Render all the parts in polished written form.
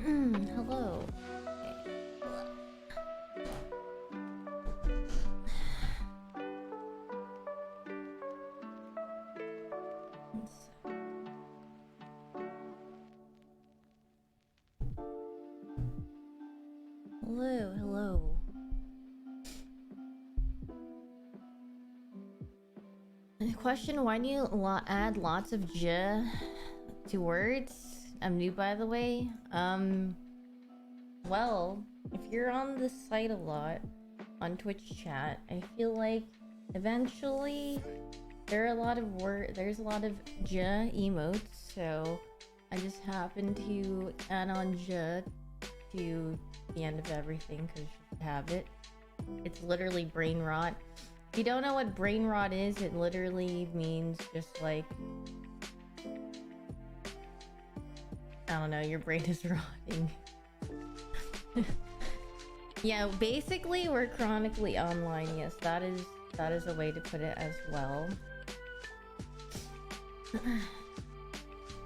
Hello. Hello, hello. Question, why do you add lots of j to words? I'm new, by the way. Well, if you're on this site a lot, on Twitch chat, I feel like eventually there's a lot of j emotes, so I just happen to add on j to the end of everything because you should have it. It's literally brain rot. If you don't know what brain rot is, it literally means just like, I don't know, your brain is rotting. Yeah, basically we're chronically online. Yes, that is a way to put it as well.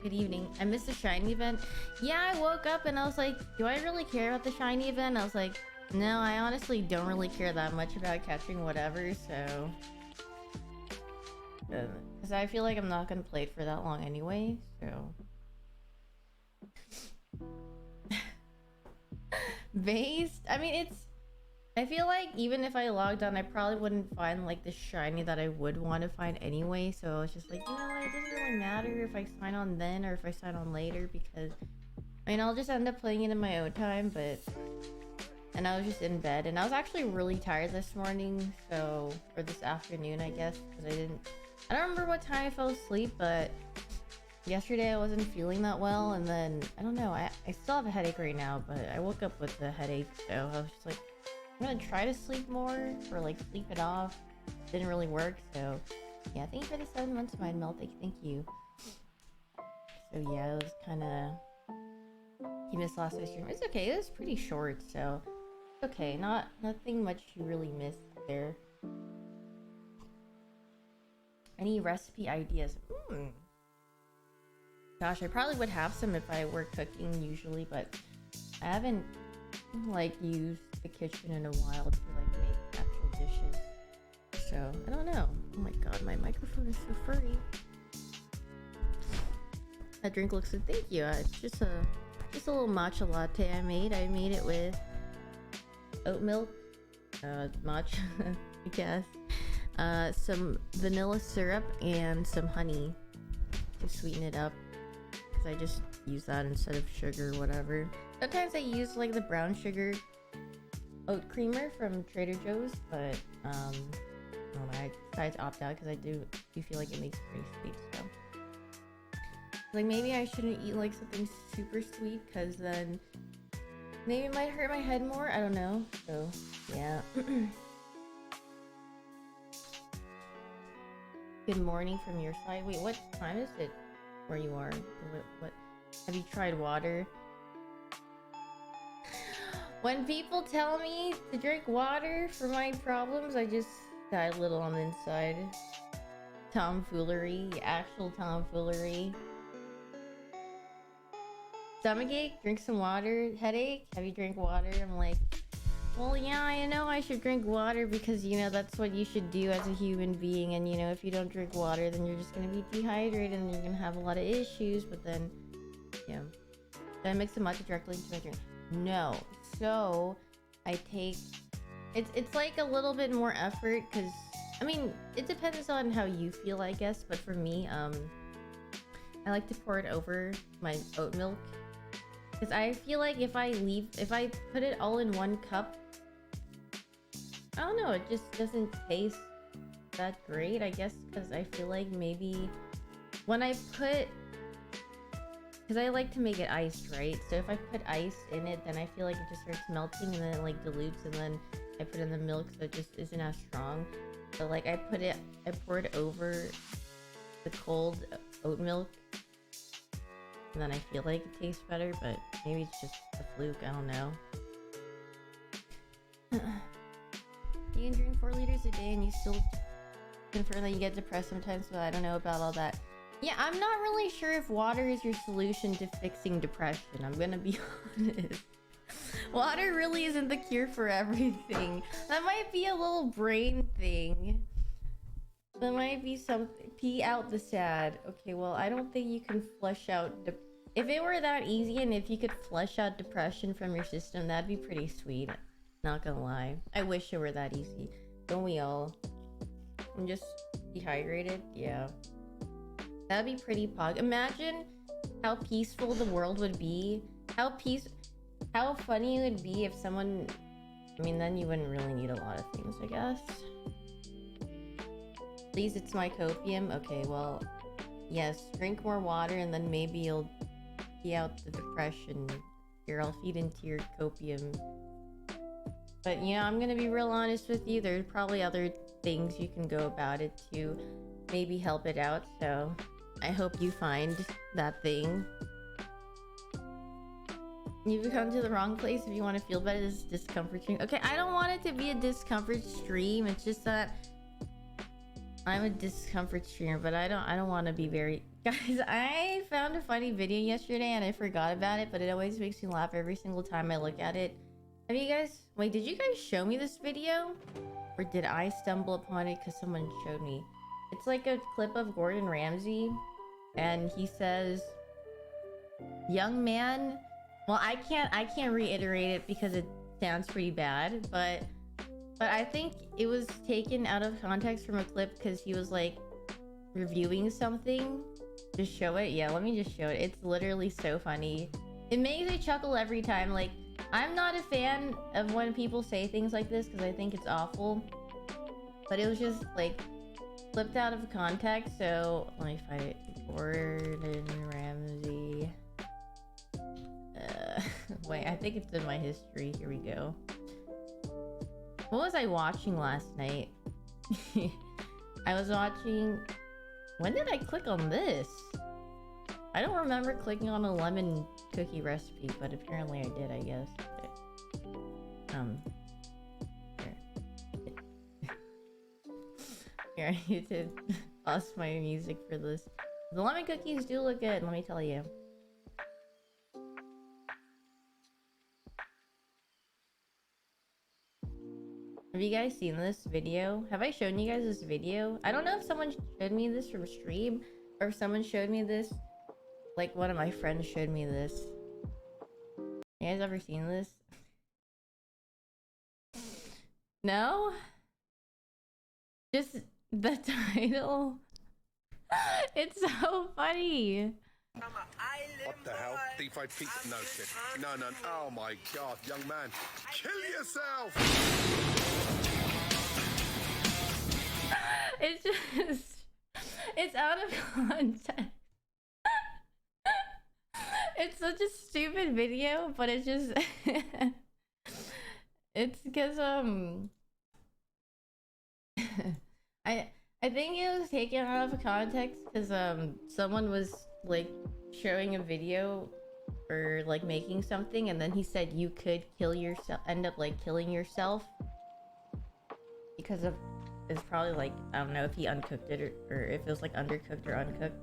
Good evening. I missed the shiny event. Yeah, I woke up and I was like, do I really care about the shiny event? I was like, no, I honestly don't really care that much about catching whatever, so... Because I feel like I'm not gonna play it for that long anyway, so... Based? I mean, it's... I feel like even if I logged on, I probably wouldn't find like the shiny that I would want to find anyway, so it's just like, you know what, it doesn't really matter if I sign on then or if I sign on later, because... I mean, I'll just end up playing it in my own time, but... And I was just in bed, and I was actually really tired this morning, so... Or this afternoon, I guess, because I don't remember what time I fell asleep, but... Yesterday I wasn't feeling that well, and then... I don't know, I still have a headache right now, but I woke up with a headache, so I was just like... I'm gonna try to sleep more, or like sleep it off. Didn't really work, so... Yeah, thank you for the 7 months, Mind Melting, thank you. So yeah, it was kinda... You missed last night's stream. It's okay, it was pretty short, so... Okay, nothing much you really missed there. Any recipe ideas? Gosh, I probably would have some if I were cooking usually, but I haven't like used the kitchen in a while to like make actual dishes. So I don't know. Oh my god, my microphone is so furry. That drink looks good. Thank you. It's just a little matcha latte I made. I made it with oat milk, matcha, I guess, some vanilla syrup and some honey to sweeten it up, because I just use that instead of sugar or whatever. Sometimes I use like the brown sugar oat creamer from Trader Joe's, but I don't know, I decided to opt out because I do feel like it makes it pretty sweet. So like maybe I shouldn't eat like something super sweet, because then maybe it might hurt my head more. I don't know. So, yeah. Good morning from your side. Wait, what time is it where you are? What? Have you tried water? When people tell me to drink water for my problems, I just die a little on the inside. Tomfoolery. Actual tomfoolery. Stomachache, drink some water. Headache, have you drank water? I'm like, well, yeah, I know I should drink water because, you know, that's what you should do as a human being. And, you know, if you don't drink water, then you're just gonna be dehydrated and you're gonna have a lot of issues. But then, yeah. Do I mix the matcha directly into my drink? No. So, I take... It's like a little bit more effort because, I mean, it depends on how you feel, I guess. But for me, I like to pour it over my oat milk. Because I feel like if I put it all in one cup, I don't know, it just doesn't taste that great, I guess, because I feel like maybe when I put, because I like to make it iced, right? So if I put ice in it, then I feel like it just starts melting and then it like dilutes, and then I put in the milk so it just isn't as strong. So like I pour it over the cold oat milk, and then I feel like it tastes better, but maybe it's just a fluke, I don't know. You can drink 4 liters a day and you still confirm that you get depressed sometimes, but I don't know about all that. Yeah, I'm not really sure if water is your solution to fixing depression. I'm gonna be honest. Water really isn't the cure for everything. That might be a little brain thing. That might be something. Pee out the sad. Okay, well, I don't think you can flush out. If it were that easy and if you could flush out depression from your system, that'd be pretty sweet. Not gonna lie. I wish it were that easy. Don't we all? I'm just dehydrated. Yeah. That'd be pretty pog. Imagine how peaceful the world would be. How funny it would be if someone... I mean, then you wouldn't really need a lot of things, I guess. Please, it's my copium. Okay, well, yes, drink more water and then maybe you'll pee out the depression. Here, I'll feed into your copium. But yeah, I'm gonna be real honest with you. There's probably other things you can go about it to maybe help it out. So I hope you find that thing. You've come to the wrong place if you want to feel better. This is discomfort stream. Okay, I don't want it to be a discomfort stream. It's just that I'm a discomfort streamer, but I don't want to be very... Guys, I found a funny video yesterday and I forgot about it, but it always makes me laugh every single time I look at it. Have you guys... Wait, did you guys show me this video? Or did I stumble upon it because someone showed me? It's like a clip of Gordon Ramsay, and he says, "Young man..." Well, I can't reiterate it because it sounds pretty bad, but I think it was taken out of context from a clip because he was like reviewing something. Just show it. Yeah, let me just show it. It's literally so funny. It makes me chuckle every time. Like, I'm not a fan of when people say things like this because I think it's awful, but it was just like flipped out of context. So let me find it. Gordon Ramsay. Wait, I think it's in my history. Here we go. What was I watching last night? I was watching... When did I click on this? I don't remember clicking on a lemon cookie recipe, but apparently I did, I guess. Here, I need to pause my music for this. The lemon cookies do look good, let me tell you. Have you guys seen this video? Have I shown you guys this video? I don't know if someone showed me this from stream or if someone showed me this. Like one of my friends showed me this. You guys ever seen this? No? Just the title. It's so funny. What the hell? Deep fried pizza? No shit. No. Oh my god, young man. Kill yourself! It's just... It's out of context. It's such a stupid video, but it's just... It's because, I think it was taken out of context because, someone was, like, showing a video or, like, making something, and then he said you could kill yourself, end up, like, killing yourself because of... It's probably, like, I don't know if he uncooked it or if it was, like, undercooked or uncooked,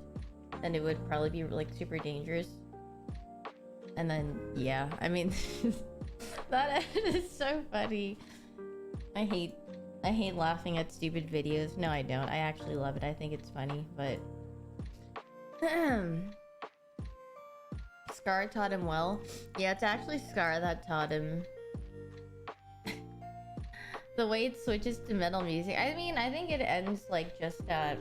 then it would probably be, like, super dangerous. And then, yeah, I mean, that is so funny. I hate laughing at stupid videos. No, I don't. I actually love it. I think it's funny, but... Scar taught him well. Yeah, it's actually Scar that taught him. The way it switches to metal music. I mean, I think it ends, like, just at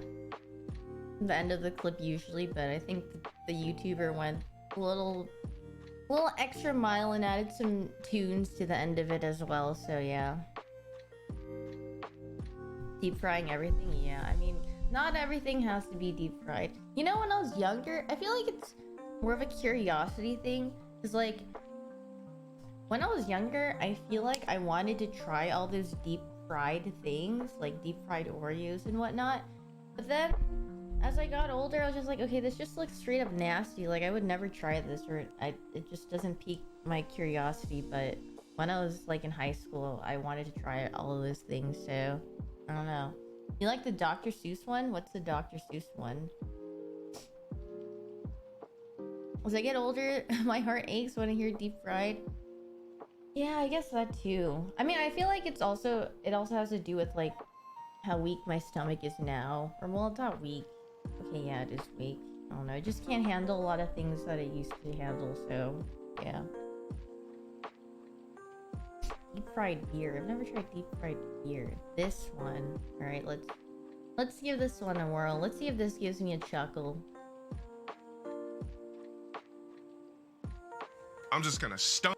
the end of the clip usually, but I think the YouTuber went a little extra mile and added some tunes to the end of it as well, so yeah. Deep frying everything, yeah. I mean, not everything has to be deep fried. You know, when I was younger, I feel like it's more of a curiosity thing. Cause like, when I was younger, I feel like I wanted to try all those deep fried things, like deep fried Oreos and whatnot. But then, as I got older, I was just like, okay, this just looks straight up nasty. Like, I would never try this, or it just doesn't pique my curiosity. But when I was like in high school, I wanted to try all of those things, so... I don't know. You like the Dr. Seuss one? What's the Dr. Seuss one? As I get older, my heart aches when I hear deep fried. Yeah, I guess that too. I mean, I feel like it also has to do with like how weak my stomach is now. Or well, it's not weak. Okay, yeah, it is weak. I don't know. I just can't handle a lot of things that I used to handle, so yeah. Deep fried beer. I've never tried deep fried beer. This one. Alright, let's give this one a whirl. Let's see if this gives me a chuckle. I'm just gonna stump.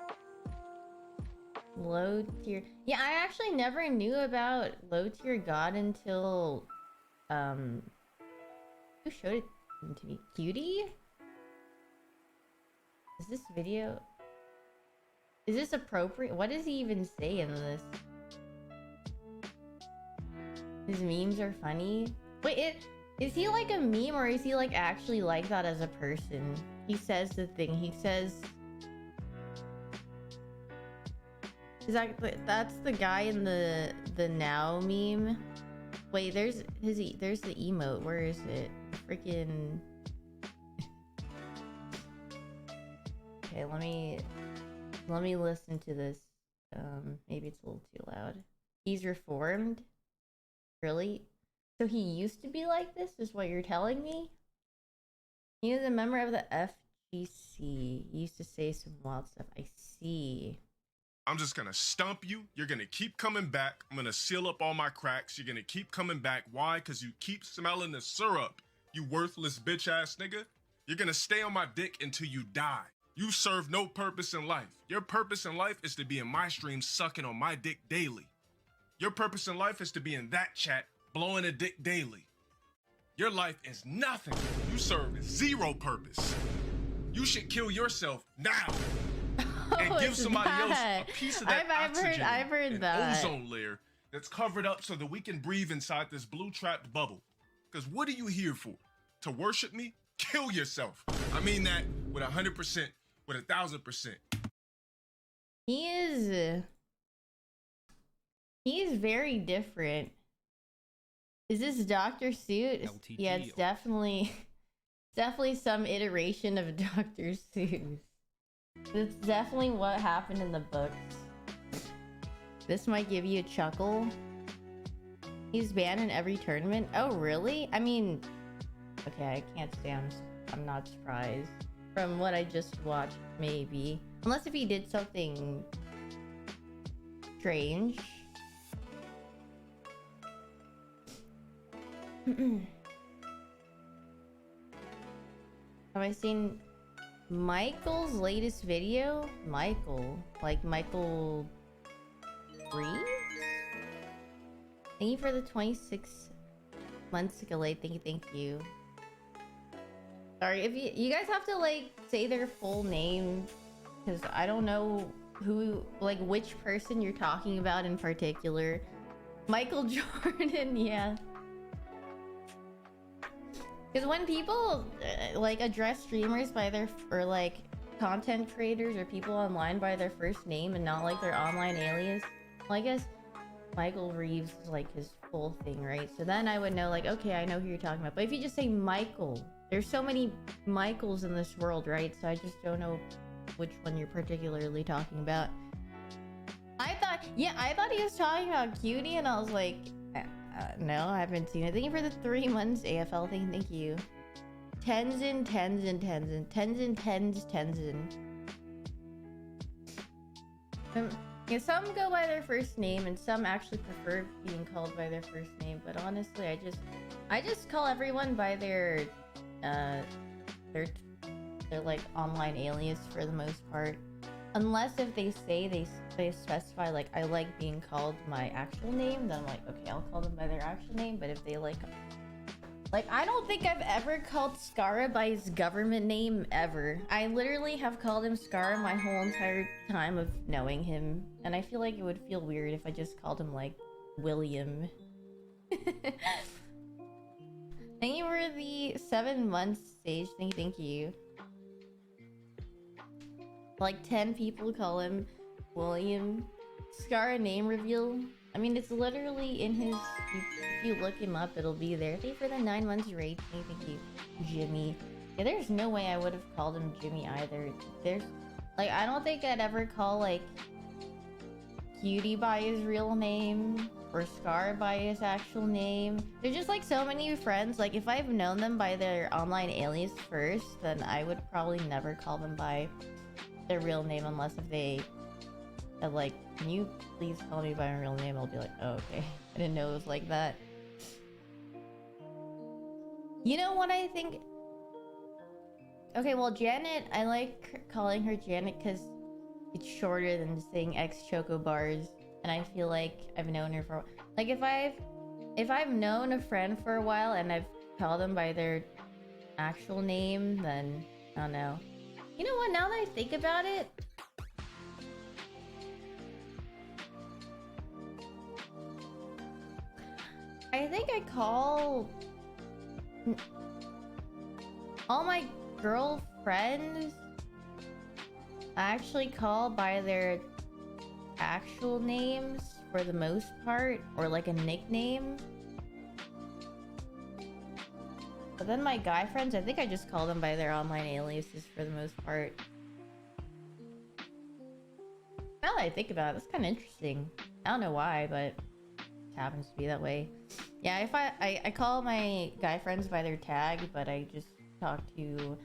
Low tier. Yeah, I actually never knew about low tier god until who showed it to me? Cutie? Is this video? Is this appropriate? What does he even say in this? His memes are funny. Wait, is he like a meme or is he like actually like that as a person? He says the thing. He says. Is that's the guy in the now meme? Wait, there's the emote. Where is it? Freaking. Okay, let me listen to this. Maybe it's a little too loud. He's reformed? Really? So he used to be like this, is what you're telling me? He was a member of the FGC. He used to say some wild stuff. I see. I'm just gonna stump you. You're gonna keep coming back. I'm gonna seal up all my cracks. You're gonna keep coming back. Why? Because you keep smelling the syrup, you worthless bitch ass nigga. You're gonna stay on my dick until you die. You serve no purpose in life. Your purpose in life is to be in my stream sucking on my dick daily. Your purpose in life is to be in that chat blowing a dick daily. Your life is nothing. You serve zero purpose. You should kill yourself now. And give somebody else a piece of that oxygen I've heard and that. ozone layer that's covered up so that we can breathe inside this blue trapped bubble. Because what are you here for? To worship me? Kill yourself. I mean that with 100%, with 1,000%. He is very different. Is this Dr. Seuss? LTG. Yeah, it's definitely some iteration of Dr. Seuss. That's definitely what happened in the books. This might give you a chuckle. He's banned in every tournament. Oh, really? I mean, okay, I can't say I'm not surprised. From what I just watched, maybe. Unless if he did something strange. Have I seen Michael's latest video? Michael? Like Michael Reeves? Thank you for the 26 months delayed. Thank you. Sorry, if you guys have to like say their full name, because I don't know who, like which person you're talking about in particular. Michael Jordan, yeah. Because when people like address streamers by their, or like content creators or people online by their first name and not like their online alias, well, I guess Michael Reeves is like his full thing, right? So then I would know like, okay, I know who you're talking about. But if you just say Michael, there's so many Michaels in this world, right? So I just don't know which one you're particularly talking about. I thought he was talking about Cutie, and I was like, no, I haven't seen it. Thank you for the 3 months, AFL thing. Thank you. Tenzin. Yeah, some go by their first name, and some actually prefer being called by their first name. But honestly, I just call everyone by their like online alias for the most part. Unless if they say they specify like I like being called my actual name, then I'm like, okay, I'll call them by their actual name. But if they like I don't think I've ever called Skara by his government name ever. I literally have called him Skara my whole entire time of knowing him, and I feel like it would feel weird if I just called him like William. Thank you for the 7 months, Sage. Thank you. Like 10 people call him William. Skara name reveal. I mean, it's literally in his. If you look him up, it'll be there. Thank you for the 9 months rate. Thank you, Jimmy. Yeah, there's no way I would have called him Jimmy either. There's, like, I don't think I'd ever call, like, Cutie by his real name or Scar by his actual name. There's just, like, so many friends. Like, if I've known them by their online alias first, then I would probably never call them by their real name unless if they are like, can you please call me by my real name? I'll be like, oh, okay. I didn't know it was like that. You know what I think? Okay, well, Janet, I like calling her Janet because it's shorter than saying X Choco Bars, and I feel like I've known her for, like, if I've known a friend for a while and I've called them by their actual name, then I don't know. You know what? Now that I think about it, I think I call all my girlfriends. I actually call by their actual names for the most part, or like a nickname. But then my guy friends, I think I just call them by their online aliases for the most part. Now that I think about it, that's kind of interesting. I don't know why, but it happens to be that way. Yeah, if I call my guy friends by their tag, but I just talk to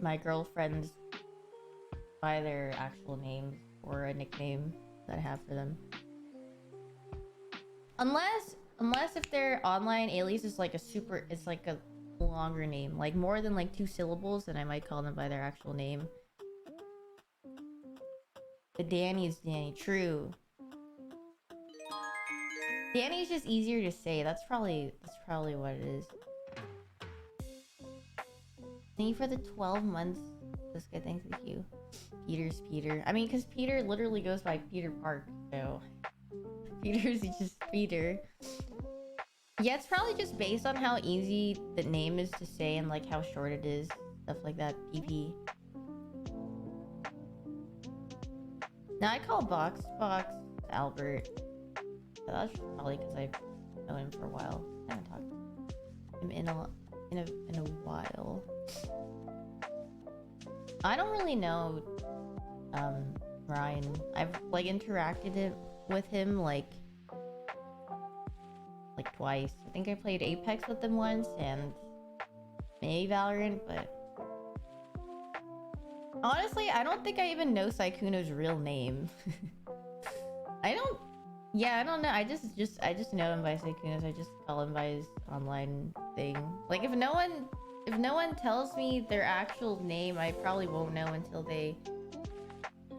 my girlfriends by their actual names or a nickname that I have for them. Unless if their online alias is like it's like a longer name, like more than like 2 syllables, then I might call them by their actual name. The Danny is Danny, true. Danny is just easier to say. That's probably what it is. Thank you for the 12 months. This guy, thank you. Peter's Peter. I mean, because Peter literally goes by Peter Park, so Peter's just Peter. Yeah, it's probably just based on how easy the name is to say and like how short it is. Stuff like that. PP. Now I call Box Albert. But that's probably because I've known him for a while. I haven't talked to him in a while. I don't really know Ryan. I've like interacted with him like twice. I think I played Apex with him once and maybe Valorant, but honestly, I don't think I even know Saikuno's real name. I don't know. I just know him by Saikuno's. I just call him by his online thing. Like if no one tells me their actual name, I probably won't know until they.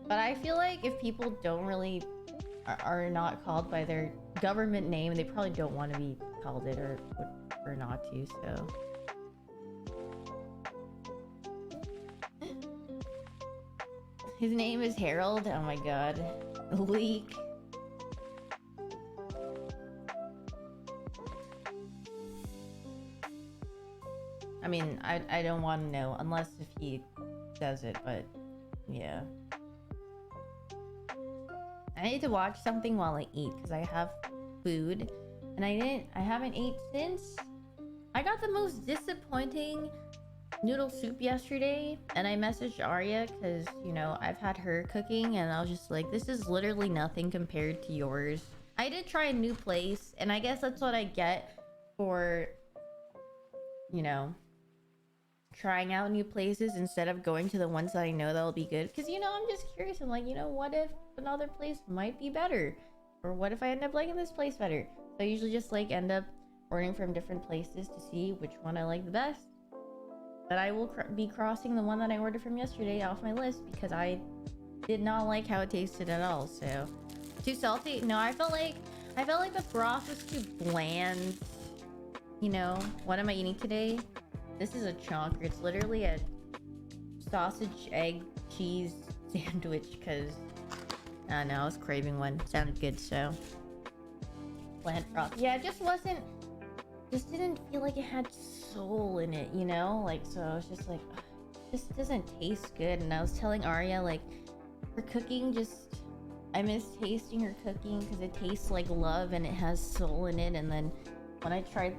But I feel like if people don't really are not called by their government name, they probably don't want to be called it or not to. So. His name is Harold. Oh my god. Leak. I mean, I don't want to know unless if he does it, but yeah. I need to watch something while I eat because I have food and I haven't ate since. I got the most disappointing noodle soup yesterday and I messaged Arya because, you know, I've had her cooking and I was just like, this is literally nothing compared to yours. I did try a new place and I guess that's what I get for, you know, trying out new places instead of going to the ones that I know that'll be good. Because, you know, I'm just curious. I'm like, you know, what if another place might be better? Or what if I end up liking this place better? So I usually just like end up ordering from different places to see which one I like the best. But I will be crossing the one that I ordered from yesterday off my list because I did not like how it tasted at all. So too salty? No, I felt like the broth was too bland. You know, what am I eating today? This is a chonker. It's literally a sausage, egg, cheese sandwich because I don't know, I was craving one. It sounded good, so plant broth. Yeah, it just didn't feel like it had soul in it, you know? Like, so I was just like, this doesn't taste good. And I was telling Arya, like, her cooking just, I miss tasting her cooking because it tastes like love and it has soul in it. And then when I tried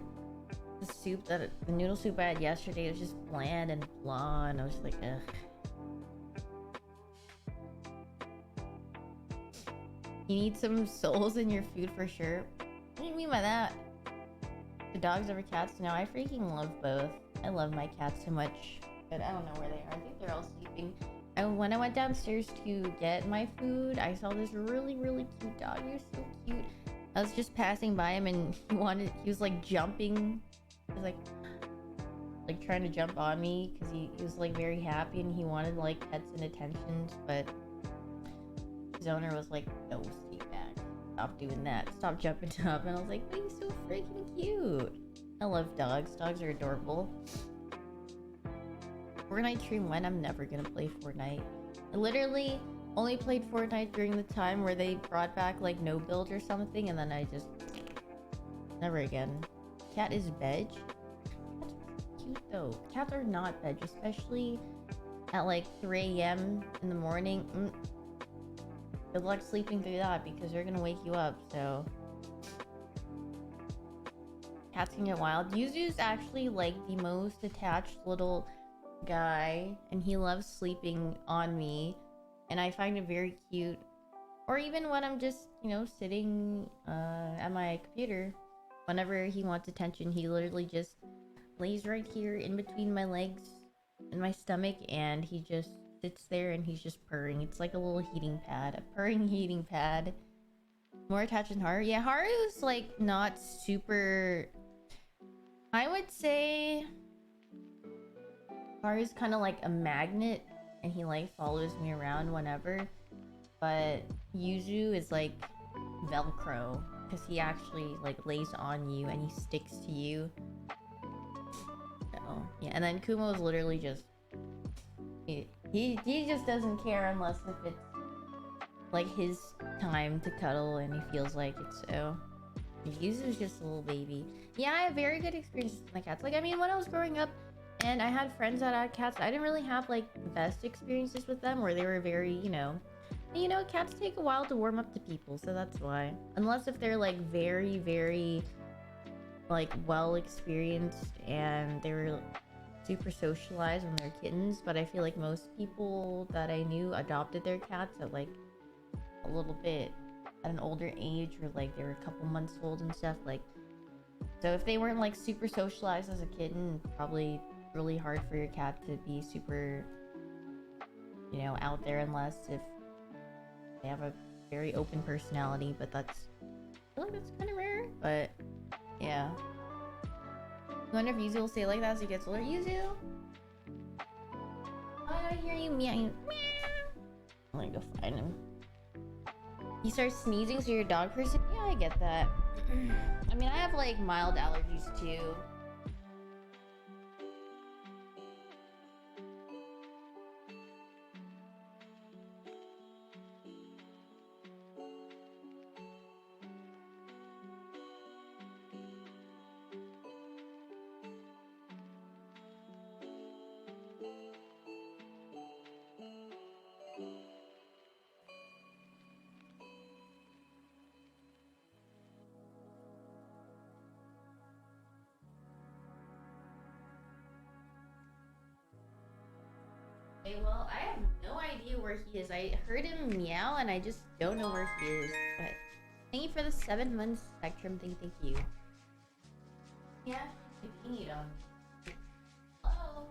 the noodle soup I had yesterday was just bland and blah, and I was like, ugh. You need some souls in your food for sure. What do you mean by that? The dogs over cats? No, I freaking love both. I love my cats so much, but I don't know where they are. I think they're all sleeping. And when I went downstairs to get my food, I saw this really cute dog. He was so cute. I was just passing by him and he was like jumping. He was like trying to jump on me because he was like very happy and he wanted like pets and attentions, but his owner was like, no, stay back. Stop doing that. Stop jumping up. And I was like, but he's so freaking cute. I love dogs. Dogs are adorable. Fortnite stream when? I'm never gonna play Fortnite. I literally only played Fortnite during the time where they brought back like no build or something, and then I just never again. Cat is veg. Cats are cute though. Cats are not veg, especially at like 3 a.m. in the morning. Good luck sleeping through that because they're gonna wake you up. So cats can get wild. Yuzu's actually like the most attached little guy, and he loves sleeping on me, and I find it very cute. Or even when I'm just, you know, sitting at my computer, whenever he wants attention, he literally just lays right here in between my legs and my stomach, and he just sits there and he's just purring. It's like a little heating pad, a purring heating pad. More attached than Haru. Yeah, Haru's like not super, I would say Haru's kind of like a magnet, and he like follows me around whenever. But Yuzu is like Velcro, because he actually like lays on you and he sticks to you. So yeah, and then Kumo is literally just he just doesn't care unless if it's like his time to cuddle and he feels like it. So Yuzu's just a little baby. Yeah, I have very good experiences with my cats. Like, I mean, when I was growing up and I had friends that had cats, I didn't really have like the best experiences with them, where they were very, you know, cats take a while to warm up to people, so that's why. Unless if they're like very like well experienced and they were super socialized when they're kittens. But I feel like most people that I knew adopted their cats at like a little bit at an older age, or like they were a couple months old and stuff. Like, so if they weren't like super socialized as a kitten, probably really hard for your cat to be super, you know, out there, unless if they have a very open personality. But that's, I feel like that's kind of rare. But yeah, I wonder if Yuzu will say like that as he gets older. Yuzu, I hear you meowing. I'm gonna go find him. You start sneezing, so you're a dog person? Yeah, I get that. I mean, I have like mild allergies too. Okay, well, I have no idea where he is. I heard him meow and I just don't know where he is. But thank you for the 7 months spectrum thing. Thank you. Yeah, you need him. Hello.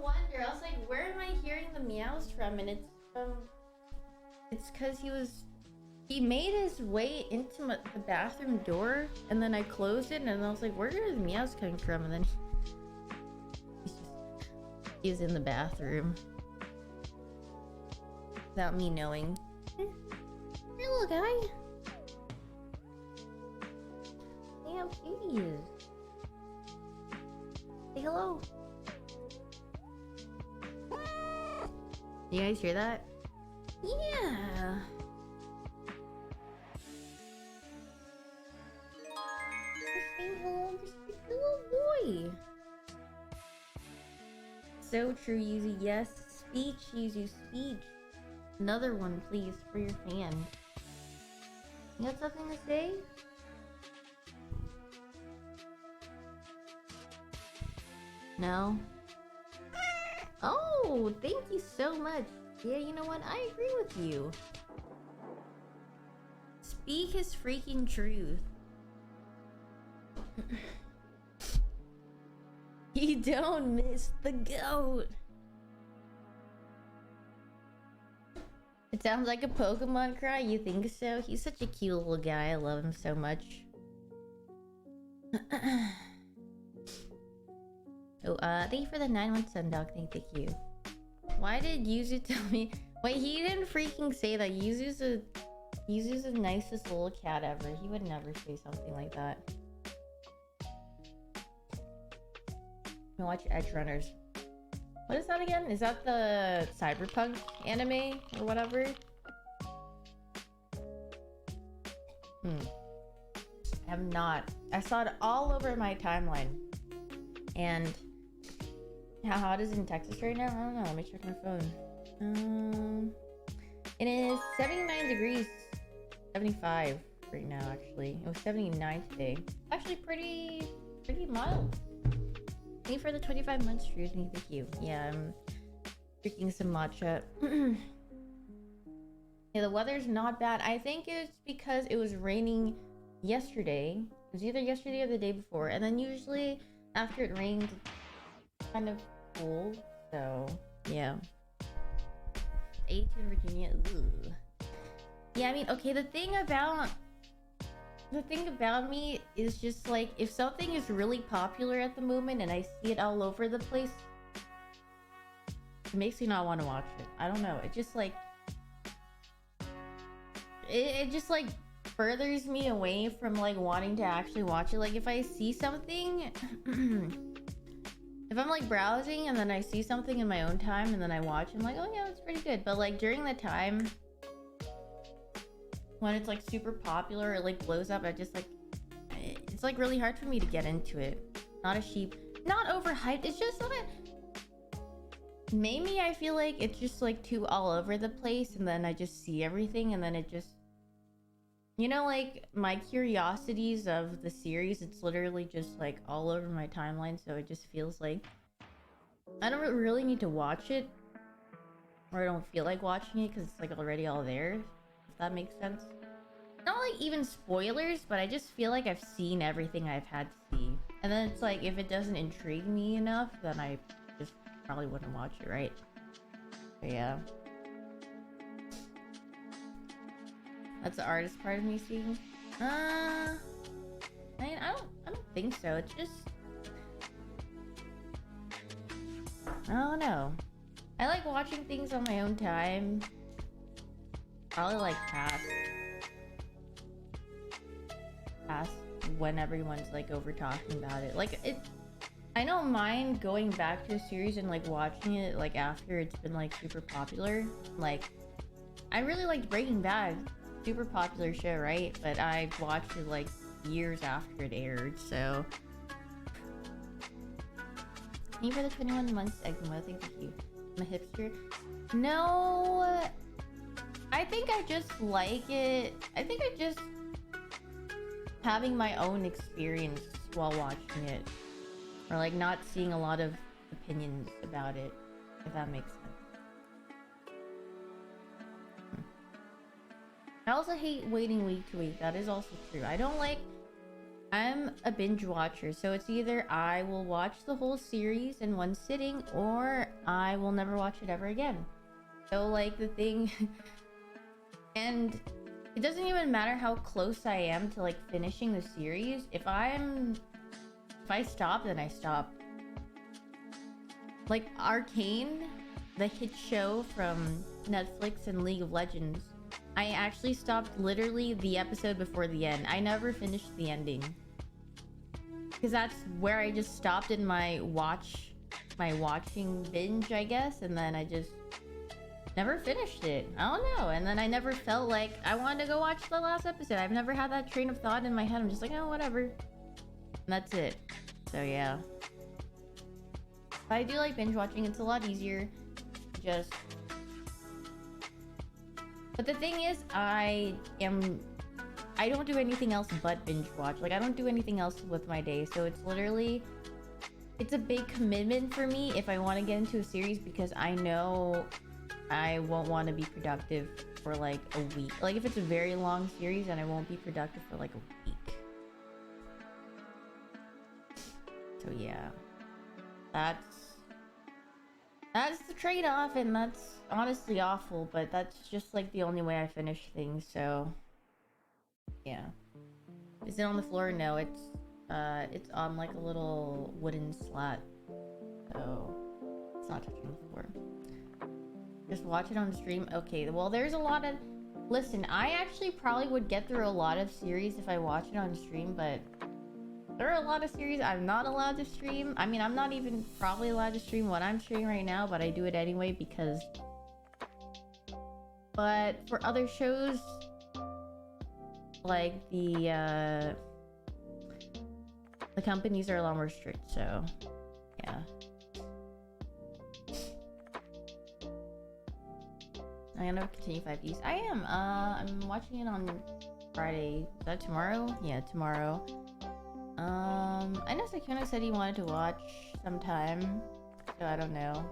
wonder. I was like, where am I hearing the meows from? And it's from... It's because he made his way into the bathroom door, and then I closed it, and I was like, where are the meows coming from? And then he's in the bathroom. Without me knowing. Hey, little guy. Look how cute he is. Say hello. You guys hear that? Yeah. Just saying hello, just a little boy. So true, Yuzu. Yes, speech, Yuzu, speech. Another one, please, for your fan. You got something to say? No? Oh, thank you so much. Yeah, you know what? I agree with you. Speak his freaking truth. You don't miss the goat. It sounds like a Pokemon cry. You think so? He's such a cute little guy. I love him so much. Oh, thank you for the 9-month Sundog. Thank you. Why did Yuzu tell me? Wait, he didn't freaking say that. Yuzu's the nicest little cat ever. He would never say something like that. I watch Edge Runners. What is that again? Is that the cyberpunk anime or whatever? I have not. I saw it all over my timeline. And how hot is it in Texas right now? I don't know. Let me check my phone. It is 79 degrees. 75 right now, actually. It was 79 today. Actually pretty mild. Thank you for the 25 months, Drew. Thank you. Yeah, I'm drinking some matcha. Yeah, the weather's not bad. I think it's because it was raining yesterday. It was either yesterday or the day before. And then usually after it rained, it's kind of cool. So, yeah. 82 in Virginia. Ugh. Yeah, I mean, okay, the thing about me is just like, if something is really popular at the moment and I see it all over the place, it makes me not want to watch it. I don't know. It just like it just like furthers me away from like wanting to actually watch it. Like if I see something if I'm like browsing and then I see something in my own time and then I watch, I'm like, oh yeah, that's pretty good. But like during the time when it's like super popular or like blows up, I just like, it's like really hard for me to get into it. Not a sheep, not overhyped. It's just that maybe I feel like it's just like too all over the place, and then I just see everything, and then it just, you know, like my curiosities of the series, it's literally just like all over my timeline. So it just feels like I don't really need to watch it, or I don't feel like watching it because it's like already all there. If that makes sense. Not like even spoilers, but I just feel like I've seen everything I've had to see. And then it's like, if it doesn't intrigue me enough, then I just probably wouldn't watch it, right? But yeah. That's the artist part of me seeing. I mean, I don't think so. It's just, I don't know. I like watching things on my own time. Probably like past when everyone's like over talking about it. Like it, I don't mind going back to a series and like watching it like after it's been like super popular. Like I really liked Breaking Bad, super popular show, right? But I watched it like years after it aired. So thank you for the 21 months, Egmo. Thank you. I'm a hipster. No. I think I just like it. I think I just having my own experience while watching it, or like not seeing a lot of opinions about it, if that makes sense. I also hate waiting week to week. That is also true. I I'm a binge watcher, so it's either I will watch the whole series in one sitting or I will never watch it ever again. So like the thing and it doesn't even matter how close I am to like finishing the series. If I stop, then I stop. Like Arcane, the hit show from Netflix and League of Legends, I actually stopped literally the episode before the end. I never finished the ending. Because that's where I just stopped in my watching binge, I guess, and then I just never finished it. I don't know. And then I never felt like I wanted to go watch the last episode. I've never had that train of thought in my head. I'm just like, oh, whatever. And that's it. So yeah. But I do like binge watching. It's a lot easier. Just... But the thing is, I don't do anything else but binge watch. Like, I don't do anything else with my day. So it's literally... It's a big commitment for me if I want to get into a series, because I know I won't want to be productive for like a week. Like if it's a very long series, and I won't be productive for like a week. So yeah, that's the trade-off, and that's honestly awful, but that's just like the only way I finish things. So yeah. Is it on the floor? No, it's on like a little wooden slat, so it's not touching the floor. Just watch it on stream. Okay, well, there's a lot of... Listen, I actually probably would get through a lot of series if I watch it on stream, but there are a lot of series I'm not allowed to stream. I mean, I'm not even probably allowed to stream what I'm streaming right now, but I do it anyway because... But for other shows, like the companies are a lot more strict, so yeah. I'm gonna continue 5Ds. I am. I'm watching it on Friday. Is that tomorrow? Yeah, tomorrow. I know Sakuna said he wanted to watch sometime, so I don't know.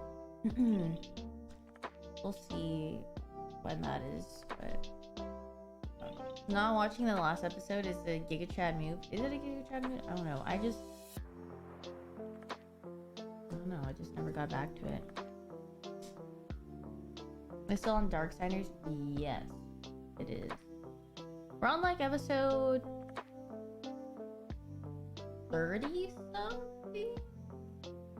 We'll see when that is, but... Not watching the last episode is the Giga Chad move. Is it a Giga Chad move? I don't know. I don't know. I just never got back to it. It's still on Darksiders? Yes, it is. We're on like episode 30 something,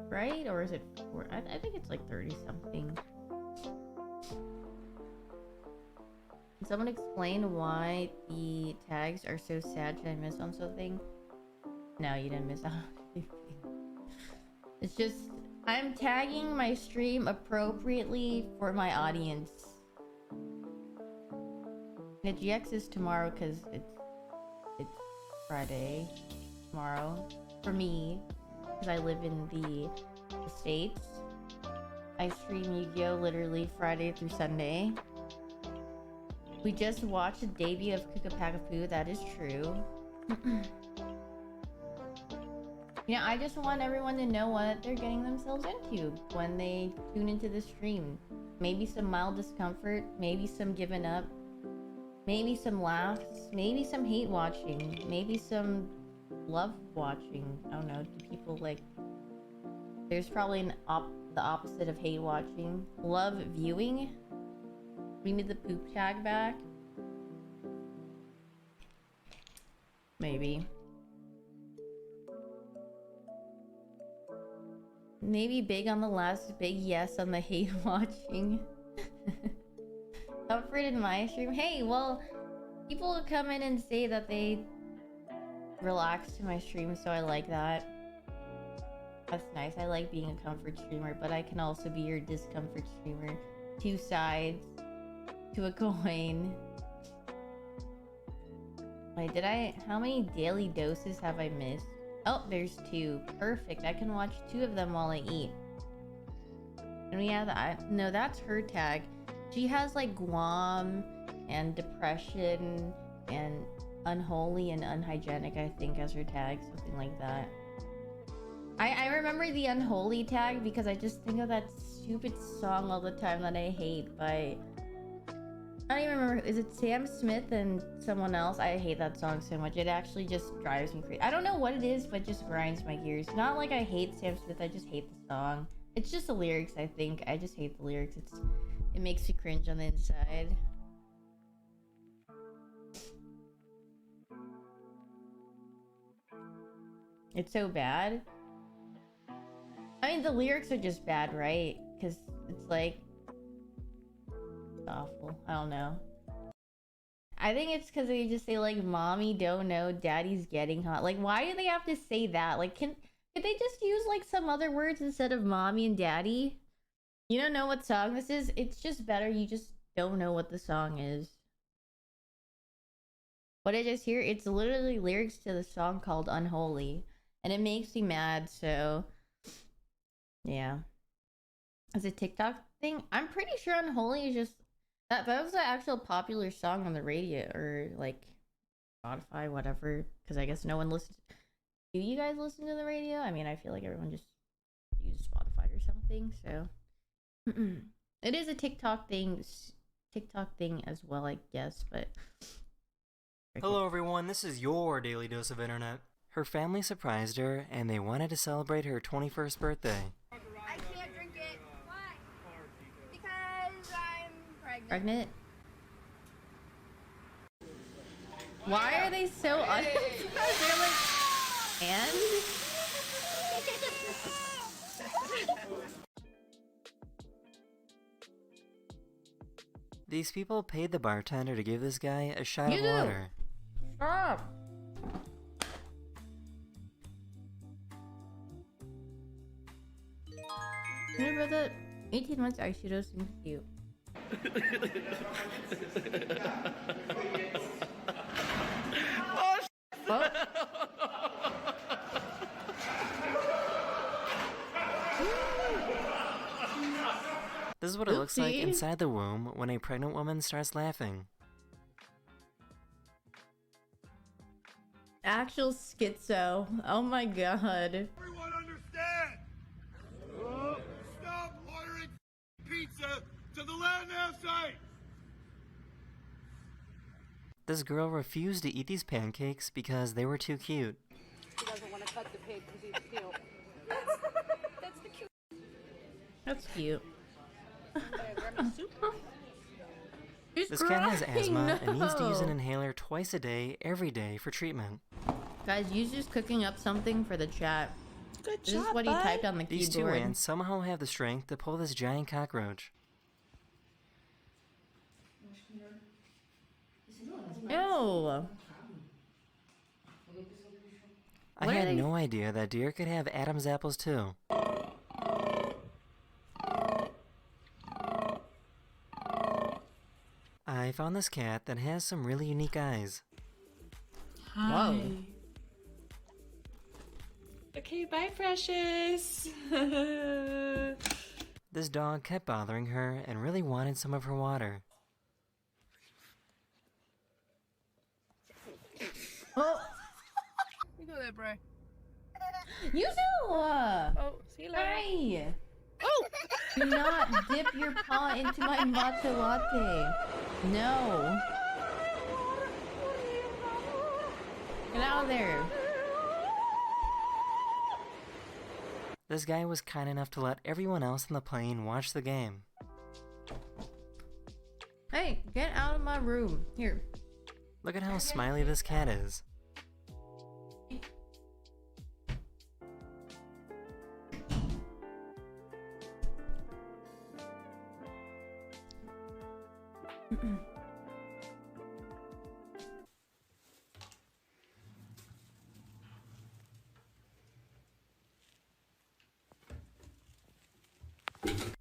right? Or is it 4? I think it's like 30 something. Can someone explain why the tags are so sad? Did I miss on something? No, you didn't miss out on anything. It's just... I'm tagging my stream appropriately for my audience. The GX is tomorrow because it's Friday tomorrow for me, because I live in the States. I stream Yu-Gi-Oh! Literally Friday through Sunday. We just watched the debut of Cook a Pack of Poo. That is true. You know, I just want everyone to know what they're getting themselves into when they tune into the stream. Maybe some mild discomfort, maybe some giving up, maybe some laughs, maybe some hate watching, maybe some love watching. I don't know, do people like... There's probably the opposite of hate watching. Love viewing? We need the poop tag back? Maybe. Maybe big on the last, big yes on the hate watching. Comfort in my stream. Hey, well, people come in and say that they relax to my stream, so I like that. That's nice. I like being a comfort streamer, but I can also be your discomfort streamer. Two sides to a coin. Wait, how many daily doses have I missed? Oh, there's 2. Perfect. I can watch 2 of them while I eat. And we have no, that's her tag. She has like Guam and depression and unholy and unhygienic, I think, as her tag, something like that. I remember the unholy tag because I just think of that stupid song all the time that I hate by I don't even remember. Is it Sam Smith and someone else? I hate that song so much. It actually just drives me crazy. I don't know what it is, but it just grinds my gears. Not like I hate Sam Smith. I just hate the song. It's just the lyrics, I think. I just hate the lyrics. It makes me cringe on the inside. It's so bad. I mean, the lyrics are just bad, right? Because it's like... It's awful. I don't know. I think it's because they just say, like, mommy don't know, daddy's getting hot. Like, why do they have to say that? Like, could they just use, like, some other words instead of mommy and daddy? You don't know what song this is? It's just better you just don't know what the song is. What I just hear, it's literally lyrics to the song called Unholy. And it makes me mad, so... Yeah. As a TikTok thing, I'm pretty sure Unholy is just... That was an actual popular song on the radio, or, like, Spotify, whatever. Because I guess no one listens... Do you guys listen to the radio? I mean, I feel like everyone just uses Spotify or something, so... It is a TikTok thing as well, I guess, but... Hello everyone, this is your Daily Dose of Internet. Her family surprised her, and they wanted to celebrate her 21st birthday. I can't drink it. Why? Because I'm pregnant. Pregnant? Why are they so They're like, and? These people paid the bartender to give this guy a shot of water. Stop! Remember that 18 months Aishido seems cute. Oh, This is what it looks like inside the womb when a pregnant woman starts laughing. Actual schizo. Oh my god. Everyone understand? Stop ordering pizza to the land now site! This girl refused to eat these pancakes because they were too cute. He doesn't want to cut the pig because he's cute. That's the cute. That's cute. This cat has asthma and needs to use an inhaler twice a day, every day, for treatment. Guys, you just cooking up something for the chat. Good This job, is what he bud. typed on the These two keyboard. ants somehow have the strength to pull this giant cockroach. Ew. I What are had they- no idea that deer could have Adam's apples too. I found this cat that has some really unique eyes. Whoa. Okay, bye, precious. This dog kept bothering her and really wanted some of her water. Oh, You go there, bro. you too! Oh, see you later. Hi! Oh! Do not dip your paw into my matcha latte. No. Get out of there. This guy was kind enough to let everyone else on the plane watch the game. Hey, get out of my room. Here. Look at how smiley this cat is.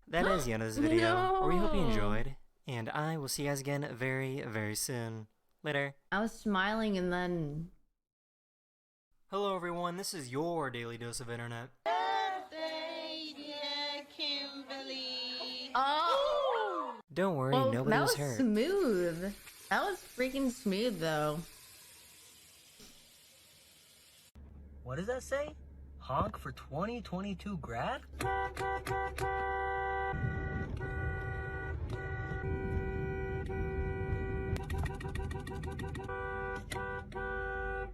That is the end of this video. We hope you No. enjoyed, and I will see you guys again very, very soon. Later. I was smiling and then... Hello everyone, this is your Daily Dose of Internet. Oh! Don't worry, Well, nobody that was was hurt. smooth. That was freaking smooth, though. What does that say? Honk for 2022 grad?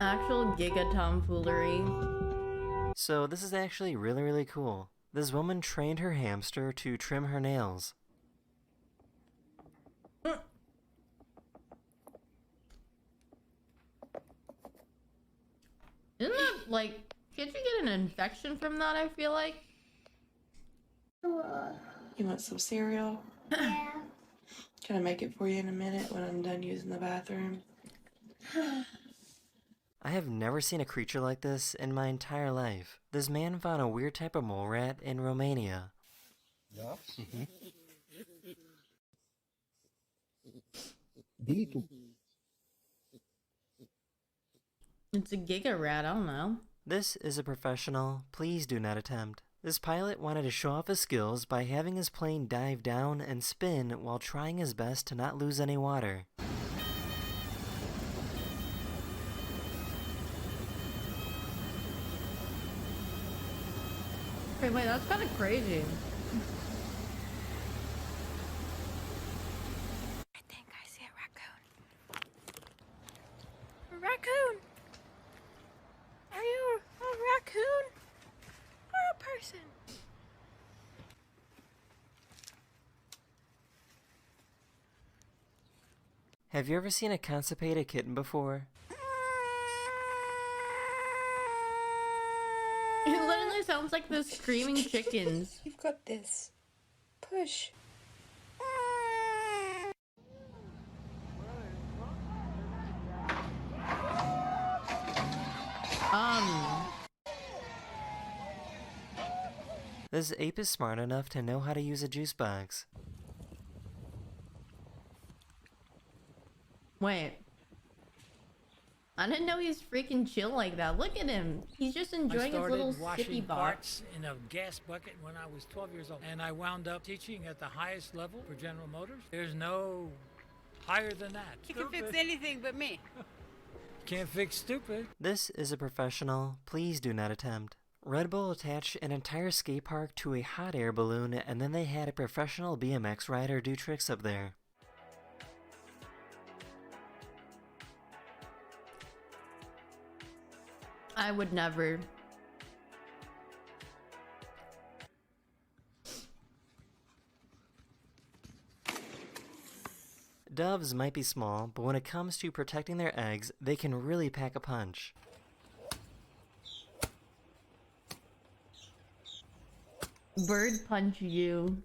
Actual giga tomfoolery. So this is actually really cool. This woman trained her hamster to trim her nails. Isn't that like, can't you get an infection from that, I feel like? You want some cereal? Yeah. Can I make it for you in a minute when I'm done using the bathroom? I have never seen a creature like this in my entire life. This man found a weird type of mole rat in Romania. Da? Dito. It's a giga rat, I don't know. This is a professional, please do not attempt. This pilot wanted to show off his skills by having his plane dive down and spin while trying his best to not lose any water. Wait, that's kind of crazy. I think I see a raccoon. A raccoon! Are you a raccoon? Or a person? Have you ever seen a constipated kitten before? It literally sounds like the screaming chickens. You've got this. Push. This ape is smart enough to know how to use a juice box. Wait. I didn't know he was freaking chill like that. Look at him. He's just enjoying his little sippy washing box. parts in a gas bucket when I was 12 years old, and I wound up teaching at the highest level for General Motors. There's no higher than that. You can fix anything but me. Can't fix stupid. This is a professional, please do not attempt. Red Bull attached an entire skate park to a hot air balloon, and then they had a professional BMX rider do tricks up there. I would never. Doves might be small, but when it comes to protecting their eggs, they can really pack a punch. Bird punch you.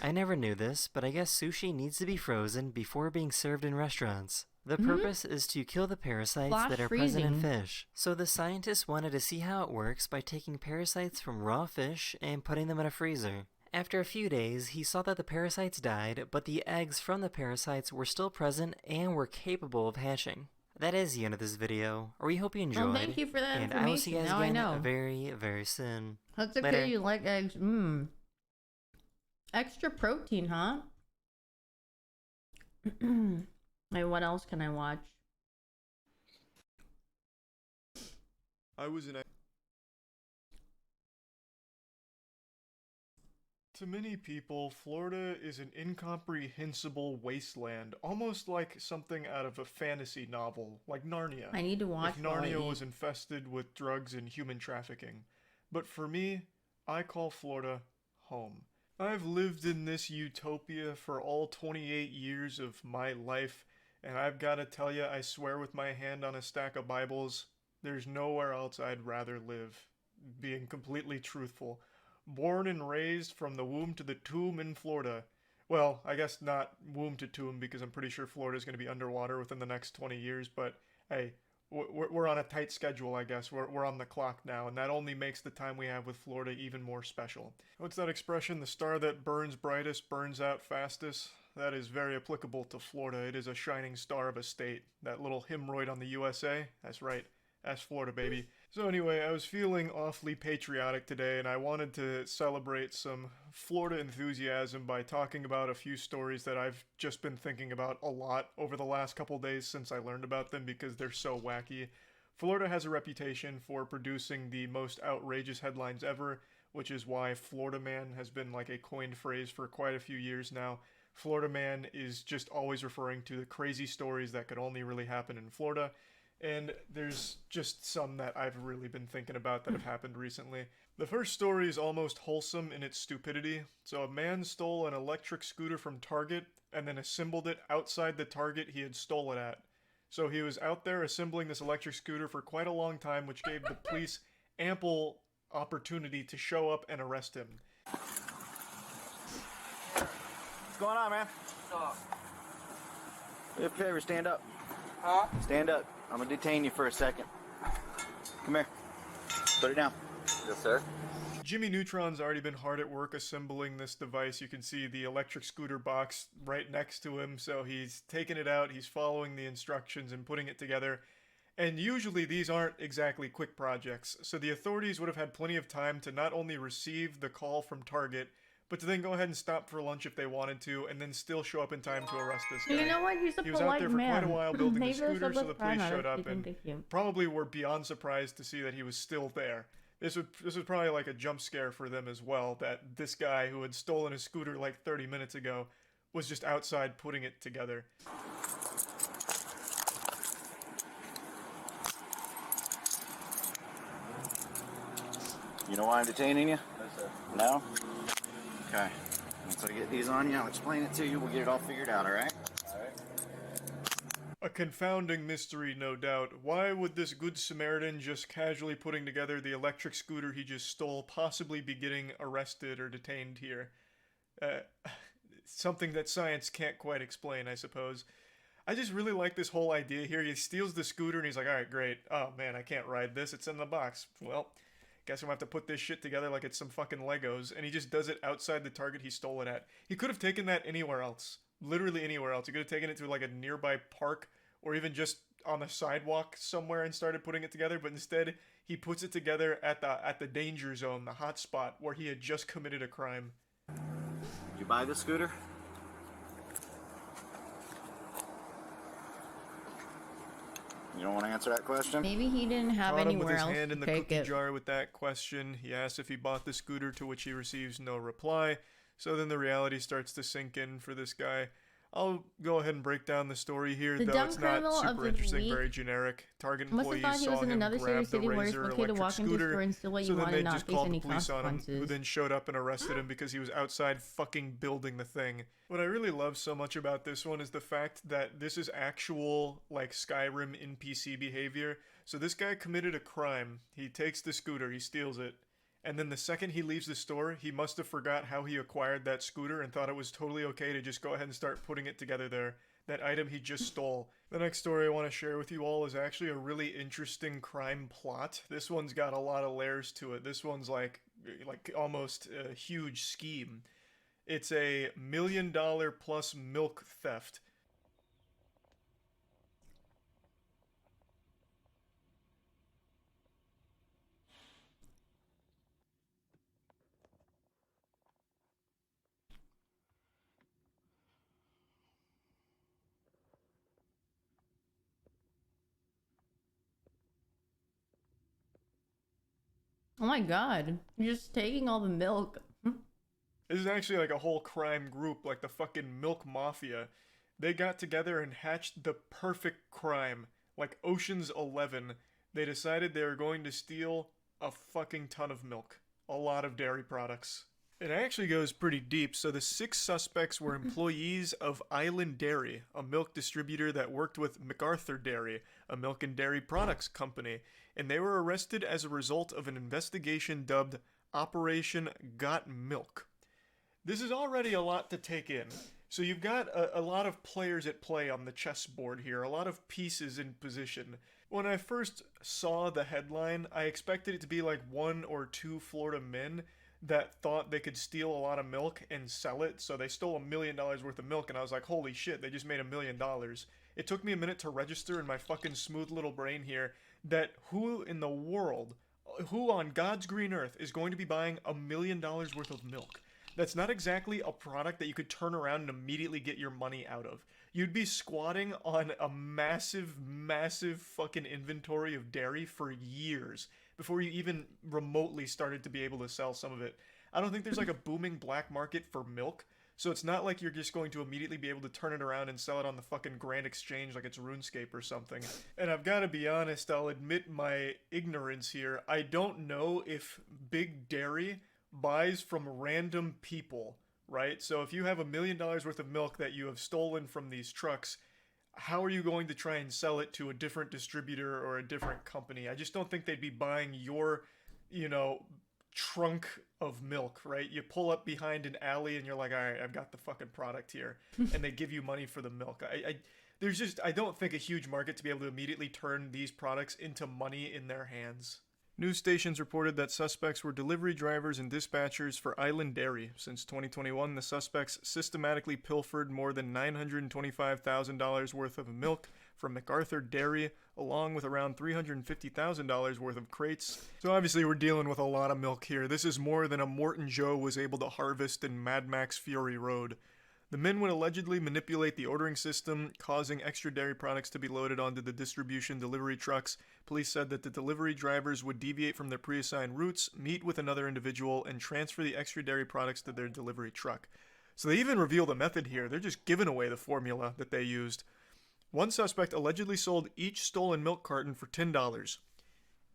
I never knew this, but I guess sushi needs to be frozen before being served in restaurants. The purpose is to kill the parasites Flash that are present in freezing. fish. So the scientists wanted to see how it works by taking parasites from raw fish and putting them in a freezer. After a few days, he saw that the parasites died, but the eggs from the parasites were still present and were capable of hatching. That is the end of this video. We hope you enjoyed. Well, thank you for that and I will see you information. guys Now I again know. very soon. That's okay, Later. you like eggs. Extra protein, huh? Wait, what else can I watch? I was in. To many people, Florida is an incomprehensible wasteland, almost like something out of a fantasy novel, like Narnia. I need to watch If while I Narnia eat. was infested with drugs and human trafficking. But for me, I call Florida home. I've lived in this utopia for all 28 years of my life, and I've got to tell you, I swear with my hand on a stack of Bibles, there's nowhere else I'd rather live, being completely truthful. Born and raised from the womb to the tomb in Florida. Well, I guess not womb to tomb, because I'm pretty sure Florida's going to be underwater within the next 20 years, but hey, we're on a tight schedule, I guess. We're on the clock now, and that only makes the time we have with Florida even more special. What's that expression? The star that burns brightest burns out fastest? That is very applicable to Florida. It is a shining star of a state. That little hemorrhoid on the USA? That's right. That's Florida, baby. So anyway, I was feeling awfully patriotic today, and I wanted to celebrate some Florida enthusiasm by talking about a few stories that I've just been thinking about a lot over the last couple days since I learned about them because they're so wacky. Florida has a reputation for producing the most outrageous headlines ever, which is why Florida Man has been like a coined phrase for quite a few years now. Florida Man is just always referring to the crazy stories that could only really happen in Florida. And there's just some that I've really been thinking about that have happened recently. The first story is almost wholesome in its stupidity. So a man stole an electric scooter from Target and then assembled it outside the Target he had stole it at. So he was out there assembling this electric scooter for quite a long time, which gave the police ample opportunity to show up and arrest him. What's going on, man? Do a favor, stand up. Huh? Stand up. I'm gonna detain you for a second. Come here. Put it down. Yes, sir. Jimmy Neutron's already been hard at work assembling this device. You can see the electric scooter box right next to him, so he's taking it out, he's following the instructions and putting it together. And usually these aren't exactly quick projects, so the authorities would have had plenty of time to not only receive the call from Target, but to then go ahead and stop for lunch if they wanted to, and then still show up in time to arrest this guy. You know what? He's a He was out there for quite a while building the Maybe scooter, so the police showed up you and think him. probably were beyond surprised to see that he was still there. This was probably like a jump scare for them as well, that this guy who had stolen his scooter like 30 minutes ago was just outside putting it together. You know why I'm detaining you? No? Okay. Once I get these on you, I'll explain it to you. We'll get it all figured out, alright? A confounding mystery, no doubt. Why would this good Samaritan just casually putting together the electric scooter he just stole possibly be getting arrested or detained here? Something that science can't quite explain, I suppose. I just really like this whole idea here. He steals the scooter and he's like, alright, great. Oh man, I can't ride this. It's in the box. Well, guess I'm gonna have to put this shit together like it's some fucking Legos. And he just does it outside the Target he stole it at. He could have taken that anywhere else. Literally anywhere else. He could have taken it to like a nearby park or even just on the sidewalk somewhere and started putting it together, but instead he puts it together at the danger zone, the hot spot where he had just committed a crime. Did you buy the scooter? You don't want to answer that question? Maybe he didn't have Caught him with anywhere his else hand in to the take cookie it. jar with that question. He asks if he bought the scooter, to which he receives no reply. So then the reality starts to sink in for this guy. I'll go ahead and break down the story here, The though dumb it's not criminal of super the interesting, week very generic. Target must have employees thought he was saw in him another grab the city where it's razor okay to electric walk into a scooter, store and steal what you so then want they and not just face called the any police on him, who consequences. then showed up and arrested him because he was outside fucking building the thing. What I really love so much about this one is the fact that this is actual, like, Skyrim NPC behavior. So this guy committed a crime. He takes the scooter, he steals it, and then the second he leaves the store, he must have forgot how he acquired that scooter and thought it was totally okay to just go ahead and start putting it together there. That item he just stole. The next story I want to share with you all is actually a really interesting crime plot. This one's got a lot of layers to it. This one's like almost a huge scheme. It's a $1 million plus milk theft. Oh my god. You're just taking all the milk. This is actually like a whole crime group, like the fucking Milk Mafia. They got together and hatched the perfect crime. Like Ocean's 11. They decided they were going to steal a fucking ton of milk. A lot of dairy products. It actually goes pretty deep. So the 6 suspects were employees of Island Dairy, a milk distributor that worked with MacArthur Dairy, a milk and dairy products company, and they were arrested as a result of an investigation dubbed Operation Got Milk. This is already a lot to take in. So you've got a lot of players at play on the chessboard here, a lot of pieces in position. When I first saw the headline, I expected it to be like 1 or 2 Florida men that thought they could steal a lot of milk and sell it, so they stole $1 million worth of milk, and I was like, holy shit, they just made $1 million. It took me a minute to register in my fucking smooth little brain here that who in the world, who on God's green earth is going to be buying $1 million worth of milk? That's not exactly a product that you could turn around and immediately get your money out of. you'd be squatting on a massive, massive fucking inventory of dairy for years before you even remotely started to be able to sell some of it. I don't think there's like a booming black market for milk, so it's not like you're just going to immediately be able to turn it around and sell it on the fucking Grand Exchange like it's RuneScape or something. And I've got to be honest, I'll admit my ignorance here. I don't know if Big Dairy buys from random people, right? So if you have $1 million worth of milk that you have stolen from these trucks, how are you going to try and sell it to a different distributor or a different company? I just don't think they'd be buying your, you know, trunk of milk, right? You pull up behind an alley and you're like, all right, I've got the fucking product here, and they give you money for the milk. I don't think a huge market to be able to immediately turn these products into money in their hands. News stations reported that suspects were delivery drivers and dispatchers for Island Dairy. Since 2021, the suspects systematically pilfered more than $925,000 worth of milk from MacArthur Dairy, along with around $350,000 worth of crates. So obviously we're dealing with a lot of milk here. This is more than a Morton Joe was able to harvest in Mad Max Fury Road. The men would allegedly manipulate the ordering system, causing extra dairy products to be loaded onto the distribution delivery trucks. Police said that the delivery drivers would deviate from their pre-assigned routes, meet with another individual, and transfer the extra dairy products to their delivery truck. So they even reveal the method here. They're just giving away the formula that they used. One suspect allegedly sold each stolen milk carton for $10.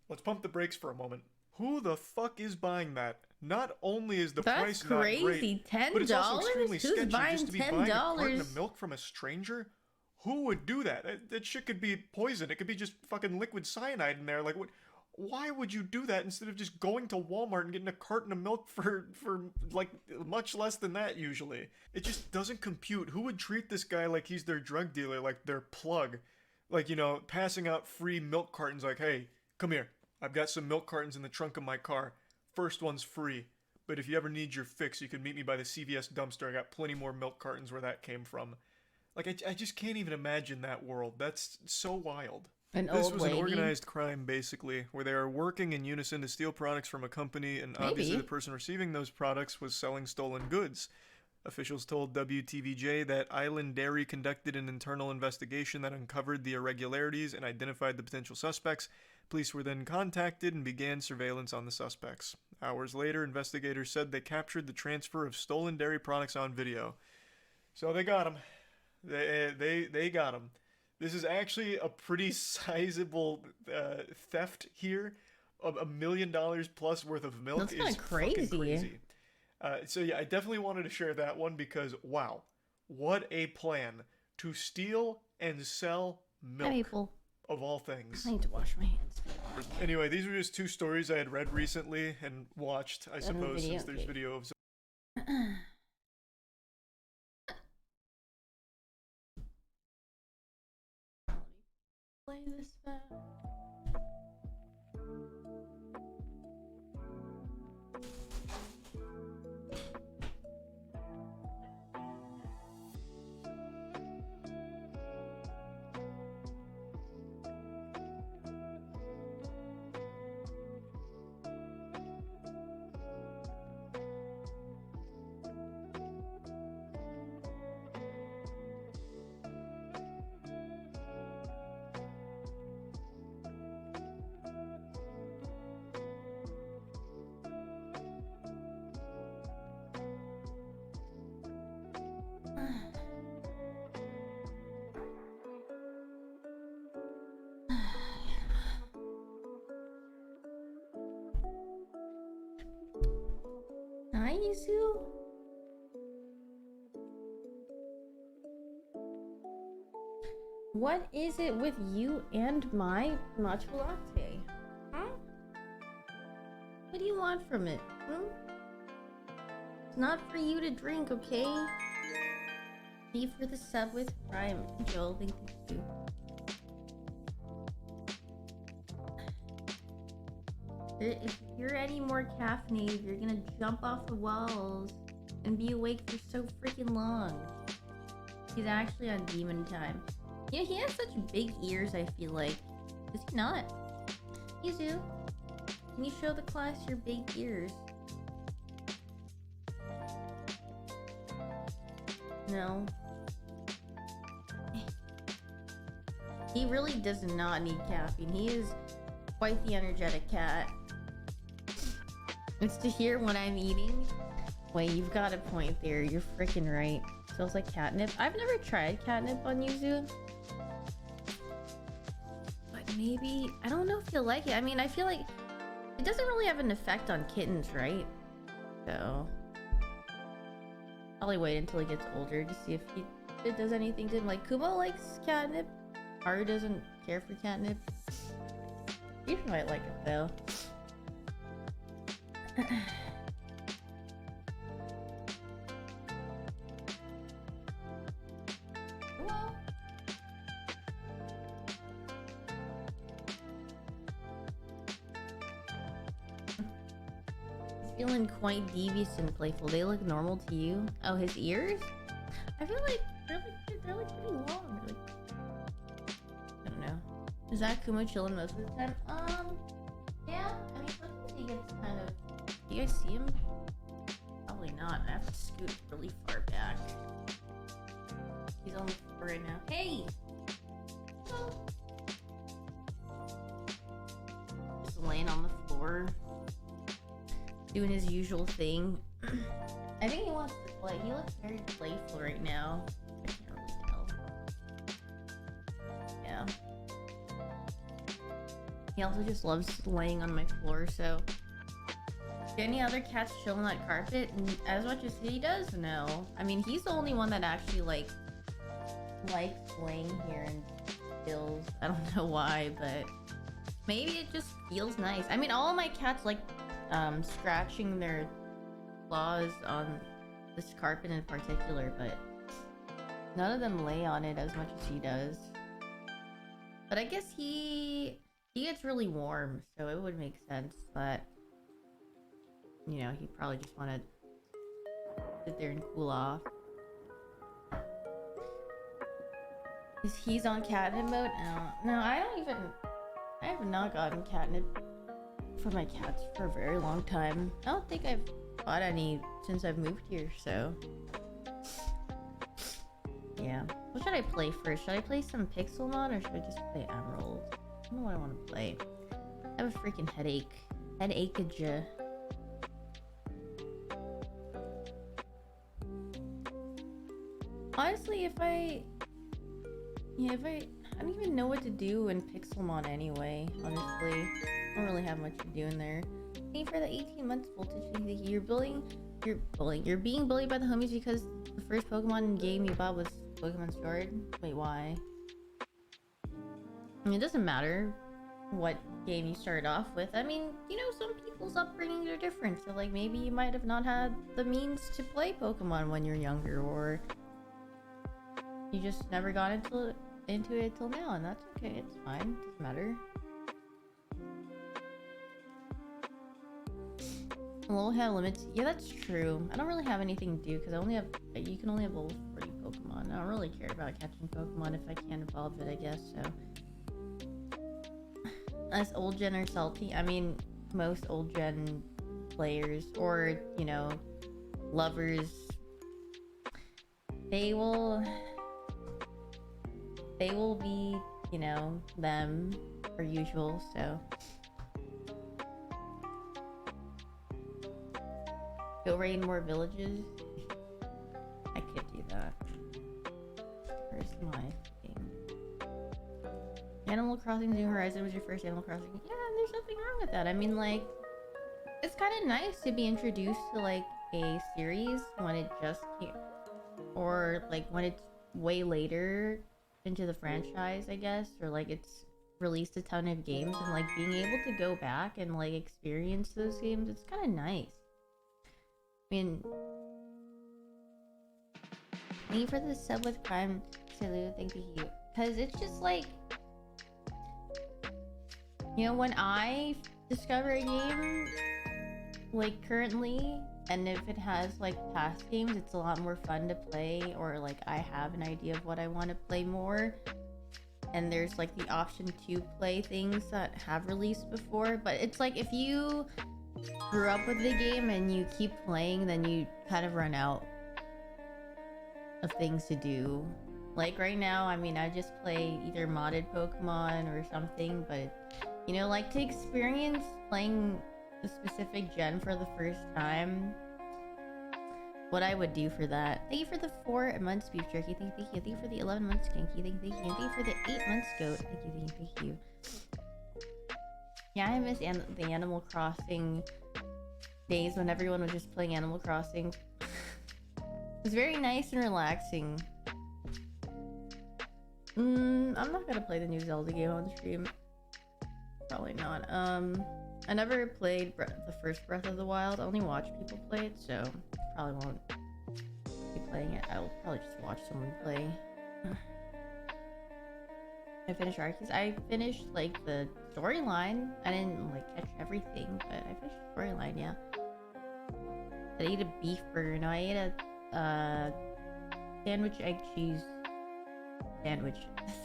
Let's pump the brakes for a moment. Who the fuck is buying that? Not only is the price not great, but it's also extremely sketchy just to be buying a carton of milk from a stranger. Who would do that? That shit could be poison. It could be just fucking liquid cyanide in there. Like, what? Why would you do that instead of just going to Walmart and getting a carton of milk for like much less than that usually? It just doesn't compute. Who would treat this guy like he's their drug dealer, like their plug? Like, you know, passing out free milk cartons like, hey, come here. I've got some milk cartons in the trunk of my car. First one's free. But if you ever need your fix, you can meet me by the CVS dumpster. I got plenty more milk cartons where that came from. Like, I just can't even imagine that world. That's so wild. This was an organized crime, basically, where they are working in unison to steal products from a company, and obviously the person receiving those products was selling stolen goods. Officials told WTVJ that Island Dairy conducted an internal investigation that uncovered the irregularities and identified the potential suspects. Police were then contacted and began surveillance on the suspects. Hours later, investigators said they captured the transfer of stolen dairy products on video. So they got him. They got him. This is actually a pretty sizable theft here. $1 million plus worth of milk. That's is crazy. So yeah, I definitely wanted to share that one because wow, what a plan to steal and sell milk. Of all things. I need to wash my hands. Anyway, these were just two stories I had read recently and watched, I suppose, since there's video of... Play this back. Hi, Yuzu. What is it with you and my matcha latte? Huh? What do you want from it? It's not for you to drink, okay? Be for the sub with Prime. Joel, thank you. If you're any more caffeinated, you're gonna jump off the walls and be awake for so freaking long. He's actually on demon time. You know, he has such big ears, I feel like. Does he not? Yuzu, can you show the class your big ears? No. He really does not need caffeine. He is quite the energetic cat. It's to hear what I'm eating. Wait, you've got a point there. You're freaking right. Smells like catnip. I've never tried catnip on Yuzu. But maybe... I don't know if you'll like it. I mean, I feel like it doesn't really have an effect on kittens, right? So... probably wait until he gets older to see if it does anything to him. Like, Kumo likes catnip. Haru doesn't care for catnip. You might like it, though. Hello? Feeling quite devious and playful. They look normal to you? Oh, his ears? I feel like they're like pretty long. Like, I don't know. Is that Kumo chilling most of the time? Yeah. I mean, sometimes he gets kind of. Do you guys see him? Probably not. I have to scoot really far back. He's on the floor right now. Hey. Hello. Just laying on the floor. Doing his usual thing. I think he wants to play. He looks very playful right now. I can't really tell. Yeah. He also just loves laying on my floor, so... Do any other cats chill on that carpet? And as much as he does? No. I mean, he's the only one that actually, likes laying here and chills. I don't know why, but... Maybe it just feels nice. I mean, all of my cats like scratching their claws on this carpet in particular, but none of them lay on it as much as he does. But I guess he gets really warm, so it would make sense that, you know, he probably just wanted to sit there and cool off. He's on catnip mode? No, I have not gotten catnip for my cats for a very long time. I don't think I've bought any since I've moved here, so... Yeah. What should I play first? Should I play some Pixelmon or should I just play Emerald? I don't know what I want to play. I have a freaking headache. Headache-a-ja. Honestly, I don't even know what to do in Pixelmon anyway, honestly. I don't really have much to do in there. Thank you for the 18 months voltage. You're being bullied by the homies because the first Pokemon game you bought was Pokemon Sword? Wait, why? I mean, it doesn't matter what game you started off with. I mean, you know, some people's upbringings are different. So, like, maybe you might have not had the means to play Pokemon when you're younger, or you just never got into it till now, and that's okay. It's fine. It doesn't matter. Low have limits. Yeah, that's true. I don't really have anything to do because you can only have level 40 Pokemon. I don't really care about catching Pokemon if I can't evolve it, I guess, so. Us old gen are salty. I mean, most old gen players or, you know, lovers, they will be, you know, them per usual, so. Go raid more villages? I could do that. Where's my thing? Animal Crossing New Horizon was your first Animal Crossing? Yeah, there's nothing wrong with that. I mean, like, it's kind of nice to be introduced to, like, a series when it just came. Or, like, when it's way later into the franchise, I guess. Or, like, it's released a ton of games. And, like, being able to go back and, like, experience those games, it's kind of nice. I mean, thank you for the sub with Prime, Salu, thank you. Because it's just like, you know, when I discover a game, like currently, and if it has like past games, it's a lot more fun to play, or like I have an idea of what I want to play more. And there's like the option to play things that have released before, but it's like if you grew up with the game and you keep playing, then you kind of run out of things to do. Like right now, I mean, I just play either modded Pokemon or something, but you know, like to experience playing a specific gen for the first time, what I would do for that. Thank you for the 4 months beef jerky. Thank you. Thank you for the 11 months kinky. Thank you. Thank you for the 8 months goat. Thank you. Thank you. Thank you. Yeah, I miss the Animal Crossing days when everyone was just playing Animal Crossing. It was very nice and relaxing. I'm not gonna play the new Zelda game on stream. Probably not. I never played the first Breath of the Wild. I only watch people play it, so probably won't be playing it. I'll probably just watch someone play. I finished Arceus. I finished like the storyline. I didn't like catch everything, but I finished the storyline. Yeah. I ate a beef burger. No, I ate a sandwich, egg, cheese sandwich.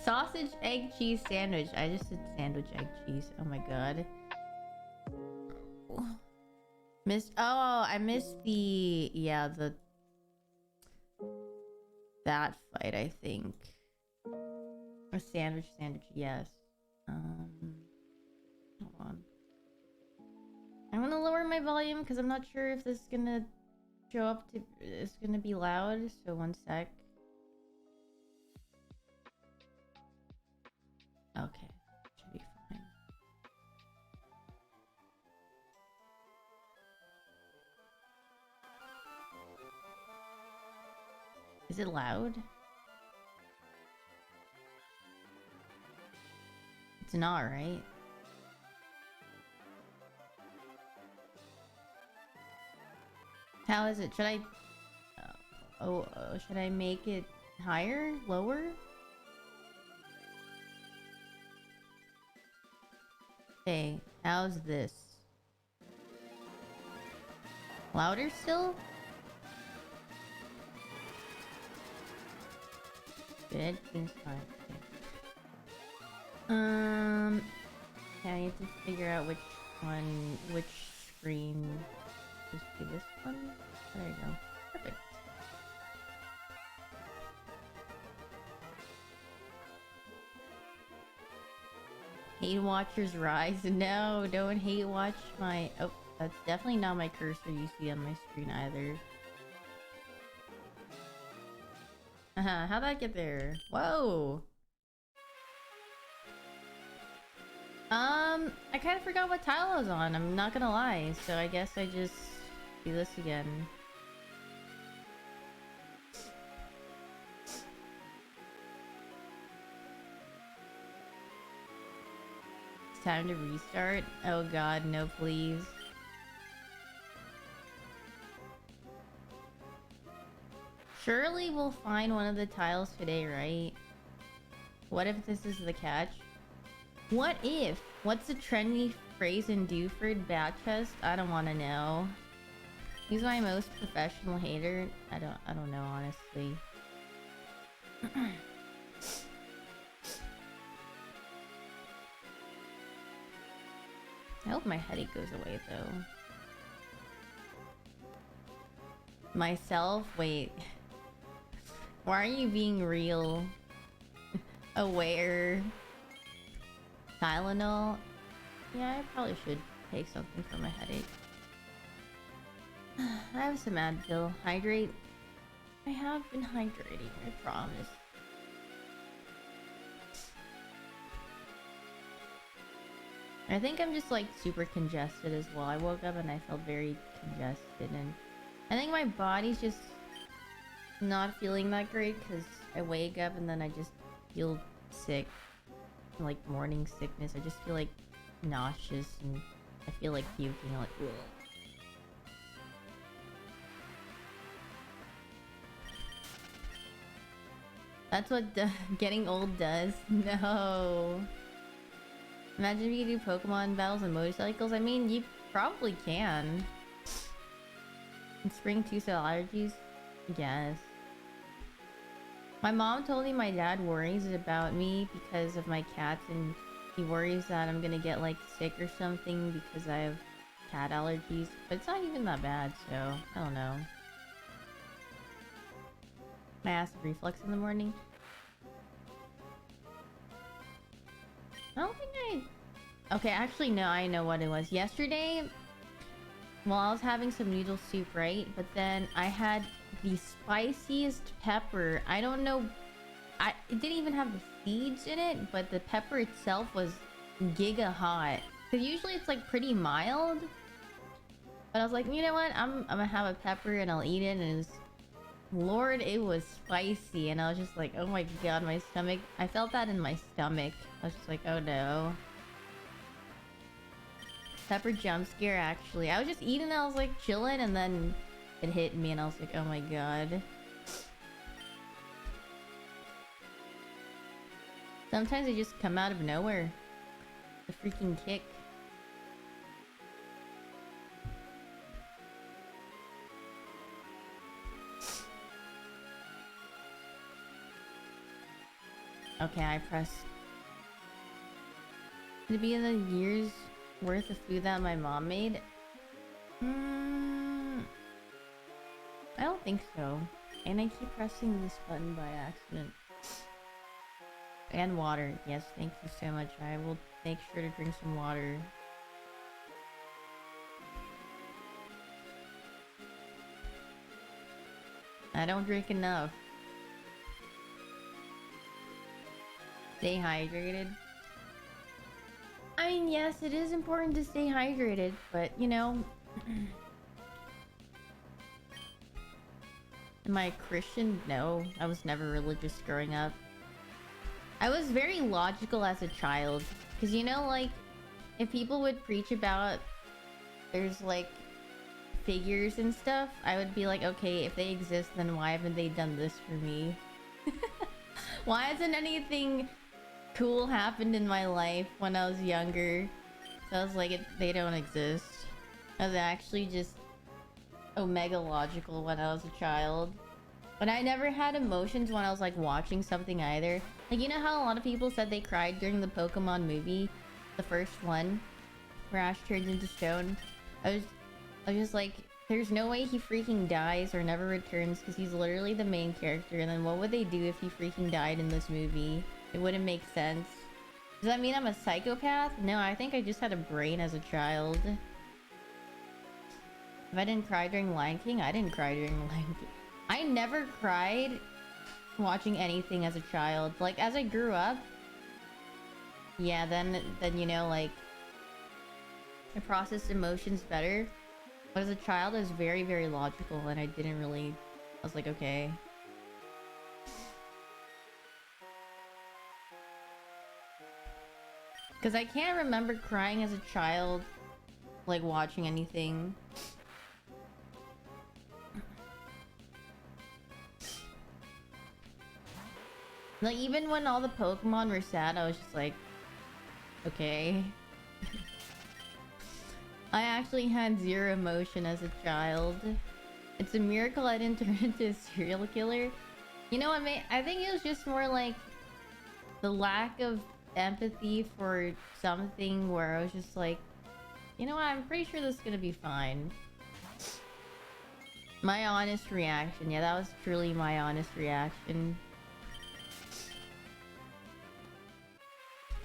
Sausage, egg, cheese sandwich. I just said sandwich, egg, cheese. Oh my god. I missed the that fight, I think. A sandwich, yes. Hold on. I'm gonna lower my volume because I'm not sure if this is gonna show up to. It's gonna be loud. So one sec. Okay, should be fine. Is it loud? It's not, right? How is it? Should I... should I make it higher? Lower? Okay, how's this? Louder still? Good, seems fine. Okay. Yeah, I need to figure out which screen. Just do this one. There you go. Perfect. Hate watchers rise. No, don't hate watch my. Oh, that's definitely not my cursor you see on my screen either. How'd that get there? Whoa. I kind of forgot what tile I was on. I'm not gonna lie. So I guess I just do this again. It's time to restart. Oh god, no please. Surely we'll find one of the tiles today, right? What if this is the catch? What if? What's the trendy phrase in Dewford? Bat chest? I don't want to know. He's my most professional hater. I don't know, honestly. I hope my headache goes away though. Myself? Wait. Why are you being real? Aware? Tylenol? Yeah, I probably should take something for my headache. I have some Advil. Hydrate. I have been hydrating, I promise. I think I'm just like super congested as well. I woke up and I felt very congested, and I think my body's just not feeling that great because I wake up and then I just feel sick. Like morning sickness. I just feel like nauseous and I feel like puking. Like, ugh. That's what getting old does. No. Imagine if you could do Pokemon battles and motorcycles. I mean, you probably can. In spring, too, so allergies? Yes. My mom told me my dad worries about me because of my cats, and he worries that I'm gonna get like sick or something because I have cat allergies. But it's not even that bad, so I don't know. My acid reflux in the morning. I don't think I... Okay, actually, no, I know what it was. Yesterday, well, I was having some noodle soup, right? But then I had the spiciest pepper. I don't know... It didn't even have the seeds in it, but the pepper itself was giga hot. Because usually it's like pretty mild. But I was like, you know what? I'm gonna have a pepper and I'll eat it. And it was... Lord, it was spicy. And I was just like, oh my god, my stomach... I felt that in my stomach. I was just like, oh no. Pepper jump scare, actually. I was just eating and I was like chilling and then it hit me and I was like, oh my god. Sometimes they just come out of nowhere. The freaking kick. Okay, I pressed. Could it be in the year's worth of food that my mom made? I don't think so. And I keep pressing this button by accident. And water. Yes, thank you so much. I will make sure to drink some water. I don't drink enough. Stay hydrated. I mean, yes, it is important to stay hydrated, but you know... Am I a Christian? No, I was never religious growing up. I was very logical as a child. Because you know, like, if people would preach about there's like figures and stuff, I would be like, okay, if they exist, then why haven't they done this for me? Why hasn't anything cool happened in my life when I was younger? So I was like, they don't exist. I was actually just omega logical when I was a child. But I never had emotions when I was like watching something either. Like, you know how a lot of people said they cried during the Pokemon movie? The first one, where Ash turns into stone. I was just like, there's no way he freaking dies or never returns because he's literally the main character. And then what would they do if he freaking died in this movie? It wouldn't make sense. Does that mean I'm a psychopath? No, I think I just had a brain as a child. If I didn't cry during Lion King, I didn't cry during Lion King. I never cried watching anything as a child. Like, as I grew up, yeah, then you know, like, I processed emotions better. But as a child, I was very, very logical, and I didn't really... I was like, okay. Because I can't remember crying as a child, like, watching anything. Like, even when all the Pokemon were sad, I was just like, okay. I actually had zero emotion as a child. It's a miracle I didn't turn into a serial killer. You know what, I think it was just more like the lack of empathy for something where I was just like, you know what, I'm pretty sure this is gonna be fine. My honest reaction. Yeah, that was truly my honest reaction.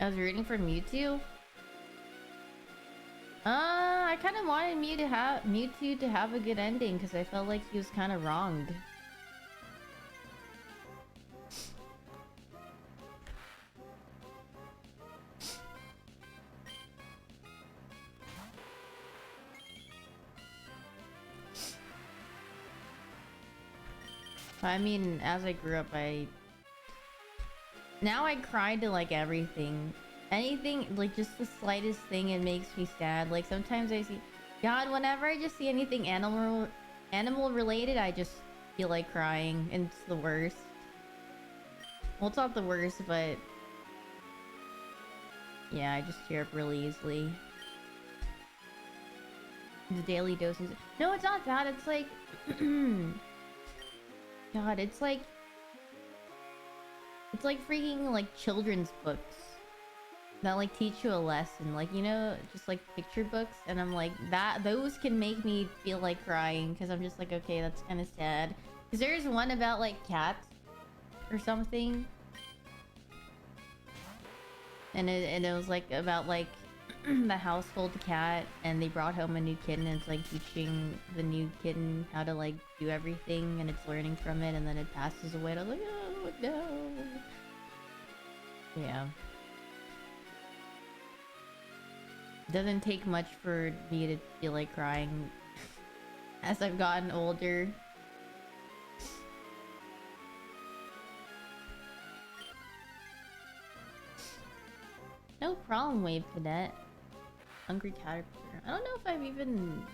I was rooting for Mewtwo. I kind of wanted Mewtwo to have a good ending because I felt like he was kind of wronged. I mean, as I grew up, now I cry to like everything. Anything, like just the slightest thing, it makes me sad. Like sometimes I see... God, whenever I just see anything animal related, I just feel like crying. And it's the worst. Well, it's not the worst, but... yeah, I just tear up really easily. The daily doses... No, it's not that. It's like... God, it's like... it's like freaking like children's books that like teach you a lesson, like, you know, just like picture books, and I'm like, those can make me feel like crying because I'm just like, okay, that's kind of sad. Because there's one about like cats or something, and it was like about like the household cat, and they brought home a new kitten, and it's like teaching the new kitten how to like do everything, and it's learning from it, and then it passes away. And I was like, oh no. Yeah. Doesn't take much for me to feel like crying as I've gotten older. No problem, Wave Cadet. Hungry Caterpillar. I don't know if I've even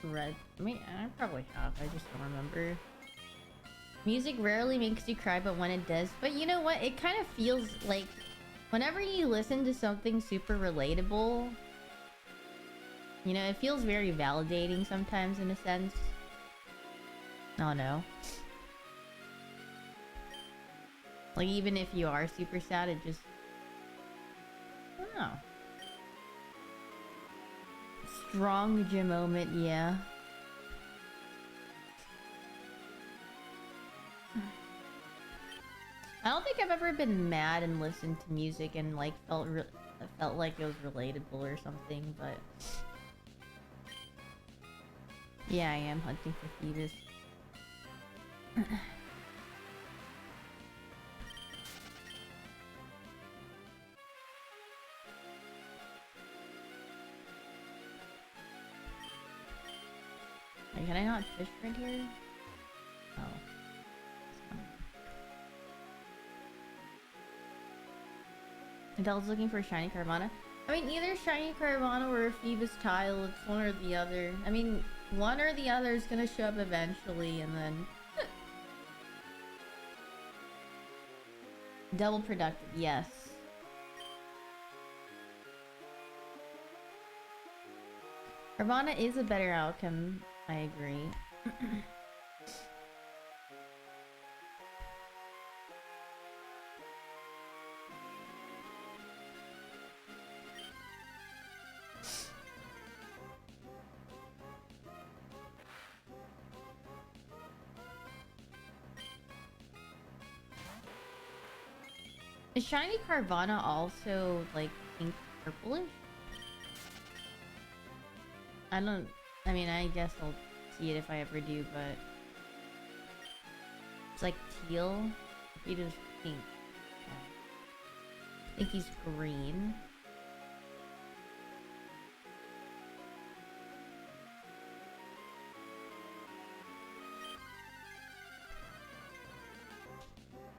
read. I mean, I probably have. I just don't remember. Music rarely makes you cry, but when it does. But you know what? It kind of feels like whenever you listen to something super relatable, you know, it feels very validating sometimes in a sense. Oh no. Like even if you are super sad, it just... I don't know. Strong gym moment, yeah. I don't think I've ever been mad and listened to music and like felt like it was relatable or something, but yeah, I am hunting for Phoebus. Wait, can I not fish right here? Oh. Adele's looking for a shiny Carvana. I mean, either shiny Carvana or a Phoebus tile. It's one or the other. I mean, one or the other is gonna show up eventually, and then... Double productive, yes. Carvana is a better outcome. I agree. Is shiny Carvana also like pink purplish? I mean, I guess I'll see it if I ever do, but it's like teal. He does pink. I think he's green.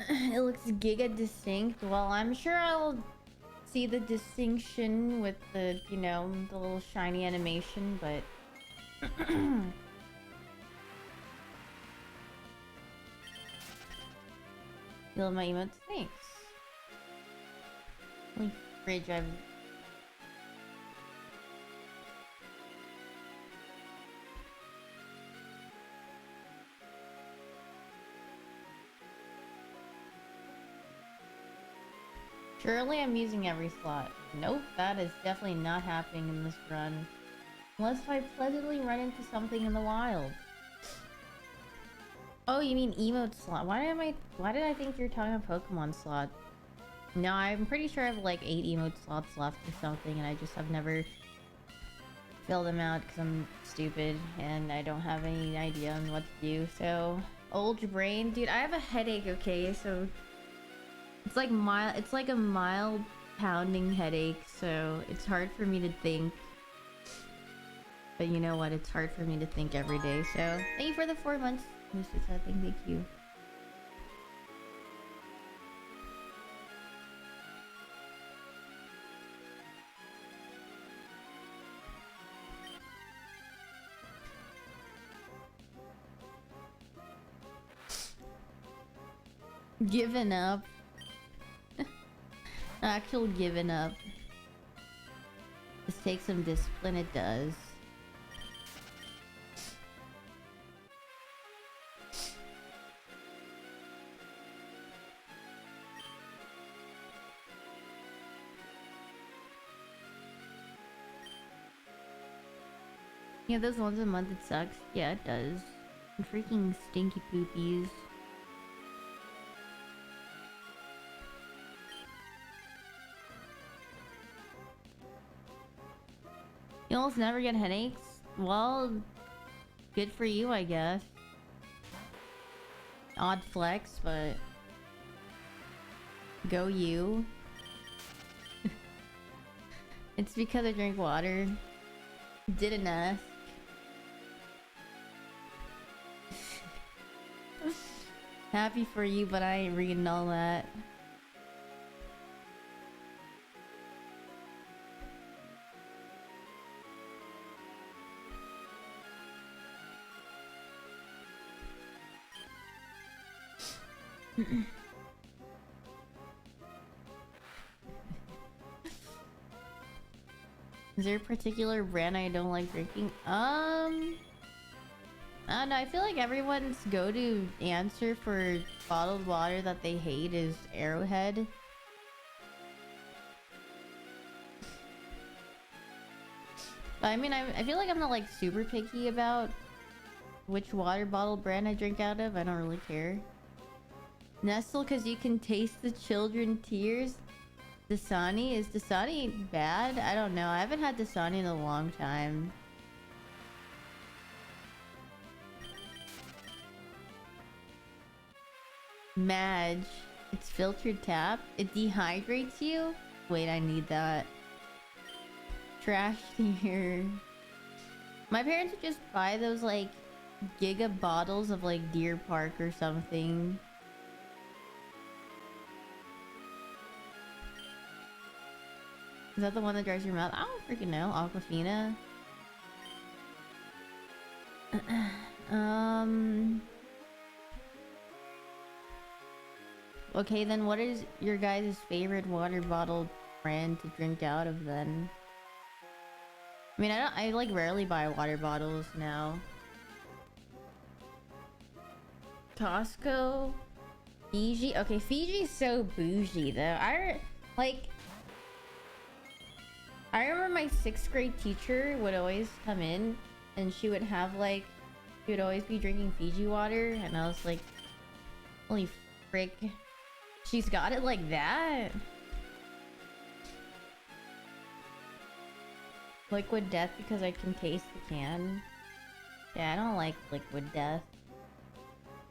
It looks giga distinct. Well, I'm sure I'll see the distinction with the, you know, the little shiny animation, but... You love my emotes? Thanks. Only fridge I've... Surely I'm using every slot. Nope, that is definitely not happening in this run. Unless I pleasantly run into something in the wild. Oh, you mean emote slot. Why did I think you're talking about Pokemon slot? No, I'm pretty sure I have like 8 emote slots left or something, and I just have never filled them out because I'm stupid and I don't have any idea on what to do. So, old brain. Dude, I have a headache, okay? So, it's like a mild pounding headache, so it's hard for me to think. But you know what? It's hard for me to think every day, so thank you for the 4 months, Mr. Tething. Thank you. Giving up. Actual giving up. This takes some discipline, it does. Yeah, those once a month, it sucks. Yeah, it does. Freaking stinky poopies. You almost never get headaches? Well, good for you, I guess. Odd flex, but go you. It's because I drink water. Didn't ask. Happy for you, but I ain't reading all that. Is there a particular brand I don't like drinking? I don't know. I feel like everyone's go-to answer for bottled water that they hate is Arrowhead. But I mean, I feel like I'm not like super picky about which water bottle brand I drink out of. I don't really care. Nestle, because you can taste the children tears. Dasani? Is Dasani bad? I don't know. I haven't had Dasani in a long time. Madge. It's filtered tap. It dehydrates you? Wait, I need that. Trash here. My parents would just buy those like giga bottles of like Deer Park or something. Is that the one that dries your mouth? I don't freaking know. Aquafina. Okay, then what is your guys' favorite water bottle brand to drink out of then? I mean, I like rarely buy water bottles now. Costco, Fiji. Okay, Fiji's so bougie though. I remember my 6th grade teacher would always come in and she would have like, she would always be drinking Fiji water and I was like, holy frick, she's got it like that? Liquid death because I can taste the can. Yeah, I don't like liquid death.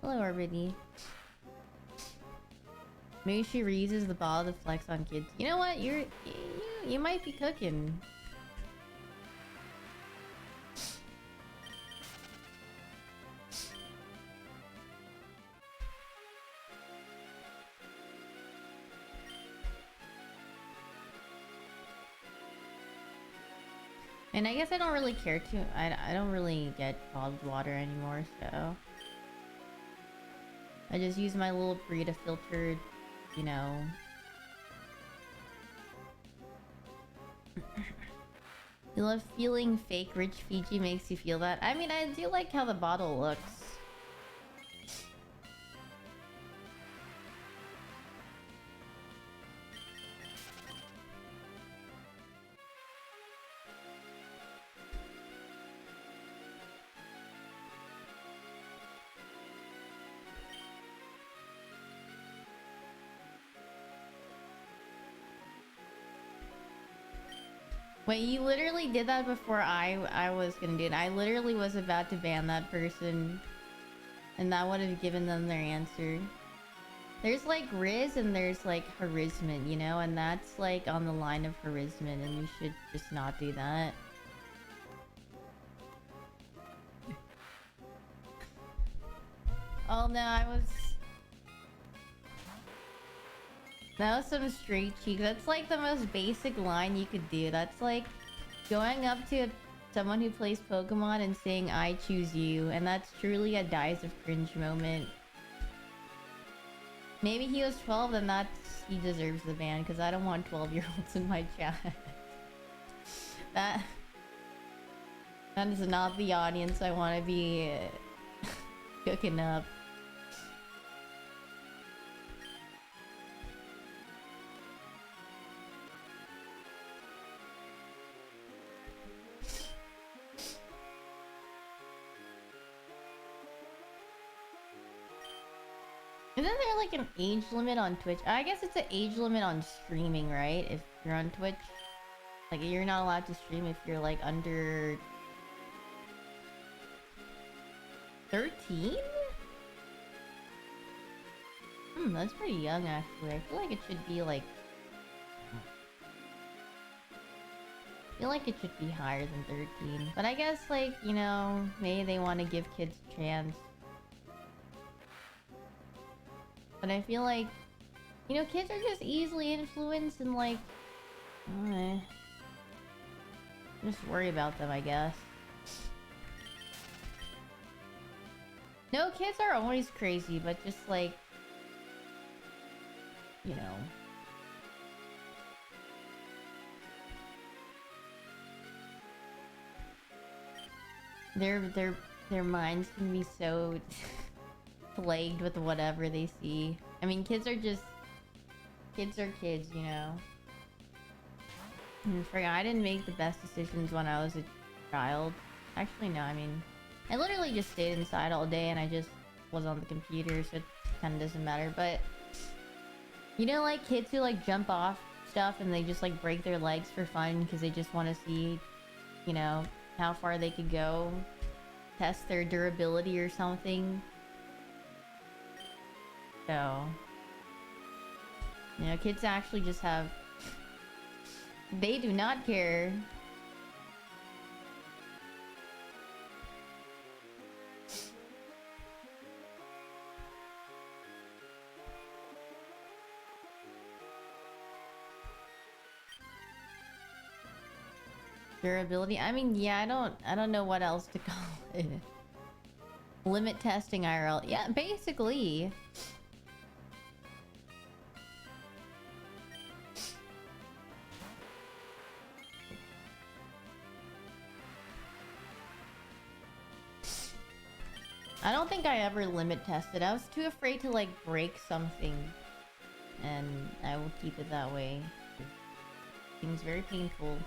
Hello, Orbity. Maybe she reuses the bottle to flex on kids. You know what? You might be cooking. And I guess I don't really care to. I don't really get bottled water anymore, so I just use my little Brita filtered, you know. You love feeling fake rich Fiji makes you feel that. I mean, I do like how the bottle looks. Wait, you literally did that before I was gonna do it. I literally was about to ban that person. And that would have given them their answer. There's like Riz and there's like Harisman, you know? And that's like on the line of Harisman and you should just not do that. Oh no, that was some straight cheek. That's like the most basic line you could do. That's like going up to someone who plays Pokemon and saying, I choose you. And that's truly a dies of cringe moment. Maybe he was 12 and he deserves the ban because I don't want 12-year-olds in my chat. That is not the audience I want to be cooking up. Isn't there like an age limit on Twitch? I guess it's an age limit on streaming, right? If you're on Twitch. Like, you're not allowed to stream if you're like under 13? That's pretty young actually. I feel like it should be like... I feel like it should be higher than 13. But I guess, like, you know, maybe they want to give kids a chance. But I feel like, you know, kids are just easily influenced and like... just worry about them, I guess. No, kids are always crazy, but just like... You know... Their minds can be so plagued with whatever they see. I mean, kids are just... Kids are kids, you know? I didn't make the best decisions when I was a child. Actually, no, I mean... I literally just stayed inside all day and I just was on the computer, so it kind of doesn't matter. But... You know, like, kids who, like, jump off stuff and they just, like, break their legs for fun because they just want to see, you know, how far they could go. Test their durability or something. So... You know, kids actually just have... They do not care. Durability? I mean, yeah, I don't know what else to call it. Limit testing IRL. Yeah, basically. I don't think I ever limit tested. I was too afraid to like break something. And I will keep it that way. It seems very painful.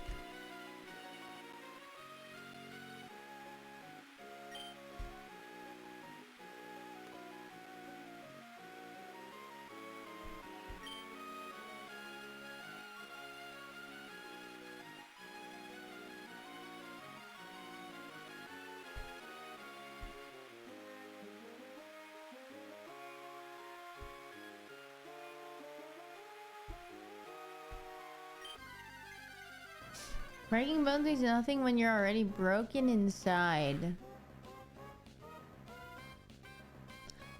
Breaking bones means nothing when you're already broken inside.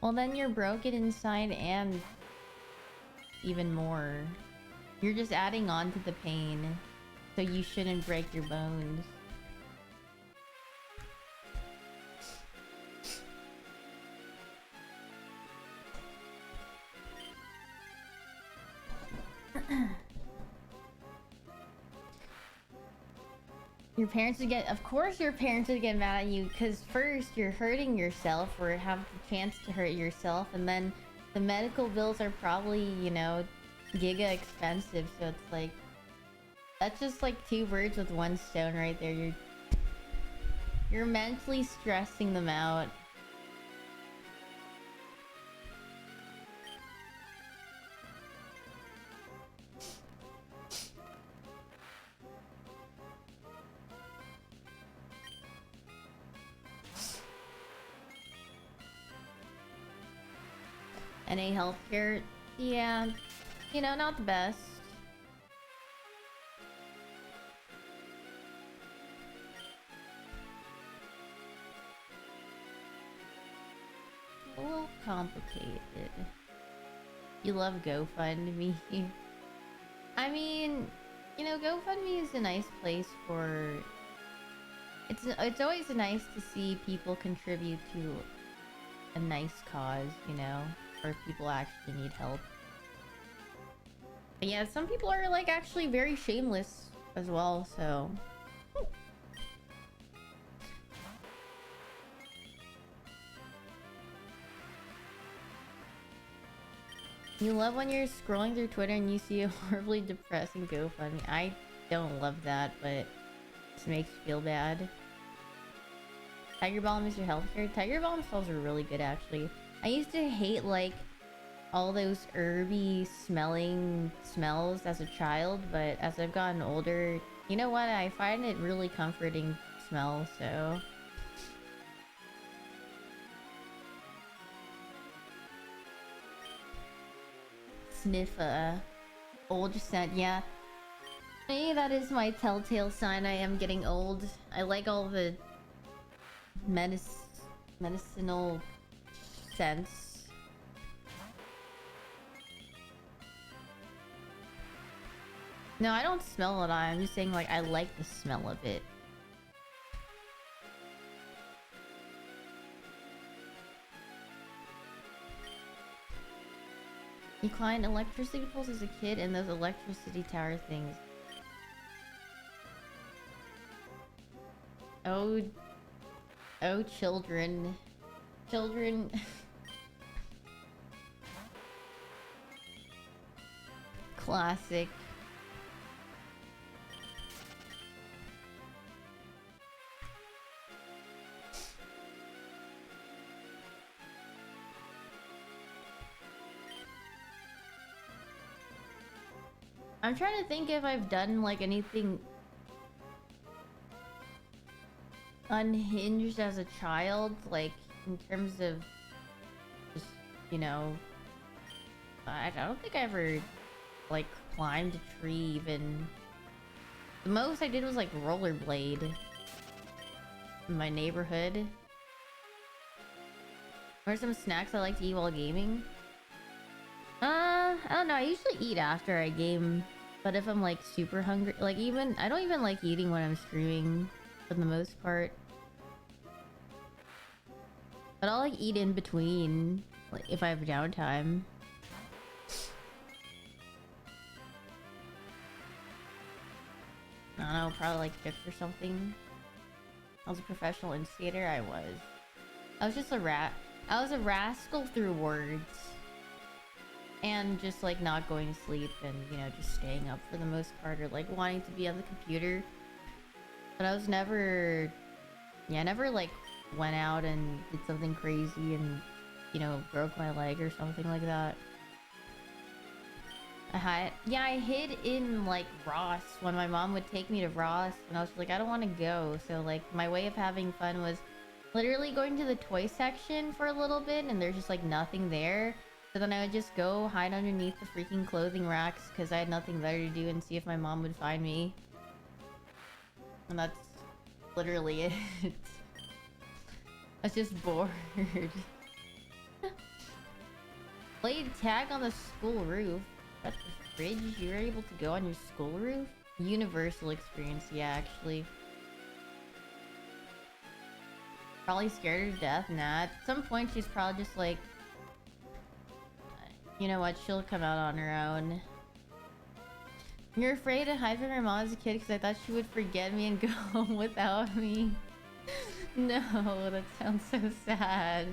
Well, then you're broken inside and even more. You're just adding on to the pain. So you shouldn't break your bones. Your parents would get, of course your parents would get mad at you, because first you're hurting yourself or have the chance to hurt yourself, and then the medical bills are probably, you know, giga expensive, so it's like, that's just like two birds with one stone right there. You're mentally stressing them out. NA healthcare, yeah, you know, not the best. A little complicated. You love GoFundMe. I mean, you know, GoFundMe is a nice place for... It's always nice to see people contribute to a nice cause, you know? Or if people actually need help. But yeah, some people are like actually very shameless as well, so... You love when you're scrolling through Twitter and you see a horribly depressing GoFundMe. I don't love that, but it just makes you feel bad. Tiger Balm is your healthcare? Tiger Balm smells are really good, actually. I used to hate, like, all those herby smelling smells as a child, but as I've gotten older, You know what? I find it really comforting smell, so... Sniff a old scent, yeah. Maybe that is my telltale sign I am getting old. I like all the medicinal scents. No, I don't smell it. I'm just saying, like, I like the smell of it. You climbed electricity poles as a kid and those electricity tower things. Oh, oh, children. Children. Classic. I'm trying to think if I've done like anything unhinged as a child, like in terms of just, you know, I don't think I ever like climbed a tree even. The most I did was like rollerblade in my neighborhood. What are some snacks I like to eat while gaming? I don't know, I usually eat after I game, but if I'm like super hungry, like I don't even like eating when I'm streaming for the most part. But I'll like eat in between, like if I have downtime. I don't know, probably like chips or something. I was a professional instigator, I was just a rat. I was a rascal through words. And just like not going to sleep and, you know, just staying up for the most part, or like wanting to be on the computer. But I was never, yeah, I never like went out and did something crazy and, you know, broke my leg or something like that. I hid in like Ross when my mom would take me to Ross, and I was like, I don't want to go. So like my way of having fun was literally going to the toy section for a little bit, and there's just like nothing there. So then I would just go hide underneath the freaking clothing racks because I had nothing better to do, and see if my mom would find me. And that's literally it. I was just bored. Played tag on the school roof. At the fridge? You were able to go on your school roof? Universal experience, yeah, actually. Probably scared her to death? Nah, at some point she's probably just like... You know what, she'll come out on her own. You're afraid to hide from your mom as a kid because I thought she would forget me and go home without me. No, that sounds so sad.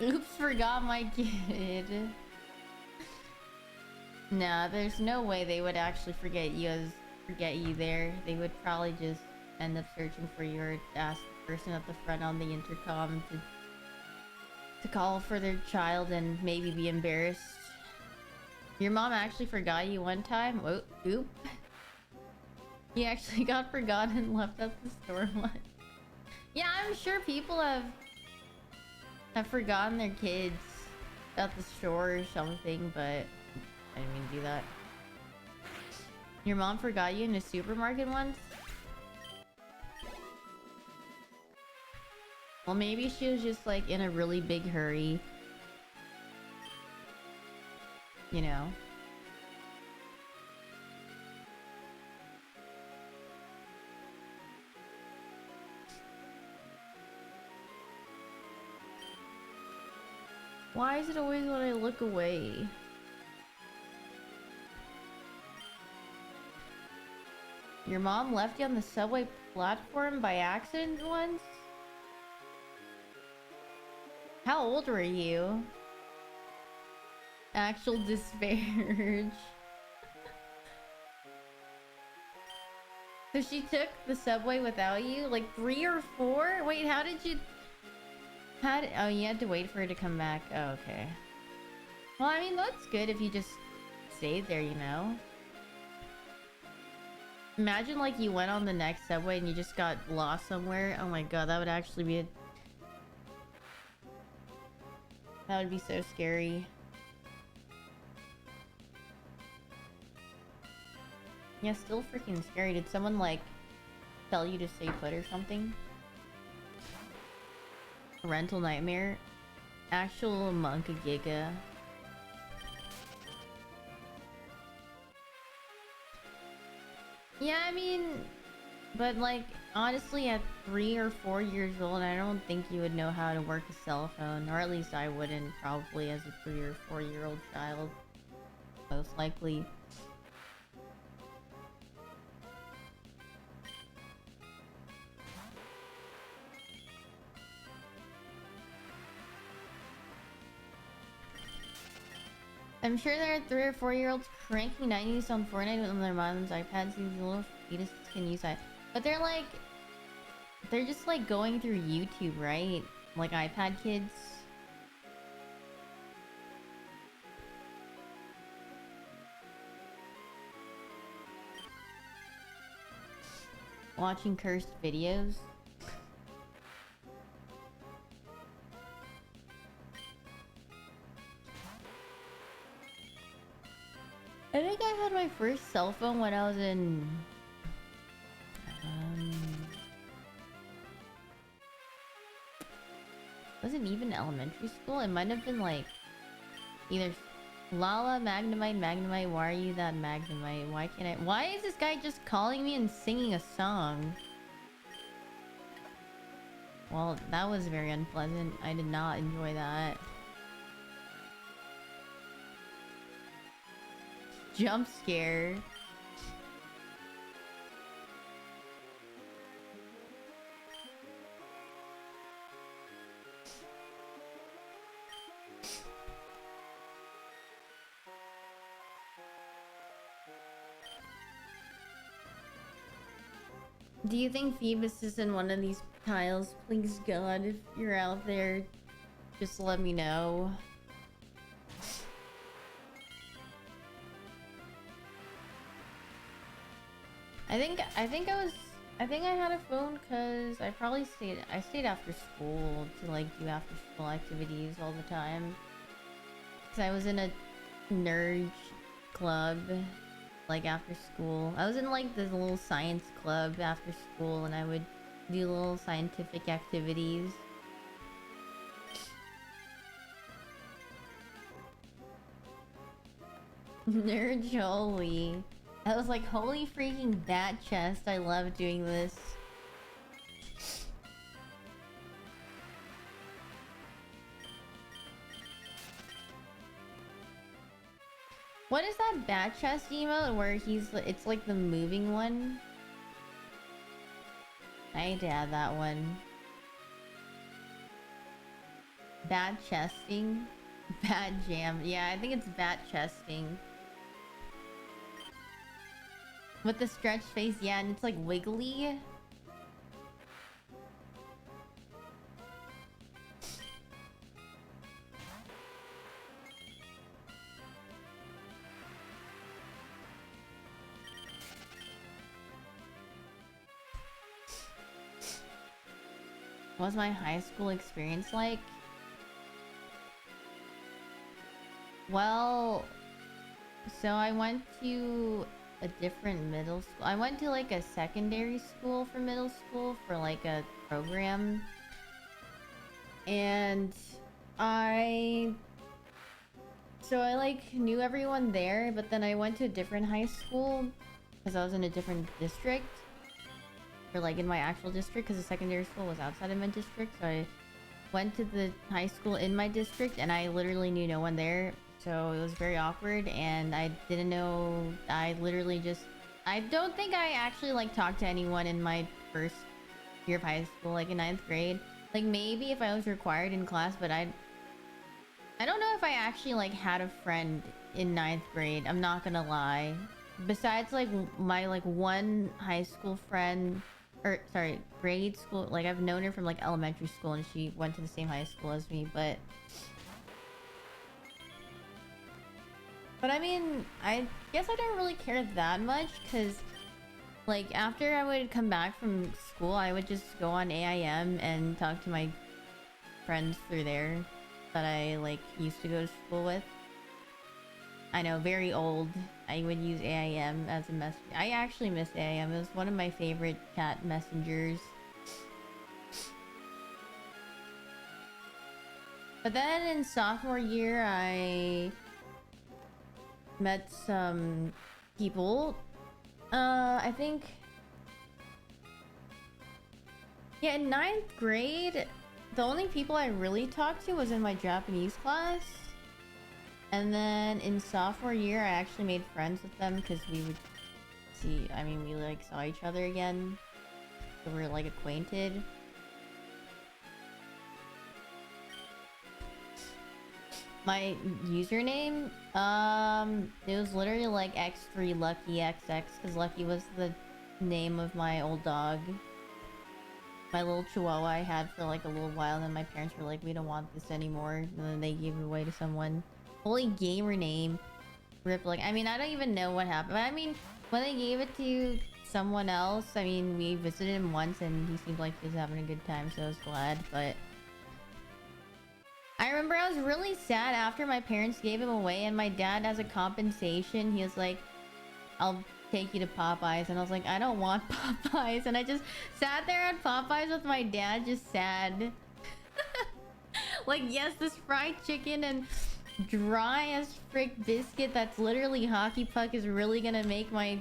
Oops, forgot my kid. Nah, there's no way they would actually forget you there. They would probably just end up searching for you or ask the person at the front on the intercom to call for their child and maybe be embarrassed. Your mom actually forgot you one time? Oh, oop. You actually got forgotten and left at the store once. Yeah, I'm sure people have forgotten their kids at the store or something, but I didn't mean to do that. Your mom forgot you in a supermarket once? Well, maybe she was just like in a really big hurry. You know? Why is it always when I look away? Your mom left you on the subway platform by accident once? How old were you? Actual disparage. So she took the subway without you? Like 3 or 4? Wait, how did you... Oh, you had to wait for her to come back. Oh, okay. Well, I mean, that's good if you just stayed there, you know? Imagine, like, you went on the next subway and you just got lost somewhere. Oh my god, that would actually be That would be so scary. Yeah, still freaking scary. Did someone, like, tell you to stay put or something? Rental nightmare? Actual monk a giga. Yeah, I mean, but like, honestly, at 3 or 4 years old, I don't think you would know how to work a cell phone, or at least I wouldn't, probably as a 3 or 4-year-old child, most likely. I'm sure there are 3 or 4-year-olds cranking 90s on Fortnite on their mom's iPads. These little fetuses can use that. But they're like... They're just like going through YouTube, right? Like iPad kids. Watching cursed videos. I think I had my first cell phone when I was in... wasn't even elementary school. It might have been like... either... Lala, Magnemite, why are you that Magnemite? Why can't I... Why is this guy just calling me and singing a song? Well, that was very unpleasant. I did not enjoy that. Jump scare. Do you think Phoebus is in one of these tiles? Please God, if you're out there, just let me know. I think I had a phone because I stayed after school to like do after school activities all the time. Cause I was in a nerd club, like after school. I was in like this little science club after school, and I would do little scientific activities. Nerd Jolie. I was like, holy freaking bat chest, I love doing this. What is that bat chest emote where it's like the moving one? I need to add that one. Bat chesting? Bat jam. Yeah, I think it's bat chesting. With the stretch face, yeah, and it's like wiggly. What was my high school experience like? Well, so I went to a different middle school. I went to like a secondary school for middle school for like a program. And I like knew everyone there, but then I went to a different high school because I was in a different district. Or like in my actual district, because the secondary school was outside of my district. So I went to the high school in my district and I literally knew no one there. So it was very awkward, and I didn't know. I literally just... I don't think I actually like talked to anyone in my first year of high school, like in 9th grade. Like maybe if I was required in class, but I don't know if I actually like had a friend in 9th grade. I'm not gonna lie. besides like my like one high school friend, or sorry, grade school, like I've known her from like elementary school and she went to the same high school as me, but I mean, I guess I don't really care that much because like after I would come back from school, I would just go on AIM and talk to my friends through there that I like used to go to school with. I know, very old. I would use AIM as a messenger. I actually miss AIM. It was one of my favorite chat messengers. But then in sophomore year, I met some people. I think... Yeah, in 9th grade, the only people I really talked to was in my Japanese class. And then in sophomore year, I actually made friends with them because we would see, I mean, we like saw each other again. So we were like acquainted. My username, it was literally like X3 Lucky XX because Lucky was the name of my old dog. My little chihuahua I had for like a little while, and then my parents were like, we don't want this anymore, and then they gave it away to someone. Holy gamer name. Rip, like, I mean, I don't even know what happened. I mean, when they gave it to someone else, I mean, we visited him once and he seemed like he was having a good time, so I was glad, but... I remember I was really sad after my parents gave him away, and my dad, as a compensation, he was like, I'll take you to Popeyes, and I was like, I don't want Popeyes, and I just sat there at Popeyes with my dad, just sad. Like, yes, this fried chicken and dry as frick biscuit that's literally hockey puck is really gonna make my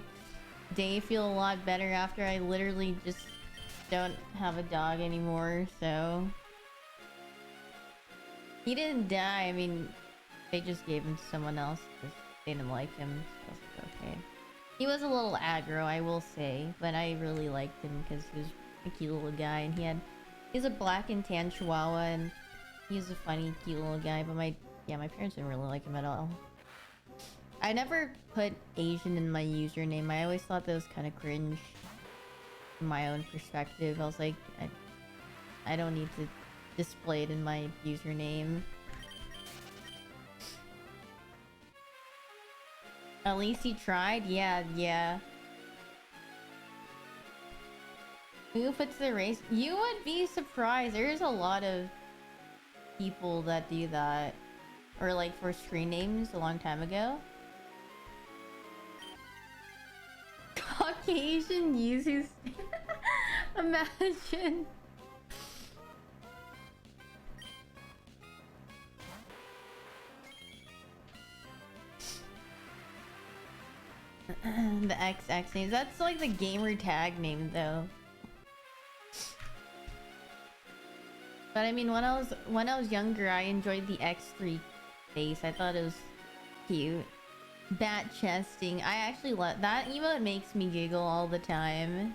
day feel a lot better after I literally just don't have a dog anymore, so... He didn't die, I mean, they just gave him to someone else because they didn't like him, so I was like, okay. He was a little aggro, I will say, but I really liked him because he was a cute little guy, and he's a black and tan chihuahua, and he's a funny, cute little guy, but my parents didn't really like him at all. I never put Asian in my username. I always thought that was kind of cringe from my own perspective. I was like, I don't need to display it in my username. At least he tried? Yeah. Who puts the race? You would be surprised. There's a lot of people that do that. Or like for screen names a long time ago. Caucasian users. Imagine. The XX names. That's like the gamer tag name though. But I mean, when I was younger, I enjoyed the X3 face. I thought it was cute. Bat chesting. I actually love that emote. Makes me giggle all the time.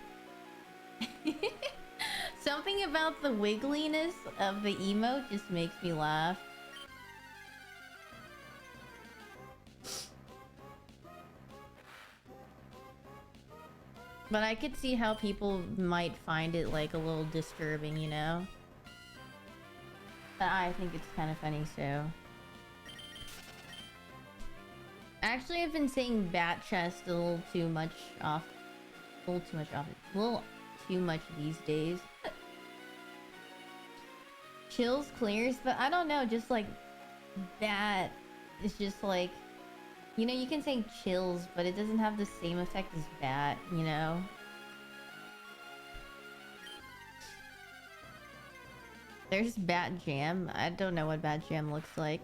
Something about the wiggliness of the emote just makes me laugh. But I could see how people might find it like a little disturbing, you know? But I think it's kind of funny, so... Actually, I've been saying bat chest a little too much off. A little too much these days. Chills clears, but I don't know, just like... Bat is just like... You know, you can say chills, but it doesn't have the same effect as bat, you know? There's Bat Jam. I don't know what Bat Jam looks like.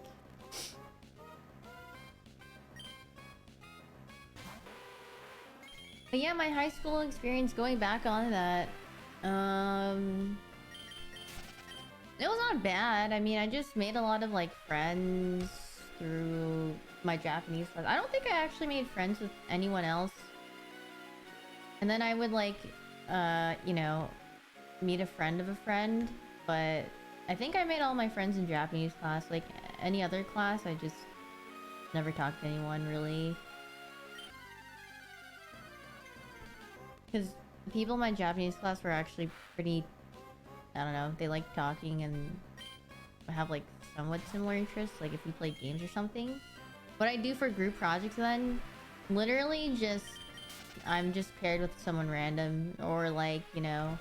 But yeah, my high school experience, going back on that, it was not bad. I mean, I just made a lot of like friends through my Japanese class. I don't think I actually made friends with anyone else. And then I would like, you know, meet a friend of a friend. But I think I made all my friends in Japanese class. Like any other class, I just never talked to anyone really. Because people in my Japanese class were actually pretty, I don't know, they like talking and have like somewhat similar interests, like if we play games or something. What I do for group projects then, literally just, I'm just paired with someone random, or like, you know,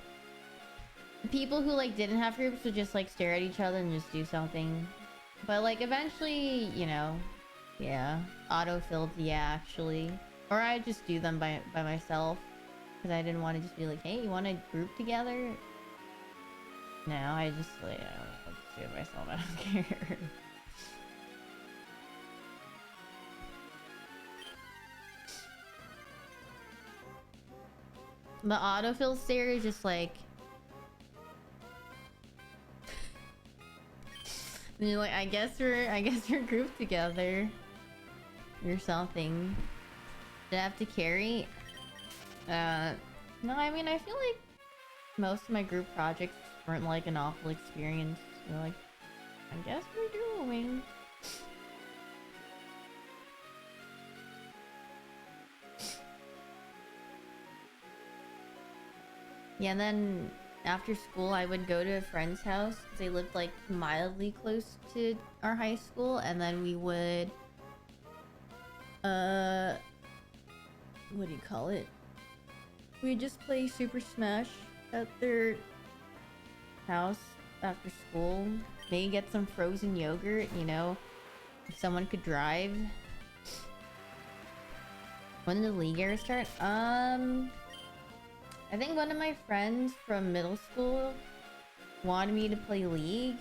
people who like didn't have groups would just like stare at each other and just do something. But like eventually, you know, yeah, autofilled, yeah, actually. Or I just do them by myself. Because I didn't want to just be like, hey, you want to group together? No, I just like, I'll just do it myself. I don't care. The autofill stare is just like, and you're like, I guess we're grouped together or something. Did I have to carry? No, I mean, I feel like most of my group projects weren't like an awful experience. They're like, I guess we're doing. Yeah, and then after school, I would go to a friend's house because they lived like mildly close to our high school, and then we would, what do you call it? We just play Super Smash at their house after school. Maybe get some frozen yogurt, you know, if someone could drive. When did the league era start? I think one of my friends from middle school wanted me to play League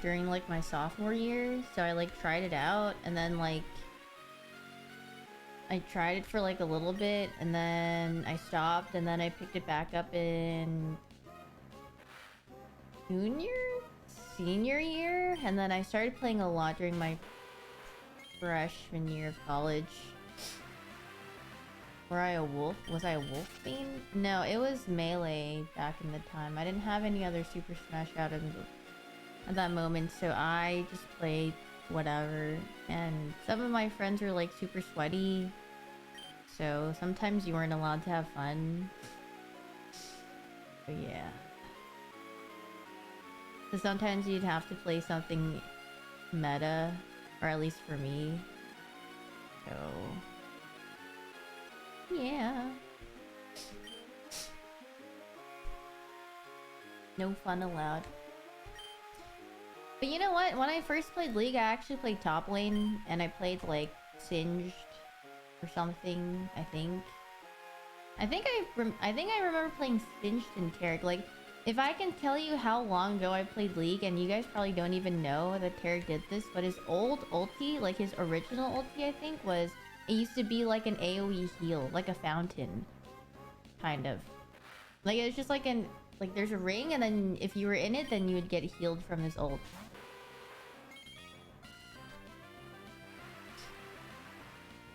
during like my sophomore year, so I like tried it out, and then like I tried it for like a little bit, and then I stopped, and then I picked it back up in senior year, and then I started playing a lot during my freshman year of college. Was I a wolf main? No, it was melee back in the time. I didn't have any other Super Smash out at that moment, so I just played whatever. And some of my friends were like super sweaty, so sometimes you weren't allowed to have fun. But yeah. So sometimes you'd have to play something meta, or at least for me. So yeah. No fun allowed. But you know what? When I first played League, I actually played top lane, and I played like Singed or something. I think I remember playing Singed in Tarek. Like, if I can tell you how long ago I played League, and you guys probably don't even know that Tarek did this, but his old ulti, like his original ulti, I think was. It used to be like an AoE heal, like a fountain. Kind of. Like, it was just like like there's a ring, and then if you were in it, then you would get healed from his ult.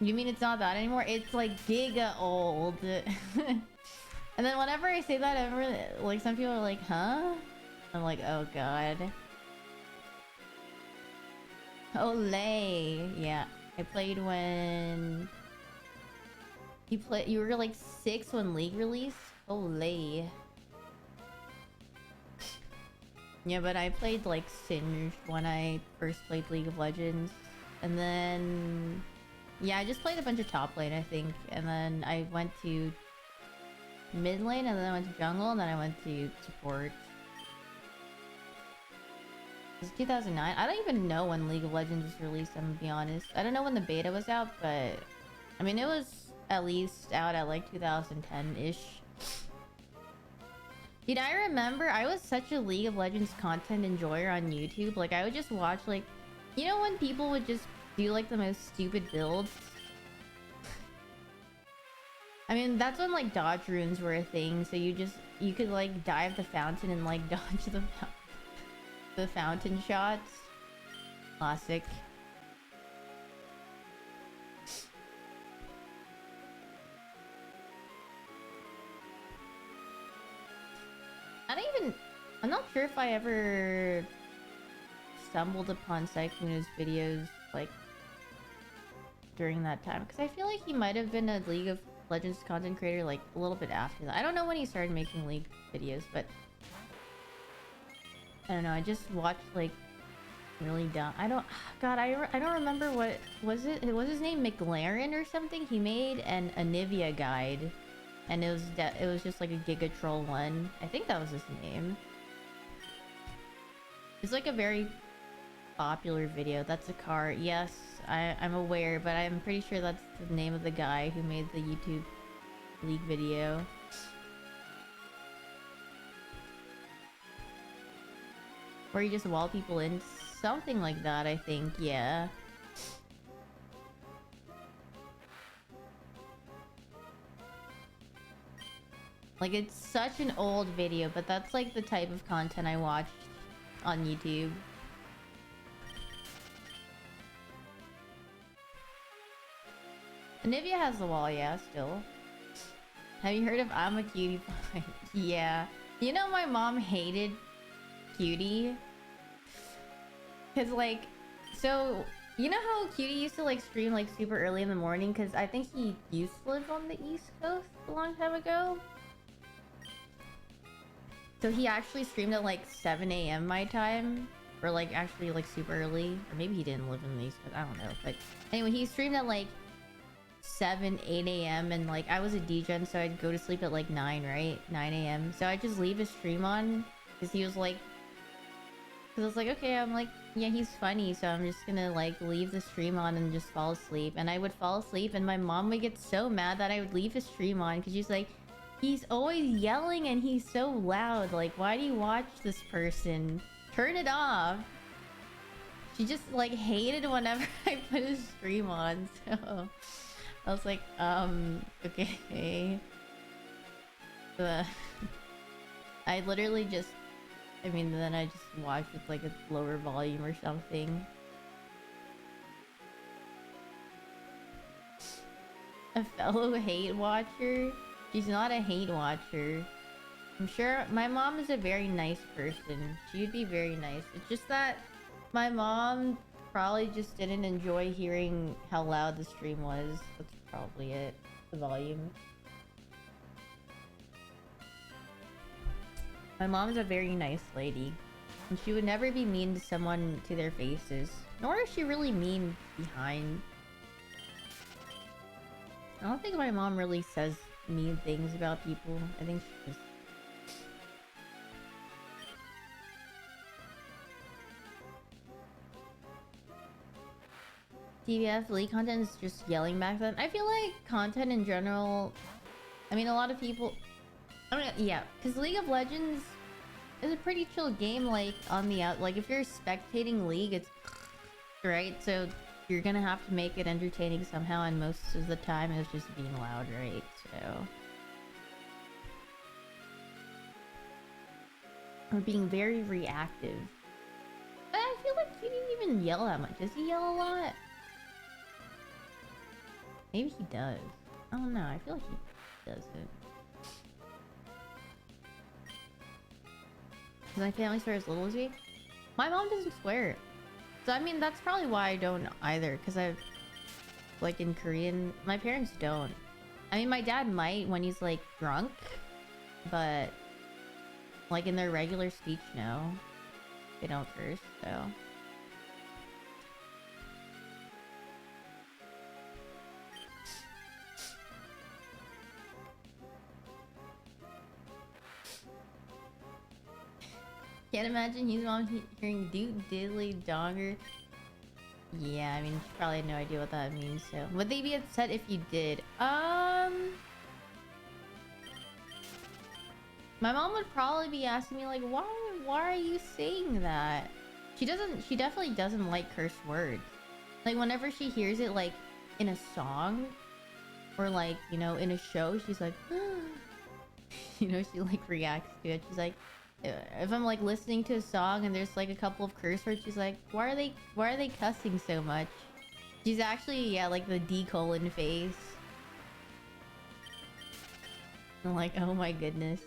You mean it's not that anymore? It's like giga old. And then whenever I say that, like some people are like, huh? I'm like, oh god. Olay. Yeah. I played when you were like 6 when League released. Olay. Yeah, but I played like Singed when I first played League of Legends. And then yeah, I just played a bunch of top lane, I think. And then I went to mid lane, and then I went to jungle, and then I went to support. It was 2009. I don't even know when League of Legends was released, I'm gonna be honest. I don't know when the beta was out, but I mean, it was at least out at like 2010-ish. Dude, I remember I was such a League of Legends content enjoyer on YouTube. Like, I would just watch, like, you know when people would just do like the most stupid builds? I mean, that's when like dodge runes were a thing, so you could like dive the fountain and like dodge the fountain shots. Classic. I'm not sure if I ever stumbled upon Saikuno's videos like during that time, because I feel like he might have been a League of Legends content creator like a little bit after that. I don't know when he started making League videos, but I don't know. I just watched like really dumb. I don't. God, I don't remember what was it. Was his name McLaren or something? He made an Anivia guide, and it was just like a Giga Troll one. I think that was his name. It's like a very popular video. That's a car. Yes, I'm aware, but I'm pretty sure that's the name of the guy who made the YouTube League video. Where you just wall people in. Something like that, I think. Yeah. Like, it's such an old video, but that's like the type of content I watched on YouTube. Anivia has the wall, yeah, still. Have you heard of I'm a Cutie Pie? Yeah. You know my mom hated Cutie? Cause like, so, you know how Cutie used to like stream like super early in the morning? Cause I think he used to live on the East Coast a long time ago. So he actually streamed at like 7 a.m. my time. Or like actually like super early. Or maybe he didn't live in the East Coast, I don't know. But anyway, he streamed at like 8 a.m. and like I was a DJ, so I'd go to sleep at like 9, right? 9 a.m. So I'd just leave his stream on. Cause he was like, cause I was like, okay, I'm like, yeah, he's funny, so I'm just gonna like leave the stream on and just fall asleep. And I would fall asleep and my mom would get so mad that I would leave his stream on because she's like, he's always yelling and he's so loud. Like, why do you watch this person? Turn it off. She just like hated whenever I put his stream on, so I was like, okay. I literally just, I mean, then I just watched with like a lower volume or something. A fellow hate watcher? She's not a hate watcher. I'm sure my mom is a very nice person. She'd be very nice. It's just that my mom probably just didn't enjoy hearing how loud the stream was. That's probably it. The volume. My mom's a very nice lady. And she would never be mean to someone to their faces. Nor is she really mean behind. I don't think my mom really says mean things about people. I think she just... TBF League content is just yelling back then. I feel like content in general, I mean, a lot of people, I mean, yeah, because League of Legends is a pretty chill game. Like on the out, like if you're spectating League, it's right. So you're gonna have to make it entertaining somehow, and most of the time it's just being loud, right? So or being very reactive. But I feel like he didn't even yell that much. Does he yell a lot? Maybe he does. I don't know. I feel like he doesn't. Does my family swear as little as me? My mom doesn't swear. So I mean, that's probably why I don't either. Because I've... like in Korean, my parents don't. I mean, my dad might when he's like drunk. But... like in their regular speech, no. They don't curse, so... Can't imagine his mom hearing Duke Diddly Donger. Yeah, I mean, she probably had no idea what that means, so... Would they be upset if you did? My mom would probably be asking me, like, why are you saying that? She definitely doesn't like curse words. Like, whenever she hears it, like, in a song, or like, you know, in a show, she's like, you know, she like reacts to it. She's like, if I'm like listening to a song and there's like a couple of curse words, she's like, why are they cussing so much? She's actually, yeah, like the D colon face. I'm like, oh my goodness.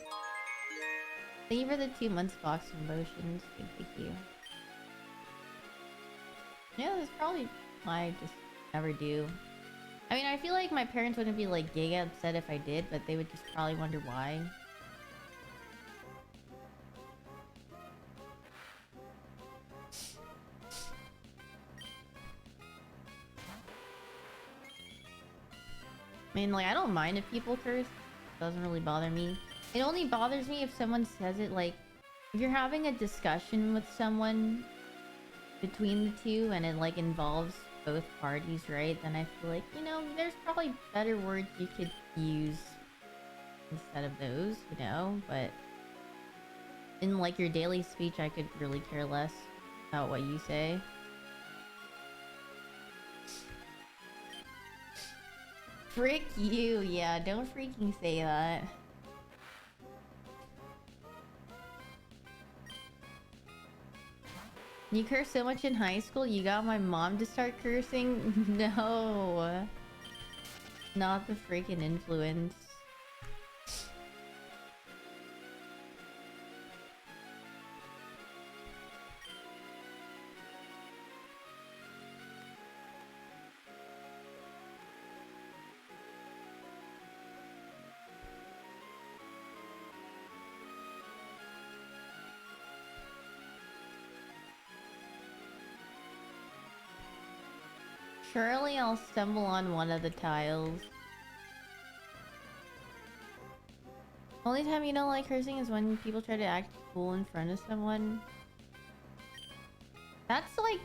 Thank you for the 2 months box promotions. Thank you. Yeah, that's probably why I just never do. I mean, I feel like my parents wouldn't be like giga upset if I did, but they would just probably wonder why. I mean, like, I don't mind if people curse. It doesn't really bother me. It only bothers me if someone says it, like, if you're having a discussion with someone between the two and it, like, involves both parties, right? Then I feel like, you know, there's probably better words you could use instead of those, you know? But in, like, your daily speech, I could really care less about what you say. Frick you, yeah, don't freaking say that. You curse so much in high school, you got my mom to start cursing? No. Not the freaking influence. Surely I'll stumble on one of the tiles. Only time you don't like cursing is when people try to act cool in front of someone. That's like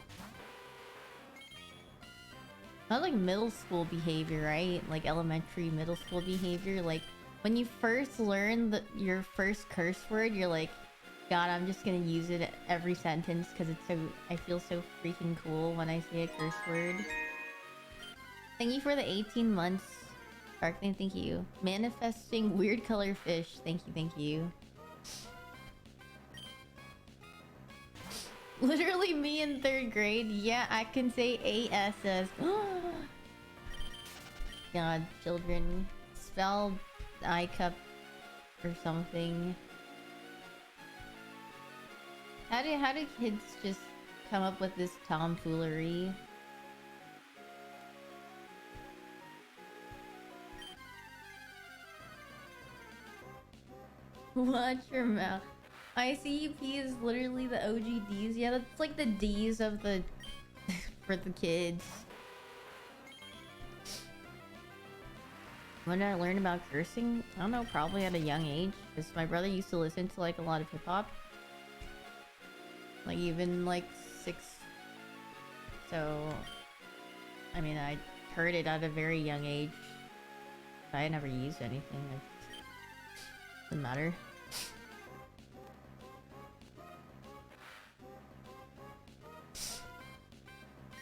middle school behavior, right? Like elementary, middle school behavior. Like when you first learn your first curse word, you're like, God, I'm just gonna use it every sentence because it's so, I feel so freaking cool when I say a curse word. Thank you for the 18 months. Darkname, thank you. Manifesting weird color fish. Thank you, thank you. Literally me in 3rd grade. Yeah, I can say ASS. God, children. Spell I cup or something. How do kids just come up with this tomfoolery? Watch your mouth. ICUP is literally the OG Ds. Yeah, that's like the Ds of the for the kids. When did I learn about cursing? I don't know, probably at a young age. Because my brother used to listen to like a lot of hip hop. Like even like 6. So I mean, I heard it at a very young age. I never used anything. Doesn't matter.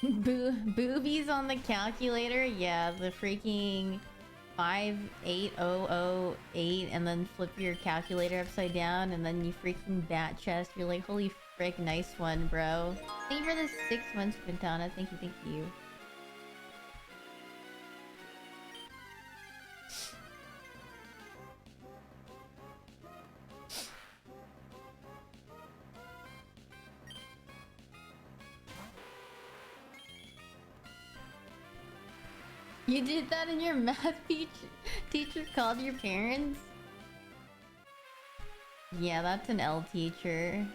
Boobies on the calculator? Yeah, the freaking 58008 and then flip your calculator upside down and then you freaking bat chest. You're like, holy frick, nice one, bro. Thank you for the 6 months, Quintana. Thank you, thank you. You did that and your math teacher called your parents? Yeah, that's an L teacher.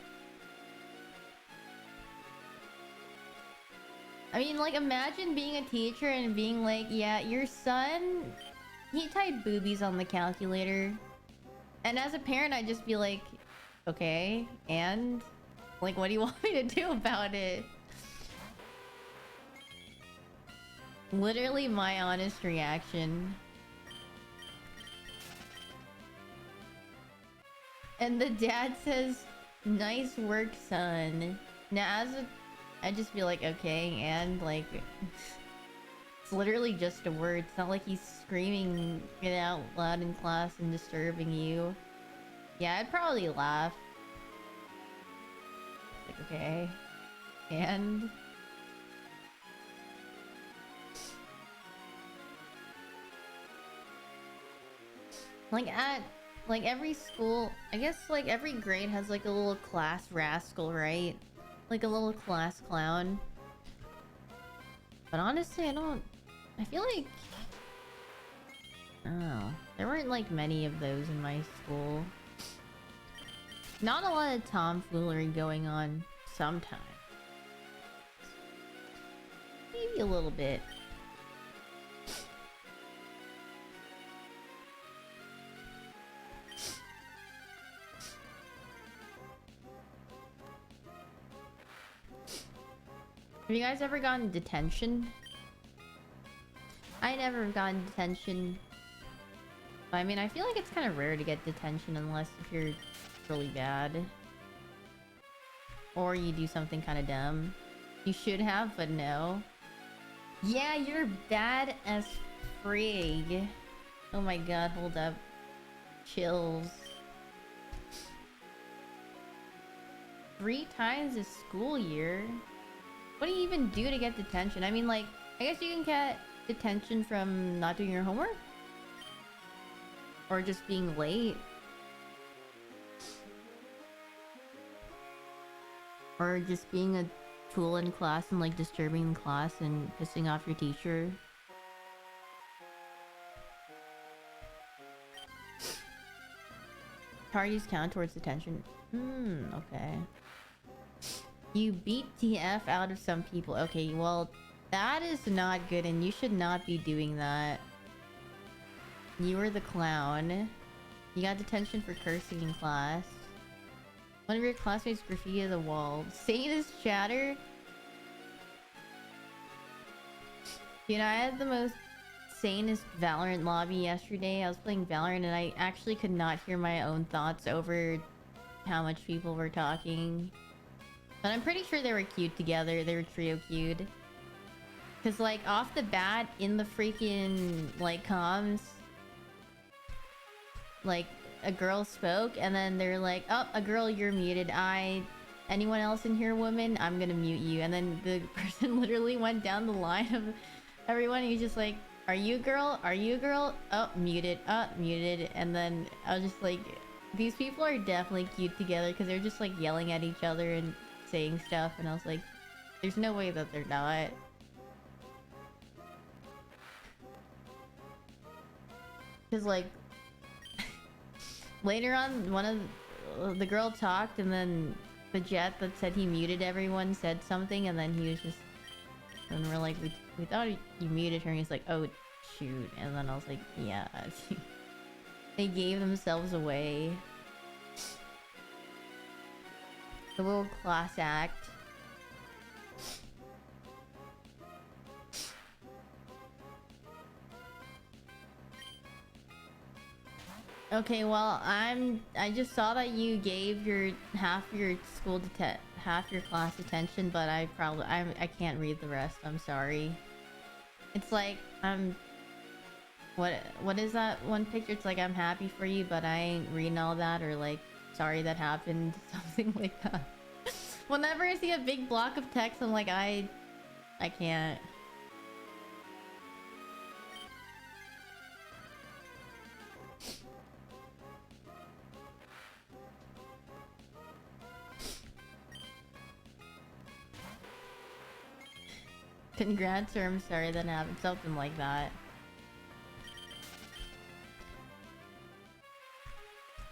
I mean, like, imagine being a teacher and being like, yeah, your son, he typed boobies on the calculator. And as a parent, I'd just be like, okay, and? Like, what do you want me to do about it? Literally my honest reaction. And the dad says, nice work, son. Now, I'd just be like, okay, and like, it's literally just a word. It's not like he's screaming it out loud in class and disturbing you. Yeah, I'd probably laugh. Like, okay, and? Like every school, I guess like every grade has like a little class rascal, right? Like a little class clown. But honestly, I don't I feel like... I don't know. There weren't like many of those in my school. Not a lot of tomfoolery going on sometimes. Maybe a little bit. Have you guys ever gotten detention? I never have gotten detention. I mean, I feel like it's kind of rare to get detention unless if you're really bad. Or you do something kind of dumb. You should have, but no. Yeah, you're bad as frig. Oh my god, hold up. Chills. 3 times a school year? What do you even do to get detention? I mean, like, I guess you can get detention from not doing your homework? Or just being late? Or just being a tool in class and like disturbing the class and pissing off your teacher? Tardies count towards detention. Okay. You beat the F out of some people. Okay, well, that is not good and you should not be doing that. You were the clown. You got detention for cursing in class. One of your classmates graffitied the wall. Satanist chatter? Dude, I had the most sanest Valorant lobby yesterday. I was playing Valorant and I actually could not hear my own thoughts over how much people were talking. But I'm pretty sure they were cute together. They were trio cute. Cause like off the bat in the freaking like comms, like a girl spoke and then they're like, oh, a girl, you're muted. Anyone else in here, woman? I'm gonna mute you. And then the person literally went down the line of everyone. He's just like, are you a girl? Are you a girl? Oh, muted. Oh, muted. And then I was just like, these people are definitely cute together because they're just like yelling at each other and saying stuff. And I was like, there's no way that they're not. Because like later on, one of the girl talked and then the jet that said he muted everyone said something and then he was just, and we're like, we thought you muted her, and he's like, oh shoot. And then I was like, yeah. They gave themselves away. The little class act. Okay, well, I just saw that you gave your half your class attention, but I can't read the rest. I'm sorry. It's like what is that one picture? It's like, I'm happy for you, but I ain't reading all that, or like, sorry that happened, something like that. Whenever I see a big block of text, I'm like, I can't. Congrats, or I'm sorry that happened, something like that.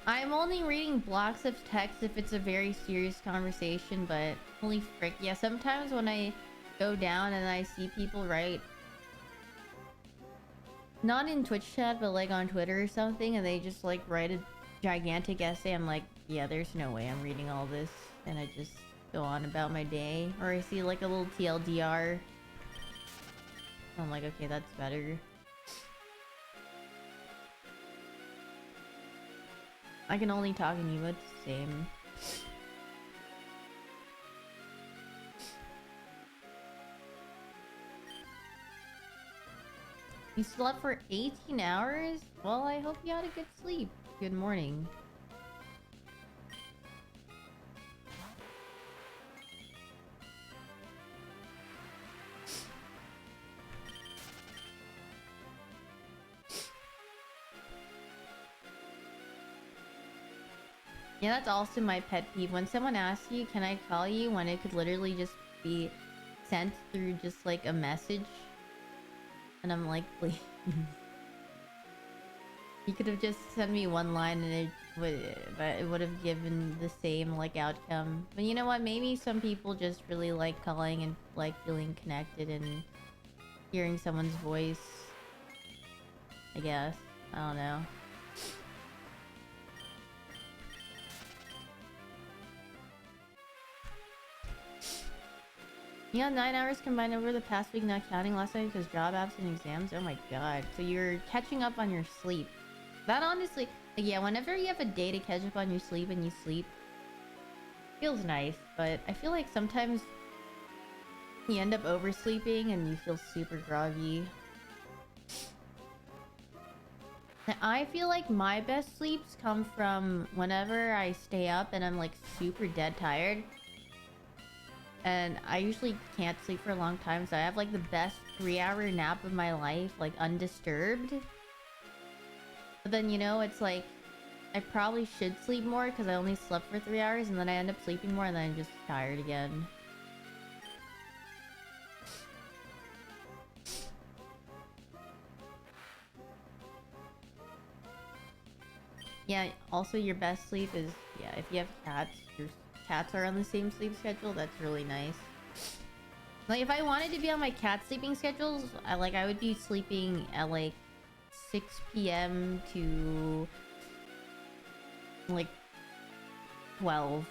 I'm only reading blocks of text if it's a very serious conversation, but holy frick, yeah, sometimes when I go down and I see people write, not in Twitch chat, but like on Twitter or something, and they just like write a gigantic essay, I'm like, yeah, there's no way I'm reading all this, and I just go on about my day. Or I see like a little TLDR, I'm like, okay, that's better. I can only talk in emotes, same. You slept for 18 hours? Well, I hope you had a good sleep. Good morning. Yeah, that's also my pet peeve. When someone asks you, can I call you? When it could literally just be sent through just like a message. And I'm like, please. You could have just sent me one line and it would have given the same like outcome. But you know what? Maybe some people just really like calling and like feeling connected and hearing someone's voice. I guess. I don't know. You got 9 hours combined over the past week, not counting last night because job apps and exams. Oh my god. So you're catching up on your sleep. That honestly, like, yeah, whenever you have a day to catch up on your sleep and you sleep, feels nice. But I feel like sometimes you end up oversleeping and you feel super groggy. Now, I feel like my best sleeps come from whenever I stay up and I'm like super dead tired. And I usually can't sleep for a long time, so I have like the best 3-hour nap of my life, like undisturbed. But then, you know, it's like I probably should sleep more because I only slept for 3 hours and then I end up sleeping more and then I'm just tired again. Yeah, also your best sleep is, yeah, if you have cats, your cats are on the same sleep schedule, that's really nice. Like, if I wanted to be on my cat sleeping schedules, I would be sleeping at like 6 p.m. to like 12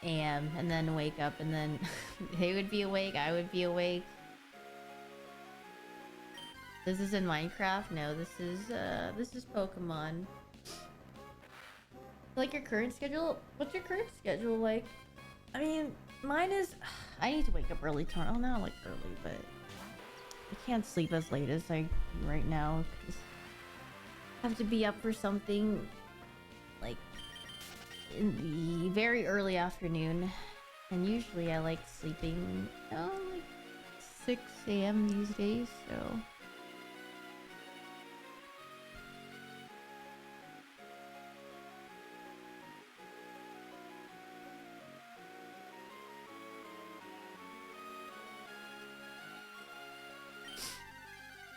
a.m. and then wake up and then they would be awake, I would be awake. This is in Minecraft? No, this is Pokemon. Like your current schedule? What's your current schedule like? I mean, mine is... I need to wake up early tomorrow. Oh, not like early, but... I can't sleep as late as I do right now. Cause I have to be up for something... like... in the very early afternoon. And usually I like sleeping... oh, like 6 a.m. these days, so...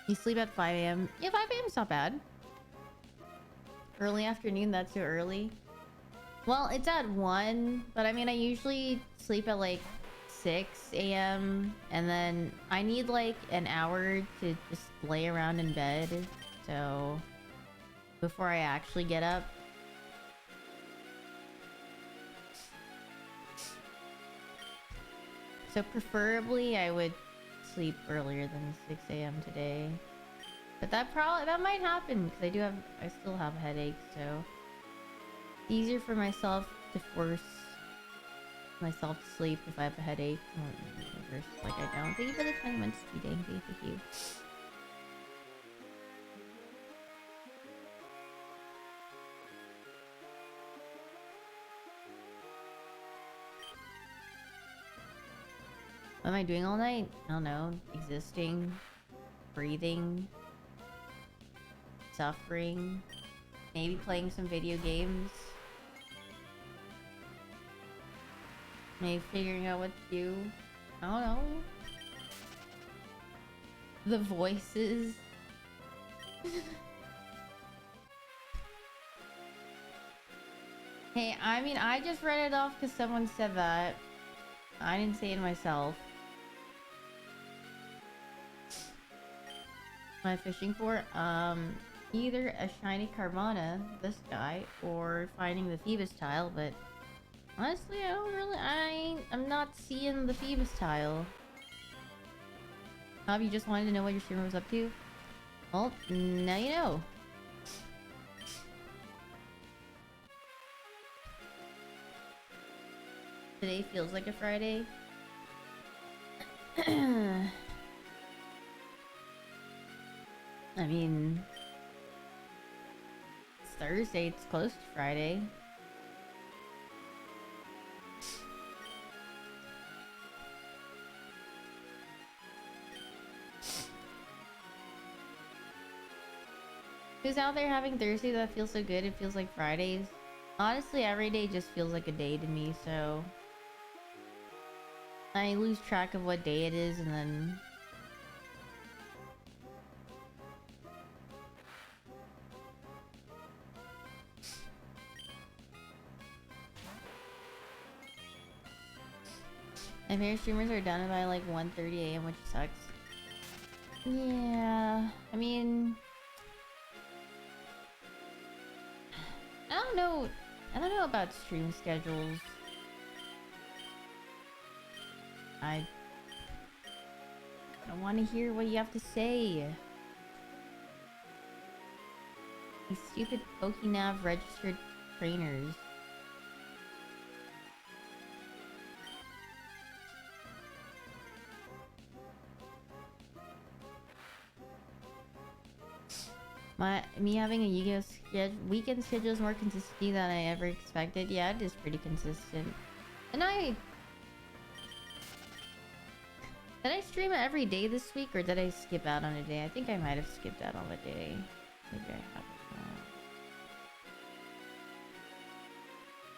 You sleep at 5 a.m. Yeah, 5 a.m. is not bad. Early afternoon, that's too early. Well, it's at 1, but I mean, I usually sleep at like 6 a.m. and then I need like an hour to just lay around in bed. So, before I actually get up. So preferably I would sleep earlier than 6 a.m. today. But that might happen because I still have a headache, so it's easier for myself to force myself to sleep if I have a headache. Versus like I don't. Thank you for the 20 months, thank you. What am I doing all night? I don't know. Existing. Breathing. Suffering. Maybe playing some video games. Maybe figuring out what to do. I don't know. The voices. Hey, I mean, I just read it off because someone said that. I didn't say it myself. What am I fishing for? Either a shiny Carvana, this guy, or finding the Phoebus tile, but honestly, I'm not seeing the Phoebus tile. You just wanted to know what your streamer was up to? Well, now you know. Today feels like a Friday. I mean, it's Thursday, it's close to Friday. Who's out there having Thursday that feels so good? It feels like Fridays. Honestly, every day just feels like a day to me, so I lose track of what day it is and then I hear streamers are done by like 1:30 a.m., which sucks. Yeah, I mean, I don't know. I don't know about stream schedules. I don't want to hear what you have to say. These stupid Pokinav registered trainers. Me having a Yu-Gi-Oh weekend schedule is more consistency than I ever expected. Yeah, it is pretty consistent. And did I stream every day this week, or did I skip out on a day? I think I might have skipped out on a day. Maybe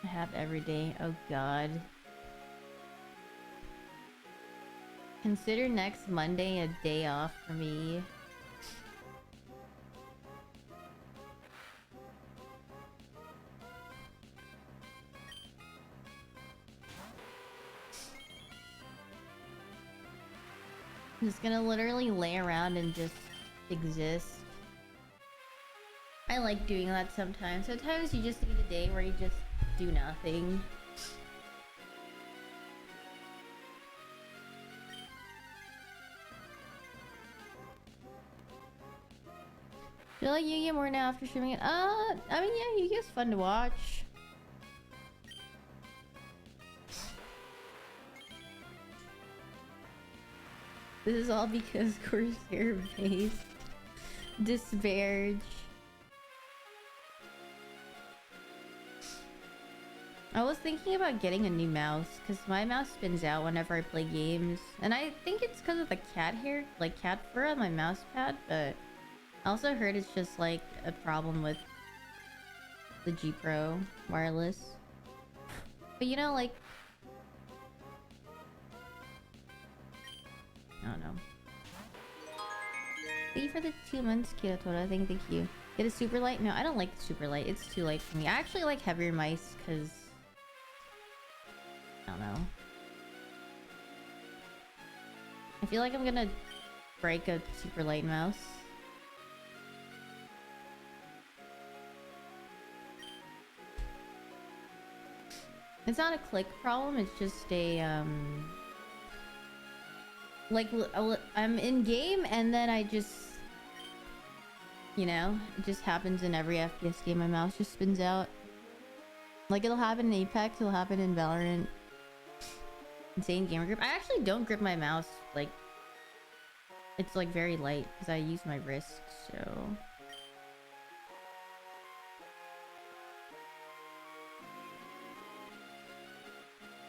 I have every day. Oh god. Consider next Monday a day off for me. I'm just gonna literally lay around and just exist. I like doing that sometimes. Sometimes you just need a day where you just do nothing. Do you like Yu-Gi-Oh more now after streaming it? I mean, yeah, Yu-Gi-Oh's fun to watch. This is all because Corsair based. Disparage. I was thinking about getting a new mouse because my mouse spins out whenever I play games, and I think it's because of the cat hair, like cat fur on my mouse pad, but I also heard it's just like a problem with the G Pro wireless. But you know, like, I don't know. Thank you for the 2 months, Kiratora. Thank you. Get a super light? No, I don't like the super light. It's too light for me. I actually like heavier mice because I don't know. I feel like I'm gonna break a super light mouse. It's not a click problem, it's just a like I'm in game and then I just, you know, it just happens in every FPS game. My mouse just spins out. Like it'll happen in Apex, it'll happen in Valorant. Insane gamer grip. I actually don't grip my mouse, like it's like very light because I use my wrist, so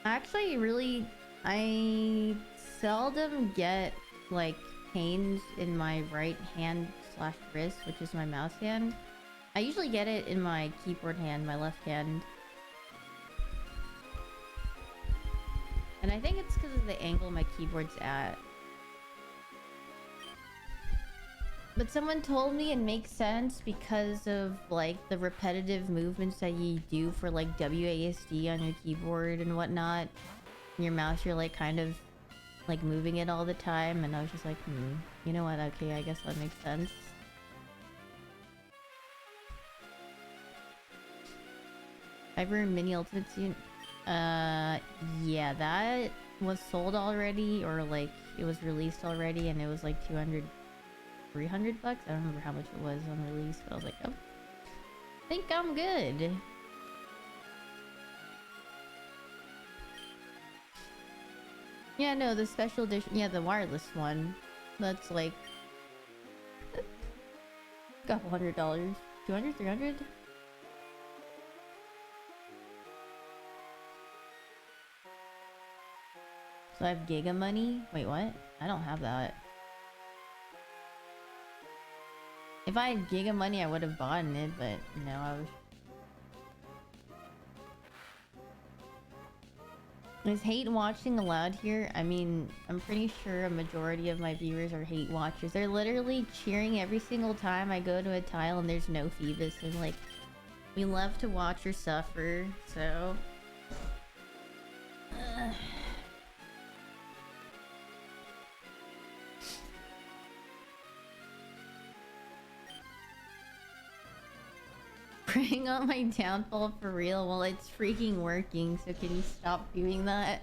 actually I seldom get like pains in my right hand slash wrist, which is my mouse hand. I usually get it in my keyboard hand, my left hand. And I think it's because of the angle my keyboard's at. But someone told me it makes sense because of like the repetitive movements that you do for like WASD on your keyboard and whatnot. Your mouse, you're like kind of like moving it all the time, and I was just like, you know what, okay, I guess that makes sense. Fiber Mini Ultimate Suit. Yeah, that was sold already, or like it was released already, and it was like 200, 300 bucks. I don't remember how much it was on release, but I was like, oh, I think I'm good. Yeah, no, the special edition, yeah, the wireless one. That's like a couple $100. 200, 300? So I have Giga money? Wait, what? I don't have that. If I had Giga money, I would have bought it, but no, I was... Is hate watching allowed here? I mean, I'm pretty sure a majority of my viewers are hate watchers. They're literally cheering every single time I go to a tile and there's no Phoebus. And like, we love to watch her suffer, so... Praying on my downfall for real. Well, it's freaking working, so can you stop doing that?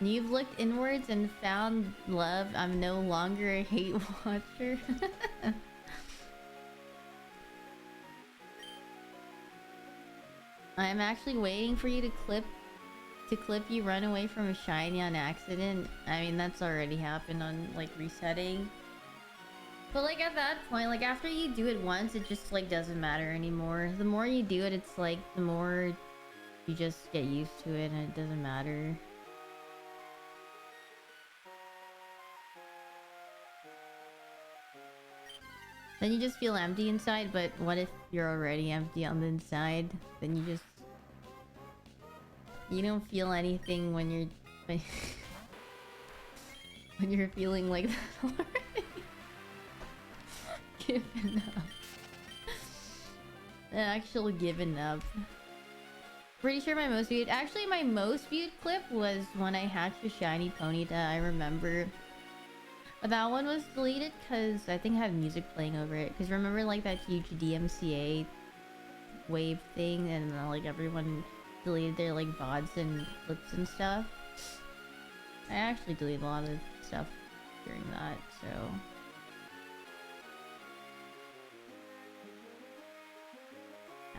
You've looked inwards and found love. I'm no longer a hate watcher. I'm actually waiting for you to clip you run away from a shiny on accident. I mean, that's already happened on like resetting. But like at that point, like after you do it once, it just like doesn't matter anymore. The more you do it, it's like the more you just get used to it and it doesn't matter. Then you just feel empty inside, but what if you're already empty on the inside? Then you just... You don't feel anything when you're... when you're feeling like that already. Giving up. Actual giving up. Pretty sure my most viewed... Actually, my most viewed clip was when I hatched a shiny Ponyta, I remember. But that one was deleted because I think I had music playing over it. Because remember like that huge DMCA wave thing and like everyone deleted their like VODs and clips and stuff? I actually deleted a lot of stuff during that, so...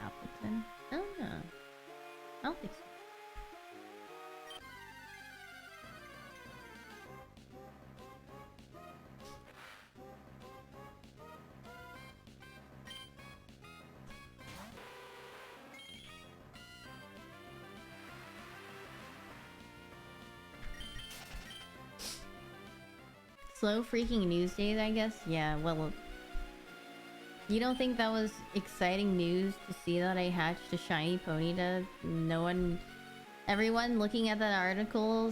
Appleton? Oh no. I don't think so. Slow freaking news days, I guess? Yeah, well... You don't think that was exciting news to see that I hatched a shiny Ponyta? No one... Everyone looking at that article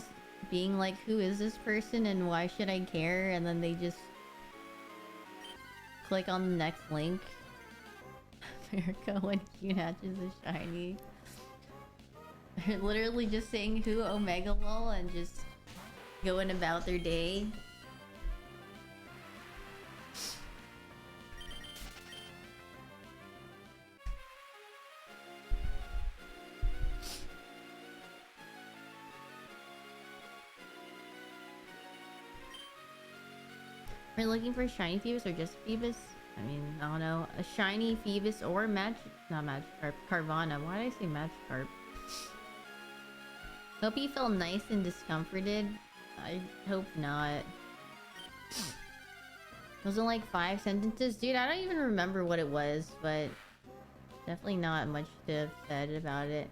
being like, who is this person and why should I care? And then they just... click on the next link. America when Hyoon hatches a shiny. They're literally just saying who Omega lol and just going about their day. Are you looking for shiny Phoebus or just Phoebus? I mean, I don't know. A shiny Phoebus or not Magikarp, Carvana. Why did I say Magikarp? Hope you felt nice and discomforted. I hope not. Those are like 5 sentences. Dude, I don't even remember what it was, but definitely not much to have said about it.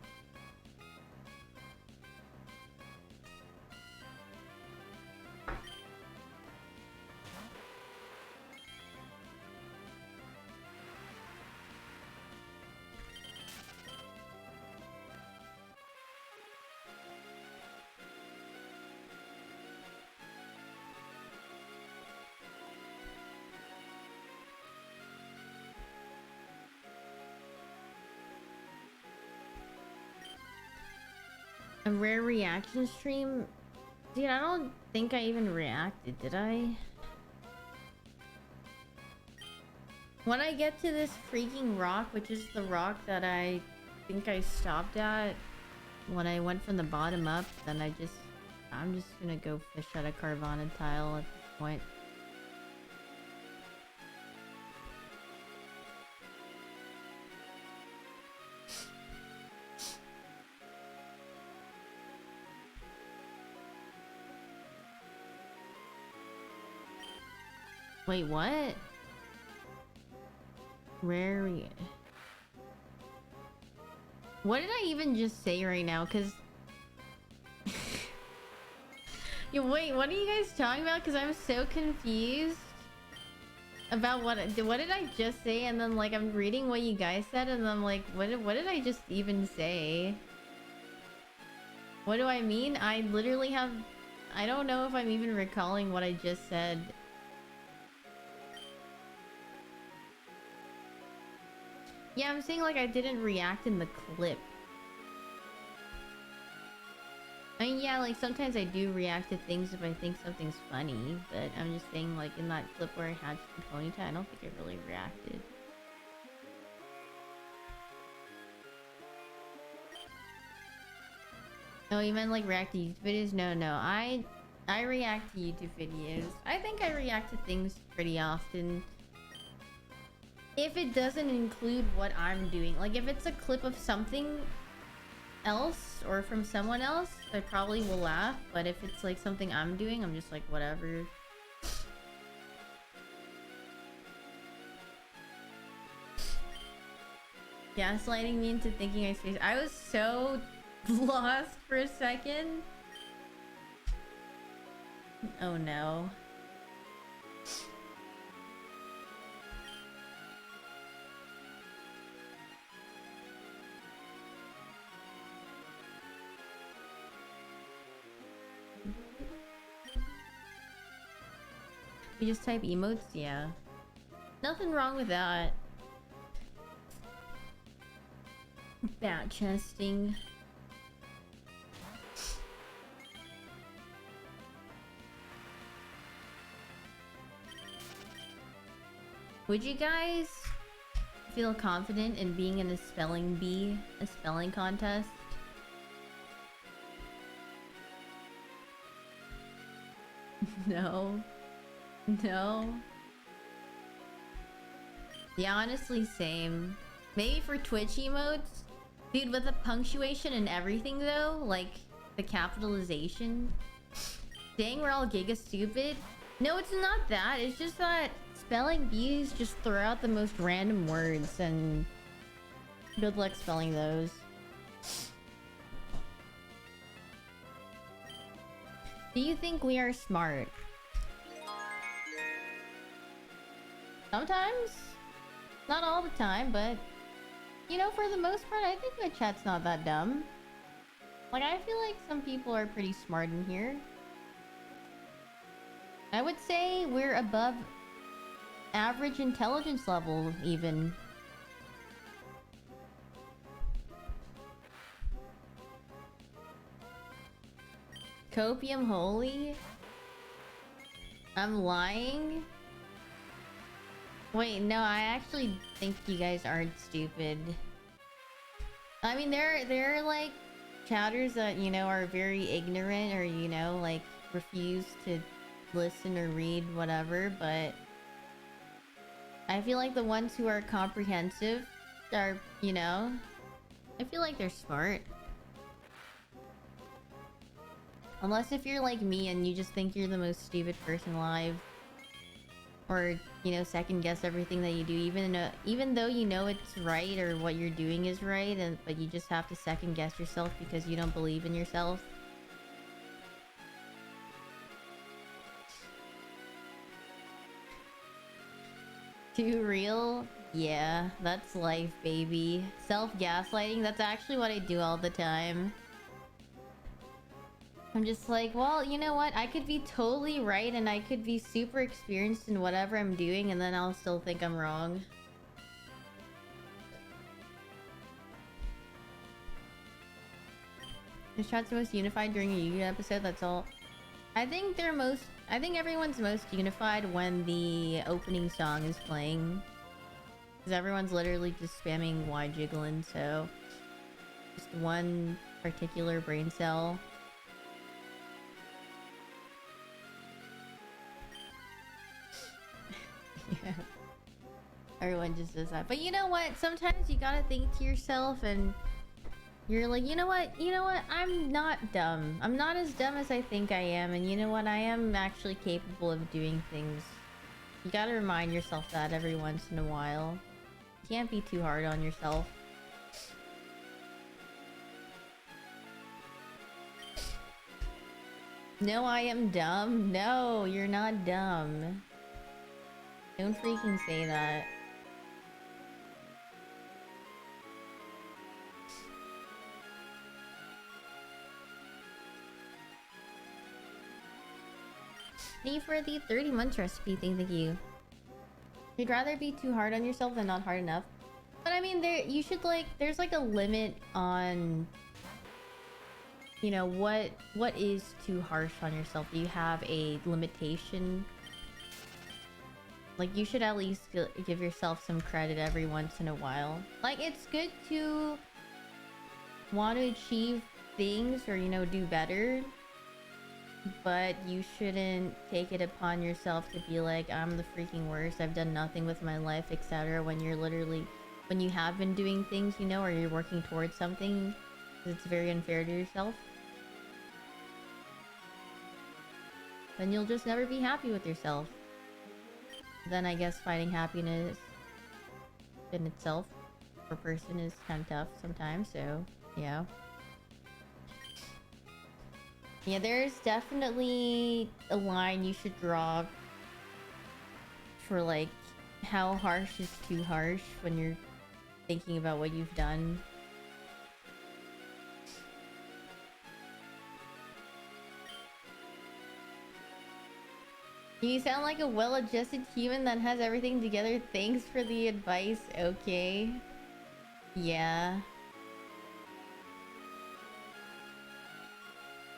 A rare reaction stream? Dude, I don't think I even reacted, did I? When I get to this freaking rock, which is the rock that I think I stopped at when I went from the bottom up, then I'm just gonna go fish at a Carvana tile at this point. Wait, what? What did I even just say right now? Cause wait, what are you guys talking about? Cause I'm so confused about what did I just say? And then like I'm reading what you guys said, and I'm like, what did I just even say? What do I mean? I literally have... I don't know if I'm even recalling what I just said. Yeah, I'm saying like I didn't react in the clip. I mean, yeah, like sometimes I do react to things if I think something's funny, but I'm just saying like in that clip where I hatched the ponytail, I don't think I really reacted. Oh, you meant like react to YouTube videos? No, I react to YouTube videos. I think I react to things pretty often. If it doesn't include what I'm doing, like if it's a clip of something else or from someone else, I probably will laugh, but if it's like something I'm doing, I'm just like whatever. Gaslighting me into thinking I spaced. I was so lost for a second. Oh no. You just type emotes? Yeah. Nothing wrong with that. Bat chesting. Would you guys feel confident in being in a spelling bee, a spelling contest? No. No. Yeah, honestly, same. Maybe for Twitch emotes? Dude, with the punctuation and everything though, like the capitalization. Dang, we're all giga stupid. No, it's not that. It's just that spelling bees just throw out the most random words and good luck spelling those. Do you think we are smart? Sometimes. Not all the time, but you know, for the most part, I think my chat's not that dumb. Like, I feel like some people are pretty smart in here. I would say we're above average intelligence level, even. Copium holy? I'm lying? Wait, no, I actually think you guys aren't stupid. I mean, there are like chatters that, you know, are very ignorant or, you know, like refuse to listen or read whatever, but I feel like the ones who are comprehensive are, you know, I feel like they're smart. Unless if you're like me and you just think you're the most stupid person alive. Or, you know, second guess everything that you do, even though you know it's right or what you're doing is right, but you just have to second guess yourself because you don't believe in yourself. Too real? Yeah, that's life, baby. Self-gaslighting, that's actually what I do all the time. I'm just like, well, you know what? I could be totally right and I could be super experienced in whatever I'm doing and then I'll still think I'm wrong. This chat's most unified during a Yu-Gi-Oh episode, that's all. I think everyone's most unified when the opening song is playing. Because everyone's literally just spamming Y jiggling, so just one particular brain cell. Yeah. Everyone just does that. But you know what? Sometimes you gotta think to yourself and you're like, you know what? I'm not dumb. I'm not as dumb as I think I am. And you know what? I am actually capable of doing things. You gotta remind yourself that every once in a while. You can't be too hard on yourself. No, I am dumb. No, you're not dumb. Don't freaking say that. Thank you for the 30 months recipe, thank you. You'd rather be too hard on yourself than not hard enough. But I mean, you should like, there's like a limit on, you know, what is too harsh on yourself. Do you have a limitation? Like, you should at least give yourself some credit every once in a while. Like, it's good to want to achieve things or, you know, do better. But you shouldn't take it upon yourself to be like, I'm the freaking worst, I've done nothing with my life, etc. When you're literally, when you have been doing things, you know, or you're working towards something, it's very unfair to yourself. Then you'll just never be happy with yourself. Then I guess finding happiness in itself for a person is kind of tough sometimes, so yeah. Yeah, there's definitely a line you should draw for like how harsh is too harsh when you're thinking about what you've done. You sound like a well-adjusted human that has everything together. Thanks for the advice. Okay. Yeah.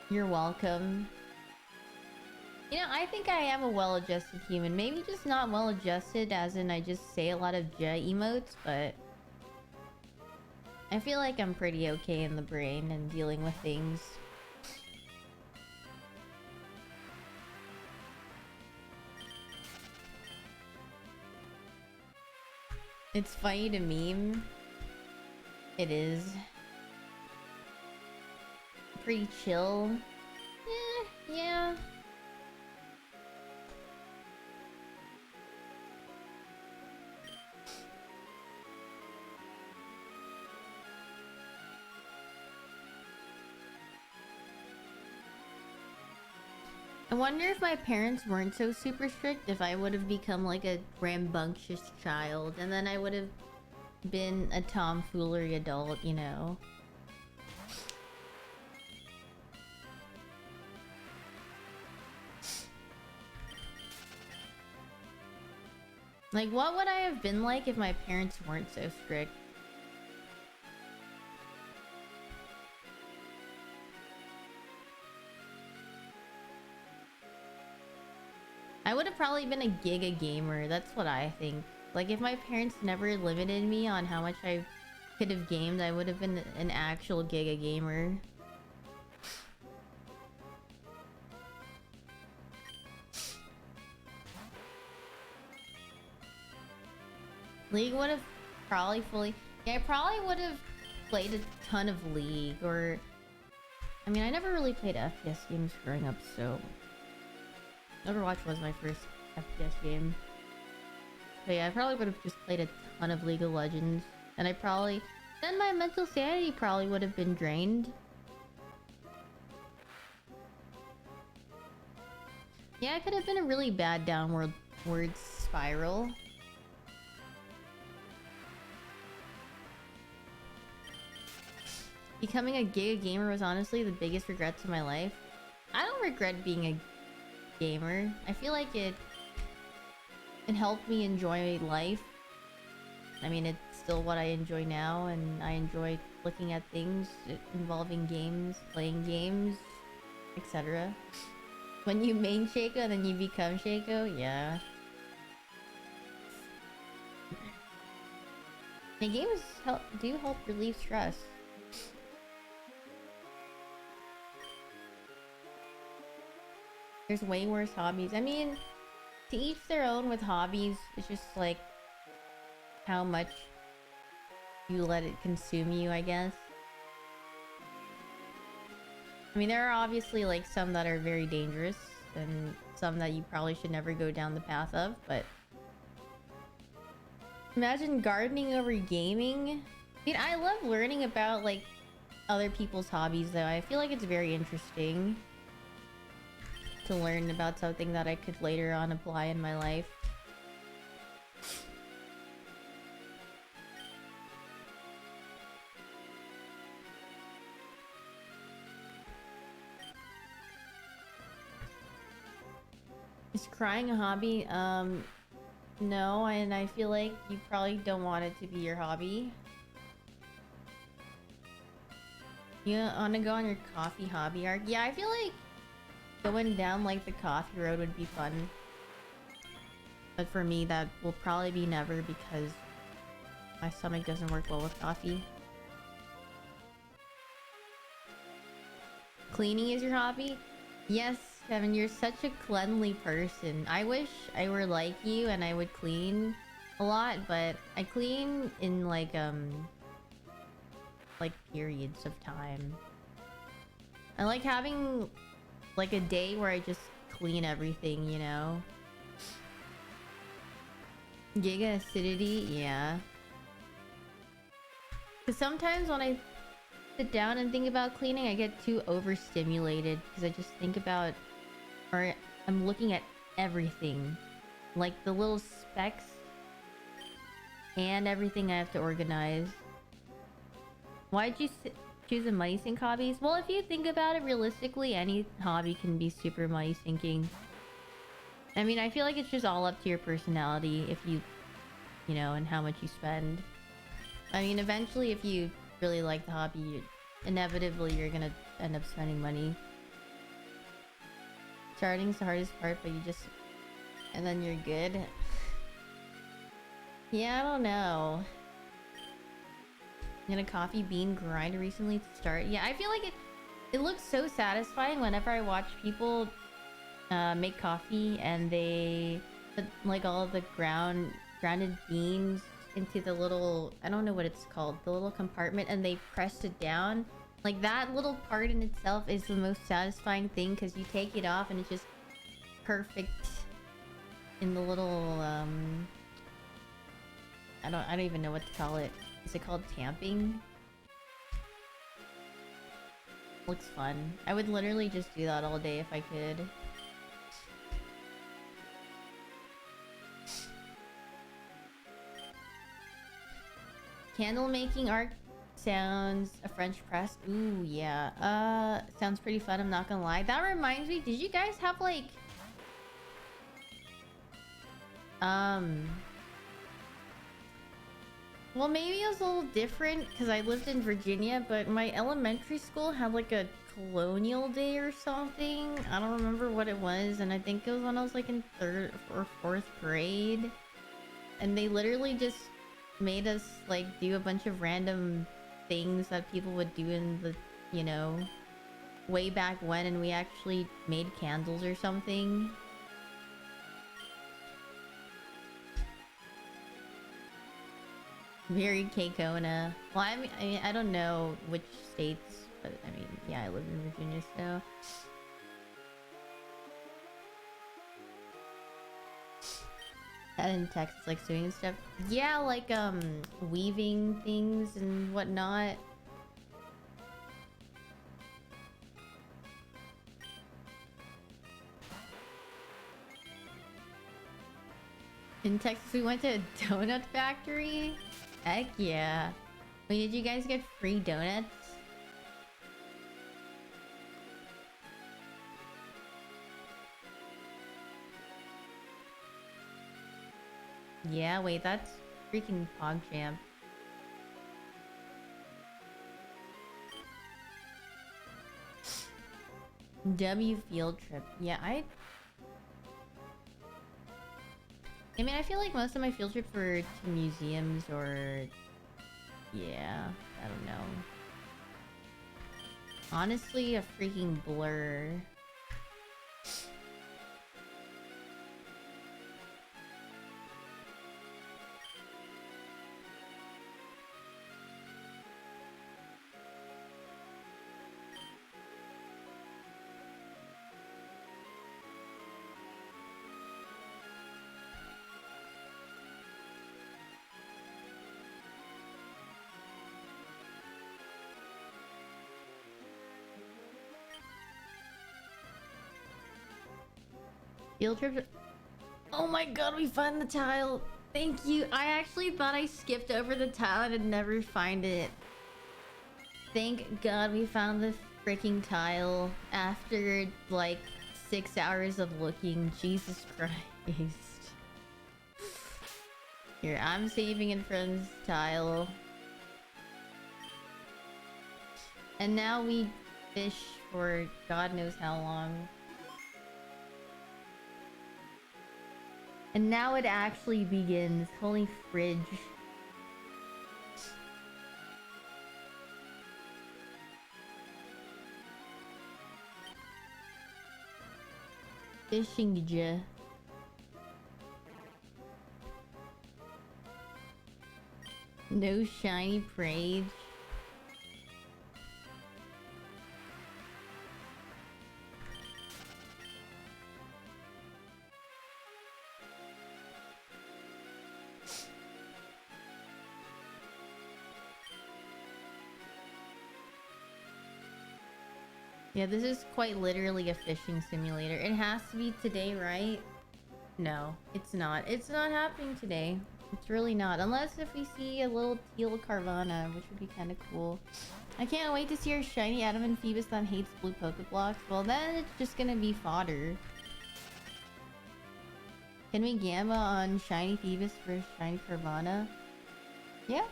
You're welcome. You know, I think I am a well-adjusted human. Maybe just not well-adjusted as in I just say a lot of J emotes, but I feel like I'm pretty okay in the brain and dealing with things. It's funny to meme. It is. Pretty chill. Yeah. I wonder if my parents weren't so super strict, if I would have become like a rambunctious child, and then I would have been a tomfoolery adult, you know. Like, what would I have been like if my parents weren't so strict? I would have probably been a giga gamer. That's what I think. Like, if my parents never limited me on how much I could have gamed, I would have been an actual giga gamer. League would have probably fully... Yeah, I probably would have played a ton of League, or... I mean, I never really played FPS games growing up, so... Overwatch was my first FPS game. But yeah, I probably would have just played a ton of League of Legends. And I probably... Then my mental sanity probably would have been drained. Yeah, it could have been a really bad downward spiral. Becoming a giga gamer was honestly the biggest regrets of my life. I don't regret being a gamer. I feel like it helped me enjoy life. I mean, it's still what I enjoy now, and I enjoy looking at things involving games, playing games, etc. When you main Shaco and then you become Shaco, yeah. The games do help relieve stress. There's way worse hobbies. I mean, to each their own with hobbies. It's just like how much you let it consume you, I guess. I mean, there are obviously like some that are very dangerous and some that you probably should never go down the path of, but imagine gardening over gaming. Dude, I love learning about like other people's hobbies though. I feel like it's very interesting to learn about something that I could later on apply in my life. Is crying a hobby? No, and I feel like you probably don't want it to be your hobby. You want to go on your coffee hobby arc? Yeah, I feel like going down like the coffee road would be fun. But for me, that will probably be never because my stomach doesn't work well with coffee. Cleaning is your hobby? Yes, Kevin, you're such a cleanly person. I wish I were like you and I would clean a lot, but I clean in like periods of time. I like having like a day where I just clean everything, you know? Giga acidity, yeah. Because sometimes when I sit down and think about cleaning, I get too overstimulated because I just think about, or I'm looking at everything, like the little specks and everything I have to organize. Why'd you choose a money sink hobbies? Well, if you think about it realistically, any hobby can be super money sinking. I mean, I feel like it's just all up to your personality if you know, and how much you spend. I mean, eventually, if you really like the hobby, inevitably you're gonna end up spending money. Starting's the hardest part, but you just... and then you're good. Yeah, I don't know. I'm gonna coffee bean grind recently to start. Yeah, I feel like it looks so satisfying whenever I watch people make coffee and they put like all the grounded beans into the little, I don't know what it's called, the little compartment, and they pressed it down. Like that little part in itself is the most satisfying thing because you take it off and it's just perfect in the little I don't even know what to call it. Is it called tamping? Looks fun. I would literally just do that all day if I could. Candle making art sounds a French press. Ooh, yeah. Sounds pretty fun, I'm not gonna lie. That reminds me, did you guys have like well, maybe it was a little different because I lived in Virginia, but my elementary school had like a colonial day or something. I don't remember what it was, and I think it was when I was like in 3rd or 4th grade. And they literally just made us like do a bunch of random things that people would do in the, you know, way back when, and we actually made candles or something. Very Kona. Well, I mean, I don't know which states, but I mean, yeah, I live in Virginia, so. And in Texas, like sewing and stuff. Yeah, like weaving things and whatnot. In Texas, we went to a donut factory. Heck yeah. Wait, did you guys get free donuts? Yeah, wait, that's freaking PogChamp. W field trip. Yeah, I mean, I feel like most of my field trips were to museums or... yeah, I don't know. Honestly, a freaking blur. Field trip. Oh my god, we found the tile. Thank you. I actually thought I skipped over the tile and I'd never find it. Thank god we found the freaking tile after like 6 hours of looking. Jesus Christ. Here, I'm saving in friend's tile. And now we fish for God knows how long. And now it actually begins. Holy fridge. Fishing ja. No shiny prey. Yeah, this is quite literally a fishing simulator. It has to be today, right? No, it's not. It's not happening today. It's really not. Unless if we see a little teal Carvana, which would be kind of cool. I can't wait to see our shiny Adam and Phoebus that hates blue Pokeblocks. Well, then it's just gonna be fodder. Can we gamma on shiny Phoebus for shiny Carvana? Yeah.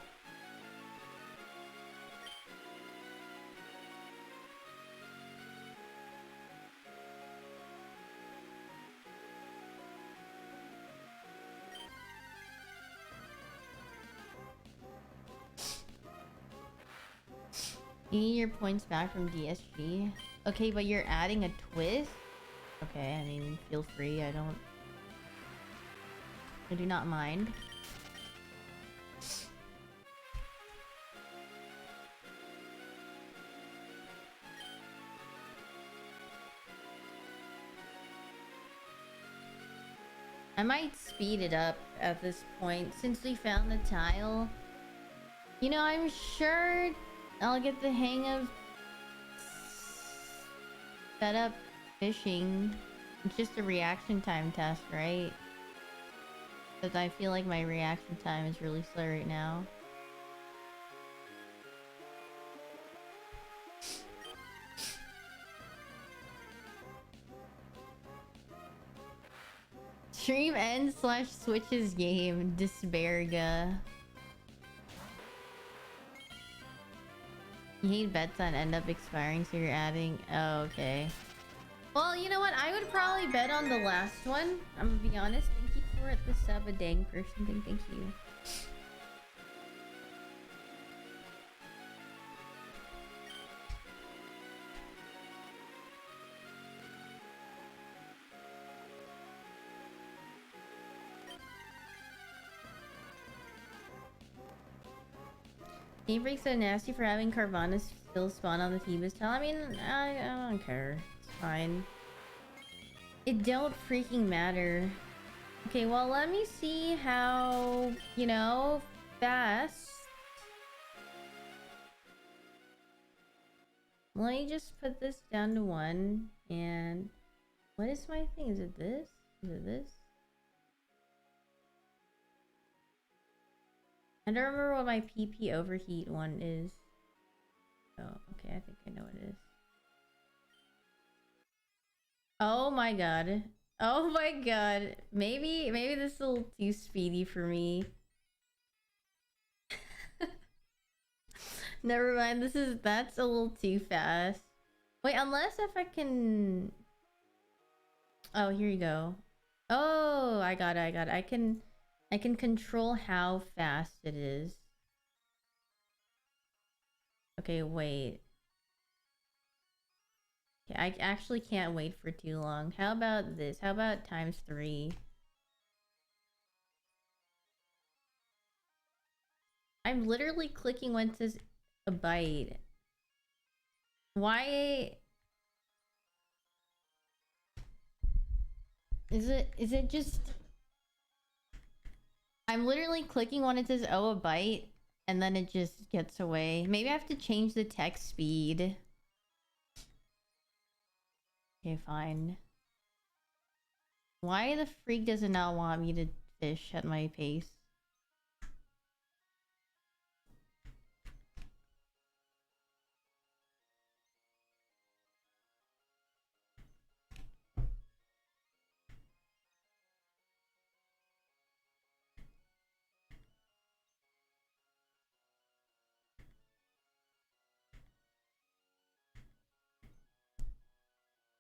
You need your points back from DSG. Okay, but you're adding a twist? Okay, I mean, feel free. I do not mind. I might speed it up at this point since we found the tile. You know, I'm sure I'll get the hang of set up fishing. It's just a reaction time test, right? Because I feel like my reaction time is really slow right now. Stream ends / switches game. Disberga. You hate bets that end up expiring, so you're adding... Oh, okay. Well, you know what? I would probably bet on the last one. I'm gonna be honest. Thank you for the sub, a dang person thing. Thank you. Game Freak's so nasty for having Carvana still spawn on the Phoebus tile. I mean, I don't care. It's fine. It don't freaking matter. Okay, well, let me see how, you know, fast. Let me just put this down to 1. And what is my thing? Is it this? Is it this? I don't remember what my PP overheat one is. Oh, okay, I think I know what it is. Oh my god. Oh my god. Maybe this is a little too speedy for me. Never mind, that's a little too fast. Wait, unless if I can... Oh, here you go. Oh, I got it. I can control how fast it is. Okay, wait. Okay, I actually can't wait for too long. How about this? How about ×3? I'm literally clicking when it says a byte. Why? Is it just... I'm literally clicking when it says, oh, a byte, and then it just gets away. Maybe I have to change the text speed. Okay, fine. Why the freak does it not want me to fish at my pace?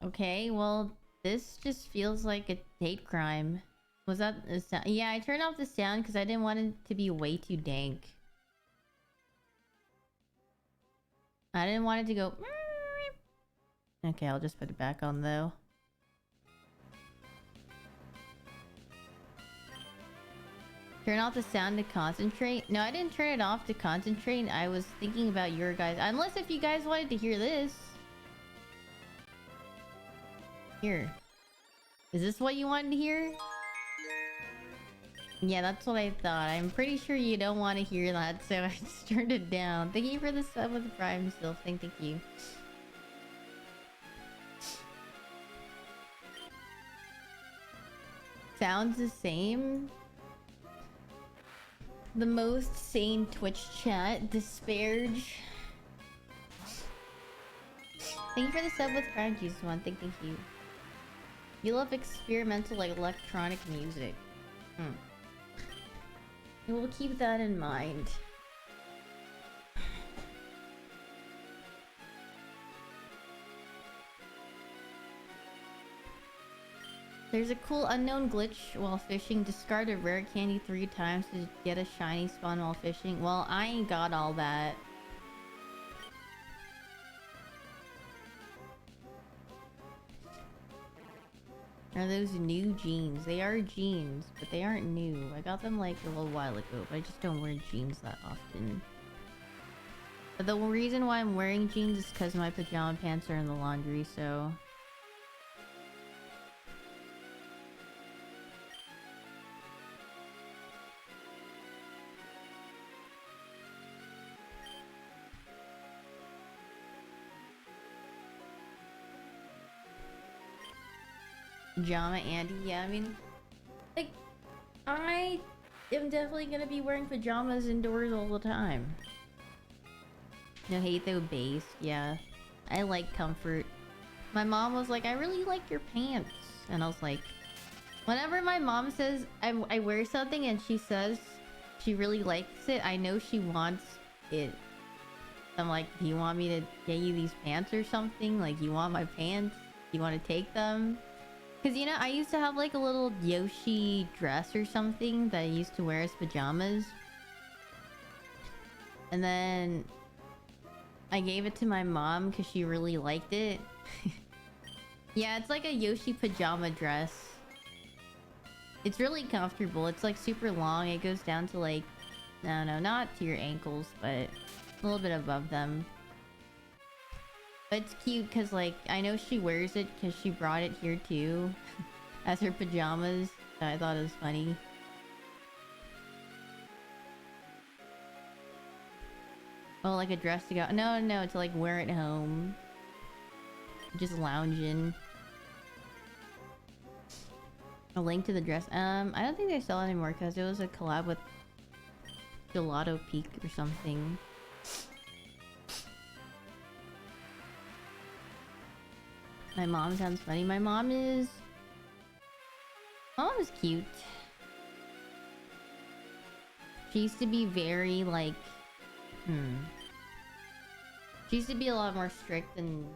Okay, well, this just feels like a hate crime. Was that a sound? Yeah, I turned off the sound because I didn't want it to be way too dank. I didn't want it to go... Okay, I'll just put it back on though. Turn off the sound to concentrate? No, I didn't turn it off to concentrate. I was thinking about your guys. Unless if you guys wanted to hear this. Here. Is this what you wanted to hear? Yeah, that's what I thought. I'm pretty sure you don't want to hear that, so I just turned it down. Thank you for the sub with the Prime still. Thank you. Sounds the same. The most sane Twitch chat. Disparage. Thank you for the sub with Prime Juice one. Thank you. You love experimental, like, electronic music. We'll keep that in mind. There's a cool unknown glitch while fishing. Discard a rare candy 3 times to get a shiny spawn while fishing. Well, I ain't got all that. Are those new jeans? They are jeans, but they aren't new. I got them like a little while ago, but I just don't wear jeans that often. But the reason why I'm wearing jeans is because my pajama pants are in the laundry, so... Pajama Andy, yeah, I mean, like, I am definitely gonna be wearing pajamas indoors all the time. No hate though, base, yeah. I like comfort. My mom was like, I really like your pants. And I was like, whenever my mom says I wear something and she says she really likes it, I know she wants it. I'm like, do you want me to get you these pants or something? Like, you want my pants? You want to take them? Because, you know, I used to have like a little Yoshi dress or something that I used to wear as pajamas. And then I gave it to my mom because she really liked it. Yeah, it's like a Yoshi pajama dress. It's really comfortable. It's like super long. It goes down to like, I don't know, not to your ankles, but a little bit above them. But it's cute because, like, I know she wears it because she brought it here too as her pajamas. So I thought it was funny. Oh, like a dress to go. No, no, to like wear it home. Just lounging. A link to the dress. I don't think they sell it anymore because it was a collab with Gelato Peak or something. My mom sounds funny. My mom is cute. She used to be very like she used to be a lot more strict and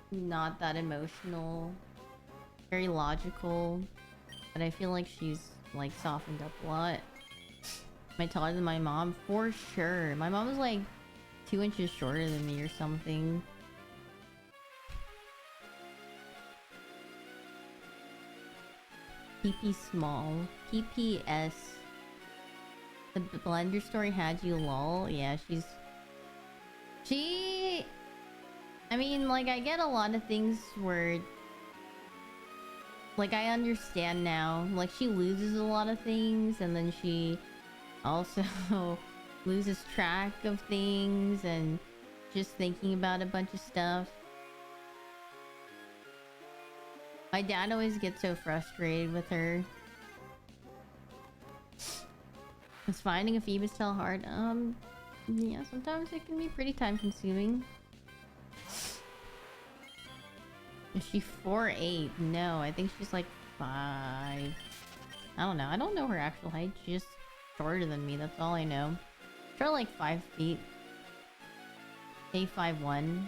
not that emotional. Very logical. But I feel like she's like softened up a lot. Am I taller than my mom? For sure. My mom was like 2 inches shorter than me or something. PP small. PPS. The blender story had you lol. Yeah, she... I mean, like, I get a lot of things where... Like, I understand now. Like, she loses a lot of things, and then she also loses track of things, and just thinking about a bunch of stuff. My dad always gets so frustrated with her. Is finding a female still hard? Yeah, sometimes it can be pretty time consuming. Is she 4'8"? No, I think she's like 5. I don't know. I don't know her actual height. She's just shorter than me. That's all I know. She's like 5 feet. A 5'1".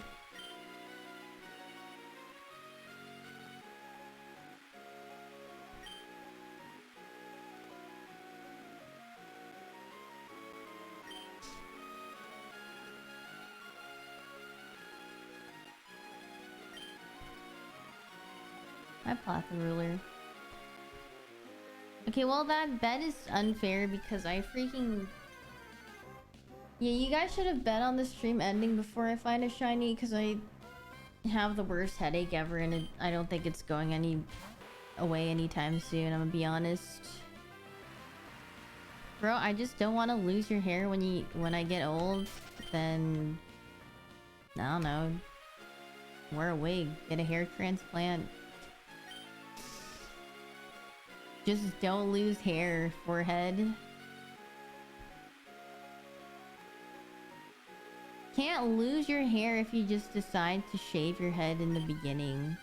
I plot the ruler. Okay, well that bet is unfair because I freaking... Yeah, you guys should have bet on the stream ending before I find a shiny because I have the worst headache ever and I don't think it's going away anytime soon, I'm gonna be honest. Bro, I just don't want to lose your hair when I get old. Then... I don't know. Wear a wig. Get a hair transplant. Just don't lose hair, forehead. Can't lose your hair if you just decide to shave your head in the beginning.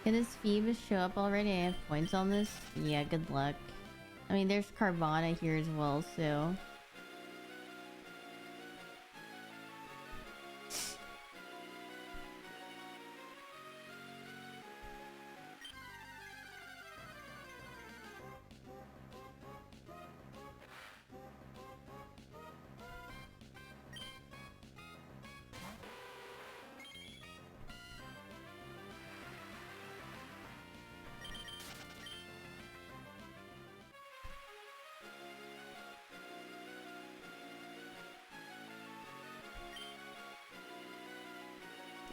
Can this Phoebus show up already? I have points on this? Yeah, good luck. I mean, there's Carvana here as well, so...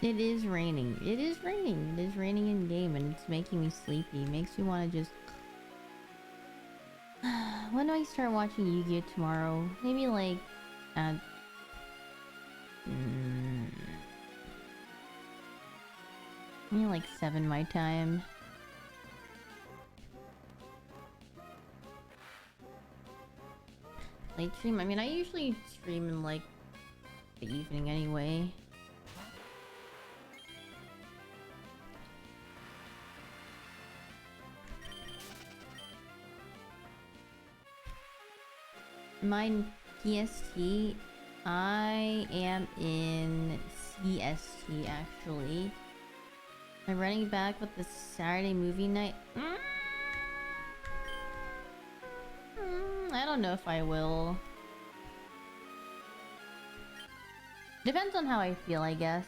It is raining. It is raining. It is raining in game and it's making me sleepy. It makes me want to just... When do I start watching Yu-Gi-Oh tomorrow? Maybe like... at... Maybe like 7 my time. Late stream? I mean, I usually stream in like the evening anyway. Mine PST. I am in CST actually. I'm running back with the Saturday movie night. I don't know if I will. Depends on how I feel, I guess.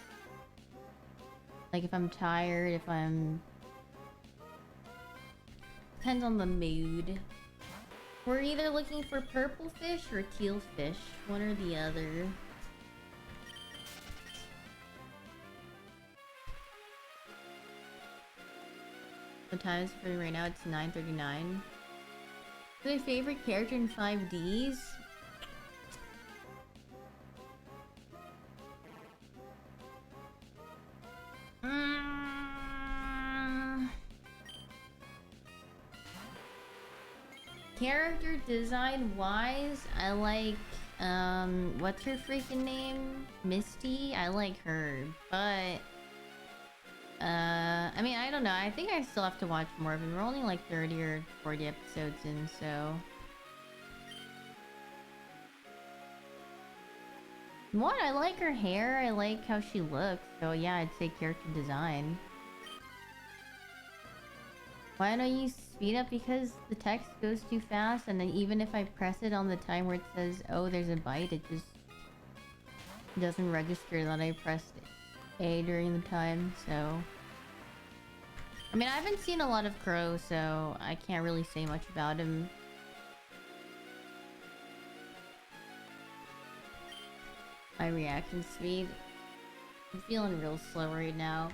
Like if I'm tired, if I'm... Depends on the mood. We're either looking for purple fish or teal fish. One or the other. What time is it for me right now? It's 9:39. My favorite character in 5Ds? Character design wise, I like, what's her freaking name? Misty? I like her, but, I mean, I don't know. I think I still have to watch more of it. We're only like 30 or 40 episodes in, so... What? I like her hair. I like how she looks. So yeah, I'd say character design. Why don't you speed up? Because the text goes too fast, and then even if I press it on the time where it says, oh, there's a bite, it just doesn't register that I pressed A during the time, so... I mean, I haven't seen a lot of Crow, so I can't really say much about him. My reaction speed. I'm feeling real slow right now.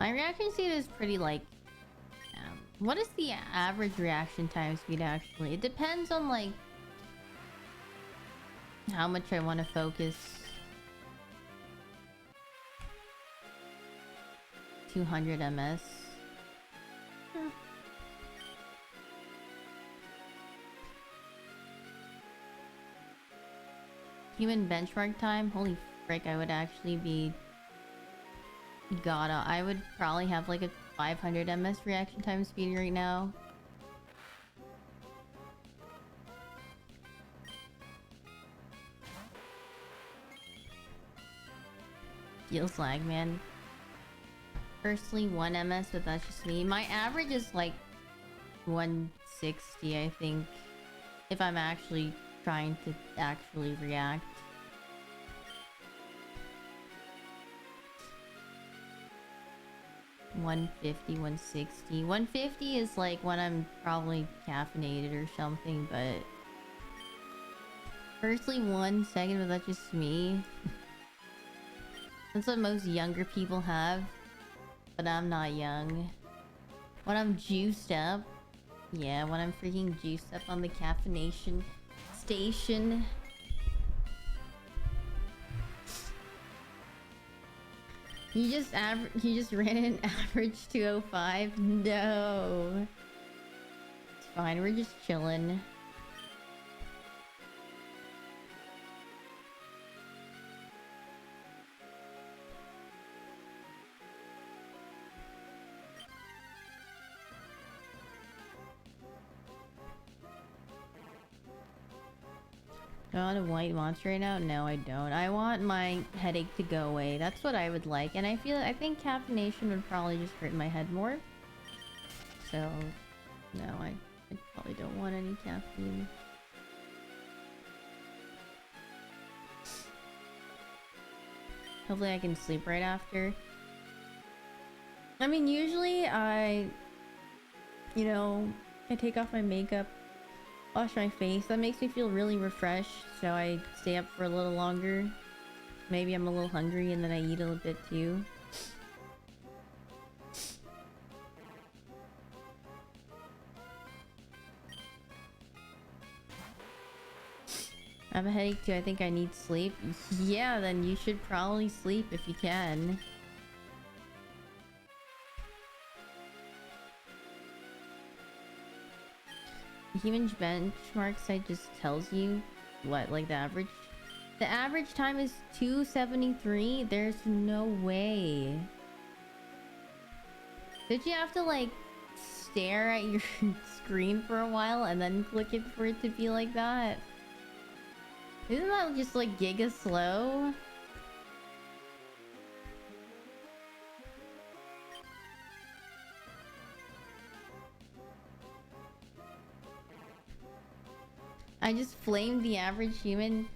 My reaction speed is pretty like... what is the average reaction time speed actually? It depends on like... how much I want to focus. 200 ms. Human benchmark time? Holy frick, I would actually be... I would probably have like a 500 ms reaction time speed right now. feels like, man. Personally, 1 ms, but that's just me. My average is like 160, I think. If I'm actually trying to actually react. $150, $160. $150 is like when I'm probably caffeinated or something, but personally 1 second, but that's just me. That's what most younger people have, but I'm not young. When I'm juiced up, yeah, when I'm freaking juiced up on the caffeination station. You just ran an average 205? No. It's fine, we're just chilling. Do I want a white monster right now? No, I don't. I want my headache to go away. That's what I would like. And I think caffeination would probably just hurt my head more. So, no, I probably don't want any caffeine. Hopefully I can sleep right after. I mean, usually I take off my makeup, wash my face. That makes me feel really refreshed, so I stay up for a little longer. Maybe I'm a little hungry and then I eat a little bit too. I have a headache too. I think I need sleep. Yeah, then you should probably sleep if you can. Human benchmark site just tells you what, like the average? The average time is 273? There's no way. Did you have to like stare at your screen for a while and then click it for it to be like that? Isn't that just like giga slow? I just flamed the average human.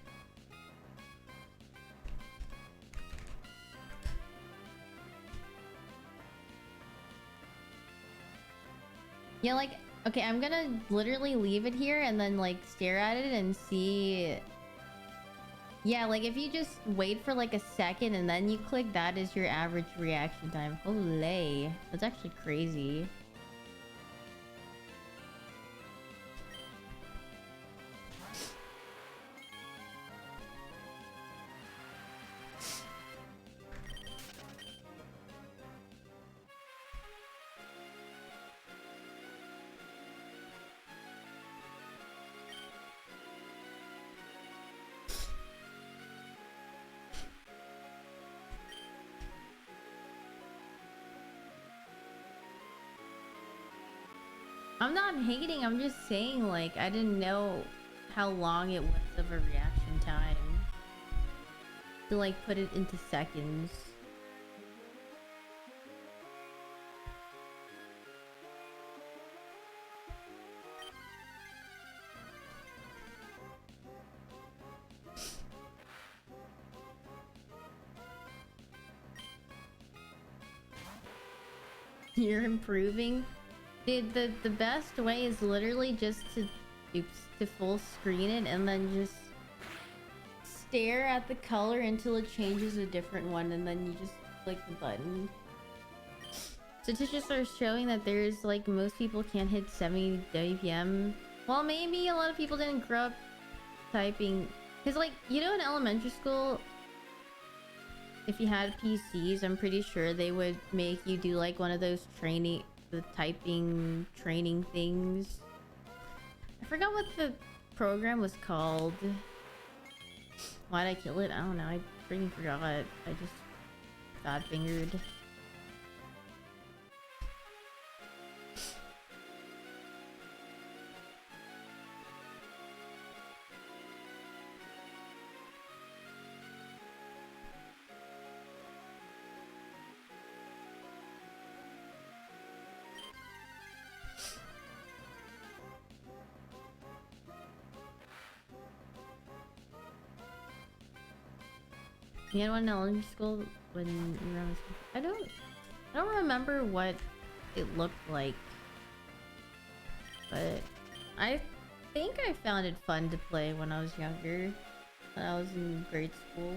Yeah, like, okay, I'm gonna literally leave it here and then like stare at it and see. Yeah, like if you just wait for like a second and then you click, that is your average reaction time. Holy, that's actually crazy. I'm not hating, I'm just saying, like, I didn't know how long it was of a reaction time to, like, put it into seconds. You're improving? Dude, the best way is literally just to full screen it and then just stare at the color until it changes a different one and then you just click the button. Statistics are showing that there's like most people can't hit 70 WPM. Well, maybe a lot of people didn't grow up typing. Because like, you know, in elementary school, if you had PCs, I'm pretty sure they would make you do like one of those the typing training things. I forgot what the program was called. Why'd I kill it? I don't know. I freaking forgot. I just bad fingered. You know, in elementary school when you were on school, I don't remember what it looked like, but I think I found it fun to play when I was younger. When I was in grade school.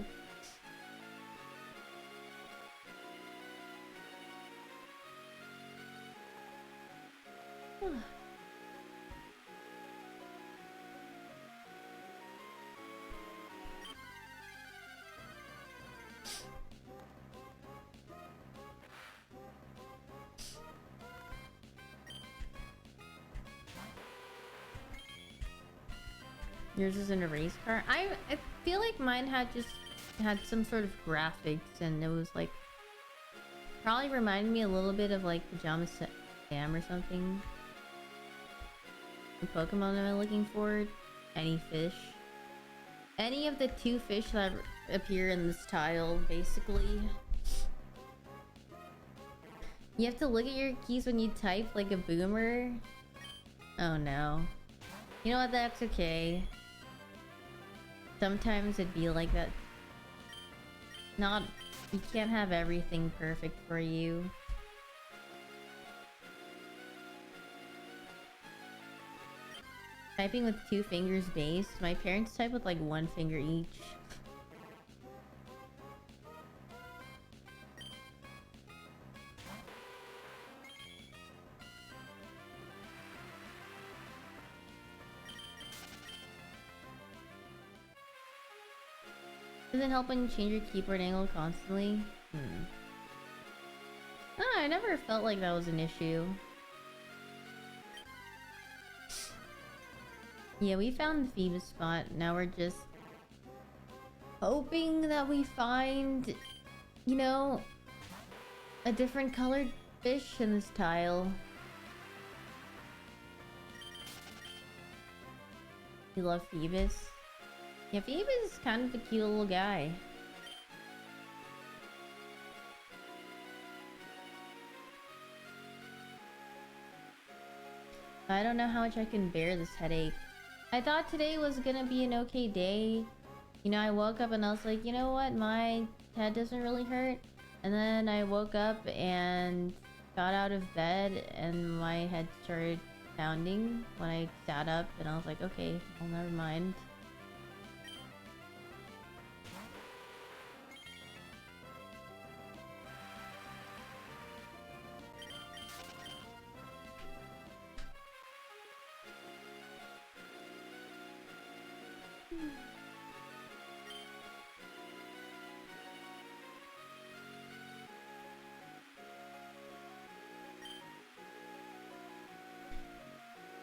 Yours is in a race car. I feel like mine had some sort of graphics, and it was like probably reminded me a little bit of like Pajama Sam or something. What Pokemon am I looking for? Any fish? Any of the 2 fish that appear in this tile, basically. You have to look at your keys when you type like a boomer. Oh no. You know what? That's okay. Sometimes it'd be like that. You can't have everything perfect for you. Typing with 2 fingers base. My parents type with like 1 finger each. Does it help when you change your keyboard angle constantly? I never felt like that was an issue. Yeah, we found the Phoebus spot. Now we're just hoping that we find, you know, a different colored fish in this tile. You love Phoebus? Yeah, Phoebus is kind of a cute little guy. I don't know how much I can bear this headache. I thought today was gonna be an okay day. You know, I woke up and I was like, you know what? My head doesn't really hurt. And then I woke up and got out of bed and my head started pounding when I sat up, and I was like, okay, well, never mind.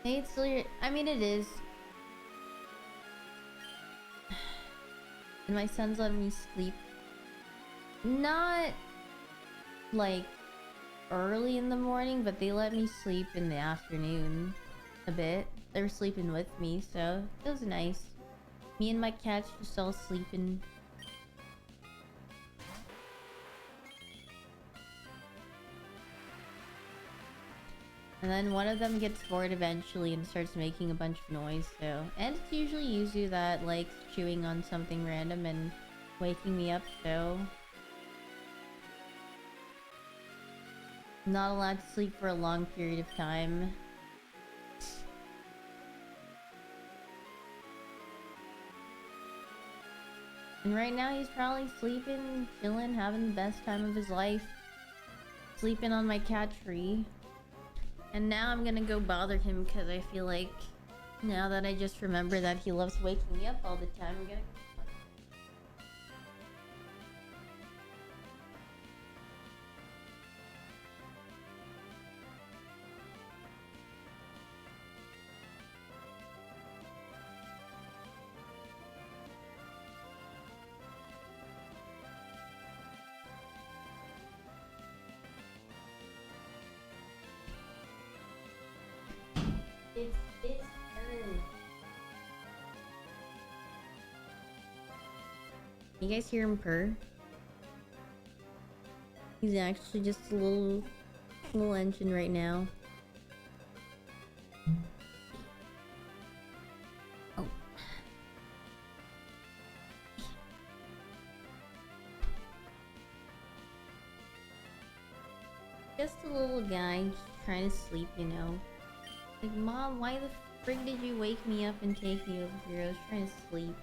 Hey, it's still your... I mean, it is. And my son's letting me sleep. Not, like, early in the morning, but they let me sleep in the afternoon a bit. They were sleeping with me, so it was nice. Me and my cats just all sleeping. And then one of them gets bored eventually and starts making a bunch of noise, so... And it's usually Yuzu that likes chewing on something random and waking me up, so... I'm not allowed to sleep for a long period of time. And right now he's probably sleeping, chilling, having the best time of his life. Sleeping on my cat tree. And now I'm gonna go bother him because I feel like now that I just remember that he loves waking me up all the time, I'm gonna... It's his turn. You guys hear him purr? He's actually just a little engine right now. Oh. Just a little guy just trying to sleep, you know. Like, Mom, why the frig did you wake me up and take me over here? I was trying to sleep.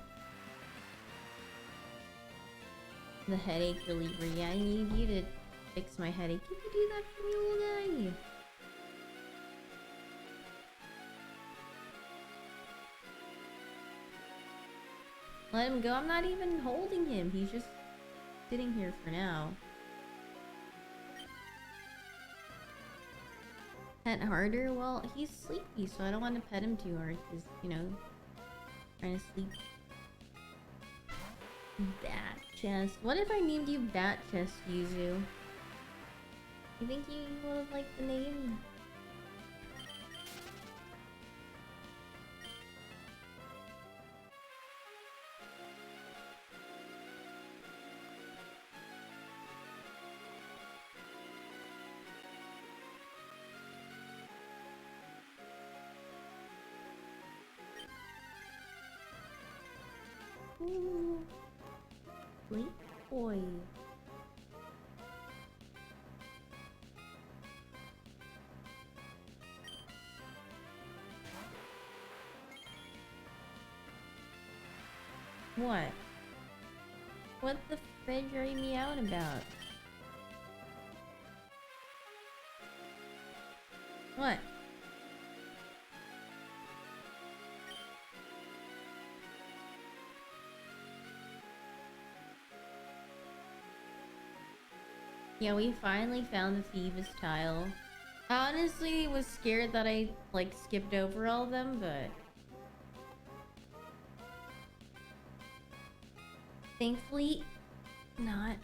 The headache reliever. Yeah, I need you to fix my headache. You could do that for me, little guy. Let him go. I'm not even holding him. He's just sitting here for now. Pet harder? Well, he's sleepy, so I don't want to pet him too hard because, you know, trying to sleep. Bat chest. What if I named you Bat Chest, Yuzu? You think you would have liked the name? Ooh. Sleep boy. What? What the fridge are you meowing about? What? Yeah, we finally found the Phoebus tile. I honestly was scared that I, like, skipped over all of them, but... thankfully, not.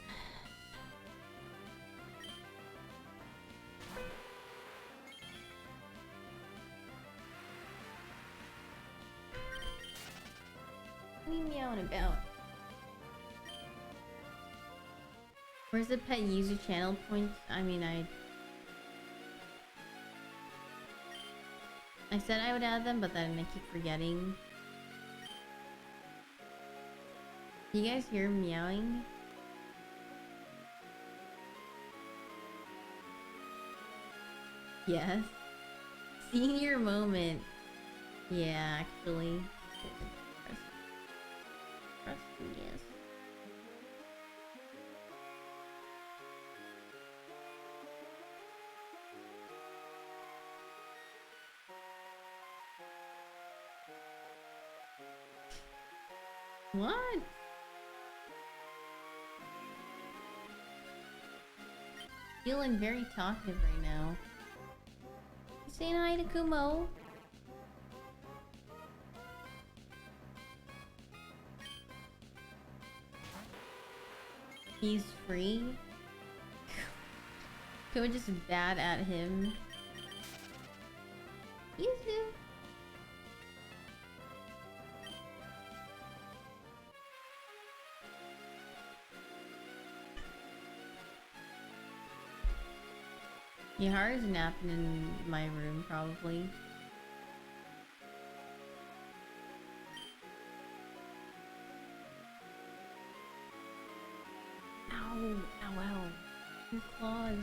What are you meowing about? Where's the pet user channel points? I mean, I said I would add them, but then I keep forgetting. Do you guys hear meowing? Yes. Senior moment. Yeah, actually. Yes. What? Feeling very talkative right now. You saying hi to Kumo? He's free? Can we just bat at him? Yoo-hoo. Yahara's napping in my room, probably. Ow, ow, ow. Your claws.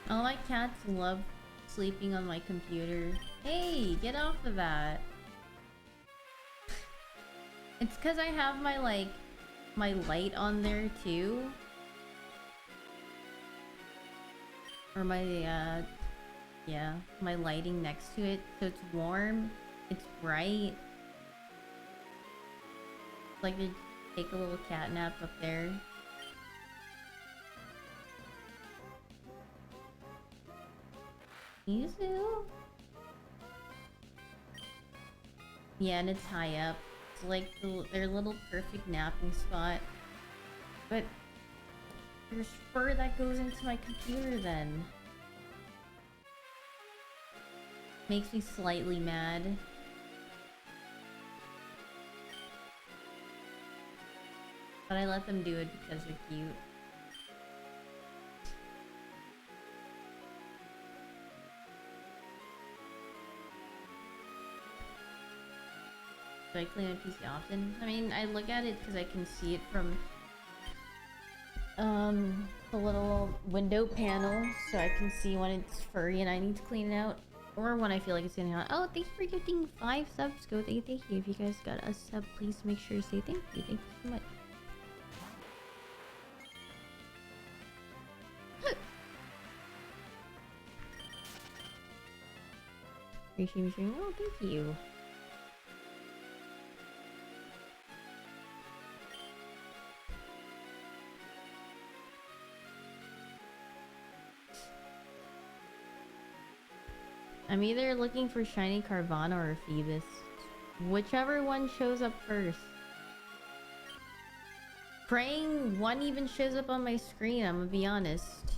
All my cats love sleeping on my computer. Hey, get off of that. It's because I have my, like, my light on there too. Or my, yeah, my lighting next to it. So it's warm, it's bright. Like to take a little cat nap up there. Yuzu? Yeah, and it's high up. It's like their little perfect napping spot. But there's fur that goes into my computer then. Makes me slightly mad. But I let them do it because they're cute. Do I clean my PC often? I mean, I look at it because I can see it from the little window panel, so I can see when it's furry and I need to clean it out, or when I feel like it's getting hot. Oh, thanks for gifting 5 subs. Go, thank you. If you guys got a sub, please make sure to say thank you. Thank you so much. Appreciate me sharing. Oh, thank you. I'm either looking for shiny Carvana or Phoebus. Whichever one shows up first. Praying one even shows up on my screen, I'm gonna be honest.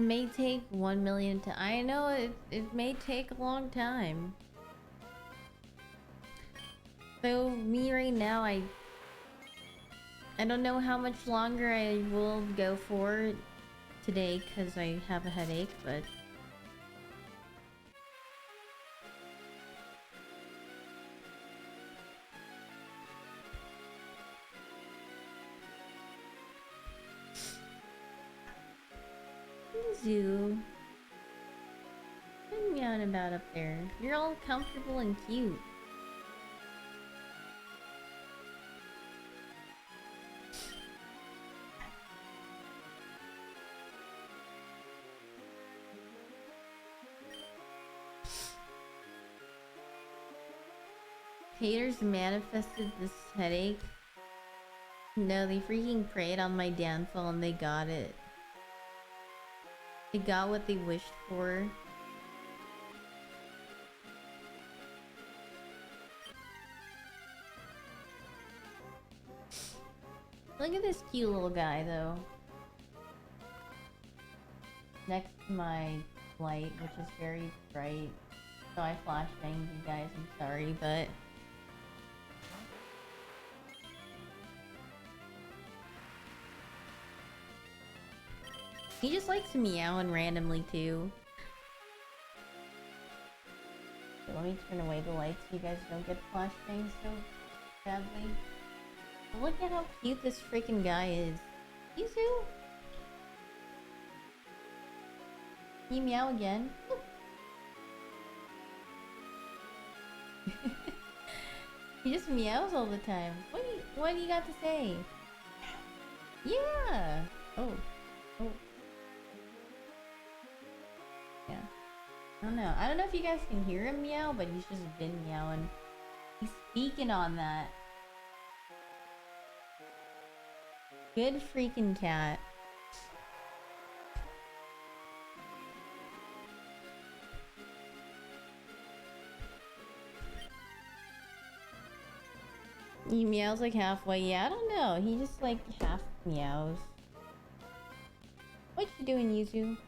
May take 1 million to— I know it may take a long time. So me right now, I don't know how much longer I will go for today because I have a headache, but Zoo. What are you meowing about up there? You're all comfortable and cute. Haters manifested this headache. No, they freaking prayed on my downfall and they got it. They got what they wished for. Look at this cute little guy, though. Next to my light, which is very bright. So I flashbanged you guys, I'm sorry, but... he just likes meowing randomly, too. So let me turn away the lights so you guys don't get flashbanged so badly. Look at how cute this freaking guy is. Yuzu? Can you meow again? He just meows all the time. What do you got to say? Yeah! Oh. Oh. Yeah. I don't know. I don't know if you guys can hear him meow, but he's just been meowing. He's speaking on that. Good freaking cat. He meows like halfway. Yeah, I don't know. He just like half meows. What you doing, Yuzu?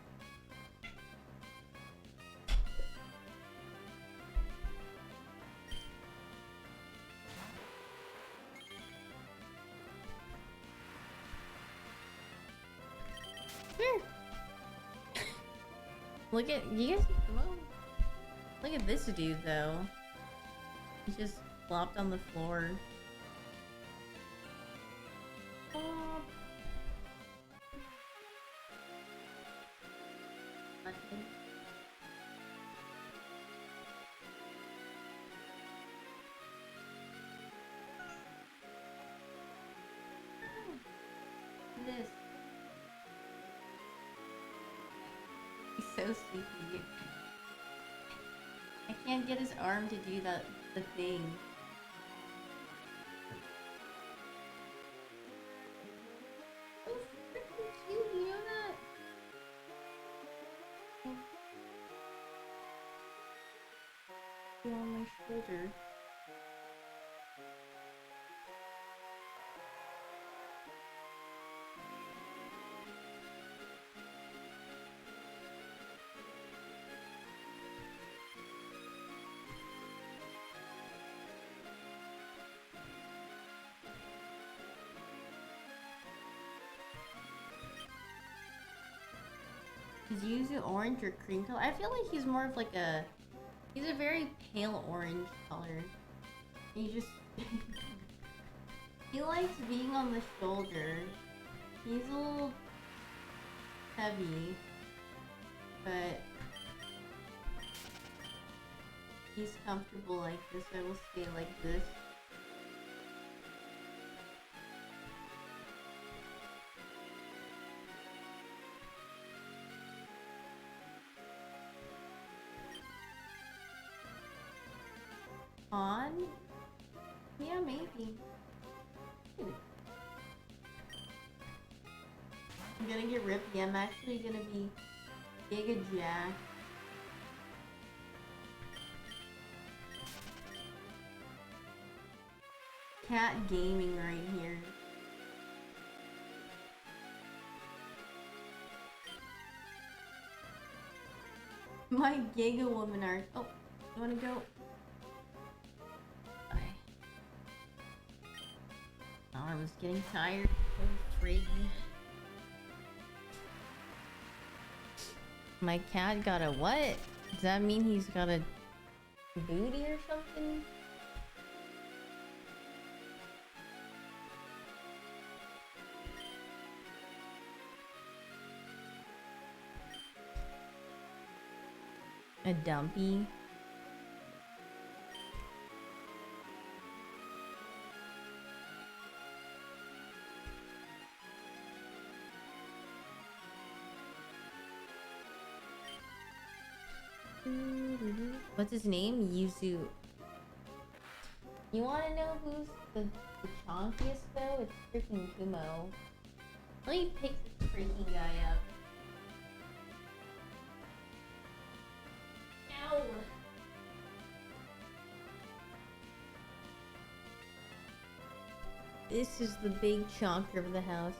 Sure. Look at you guys. Whoa. Look at this dude though. He just flopped on the floor. Oh. Nothing. This. He's so sleepy. I can't get his arm to do the thing. So freaking cute, you know that? you on my shoulder. Is Yuzu orange or cream color? I feel like he's more of like a... He's a very pale orange color. He just... he likes being on the shoulder. He's a little heavy, but he's comfortable like this. I will stay like this. On? Yeah, maybe. I'm gonna get rippy. I'm actually gonna be Giga Jack. Cat gaming right here. My Giga Woman art. Oh, you wanna go? I was getting tired. I was afraid. My cat got a what? Does that mean he's got a booty or something? A dumpy? What's his name? Yuzu. You wanna know who's the chonkiest though? It's freaking Kumo. Let me pick this freaking guy up. Ow! This is the big chonker of the house.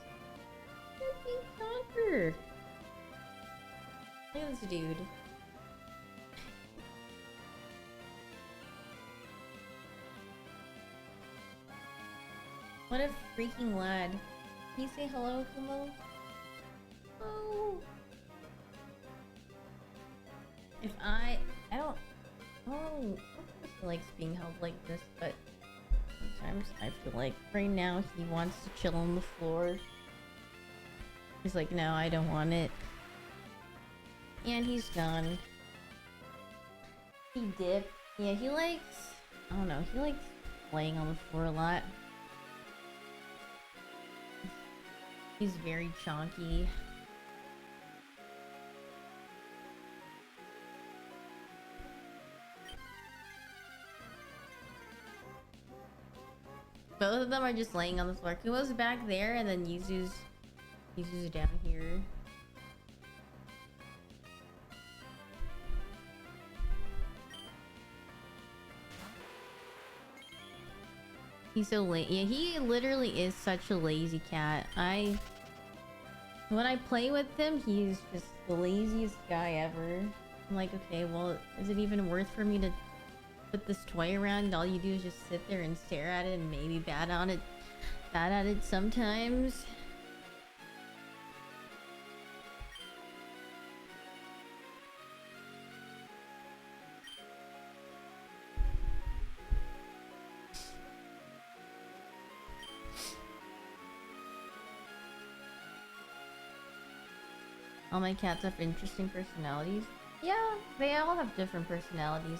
The big chonker! Look at this dude. What a freaking lad. Can you say hello, Kumo? Oh. If I don't... Oh, he likes being held like this, but sometimes I feel like right now he wants to chill on the floor. He's like, no, I don't want it. And he's gone. He dipped. Yeah, he likes... I don't know, he likes laying on the floor a lot. He's very chonky. Both of them are just laying on the floor. Kumo's back there, and then Yuzu's down here. He's so lazy. Yeah, he literally is such a lazy cat. When I play with him, he's just the laziest guy ever. I'm like, okay, well, is it even worth for me to put this toy around? All you do is just sit there and stare at it and maybe bat at it sometimes. All my cats have interesting personalities. Yeah, they all have different personalities.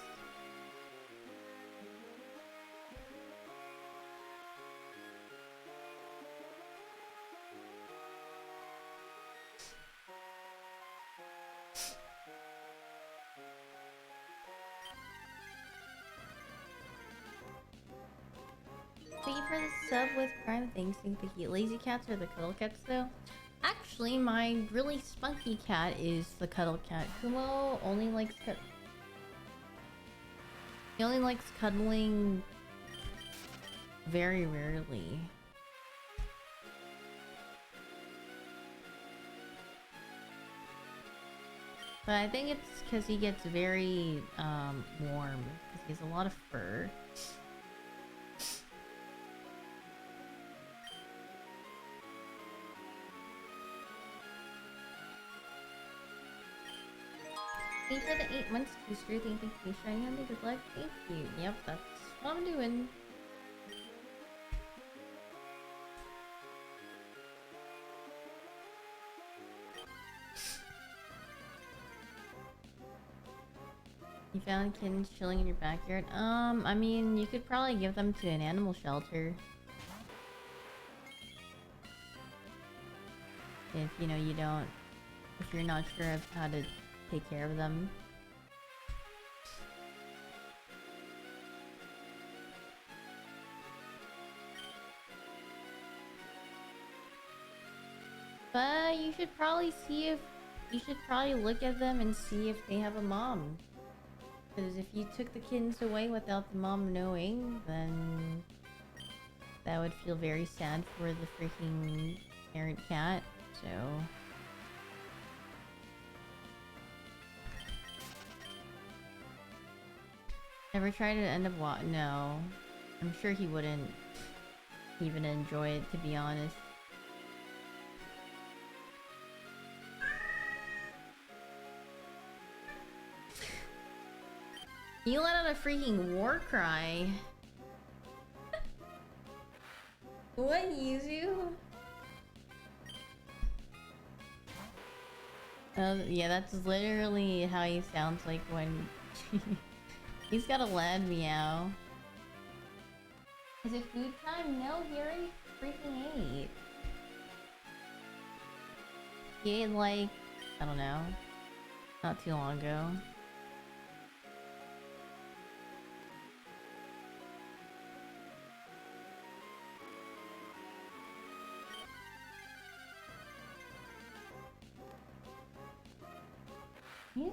Thank you for the sub with Prime. Thanks. Think the lazy cats are the cuddle cats though. Actually, my really spunky cat is the cuddle cat. Kumo only likes He only likes cuddling very rarely. But I think it's because he gets very warm because he has a lot of fur. Thank you for the 8 months booster. Thank you, shiny on the good luck. Thank you. Yep, that's what I'm doing. You found kittens chilling in your backyard? I mean, you could probably give them to an animal shelter. If, you know, if you're not sure of how to take care of them. But you should probably look at them and see if they have a mom. Because if you took the kittens away without the mom knowing, then that would feel very sad for the freaking parent cat, so... Ever try to end up no. I'm sure he wouldn't even enjoy it, to be honest. You let out a freaking war cry. What, Yuzu? Yeah, that's literally how he sounds like when... He's got a loud meow. Is it food time? No, he already freaking ate. He ate like, I don't know, not too long ago. Yeah.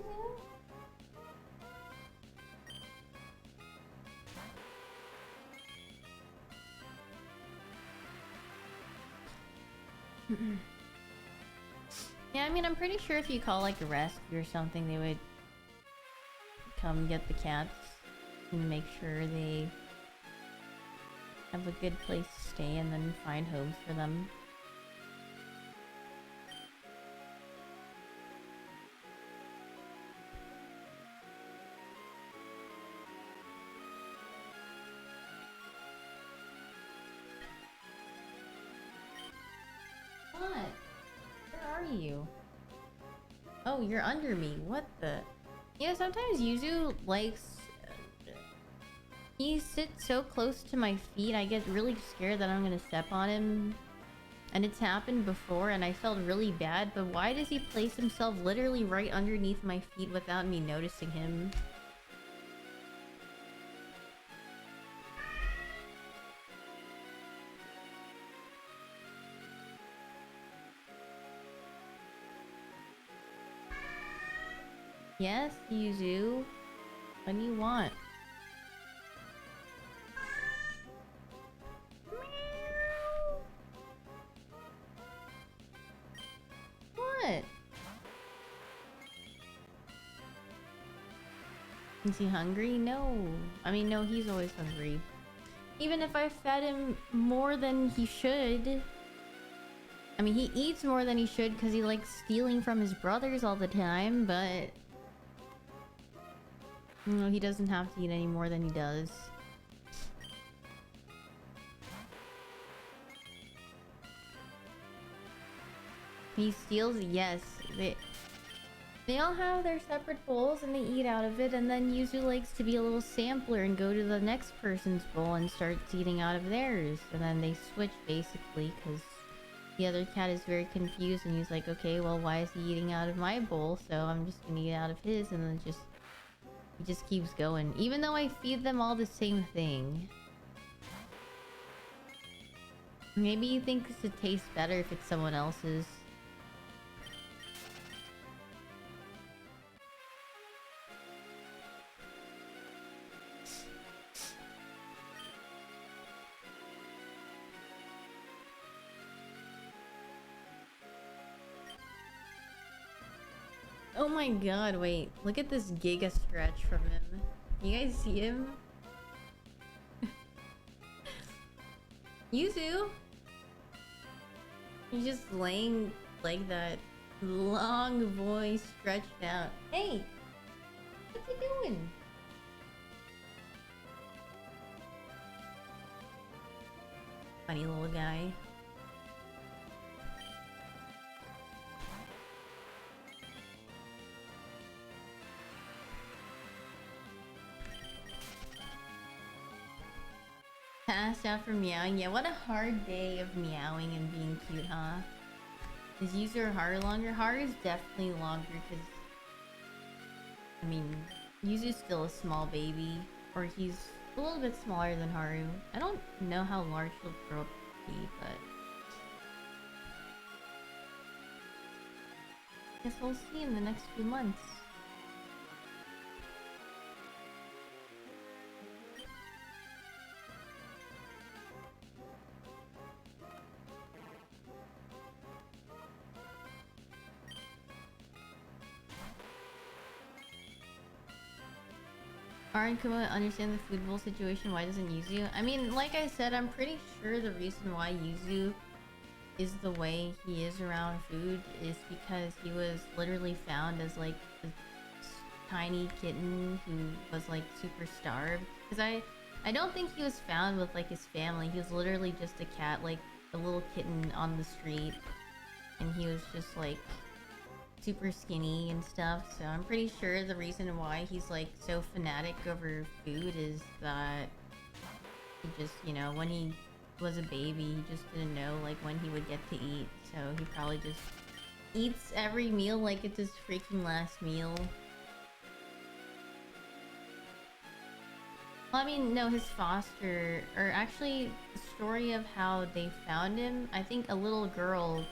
Yeah, I mean, I'm pretty sure if you call like a rescue or something, they would come get the cats and make sure they have a good place to stay and then find homes for them. What? Where are you? Oh, you're under me. What the? Yeah, sometimes Yuzu likes... He sits so close to my feet, I get really scared that I'm gonna step on him. And it's happened before and I felt really bad, but why does he place himself literally right underneath my feet without me noticing him? Yes, Yuzu. What do you want? What? Is he hungry? No. I mean, no, he's always hungry. Even if I fed him more than he should. I mean, he eats more than he should because he likes stealing from his brothers all the time, but... No, he doesn't have to eat any more than he does. He steals? Yes. They all have their separate bowls and they eat out of it, and then Yuzu likes to be a little sampler and go to the next person's bowl and starts eating out of theirs. And then they switch basically because the other cat is very confused and he's like, okay, well, why is he eating out of my bowl? So I'm just gonna eat out of his, and then he just keeps going. Even though I feed them all the same thing. Maybe he thinks it tastes better if it's someone else's. Oh my god, wait. Look at this giga stretch from him. You guys see him? Yuzu! He's just laying like that. Long voice stretched out. Hey! What's he doing? Funny little guy. Passed out for meowing. Yeah, what a hard day of meowing and being cute, huh? Is Yuzu or Haru longer? Haru is definitely longer because, I mean, Yuzu's still a small baby, or he's a little bit smaller than Haru. I don't know how large he'll grow up to be, but guess we'll see in the next few months. Arin Kuma understand the food bowl situation. Why doesn't Yuzu? I mean, like I said, I'm pretty sure the reason why Yuzu is the way he is around food is because he was literally found as like a tiny kitten who was like super starved. Because I don't think he was found with like his family. He was literally just a cat, like a little kitten on the street, and he was just like super skinny and stuff. So I'm pretty sure the reason why he's like so fanatic over food is that he just, you know, when he was a baby, he just didn't know like when he would get to eat, so he probably just eats every meal like it's his freaking last meal. Well, I mean, no, his foster, or actually the story of how they found him, I think a little girl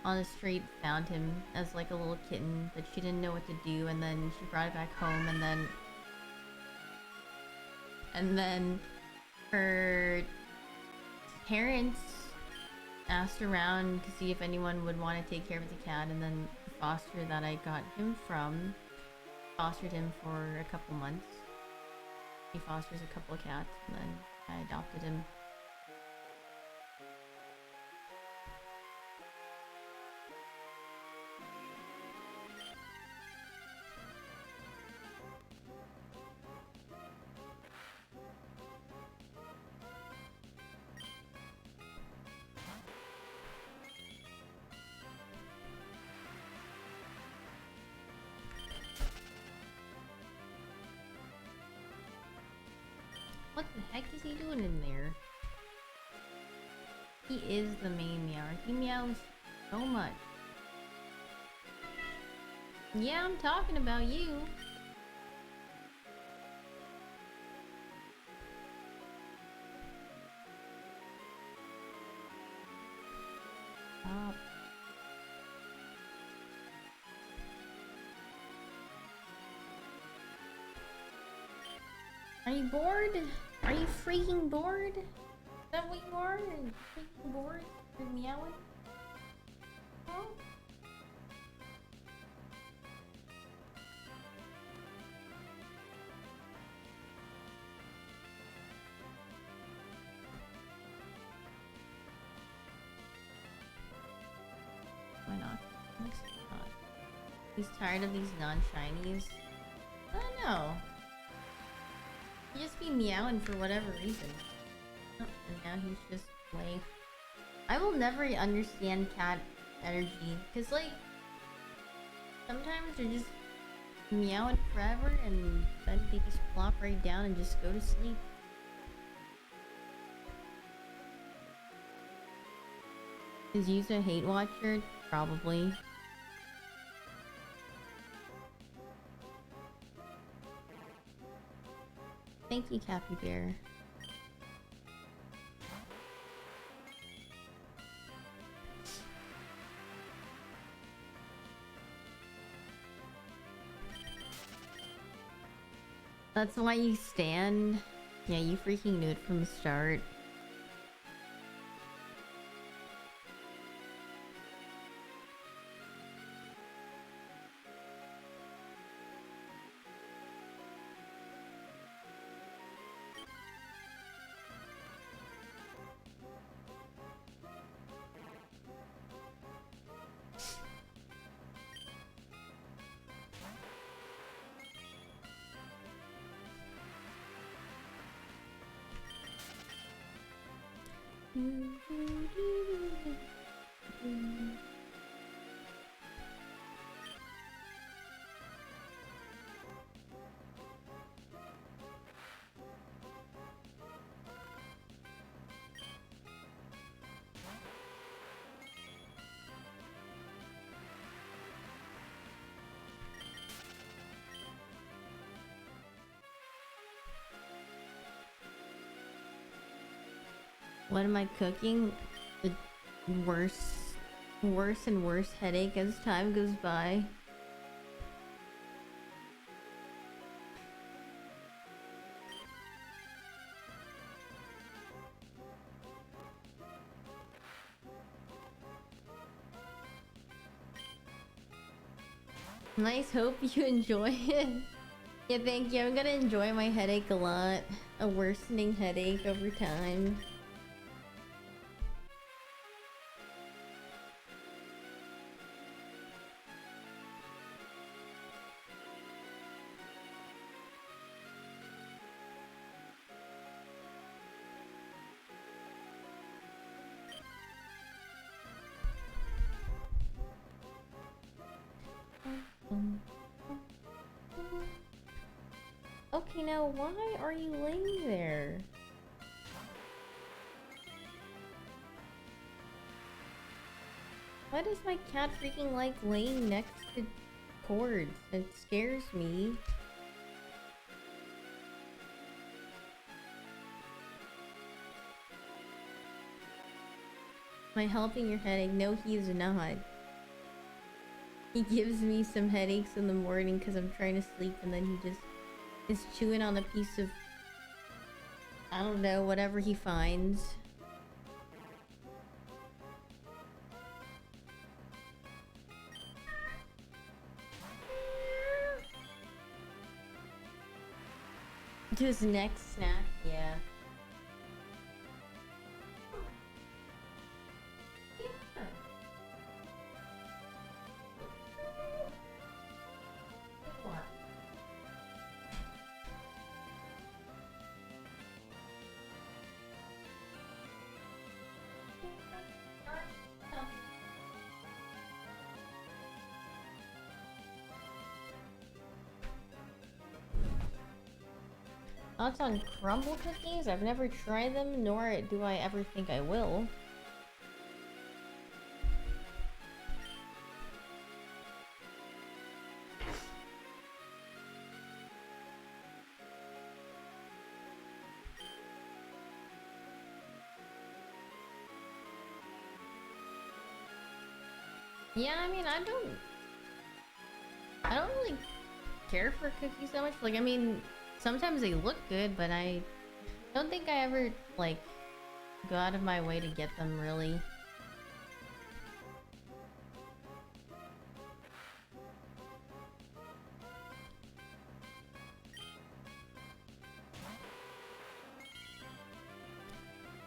on the street found him as like a little kitten, but she didn't know what to do, and then she brought it back home, and then her parents asked around to see if anyone would want to take care of the cat, and then the foster that I got him from fostered him for a couple months. He fosters a couple of cats, and then I adopted him. What the heck is he doing in there? He is the main meower. He meows so much. Yeah, I'm talking about you. Stop. Are you bored? Are you freaking bored? Is that what you are? Are you freaking bored? You're meowing? Huh? Why not? He's tired of these non-shinies? I don't know. He just be meowing for whatever reason. Oh, and now he's just like... I will never understand cat energy. Because, like, sometimes they're just meowing forever and then they just plop right down and just go to sleep. Is Yuzu a hate watcher? Probably. Thank you, Cappy Bear. That's why you stand? Yeah, you freaking knew it from the start. What am I cooking? The worse and worse headache as time goes by. Nice, hope you enjoy it. Yeah, thank you. I'm gonna enjoy my headache a lot. A worsening headache over time. Okay, now why are you laying there? Why does my cat freaking like laying next to cords? It scares me. Am I helping your headache? No, he is not. He gives me some headaches in the morning because I'm trying to sleep, and then he just is chewing on a piece of, I don't know, whatever he finds. To his next snack, yeah. Thoughts on crumble cookies? I've never tried them, nor do I ever think I will. Yeah, I mean, I don't really care for cookies so much. Like, I mean, sometimes they look good, but I don't think I ever, like, go out of my way to get them, really.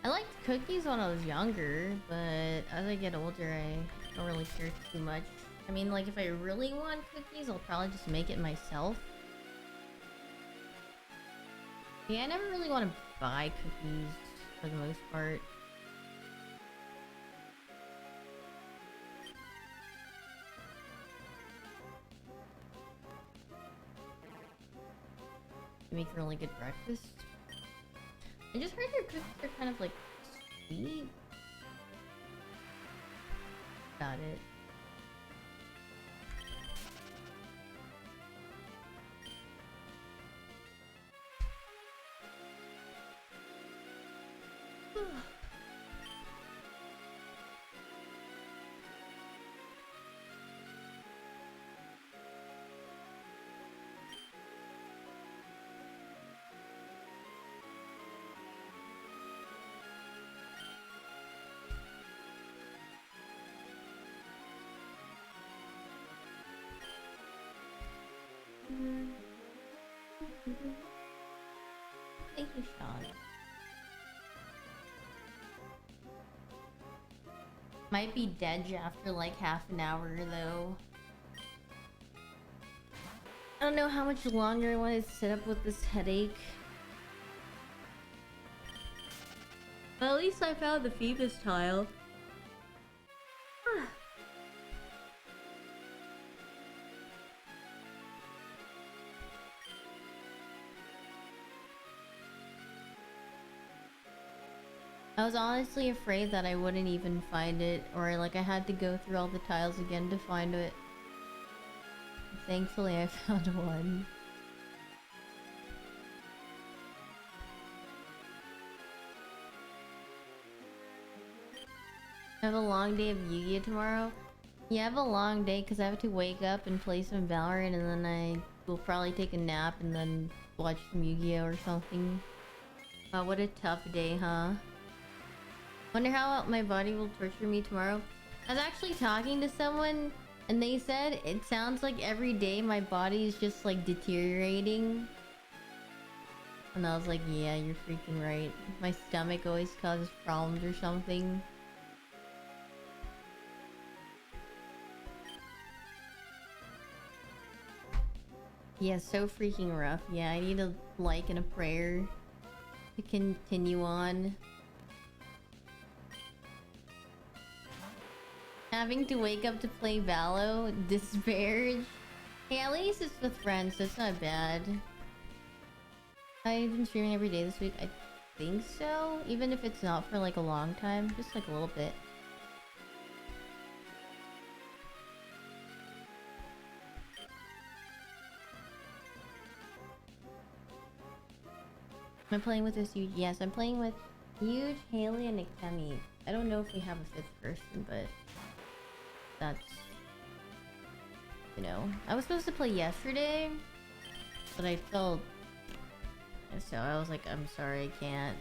I liked cookies when I was younger, but as I get older, I don't really care too much. I mean, like, if I really want cookies, I'll probably just make it myself. Yeah, I never really want to buy cookies for the most part. They make really good breakfast. I just heard their cookies are kind of like sweet. Got it. Thank you, Sean. Might be dead after like half an hour though. I don't know how much longer I want to sit up with this headache. At least I found the Phoebus tile. I was honestly afraid that I wouldn't even find it, or like I had to go through all the tiles again to find it. Thankfully I found one. I have a long day of Yu-Gi-Oh tomorrow. Yeah, I have a long day because I have to wake up and play some Valorant, and then I will probably take a nap and then watch some Yu-Gi-Oh or something. What a tough day, huh? Wonder how my body will torture me tomorrow. I was actually talking to someone and they said it sounds like every day my body is just like deteriorating. And I was like, yeah, you're freaking right. My stomach always causes problems or something. Yeah, so freaking rough. Yeah, I need a like and a prayer to continue on. Having to wake up to play Valo, disparage. Hey, at least it's with friends, so it's not bad. I've been streaming every day this week. I think so, even if it's not for like a long time, just like a little bit. I'm playing with this huge. Yes, I'm playing with Huge, Haley, and Akemi. I don't know if we have a 5th person, but that's, you know, I was supposed to play yesterday, but I felt, so I was like, I'm sorry, I can't.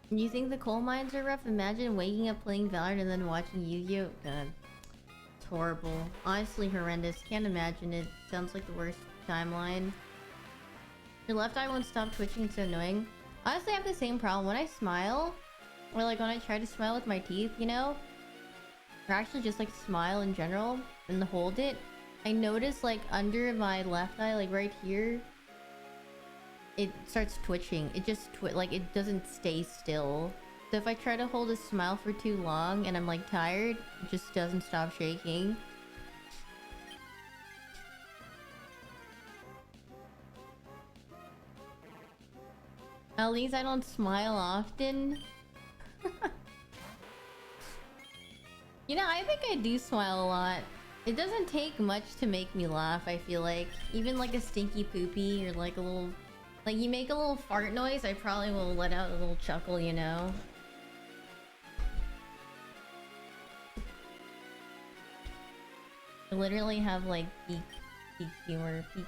You think the coal mines are rough? Imagine waking up playing Valorant and then watching Yu-Gi-Oh! God, it's horrible. Honestly horrendous. Can't imagine it. Sounds like the worst timeline. Your left eye won't stop twitching, it's so annoying. Honestly, I have the same problem. When I smile, or like when I try to smile with my teeth, you know? Or actually just like smile in general, and hold it. I notice like under my left eye, like right here, it starts twitching. It just like it doesn't stay still. So if I try to hold a smile for too long and I'm like tired, it just doesn't stop shaking. At least I don't smile often. You know, I think I do smile a lot. It doesn't take much to make me laugh, I feel like. Even like a stinky poopy or like a little... Like, you make a little fart noise, I probably will let out a little chuckle, you know? I literally have, like, peak humor. Peak,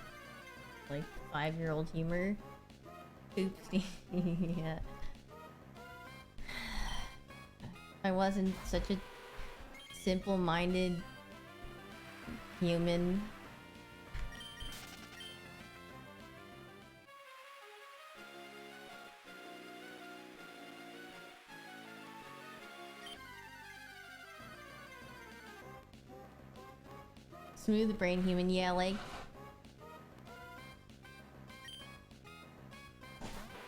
like, 5-year-old humor. Oops. Yeah. I wasn't such a simple-minded human. Smooth brain human, yeah, like...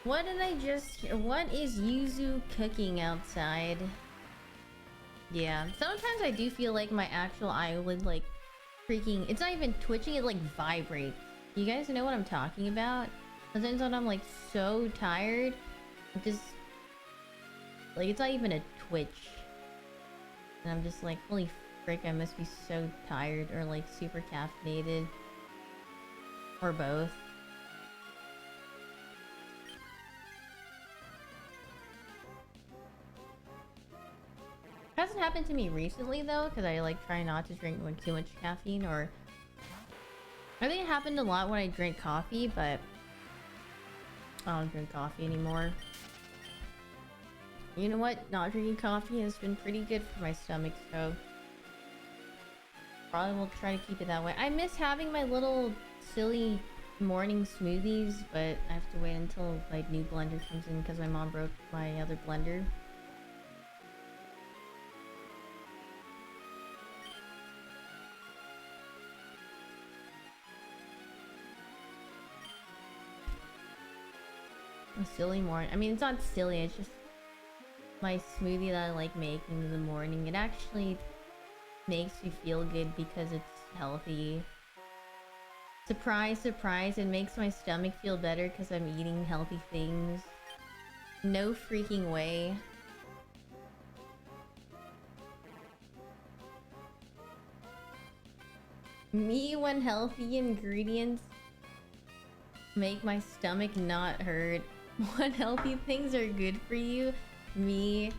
What did I just hear? What is Yuzu cooking outside? Yeah, sometimes I do feel like my actual eyelid, like, freaking... It's not even twitching, it, like, vibrates. You guys know what I'm talking about? Sometimes when I'm, like, so tired, it just... Like, it's not even a twitch. And I'm just like, holy frick, I must be so tired, or, like, super caffeinated. Or both. It hasn't happened to me recently though, because I like try not to drink like too much caffeine, or I think it happened a lot when I drank coffee, but I don't drink coffee anymore. You know what? Not drinking coffee has been pretty good for my stomach, so probably will try to keep it that way. I miss having my little silly morning smoothies, but I have to wait until my new blender comes in because my mom broke my other blender. A silly morning. I mean, it's not silly. It's just my smoothie that I like making in the morning. It actually makes me feel good because it's healthy. Surprise, surprise. It makes my stomach feel better because I'm eating healthy things. No freaking way. Me when healthy ingredients make my stomach not hurt. When healthy things are good for you, me.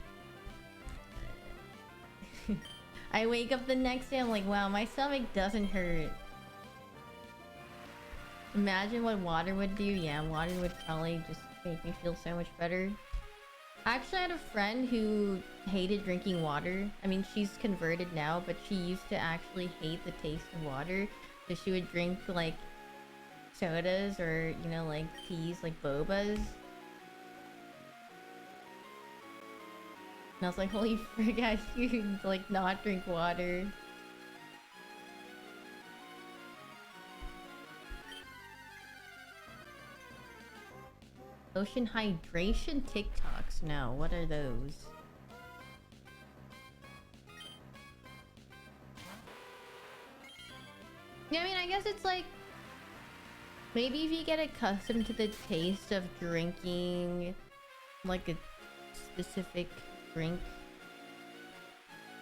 I wake up the next day, I'm like, wow, my stomach doesn't hurt. Imagine what water would do. Yeah, water would probably just make me feel so much better. I actually had a friend who hated drinking water. I mean, she's converted now, but she used to actually hate the taste of water. So she would drink like sodas or, you know, like teas, like bobas. And I was like, holy frick, I should like not drink water. Ocean hydration TikToks. No, what are those? Yeah, I mean, I guess it's like maybe if you get accustomed to the taste of drinking like a specific drink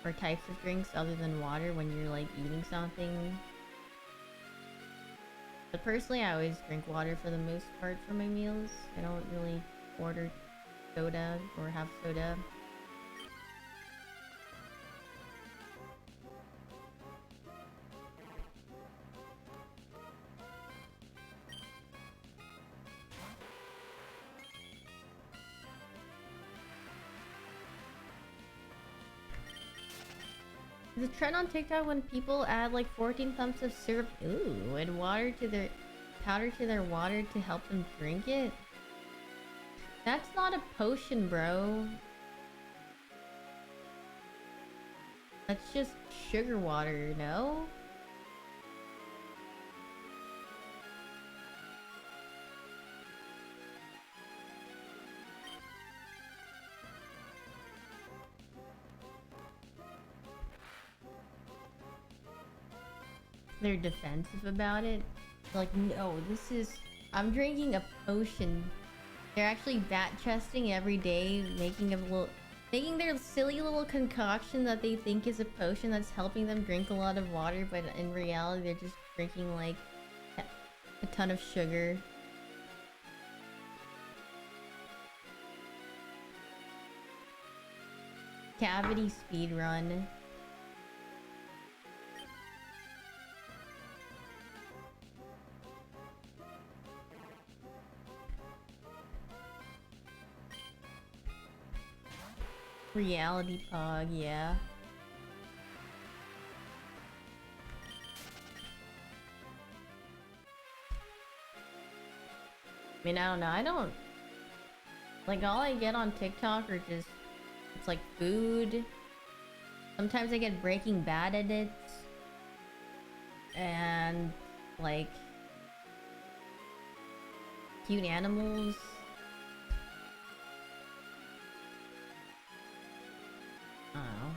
or types of drinks other than water when you're like eating something. But personally, I always drink water for the most part for my meals. I don't really order soda or have soda. There's a trend on TikTok when people add like 14 pumps of syrup, ooh, and water to their powder to their water to help them drink it. That's not a potion, bro. That's just sugar water, no? They're defensive about it. They're like, no, this is... I'm drinking a potion. They're actually bat chesting every day, making their silly little concoction that they think is a potion that's helping them drink a lot of water, but in reality they're just drinking like a ton of sugar. Cavity speedrun. Reality pog, yeah. I mean, I don't know. I don't... Like, all I get on TikTok are just... It's like food. Sometimes I get Breaking Bad edits. And... like... cute animals. I don't know.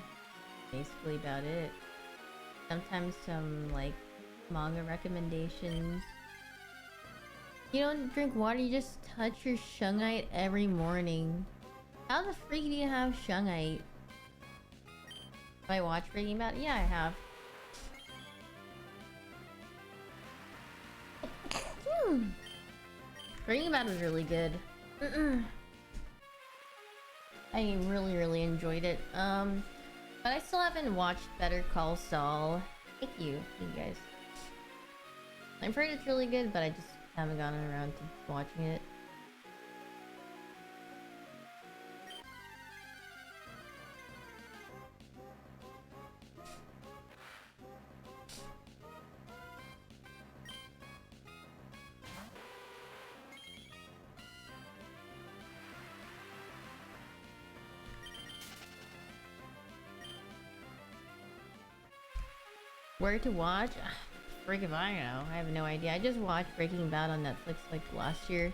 Basically about it. Sometimes some, like, manga recommendations. You don't drink water, you just touch your shungite every morning. How the freak do you have shungite? Have I watched Breaking Bad? Yeah, I have. Breaking Bad was really good. I really enjoyed it. But I still haven't watched Better Call Saul. Thank you guys. I've heard it's really good, but I just haven't gotten around to watching it. Where to watch? Frick if I know. I have no idea. I just watched Breaking Bad on Netflix like last year.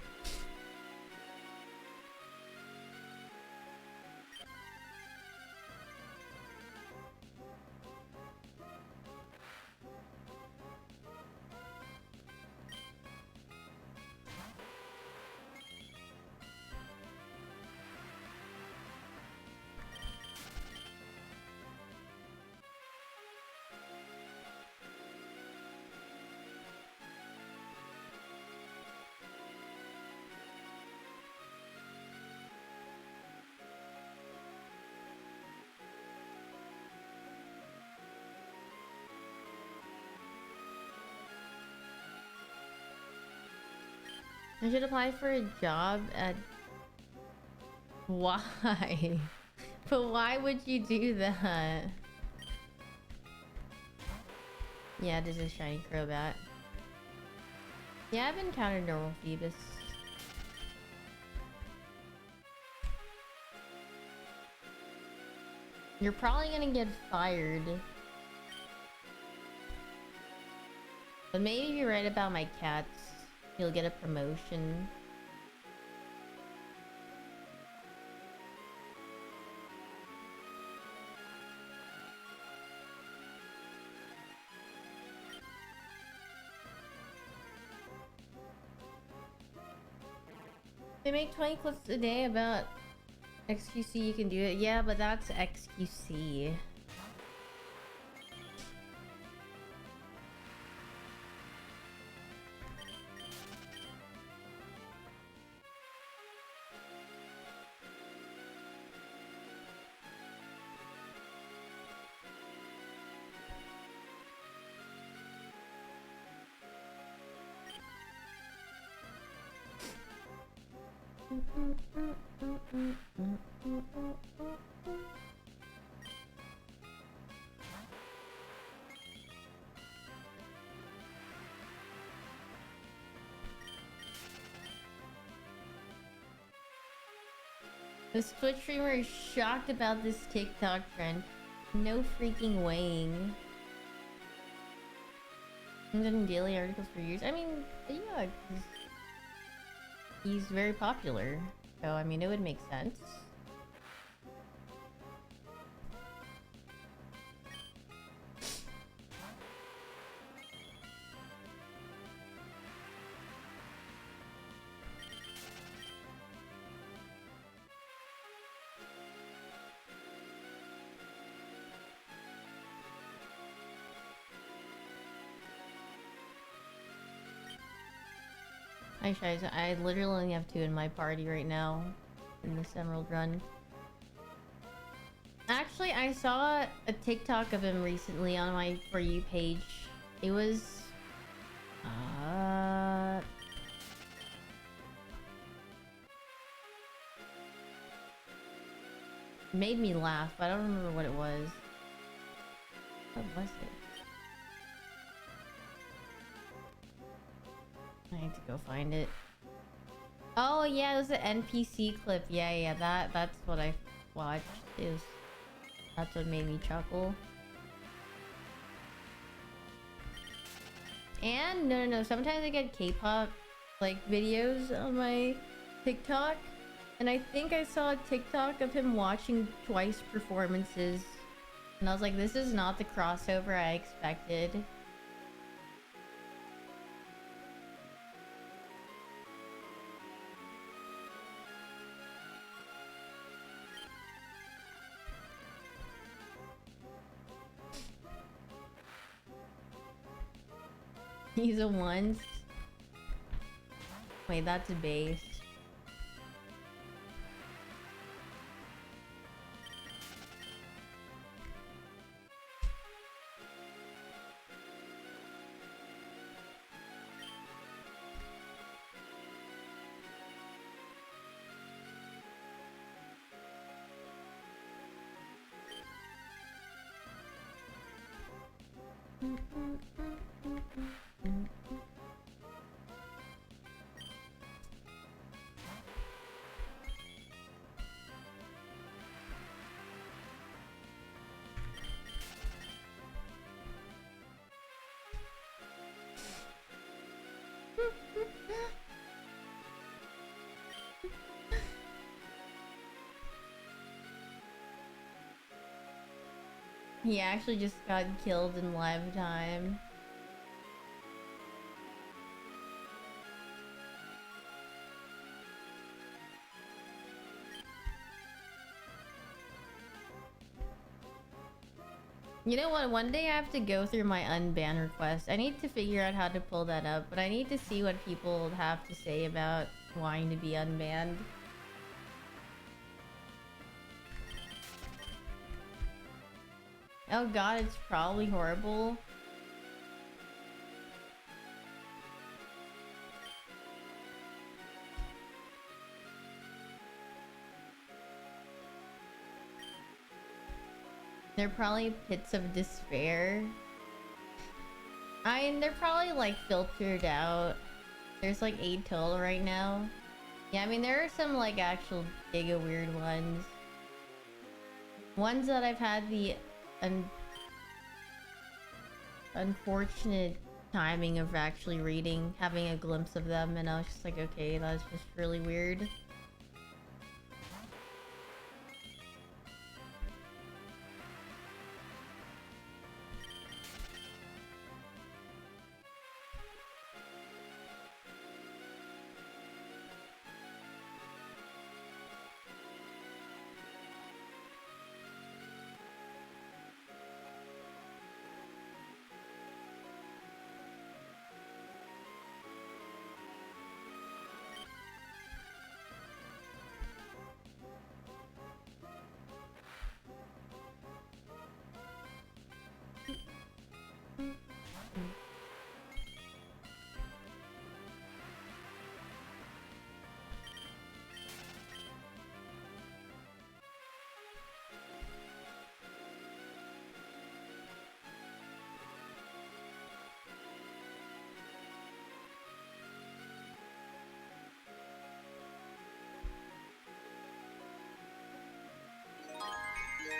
I should apply for a job at... Why? But why would you do that? Yeah, this is shiny Crobat. Yeah, I've encountered normal Phoebus. You're probably gonna get fired. But maybe if you write about my cats, you'll get a promotion. They make 20 clips a day about XQC, you can do it. Yeah, but that's XQC. This Twitch streamer is shocked about this TikTok trend. No freaking weighing. I've done daily articles for years. I mean, yeah, he's very popular. So, I mean, it would make sense. I literally only have 2 in my party right now in this Emerald run. Actually, I saw a TikTok of him recently on my For You page. It was... made me laugh, but I don't remember what it was. What was it? I need to go find it. Oh yeah, it was an NPC clip. Yeah, that's what I watched. That's what made me chuckle. And no. Sometimes I get K-pop like videos on my TikTok, and I think I saw a TikTok of him watching Twice performances, and I was like, this is not the crossover I expected. He's a once. Wait, that's a base. He actually just got killed in live time. You know what? One day I have to go through my unban request. I need to figure out how to pull that up, but I need to see what people have to say about wanting to be unbanned. Oh god, it's probably horrible. They're probably pits of despair. They're probably like filtered out. There's like 8 total right now. Yeah, I mean there are some like actual giga weird ones. Ones that I've had the unfortunate timing of actually reading, having a glimpse of them, and I was just like, okay, that's just really weird.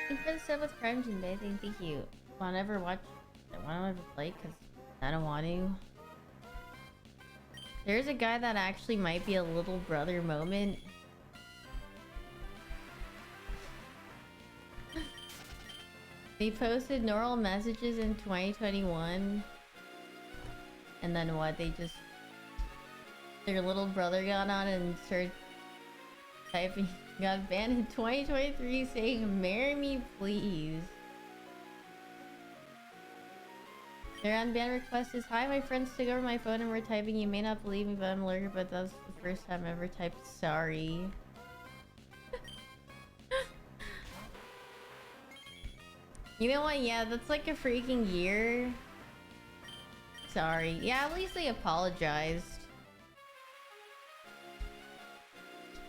Thank you for the sub with Prime Jinbei. Thank you. Want to ever watch? I want to ever play because I don't want to. There's a guy that actually might be a little brother moment. They posted normal messages in 2021, and then what? They just their little brother got on and started typing. Got banned in 2023 saying, "Marry me, please." Their unbanned request is, "Hi, my friends took over my phone and were typing. You may not believe me, but I'm allergic, but that was the first time I ever typed sorry." You know what? Yeah, that's like a freaking year. Sorry. Yeah, at least they apologized.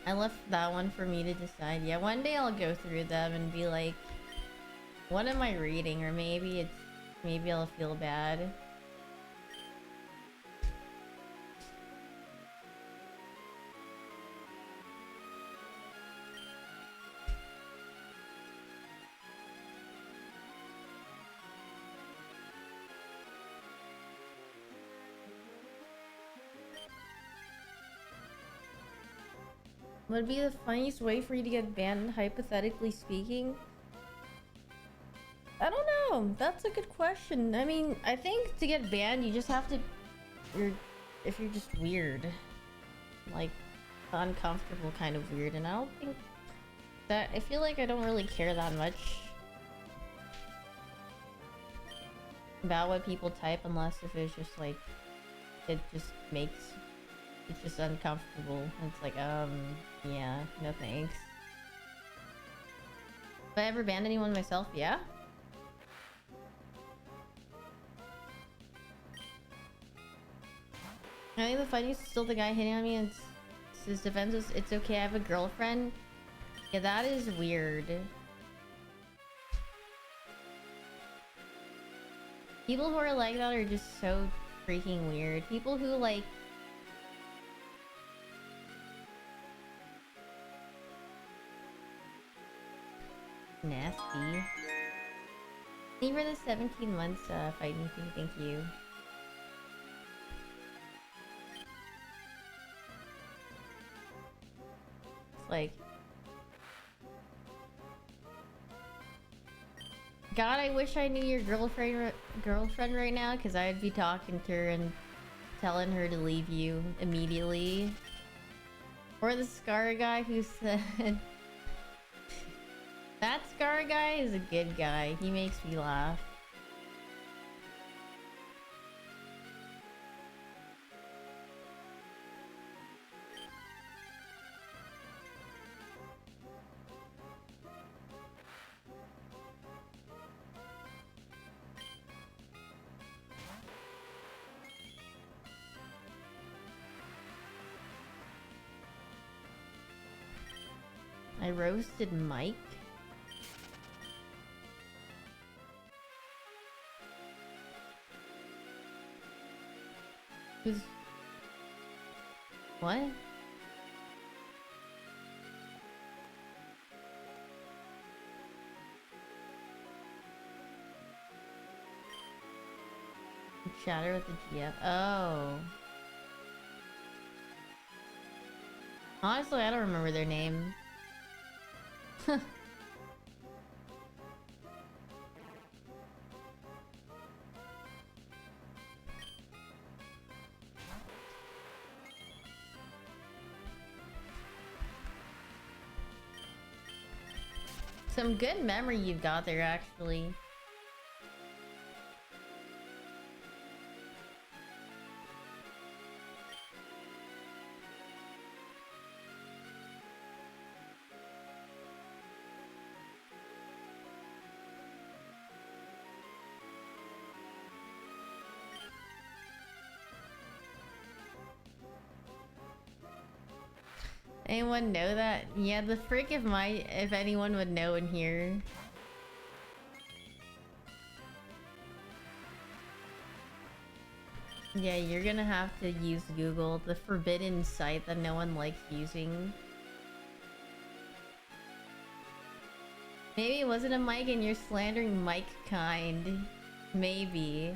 I left that one for me to decide. Yeah, one day I'll go through them and be like, what am I reading? Or maybe I'll feel bad. What would be the funniest way for you to get banned, hypothetically speaking? I don't know. That's a good question. I mean, I think to get banned, you just have to... if you're just weird. Like, uncomfortable kind of weird. And I don't think that... I feel like I don't really care that much about what people type, unless if it's just like... it just makes... it's just uncomfortable. It's like, yeah, no thanks. Have I ever banned anyone myself? Yeah. I think the funniest is still the guy hitting on me and his defense is, "It's okay, I have a girlfriend." Yeah, that is weird. People who are like that are just so freaking weird. People who like... nasty. Thank you for the 17 months fighting thing, thank you. It's like... God, I wish I knew your girlfriend right now, because I'd be talking to her and telling her to leave you immediately. Or the Scar guy who said... that Scar guy is a good guy. He makes me laugh. I roasted Mike. Who's... What? Shatter with the GF. Oh. Honestly, I don't remember their name. Some good memory you've got there, actually. Anyone know that? Yeah, the frick if anyone would know in here. Yeah, you're gonna have to use Google, the forbidden site that no one likes using. Maybe it wasn't a mic and you're slandering Mike kind. Maybe.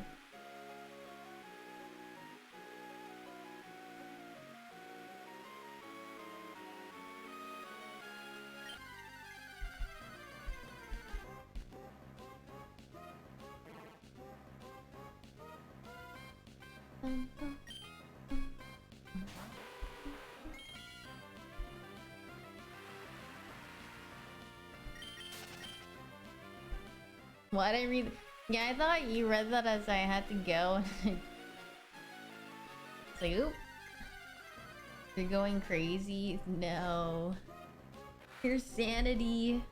Why'd I read? Yeah, I thought you read that as I had to go. It's like, oop. You're going crazy? No. Your sanity.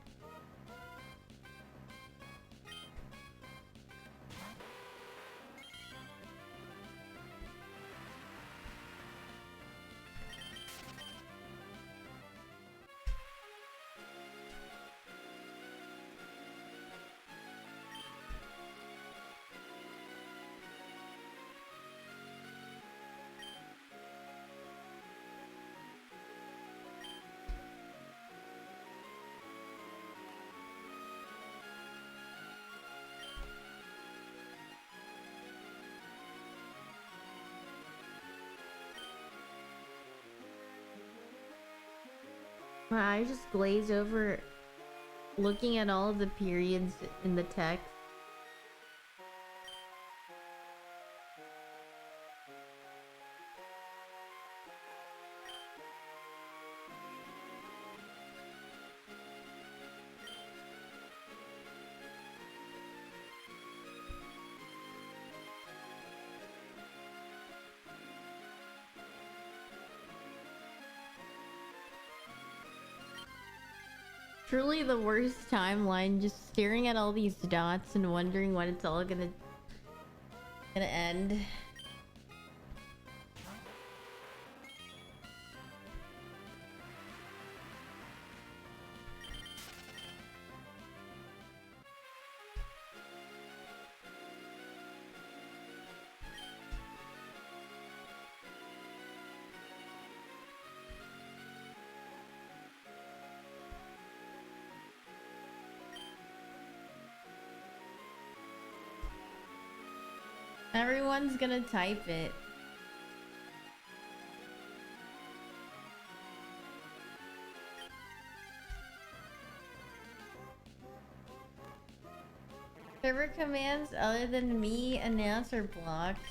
My eyes just glaze over looking at all of the periods in the text. Truly the worst timeline, just staring at all these dots and wondering when it's all gonna end. Everyone's gonna type it. Server commands other than me announce or blocked.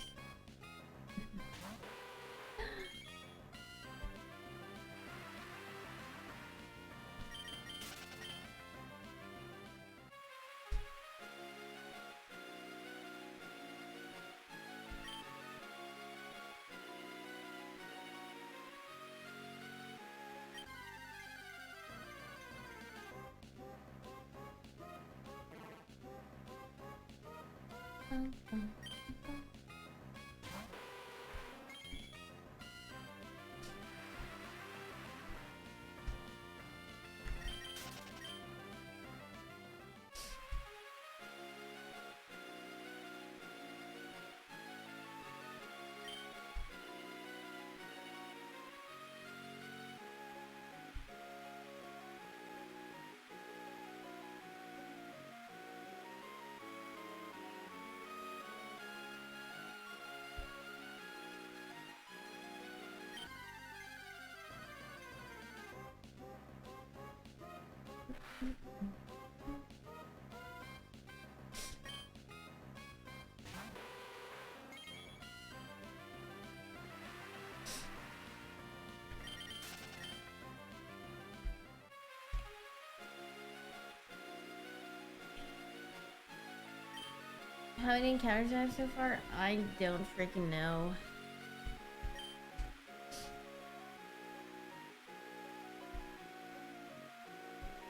How many encounters I have so far? I don't freaking know.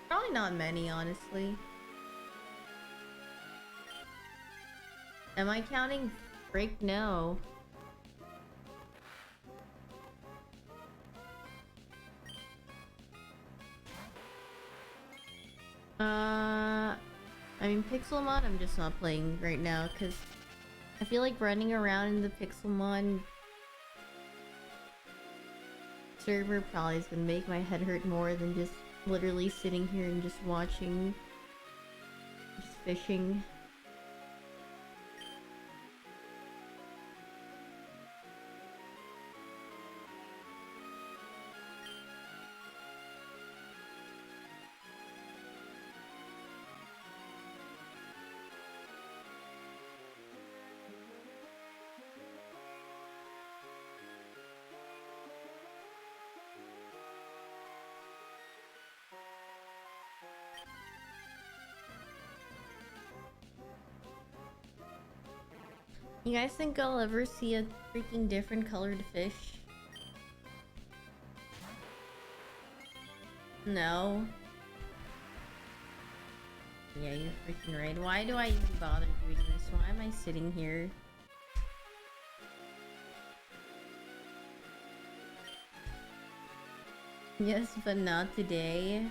Probably not many, honestly. Am I counting? Freak no. I mean, Pixelmon I'm just not playing right now because I feel like running around in the Pixelmon server probably is gonna make my head hurt more than just literally sitting here and just watching, just fishing. You guys think I'll ever see a freaking different colored fish? No. Yeah, you're freaking right. Why do I even bother doing this? Why am I sitting here? Yes, but not today.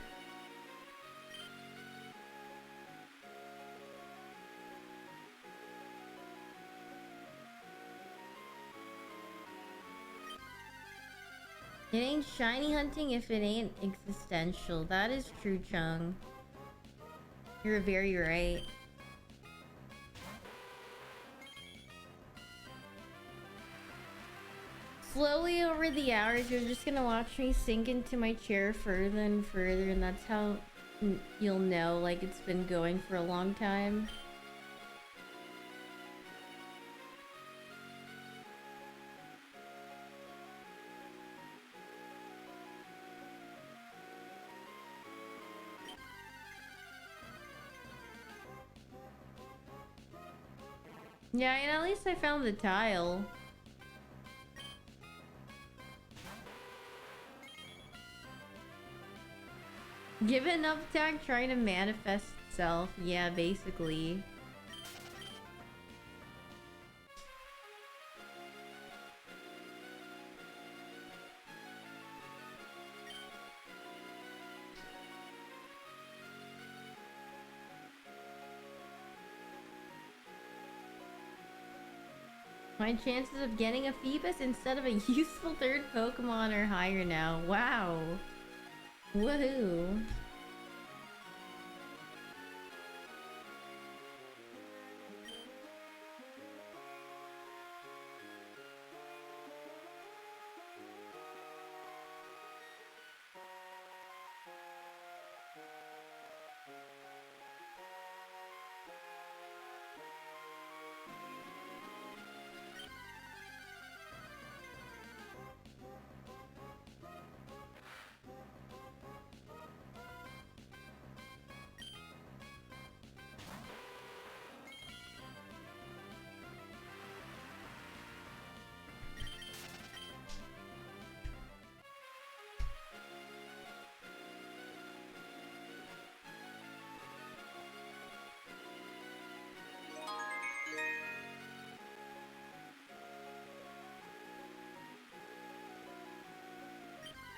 It ain't shiny hunting if it ain't existential. That is true, Chung. You're very right. Slowly over the hours, you're just gonna watch me sink into my chair further and further, and that's how you'll know, like, it's been going for a long time. Yeah, and at least I found the tile. Given up tag trying to manifest itself. Yeah, basically. My chances of getting a Phoebus instead of a useful third Pokemon are higher now. Wow. Woohoo.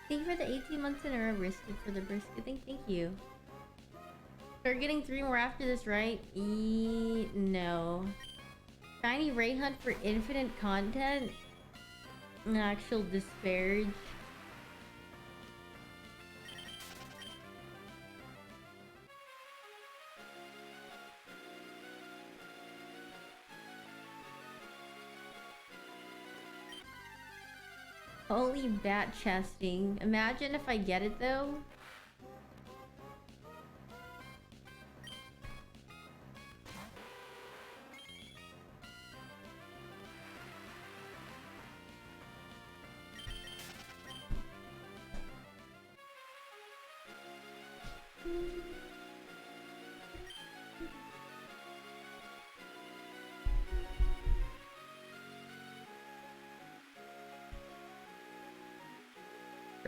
Thank you for the 18 months in a row, Brisket, for the brisket. Thank you. Start getting 3 more after this, right? No. Shiny raid hunt for infinite content? Actual disparage. Holy bat chesting. Imagine if I get it though.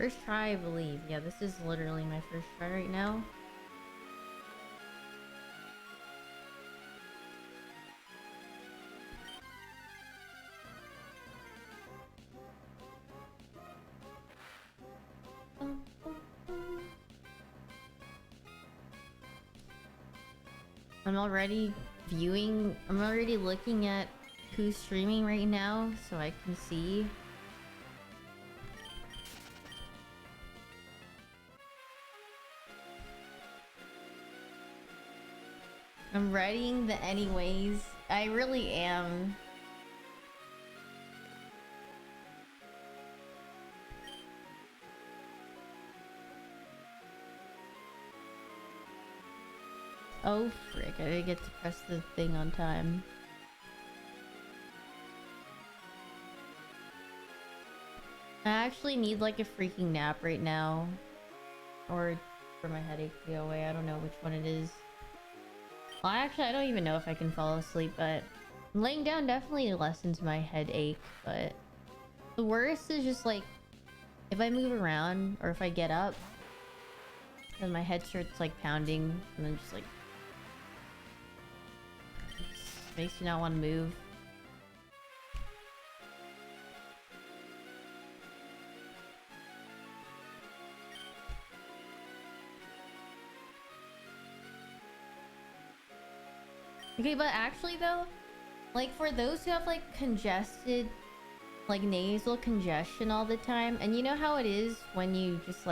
First try, I believe. Yeah, this is literally my first try right now. I'm already looking at who's streaming right now so I can see. I'm readying the anyways. I really am. Oh frick, I didn't get to press the thing on time. I actually need like a freaking nap right now. Or for my headache to go away, I don't know which one it is. Well, actually, I don't even know if I can fall asleep, but laying down definitely lessens my headache, but the worst is just like if I move around or if I get up then my head starts like pounding and then just like makes you not want to move. Okay, but actually though, like for those who have like congested, like nasal congestion all the time, and you know how it is when you just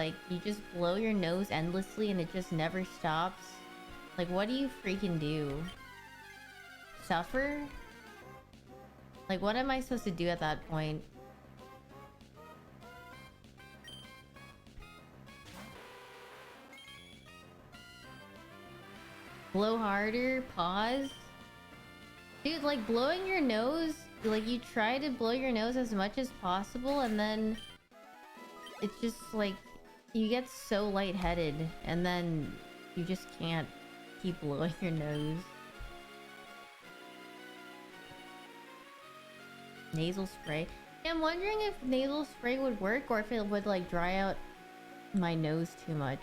blow your nose endlessly and it just never stops? Like what do you freaking do? Suffer? Like what am I supposed to do at that point? Blow harder? Pause? Dude, like blowing your nose, like you try to blow your nose as much as possible and then it's just like you get so lightheaded and then you just can't keep blowing your nose. Nasal spray. Yeah, I'm wondering if nasal spray would work or if it would like dry out my nose too much.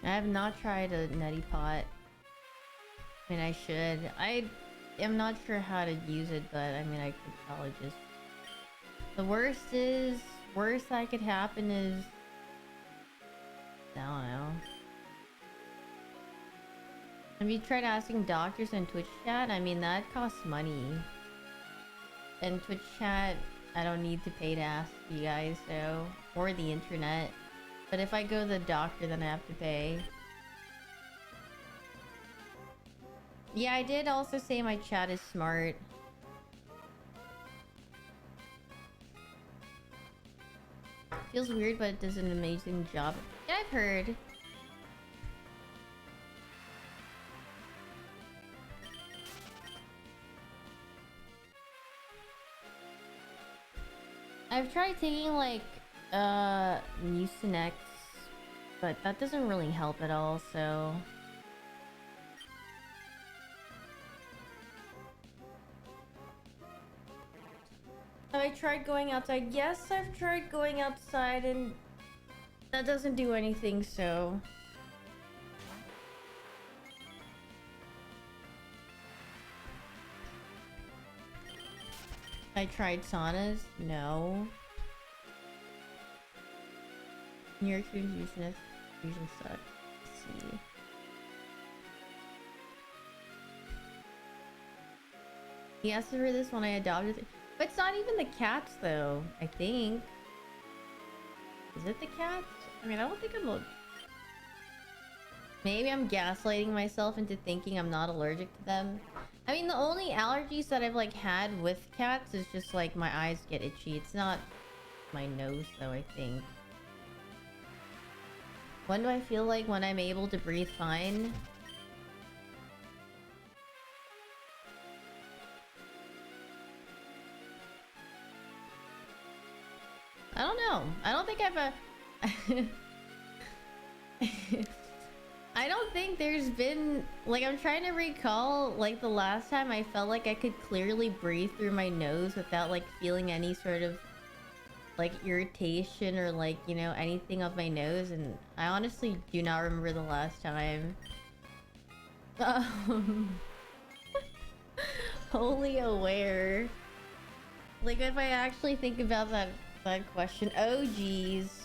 I have not tried a neti pot. I mean, I should. I am not sure how to use it, but I mean, I could probably just... The worst that could happen is... I don't know. Have you tried asking doctors in Twitch chat? I mean, that costs money. And Twitch chat, I don't need to pay to ask you guys, so... Or the internet. But if I go to the doctor, then I have to pay. Yeah, I did also say my chat is smart. Feels weird, but it does an amazing job. Yeah, I've heard. I've tried taking like Mucinex, but that doesn't really help at all, so... Have I tried going outside? Yes, I've tried going outside and that doesn't do anything, so... I tried saunas? No. New York food usually sucks. Let's see. He asked for this when I adopted it. But it's not even the cats though, I think. Is it the cats? I mean, I don't think I'm maybe I'm gaslighting myself into thinking I'm not allergic to them. I mean, the only allergies that I've like had with cats is just like my eyes get itchy. It's not my nose though, I think. When do I feel like when I'm able to breathe fine? I don't know. I don't think I've I don't think there's been, like, I'm trying to recall, like, the last time I felt like I could clearly breathe through my nose without, like, feeling any sort of, like, irritation or, like, you know, anything of my nose, and I honestly do not remember the last time. Wholly aware. Like, if I actually think about that question, oh geez.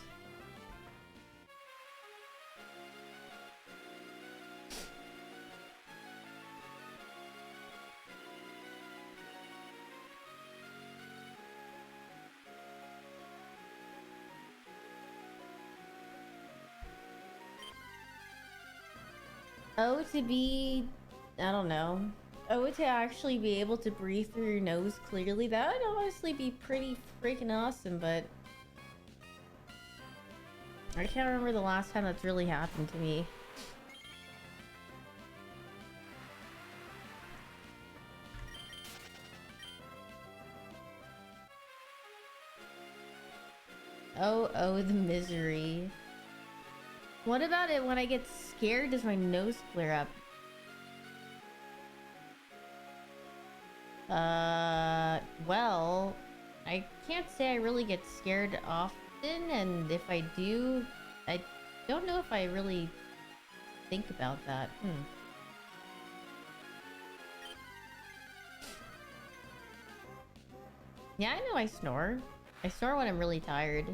Oh, to be... I don't know. Oh, to actually be able to breathe through your nose clearly, that would honestly be pretty freaking awesome, but... I can't remember the last time that's really happened to me. Oh, the misery. What about it when I get scared? Does my nose flare up? Well, I can't say I really get scared often, and if I do, I don't know if I really think about that. Yeah, I know I snore. I snore when I'm really tired.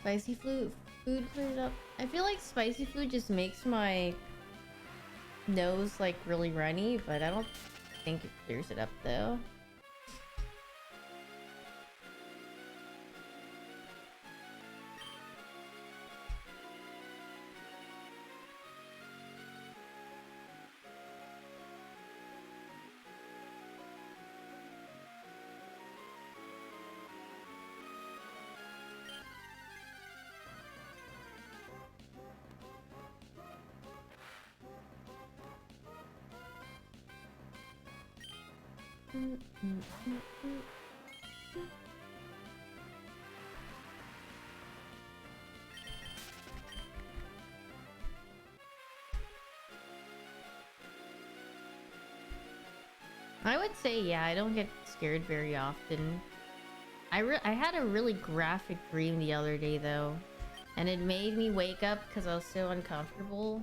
Spicy food clears up. I feel like spicy food just makes my nose like really runny, but I don't think it clears it up though. I would say, yeah, I don't get scared very often. I had a really graphic dream the other day though, and it made me wake up because I was so uncomfortable.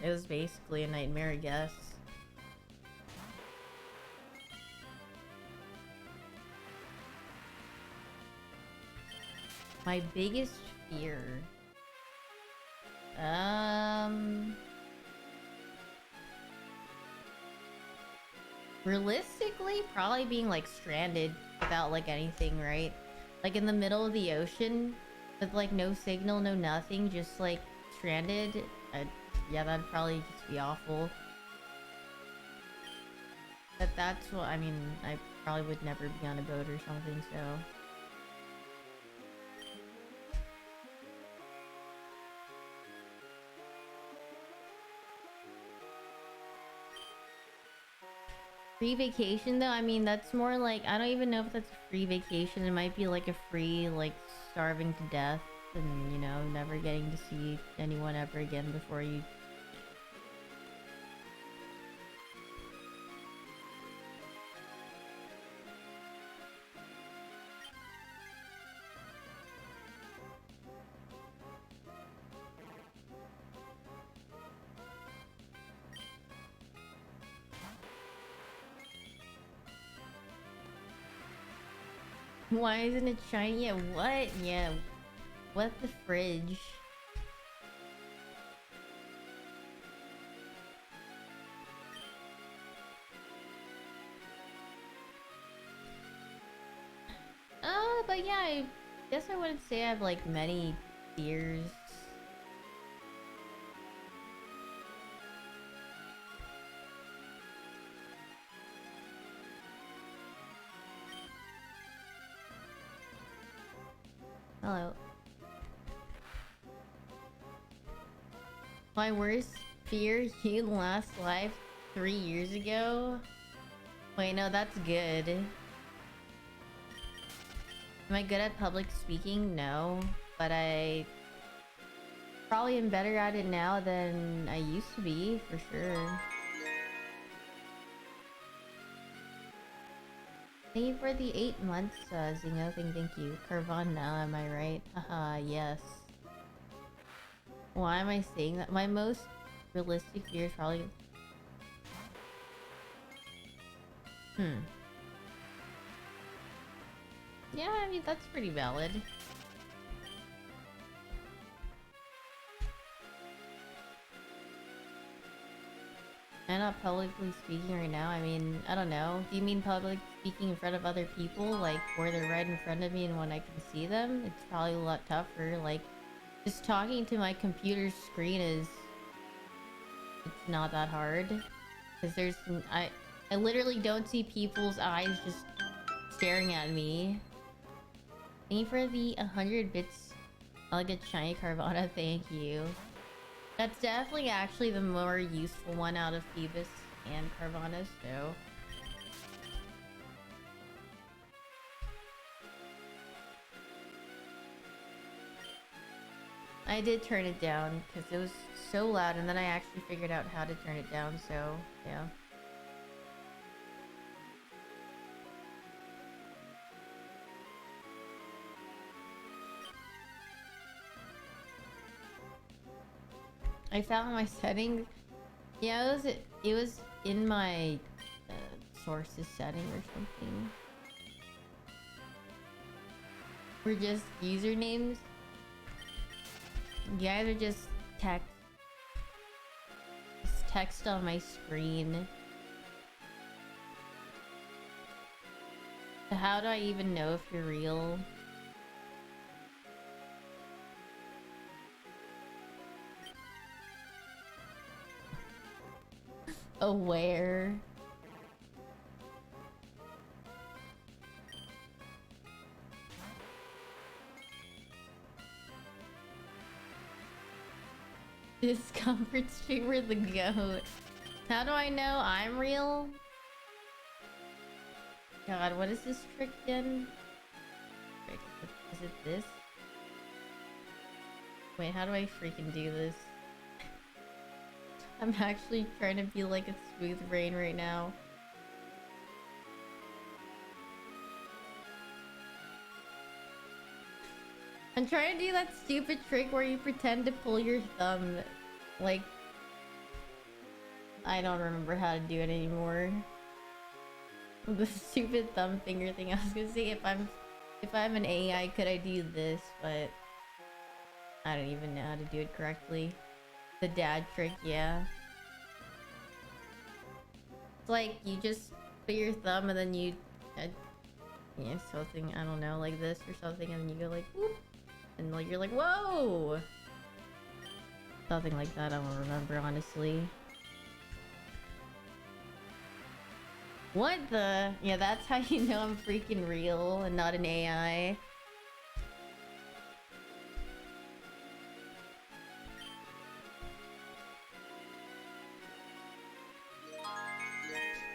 It was basically a nightmare, I guess. My biggest fear. Realistically, probably being like stranded without like anything, right? Like in the middle of the ocean with like no signal, no nothing, just like stranded. Yeah, that'd probably just be awful. But that's what, I mean, I probably would never be on a boat or something, so. Free vacation though, I mean, that's more like, I don't even know if that's a free vacation. It might be like a free, like, starving to death and, you know, never getting to see anyone ever again before you. Why isn't it shiny? Yeah, what? Yeah, what the fridge? But yeah, I guess I wouldn't say I have like many fears. Hello. My worst fear, Hyoon last live 3 years ago. Wait, no, that's good. Am I good at public speaking? No. But I probably am better at it now than I used to be, for sure. Thank you for the 8 months, Zingo. Thank you. Carvana, am I right? Haha, yes. Why am I saying that? My most realistic fear is probably... Yeah, I mean, that's pretty valid. I'm not publicly speaking right now. I mean, I don't know. Do you mean public speaking in front of other people? Like, where they're right in front of me and when I can see them? It's probably a lot tougher. Like, just talking to my computer screen is... It's not that hard. Because there's... I literally don't see people's eyes just staring at me. Thank you for the 100 bits. I like a shiny Carvana, thank you. That's definitely actually the more useful one out of Phoebus and Carvana, so... I did turn it down because it was so loud, and then I actually figured out how to turn it down, so yeah. I found my settings. Yeah, it was in my sources setting or something. We're just usernames. You guys are just text on my screen. How do I even know if you're real? Aware. Discomfort streamer the goat. How do I know I'm real? God, what is this trick again? Is it this? Wait, how do I freaking do this? I'm actually trying to be like a smooth brain right now. I'm trying to do that stupid trick where you pretend to pull your thumb. Like... I don't remember how to do it anymore. The stupid thumb finger thing. I was gonna say if I'm an AI, could I do this? But... I don't even know how to do it correctly. The dad trick, yeah. It's like you just put your thumb and then you, yeah, something, I don't know, like this or something, and then you go like, whoop, and like you're like, whoa! Something like that, I don't remember, honestly. What the? Yeah, that's how you know I'm freaking real and not an AI.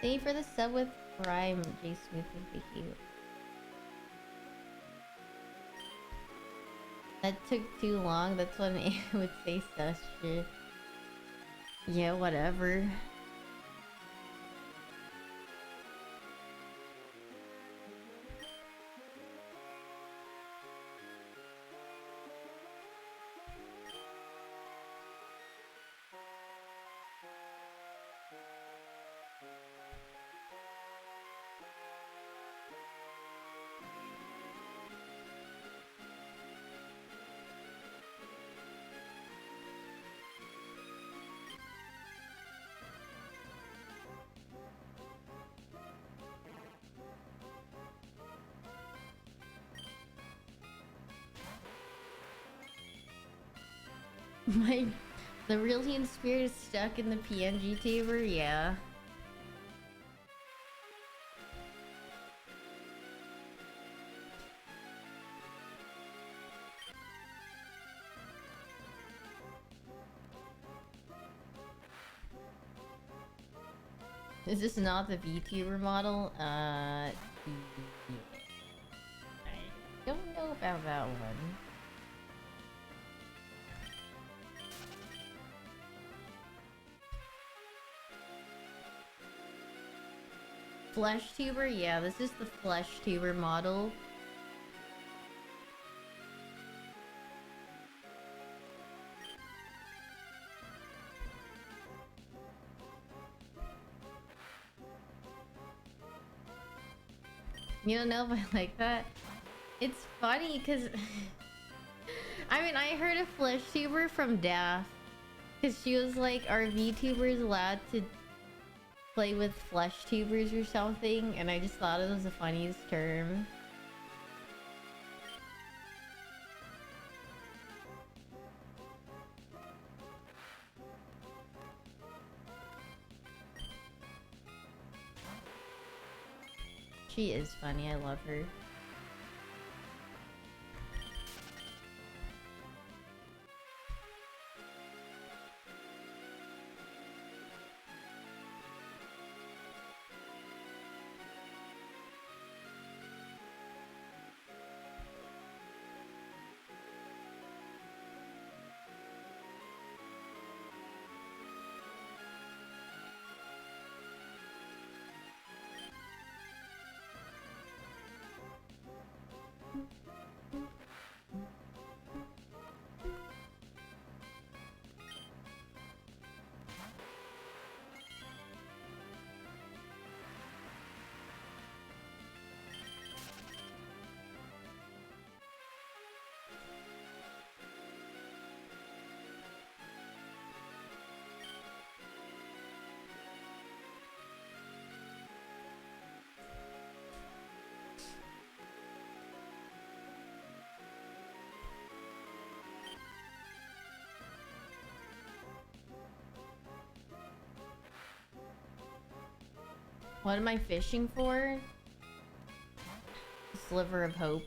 Thank you for the sub with Prime, J Smooth, thank you. That took too long, that's what an AI would say, sus shit. Yeah, whatever. The Brilliant Spirit is stuck in the PNG taber? Yeah. Is this not the VTuber model? I don't know about that one. Flesh tuber? Yeah, this is the flesh tuber model. You don't know if I like that? It's funny because I mean, I heard a flesh tuber from Daft because she was like, are VTubers allowed to play with flesh tubers or something? And I just thought it was the funniest term. She is funny, I love her. What am I fishing for? A sliver of hope.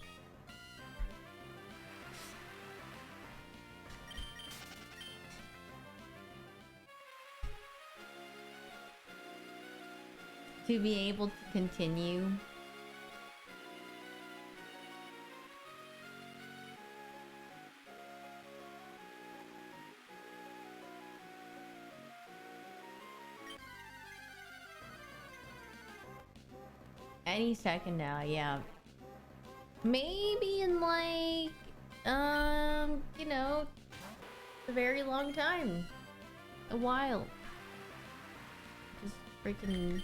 To be able to continue. Any second now, yeah. Maybe in like, you know, a very long time. A while. Just freaking...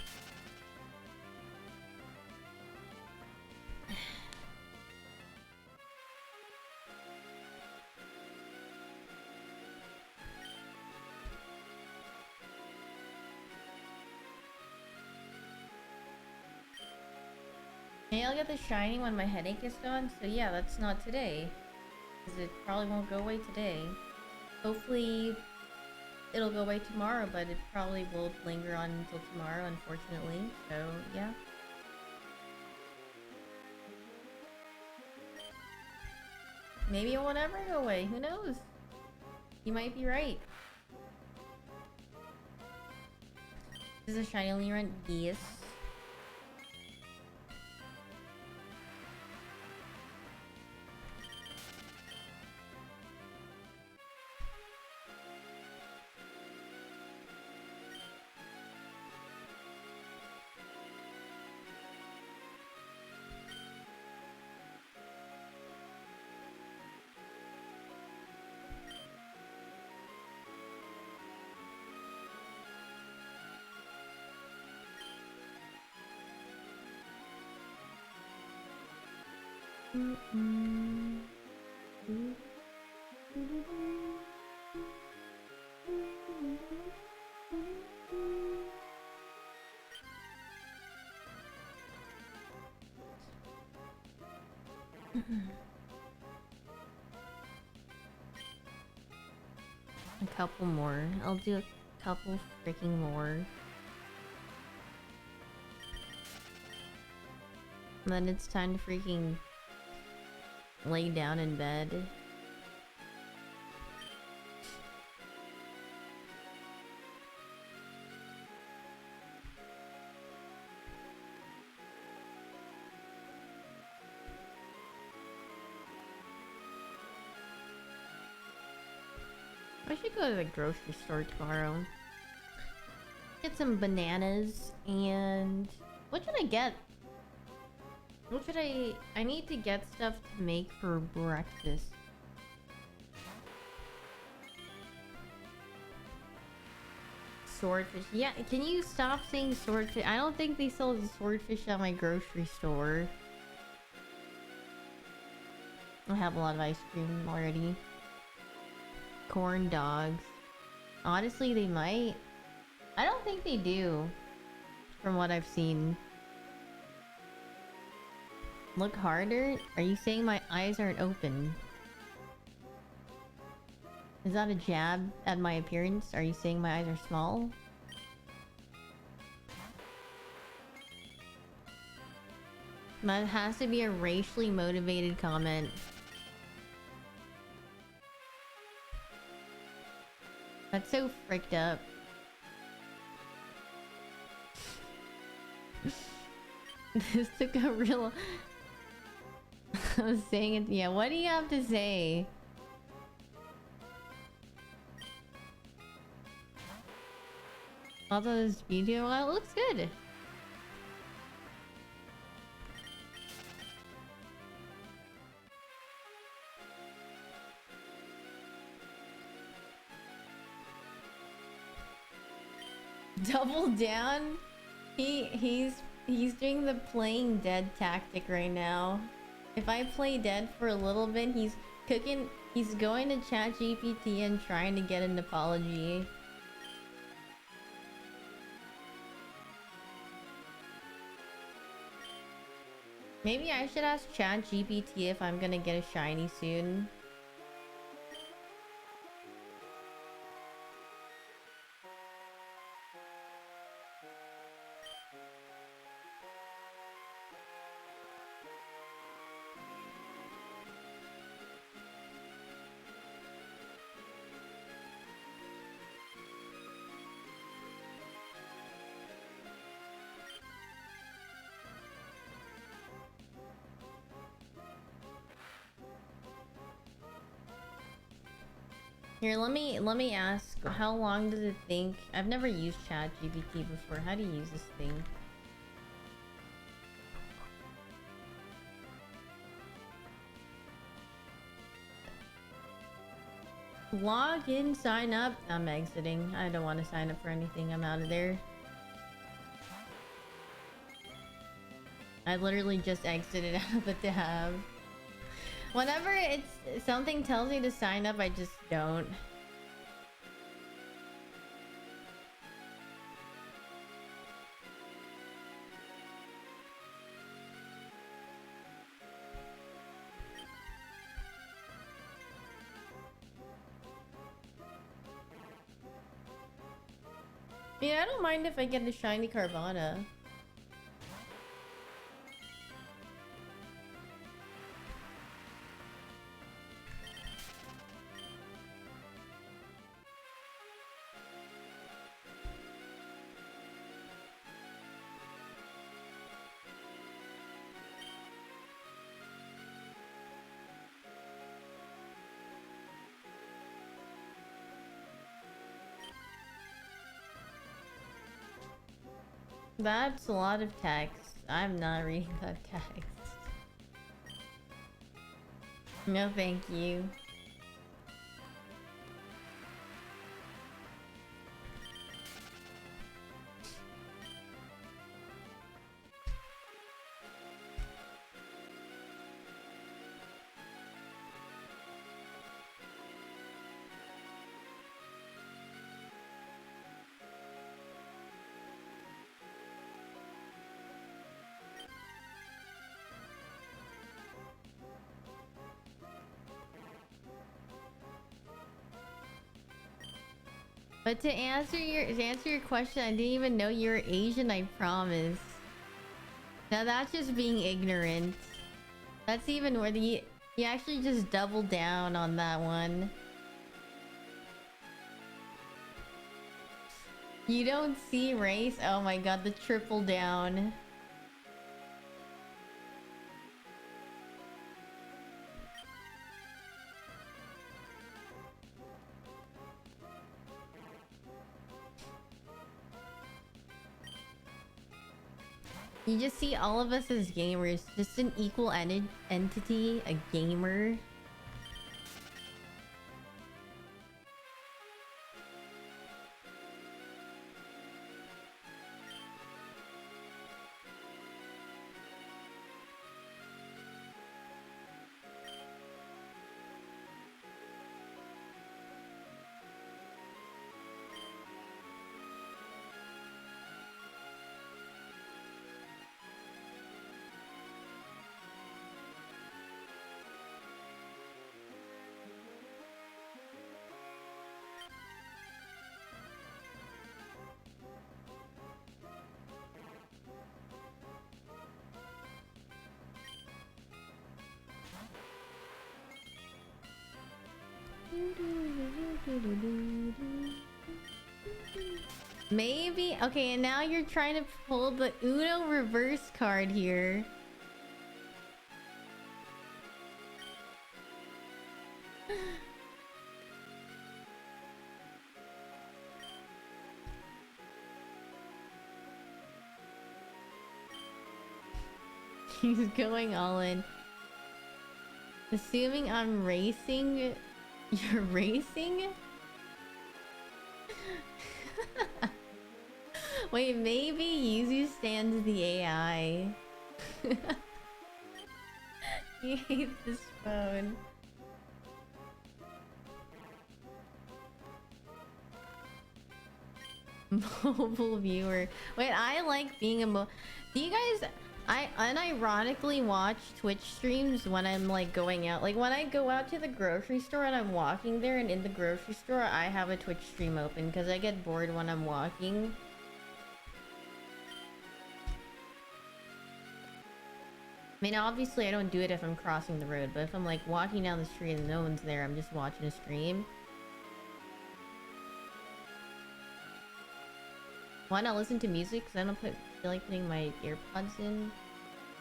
Maybe I'll get the shiny when my headache is gone. So yeah, that's not today. Because it probably won't go away today. Hopefully it'll go away tomorrow, but it probably will linger on until tomorrow, unfortunately. So yeah. Maybe it won't ever go away. Who knows? You might be right. Is this a shiny only run? Yes. A couple more. I'll do a couple freaking more. And then it's time to freaking lay down in bed. I should go to the grocery store tomorrow. Get some bananas and what should I get? What should I need to get stuff to make for breakfast. Swordfish. Yeah, can you stop saying swordfish? I don't think they sell the swordfish at my grocery store. I have a lot of ice cream already. Corn dogs. Honestly, they might. I don't think they do. From what I've seen. Look harder? Are you saying my eyes aren't open? Is that a jab at my appearance? Are you saying my eyes are small? That has to be a racially motivated comment. That's so fricked up. This took a real... I was saying it... Yeah, what do you have to say? Although this video, well, it looks good. Double down? He's doing the playing dead tactic right now. If I play dead for a little bit, he's going to ChatGPT and trying to get an apology. Maybe I should ask ChatGPT if I'm gonna get a shiny soon. Here, let me ask, how long does it think? I've never used ChatGPT before. How do you use this thing? Log in, sign up. I'm exiting. I don't want to sign up for anything. I'm out of there. I literally just exited out of the tab. Whenever something tells me to sign up, I just don't. Yeah, I don't mind if I get a shiny Carvana. That's a lot of text. I'm not reading that text. No, thank you. But to answer your question, I didn't even know you were Asian, I promise. Now that's just being ignorant. That's even where you actually just doubled down on that one. You don't see race? Oh my god, the triple down. You just see all of us as gamers, just an equal entity, a gamer. Maybe. Okay, and now you're trying to pull the Uno reverse card here. He's going all in. Assuming I'm racing, you're racing? Wait, maybe Yuzu stands the AI. He hates this phone. Mobile viewer. Wait, I like being a Do you guys... I unironically watch Twitch streams when I'm like going out. Like when I go out to the grocery store and I'm walking there, and in the grocery store I have a Twitch stream open because I get bored when I'm walking. I mean, obviously I don't do it if I'm crossing the road, but if I'm like walking down the street and no one's there, I'm just watching a stream. Why not listen to music? Because I don't feel like putting my earbuds in.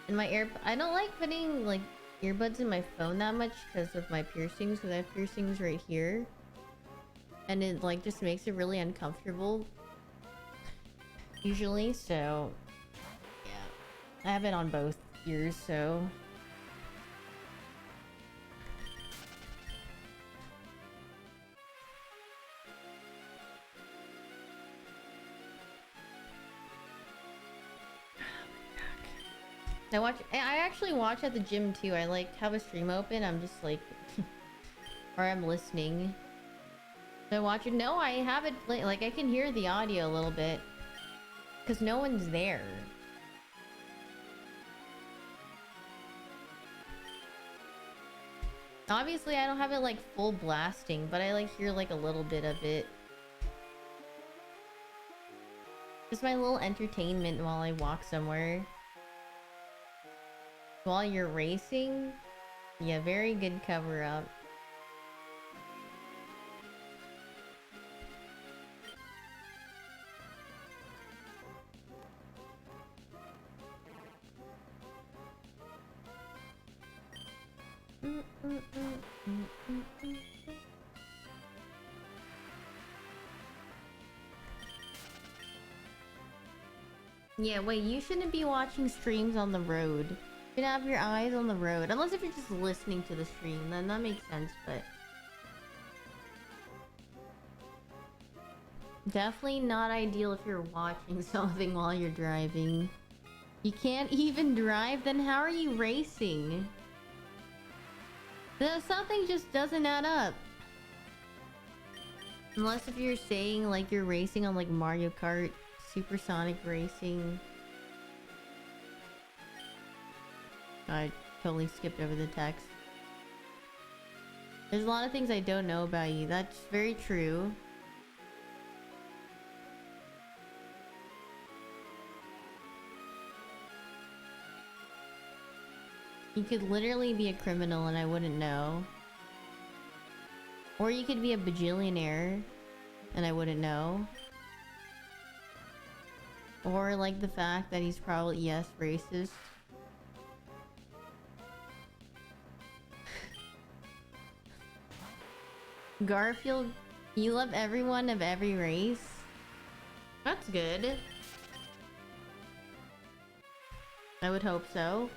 And I don't like putting like earbuds in my phone that much because of my piercings, because I have piercings right here. And it like just makes it really uncomfortable. Usually, so yeah. I have it on both ears, so... I actually watch at the gym too. I like have a stream open. I'm just like, or I'm listening. So I watch it. No, I have it play. Like I can hear the audio a little bit, cause no one's there. Obviously, I don't have it like full blasting, but I like hear like a little bit of it. Just my little entertainment while I walk somewhere. While you're racing? Yeah, very good cover up. Yeah, wait, you shouldn't be watching streams on the road. You should have your eyes on the road. Unless if you're just listening to the stream, then that makes sense, but... Definitely not ideal if you're watching something while you're driving. You can't even drive, then how are you racing? Something just doesn't add up. Unless if you're saying like you're racing on like Mario Kart, Supersonic Racing. I totally skipped over the text. There's a lot of things I don't know about you. That's very true. You could literally be a criminal and I wouldn't know. Or you could be a bajillionaire and I wouldn't know. Or like the fact that he's probably, yes, racist. Garfield, you love everyone of every race? That's good. I would hope so.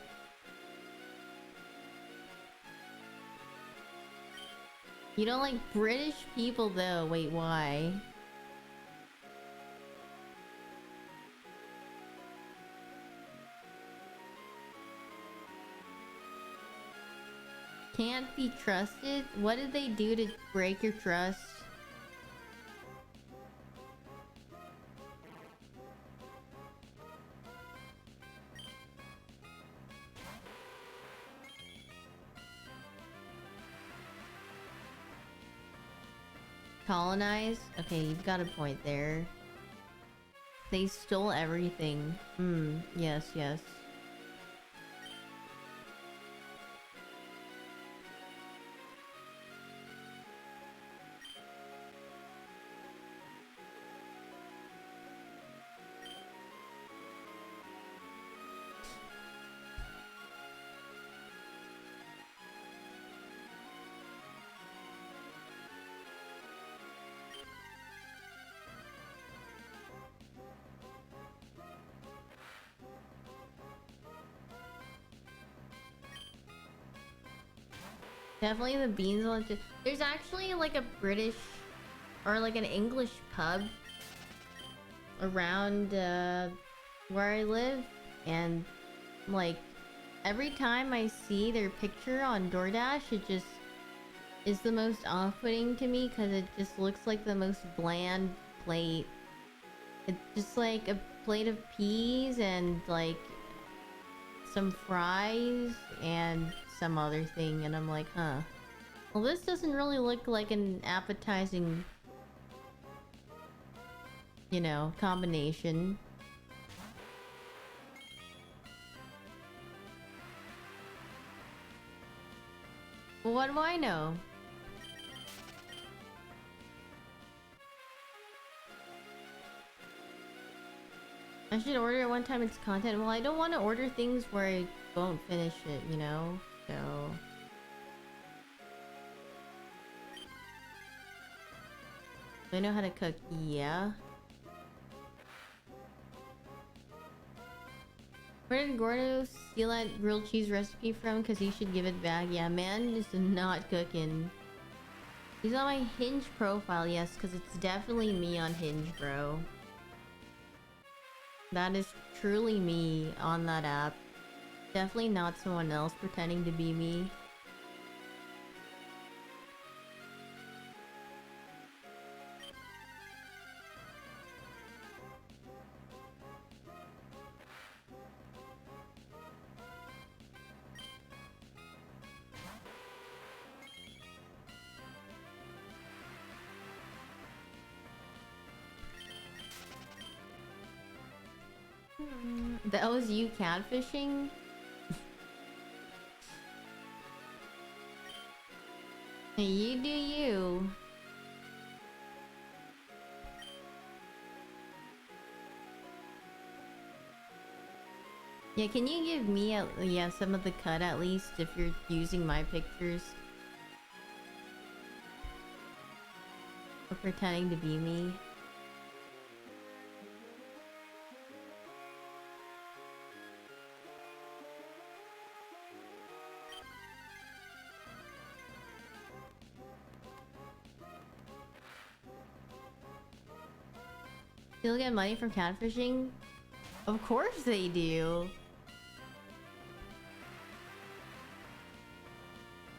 You don't like British people though. Wait, why? Can't be trusted? What did they do to break your trust? Colonized? Okay, you've got a point there. They stole everything. Yes, yes. Definitely the beans on it. There's actually like a British or like an English pub around where I live, and like every time I see their picture on DoorDash, it just is the most off-putting to me because it just looks like the most bland plate. It's just like a plate of peas and like some fries and some other thing, and I'm like, huh. Well, this doesn't really look like an appetizing, you know, combination. Well, what do I know? I should order it one time it's content. Well, I don't want to order things where I won't finish it, you know? So... Do I know how to cook? Yeah. Where did Gordo steal that grilled cheese recipe from? Because he should give it back. Yeah, man is not cooking. He's on my Hinge profile, yes, because it's definitely me on Hinge, bro. That is truly me on that app. Definitely not someone else pretending to be me. That was you catfishing? You do you. Yeah, can you give me some of the cut at least if you're using my pictures? Or pretending to be me? Still get money from catfishing? Of course they do.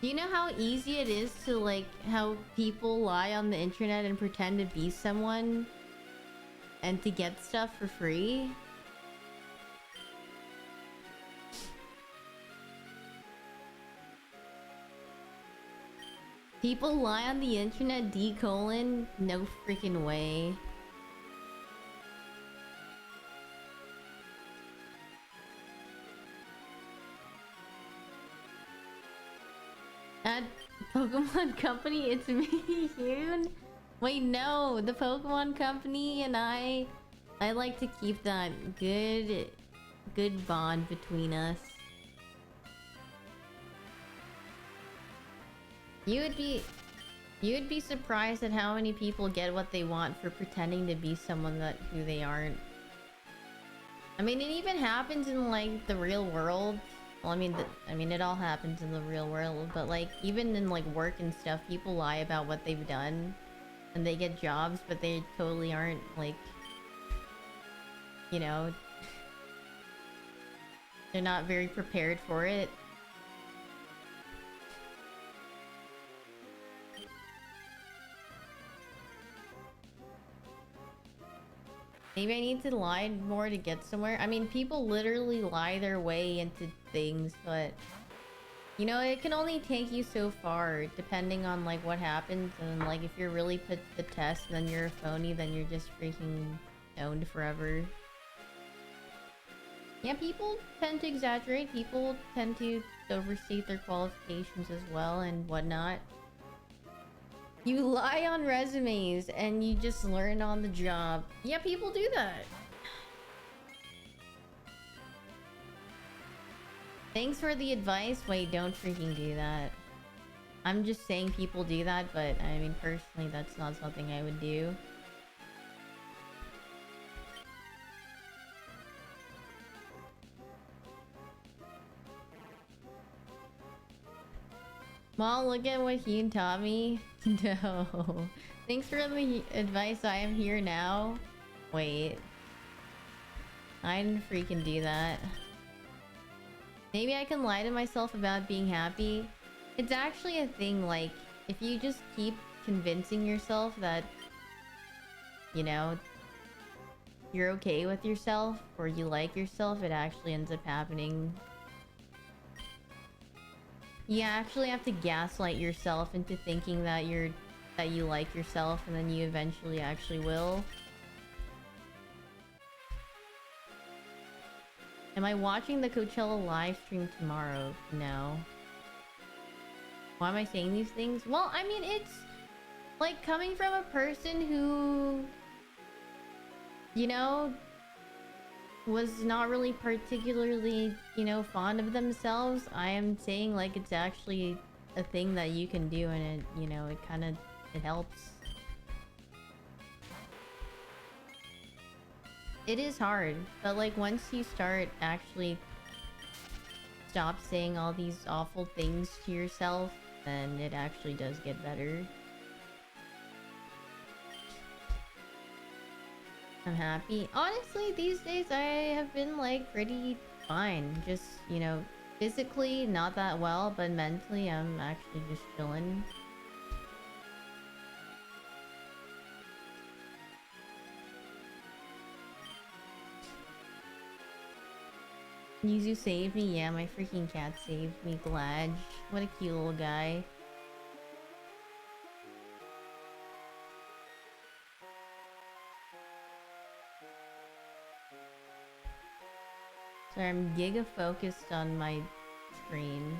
Do you know how easy it is to like how people lie on the internet and pretend to be someone and to get stuff for free? People lie on the internet, D:, no freaking way. At Pokemon Company, it's me, hyoon. Wait, no, the Pokemon Company and I like to keep that good bond between us. You would be surprised at how many people get what they want for pretending to be someone who they aren't. I mean, it even happens in like the real world. Well, I mean, it all happens in the real world, but like even in like work and stuff, people lie about what they've done, and they get jobs, but they totally aren't like, you know, they're not very prepared for it. Maybe I need to lie more to get somewhere. I mean, people literally lie their way into things, but you know, it can only take you so far depending on like what happens. And like if you're really put to the test and then you're a phony, then you're just freaking owned forever. Yeah, people tend to exaggerate. People tend to overstate their qualifications as well and whatnot. You lie on resumes and you just learn on the job. Yeah, people do that. Thanks for the advice. Wait, don't freaking do that. I'm just saying people do that, but I mean, personally, that's not something I would do. Mom, look at what Hyoon taught me. No. Thanks for the advice. I am here now. Wait. I didn't freaking do that. Maybe I can lie to myself about being happy. It's actually a thing, like, if you just keep convincing yourself that, you know, you're okay with yourself or you like yourself, it actually ends up happening. You actually have to gaslight yourself into thinking that you like yourself, and then you eventually actually will. Am I watching the Coachella live stream tomorrow? No. Why am I saying these things? Well, I mean, it's like coming from a person who, you know, was not really particularly, you know, fond of themselves. I am saying like it's actually a thing that you can do, and it, you know, it helps. It is hard, but like once you start actually stop saying all these awful things to yourself, then it actually does get better. I'm happy. Honestly, these days I have been like pretty fine. Just, you know, physically not that well, but mentally I'm actually just chilling. Yuzu saved me. Yeah, my freaking cat saved me. Glad. What a cute little guy. Sorry, I'm giga focused on my screen.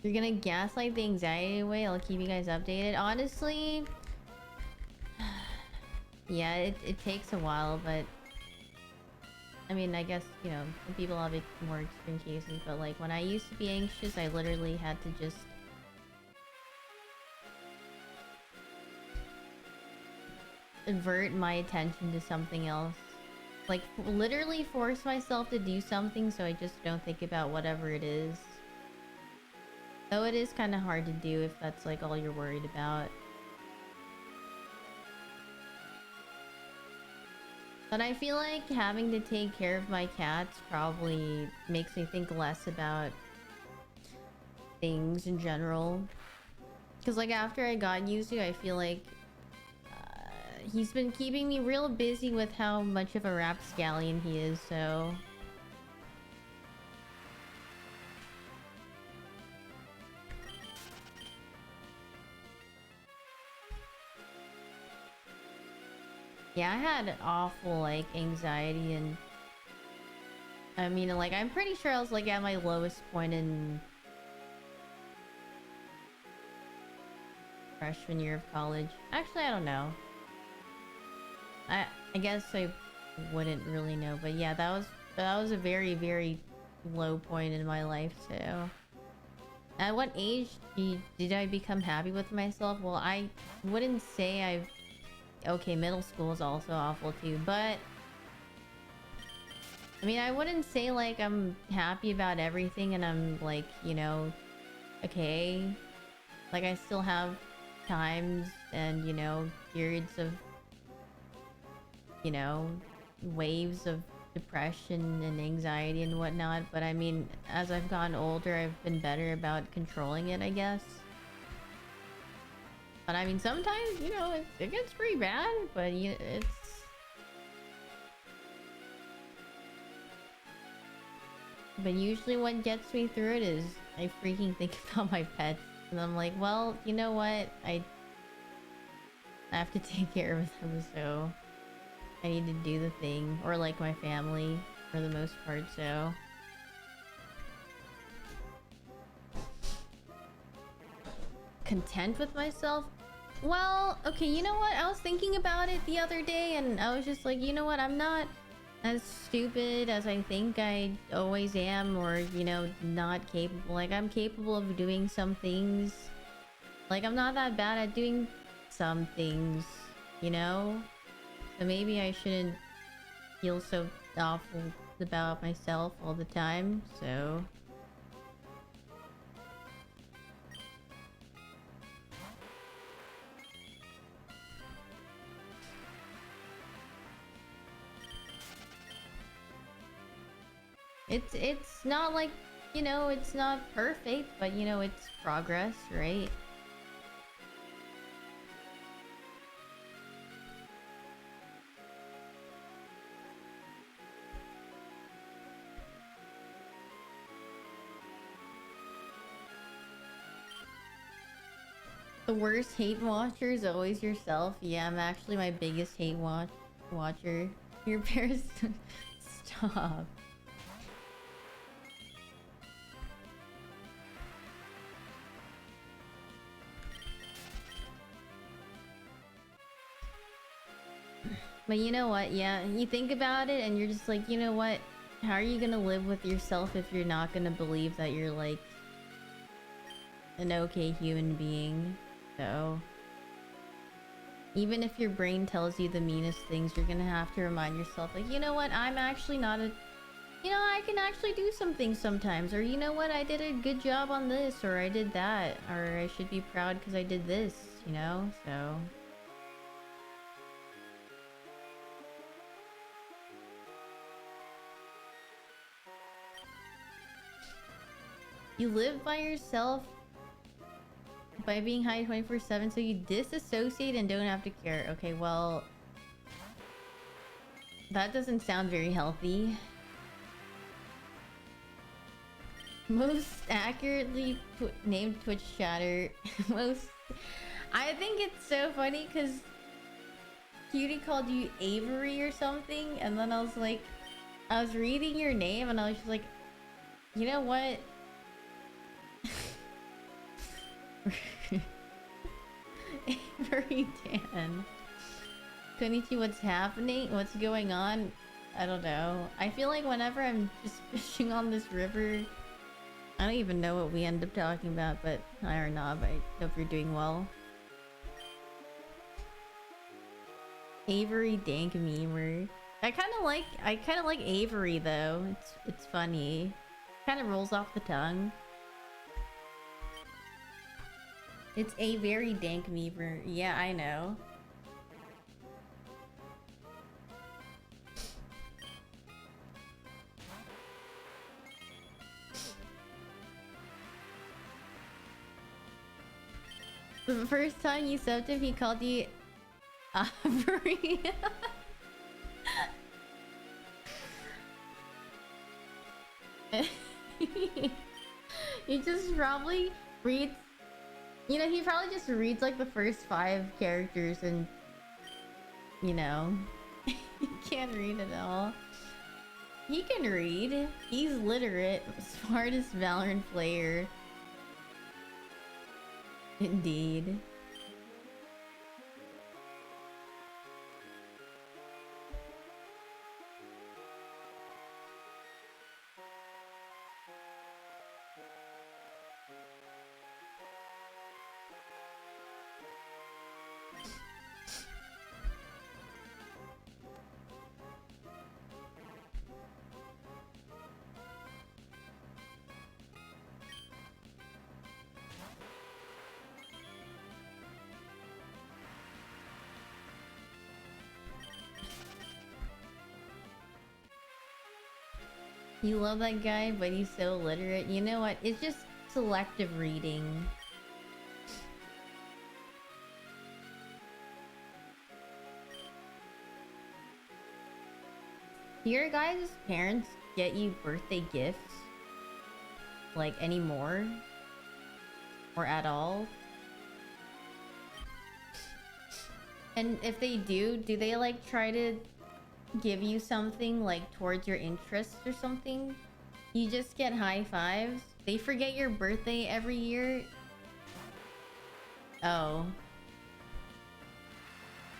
You're gonna gaslight the anxiety away. I'll keep you guys updated. Honestly, yeah, it takes a while, but I mean, I guess, you know, some people have more extreme cases, but like when I used to be anxious, I literally had to just divert my attention to something else. Like, literally force myself to do something so I just don't think about whatever it is. Though it is kind of hard to do if that's like all you're worried about. But I feel like having to take care of my cats probably makes me think less about things in general. Because like after I got Yuzu, I feel like he's been keeping me real busy with how much of a rapscallion he is, so... Yeah, I had awful, like, anxiety and... I mean, like, I'm pretty sure I was, like, at my lowest point in... freshman year of college. Actually, I don't know. I guess I wouldn't really know, but yeah, that was a very, very low point in my life too. At what age did I become happy with myself? Well, I wouldn't say I've okay, middle school is also awful too, but I mean, I wouldn't say like I'm happy about everything and I'm like, you know, okay. Like I still have times and, you know, periods of, you know, waves of depression and anxiety and whatnot. But I mean, as I've gotten older, I've been better about controlling it, I guess. But I mean, sometimes, you know, it gets pretty bad, but it's... But usually what gets me through it is I freaking think about my pets. And I'm like, well, you know what? I have to take care of them, so I need to do the thing. Or like my family, for the most part, so... Content with myself? Well, okay, you know what? I was thinking about it the other day and I was just like, you know what? I'm not as stupid as I think I always am, or, you know, not capable. Like, I'm capable of doing some things. Like, I'm not that bad at doing some things, you know? So maybe I shouldn't feel so awful about myself all the time, so... It's not like, you know, it's not perfect, but you know, it's progress, right? The worst hate watcher is always yourself. Yeah, I'm actually my biggest hate watcher. Your parents... Stop. But you know what? Yeah, you think about it and you're just like, you know what? How are you gonna live with yourself if you're not gonna believe that you're like an okay human being? So even if your brain tells you the meanest things, you're gonna have to remind yourself, like, you know what? I'm actually not a... You know, I can actually do some things sometimes. Or you know what? I did a good job on this, or I did that. Or I should be proud because I did this, you know? So... You live by yourself by being high 24/7, so you disassociate and don't have to care. Okay, well... That doesn't sound very healthy. Most accurately named Twitch chatter. Most... I think it's so funny because Cutie called you Avery or something, and then I was like... I was reading your name and I was just like... You know what? Avery Dan. Konnichi, what's happening? What's going on? I don't know. I feel like whenever I'm just fishing on this river, I don't even know what we end up talking about, but I or not, but I hope you're doing well. Avery Dank Memer. I kinda like Avery though. It's funny. Kinda rolls off the tongue. It's a very dank memer. Yeah, I know. The first time you subbed him, he called you Avery. He just probably reads... You know, he probably just reads like the first 5 characters and... You know... He can't read at all. He can read. He's literate. Smartest Valorant player. Indeed. You love that guy, but he's so illiterate. You know what? It's just selective reading. Do your guys' parents get you birthday gifts? Like, anymore? Or at all? And if they do they like try to give you something like towards your interests or something? You just get high fives? They forget your birthday every year? Oh.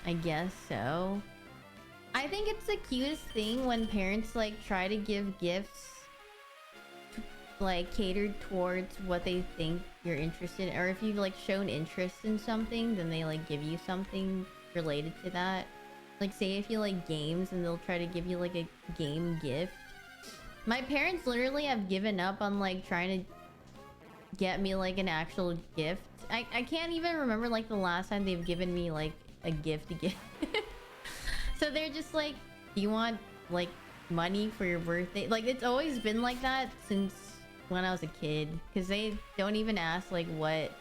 I guess so. I think it's the cutest thing when parents like try to give gifts like catered towards what they think you're interested in, or if you've like shown interest in something, then they like give you something related to that. Like say if you like games and they'll try to give you like a game gift. My parents literally have given up on like trying to get me like an actual gift. I can't even remember like the last time they've given me like a gift. So they're just like, do you want like money for your birthday? Like it's always been like that since when I was a kid, because they don't even ask like what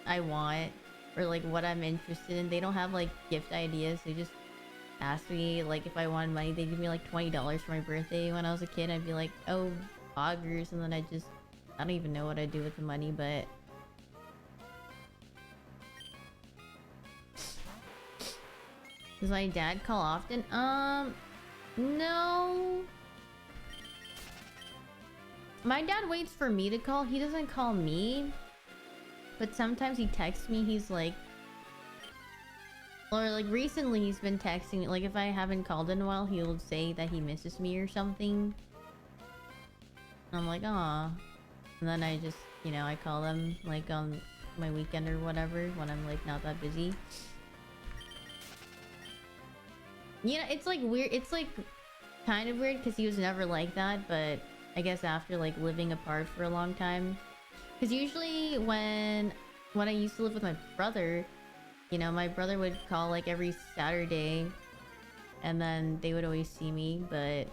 I want or like what I'm interested in. They don't have like gift ideas. They just ask me like if I want money. They give me like $20 for my birthday. When I was a kid, I'd be like, oh, poggers, and then I don't even know what I'd do with the money. But does my dad call often? No. My dad waits for me to call. He doesn't call me. But sometimes he texts me. He's like... Or like recently he's been texting me. Like if I haven't called in a while, he'll say that he misses me or something. And I'm like, aw. And then I just, you know, I call them like on my weekend or whatever when I'm like not that busy. You know, it's like weird. It's like kind of weird because he was never like that, but I guess after like living apart for a long time. Because usually when I used to live with my brother, you know, my brother would call like every Saturday and then they would always see me. But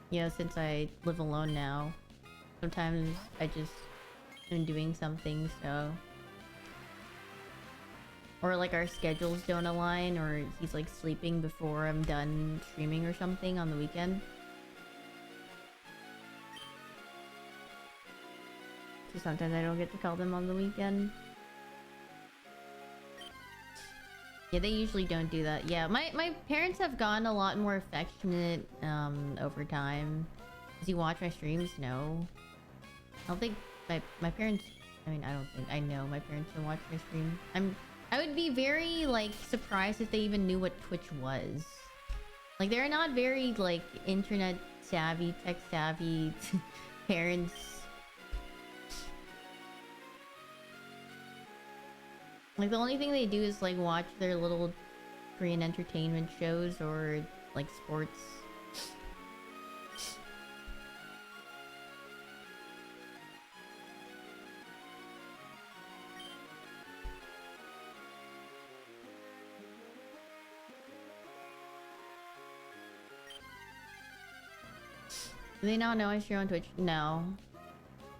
you know, since I live alone now, sometimes I just am doing something, so... Or like our schedules don't align, or he's like sleeping before I'm done streaming or something on the weekend. So sometimes I don't get to call them on the weekend. Yeah, they usually don't do that. Yeah, my parents have gotten a lot more affectionate over time. Does he watch my streams? No. I don't think my parents... I mean, I don't think... I know my parents don't watch my stream. I would be very, like, surprised if they even knew what Twitch was. Like, they're not very, like, internet savvy, tech savvy parents. Like, the only thing they do is, like, watch their little Korean entertainment shows or, like, sports. Do they not know I stream on Twitch? No.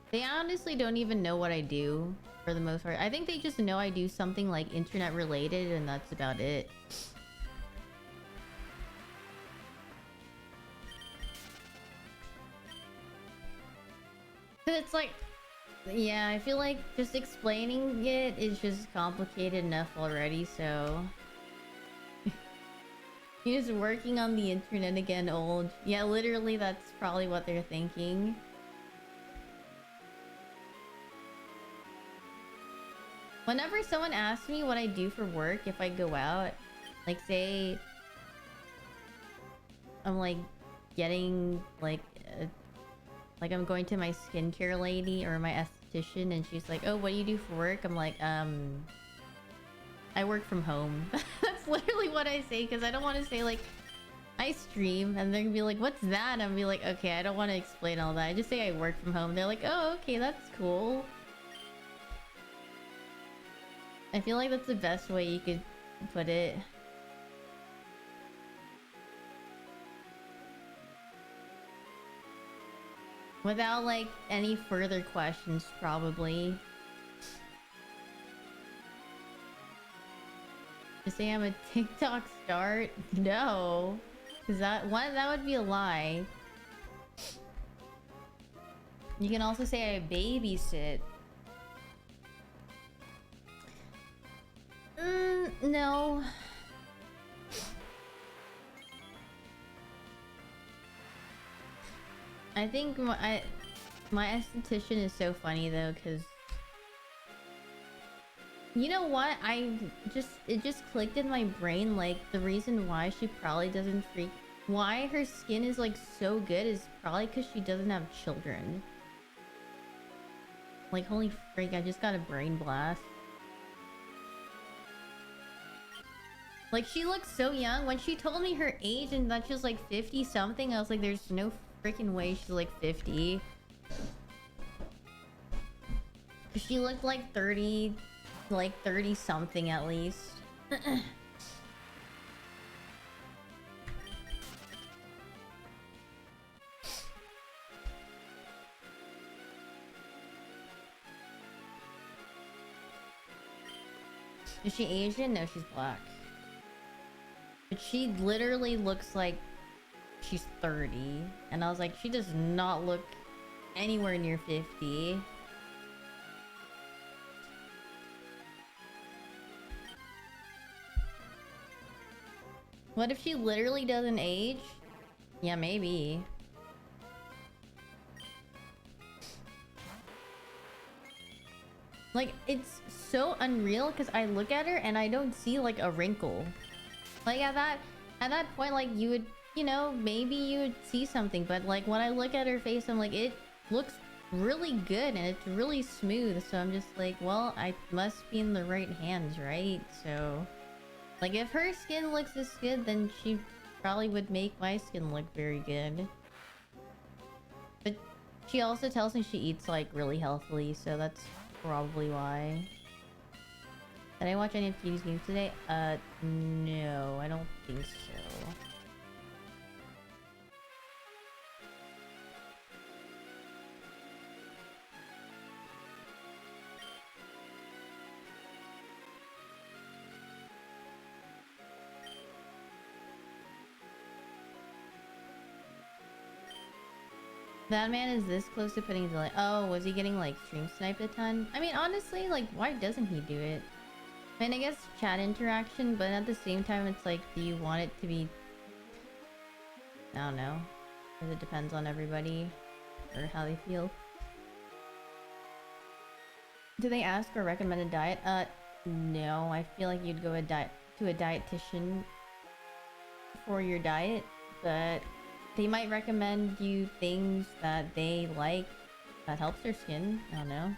They honestly don't even know what I do, for the most part. I think they just know I do something, like, internet related, and that's about it. It's like... Yeah, I feel like just explaining it is just complicated enough already, so... He's working on the internet again, old. Yeah, literally, that's probably what they're thinking. Whenever someone asks me what I do for work, if I go out, like, say... I'm, like, getting, like I'm going to my skincare lady or my esthetician, and she's like, oh, what do you do for work? I'm like, I work from home. That's literally what I say, because I don't want to say, like, I stream, and they're gonna be like, what's that? And I'm be like, okay, I don't want to explain all that. I just say I work from home. They're like, oh, okay, that's cool. I feel like that's the best way you could put it. Without like any further questions, probably. To say I'm a TikTok star? No. Cause that would be a lie. You can also say I babysit. No. I think my esthetician is so funny though, because you know what? It just clicked in my brain, like the reason why she probably doesn't why her skin is like so good is probably because she doesn't have children. Like holy freak, I just got a brain blast. Like she looks so young. When she told me her age and that she was like 50 something, I was like, there's no freaking way she's like 50. She looked like 30 something at least. Is she Asian? No, she's black. But she literally looks like she's 30. And I was like, she does not look anywhere near 50. What if she literally doesn't age? Yeah, maybe. Like, it's so unreal because I look at her and I don't see like a wrinkle. Like at that point, like you would, you know, maybe you would see something, but like when I look at her face, I'm like, it looks really good and it's really smooth. So I'm just like, well, I must be in the right hands, right? So like if her skin looks this good, then she probably would make my skin look very good. But she also tells me she eats like really healthily, so that's probably why. Did I watch any of Cuties games today? No, I don't think so. That man is this close to putting delay. Oh, was he getting like stream sniped a ton? I mean, honestly, like, why doesn't he do it? I mean, I guess chat interaction, but at the same time, it's like, do you want it to be... I don't know. Because it depends on everybody or how they feel. Do they ask or recommend a diet? No. I feel like you'd go to a dietitian for your diet, but they might recommend you things that they like that helps their skin. I don't know.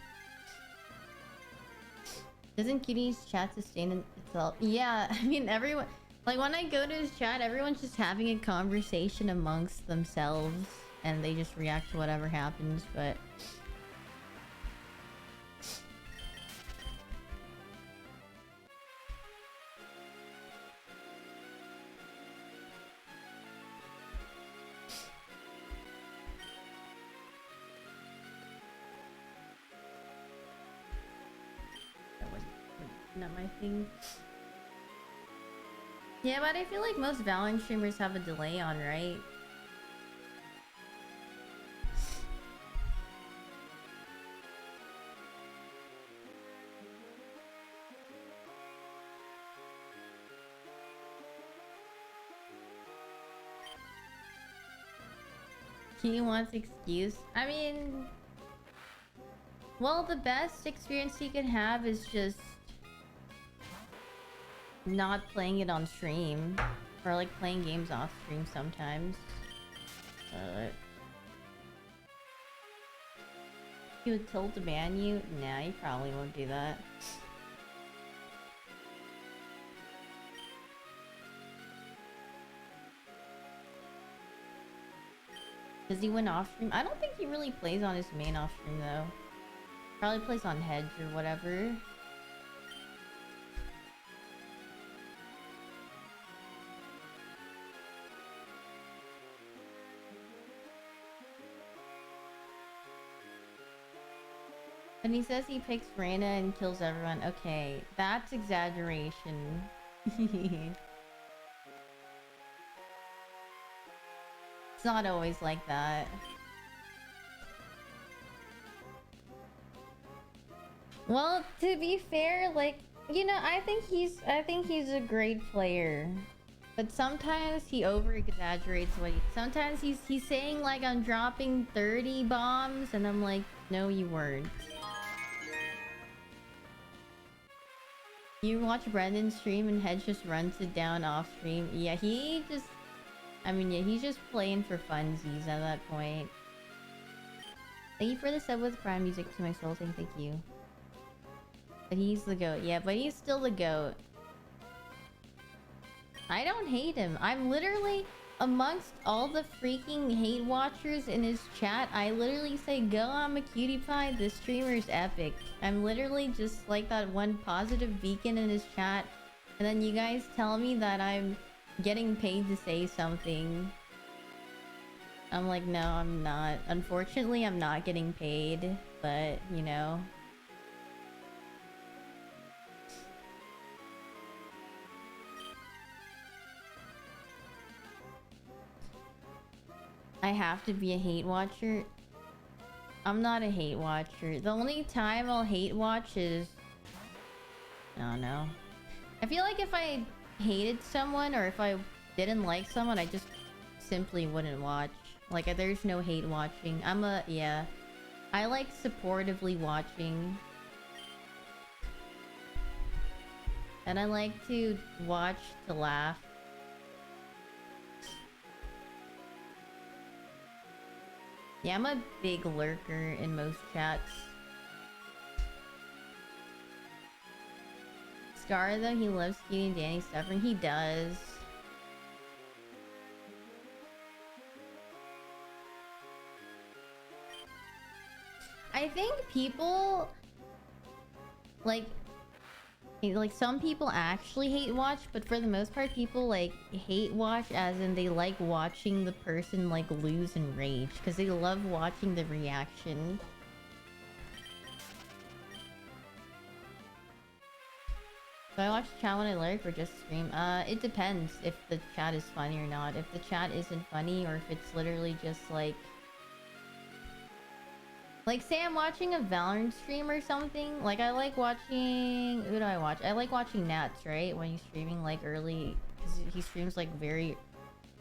Doesn't Cuties chat sustain itself? Yeah, I mean everyone, like when I go to his chat, everyone's just having a conversation amongst themselves and they just react to whatever happens, but not my thing. Yeah, but I feel like most Valorant streamers have a delay on, right? He wants excuse. I mean, well, the best experience he can have is just not playing it on stream, or like playing games off stream sometimes. He would tilt to ban you? Nah, he probably won't do that. Does he win off stream? I don't think he really plays on his main off stream though. Probably plays on Hedge or whatever. And he says he picks Reyna and kills everyone. Okay, that's exaggeration. It's not always like that. Well, to be fair, like, you know, I think he's a great player. But sometimes he over exaggerates what sometimes he's saying like I'm dropping 30 bombs and I'm like, no you weren't. You watch Brendan stream and Hedge just runs it down off stream. Yeah, he just yeah, he's just playing for funsies at that point. Thank you for the sub with Prime Music to my soul thing, thank you. But he's the GOAT. Yeah, but he's still the GOAT. I don't hate him. I'm literally amongst all the freaking hate watchers in his chat. I literally say, go, I'm a cutie pie. This streamer is epic. I'm literally just like that one positive beacon in his chat. And then you guys tell me that I'm getting paid to say something. I'm like, no, I'm not. Unfortunately, I'm not getting paid. But, you know. I have to be a hate watcher. I'm not a hate watcher. The only time I'll hate watch is... I don't know. I feel like if I hated someone or if I didn't like someone, I just simply wouldn't watch. Like, there's no hate watching. Yeah. I like supportively watching. And I like to watch to laugh. Yeah, I'm a big lurker in most chats. Scar, though, he loves Skeeting Danny suffering. He does. I think people... Like, some people actually hate watch, but for the most part, people, like, hate watch as in they like watching the person, like, lose and rage. Because they love watching the reaction. Do I watch chat when I lurk or just stream? It depends if the chat is funny or not. If the chat isn't funny or if it's literally just, like... Like, say I'm watching a Valorant stream or something. Like, I like watching... Who do I watch? I like watching Nats, right? When he's streaming, like, early... Because he streams, like, very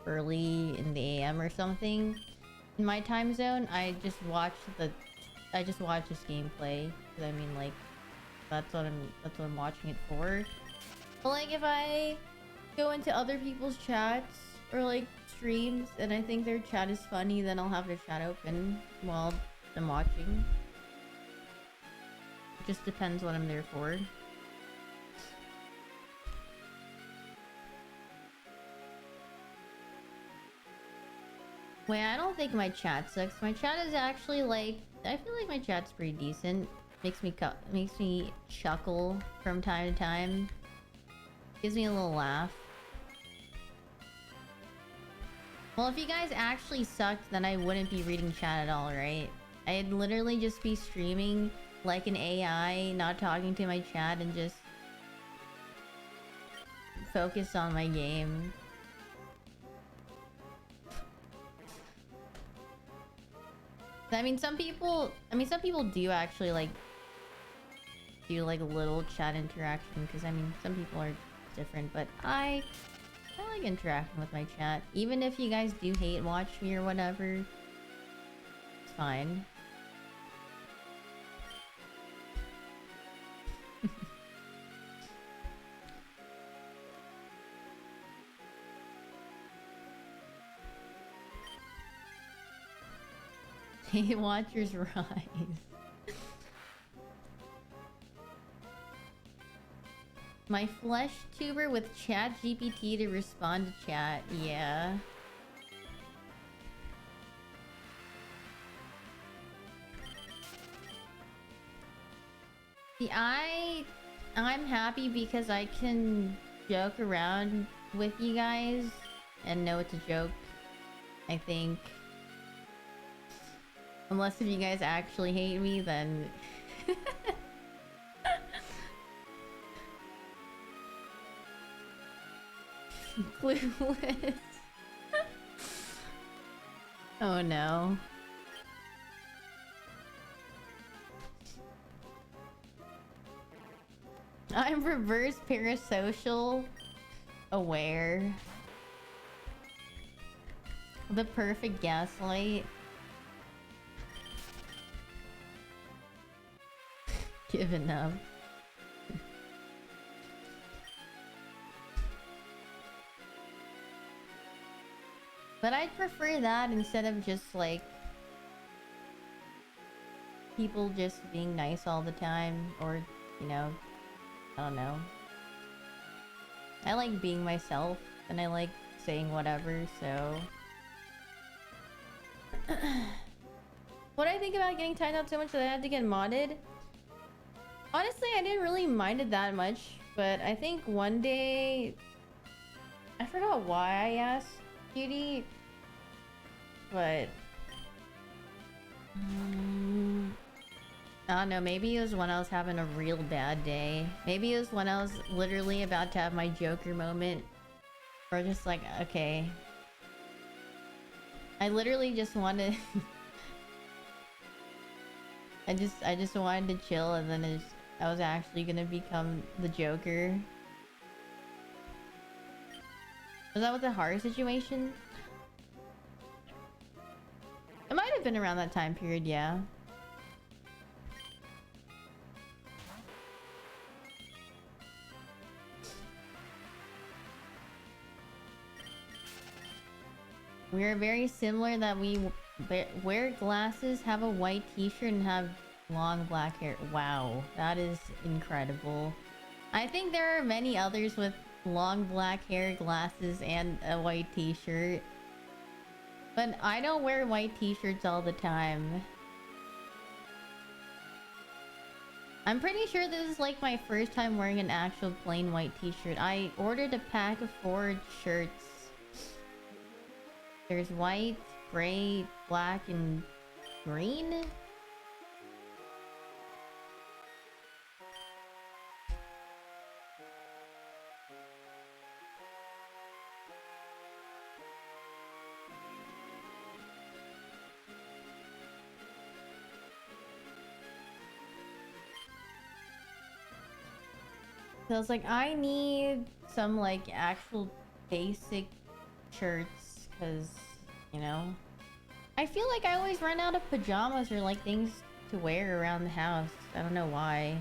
early in the AM or something. In my time zone, I just watch his gameplay. Because, I mean, like... That's what I'm watching it for. But, like, if I go into other people's chats... Or, like, streams... And I think their chat is funny, then I'll have their chat open while... I'm watching. It just depends what I'm there for. Wait, I don't think my chat sucks. My chat is actually like... I feel like my chat's pretty decent. Makes me chuckle from time to time. Gives me a little laugh. Well, if you guys actually sucked, then I wouldn't be reading chat at all, right? I'd literally just be streaming like an AI, not talking to my chat, and just focus on my game. I mean, some people do actually like do like a little chat interaction because I mean, some people are different, but I like interacting with my chat. Even if you guys do hate watch me or whatever, it's fine. Hate watchers rise. My flesh tuber with chat GPT to respond to chat. Yeah. See, I'm happy because I can joke around with you guys and know it's a joke, I think. Unless if you guys actually hate me, then... Clueless. Oh no. I'm reverse parasocial aware. The perfect gaslight. Given up. But I'd prefer that instead of just like people just being nice all the time, or, you know, I don't know. I like being myself and I like saying whatever, so what do I think about getting timed out so much that I had to get modded? Honestly, I didn't really mind it that much, but I think one day I forgot why I asked Cutie, but I don't know, maybe it was when I was having a real bad day. Maybe it was when I was literally about to have my Joker moment. Or just like, okay. I literally just wanted... I just wanted to chill, and then I was actually gonna become the Joker. Was that with the horror situation? It might have been around that time period, yeah. We are very similar that we wear glasses, have a white t-shirt, and have long black hair. Wow, that is incredible. I think there are many others with long black hair, glasses, and a white t-shirt. But I don't wear white t-shirts all the time. I'm pretty sure this is like my first time wearing an actual plain white t-shirt. I ordered a pack of 4 shirts. There's white, gray, black, and green? So I was like, I need some like actual basic shirts, because, you know, I feel like I always run out of pajamas or like things to wear around the house. I don't know why.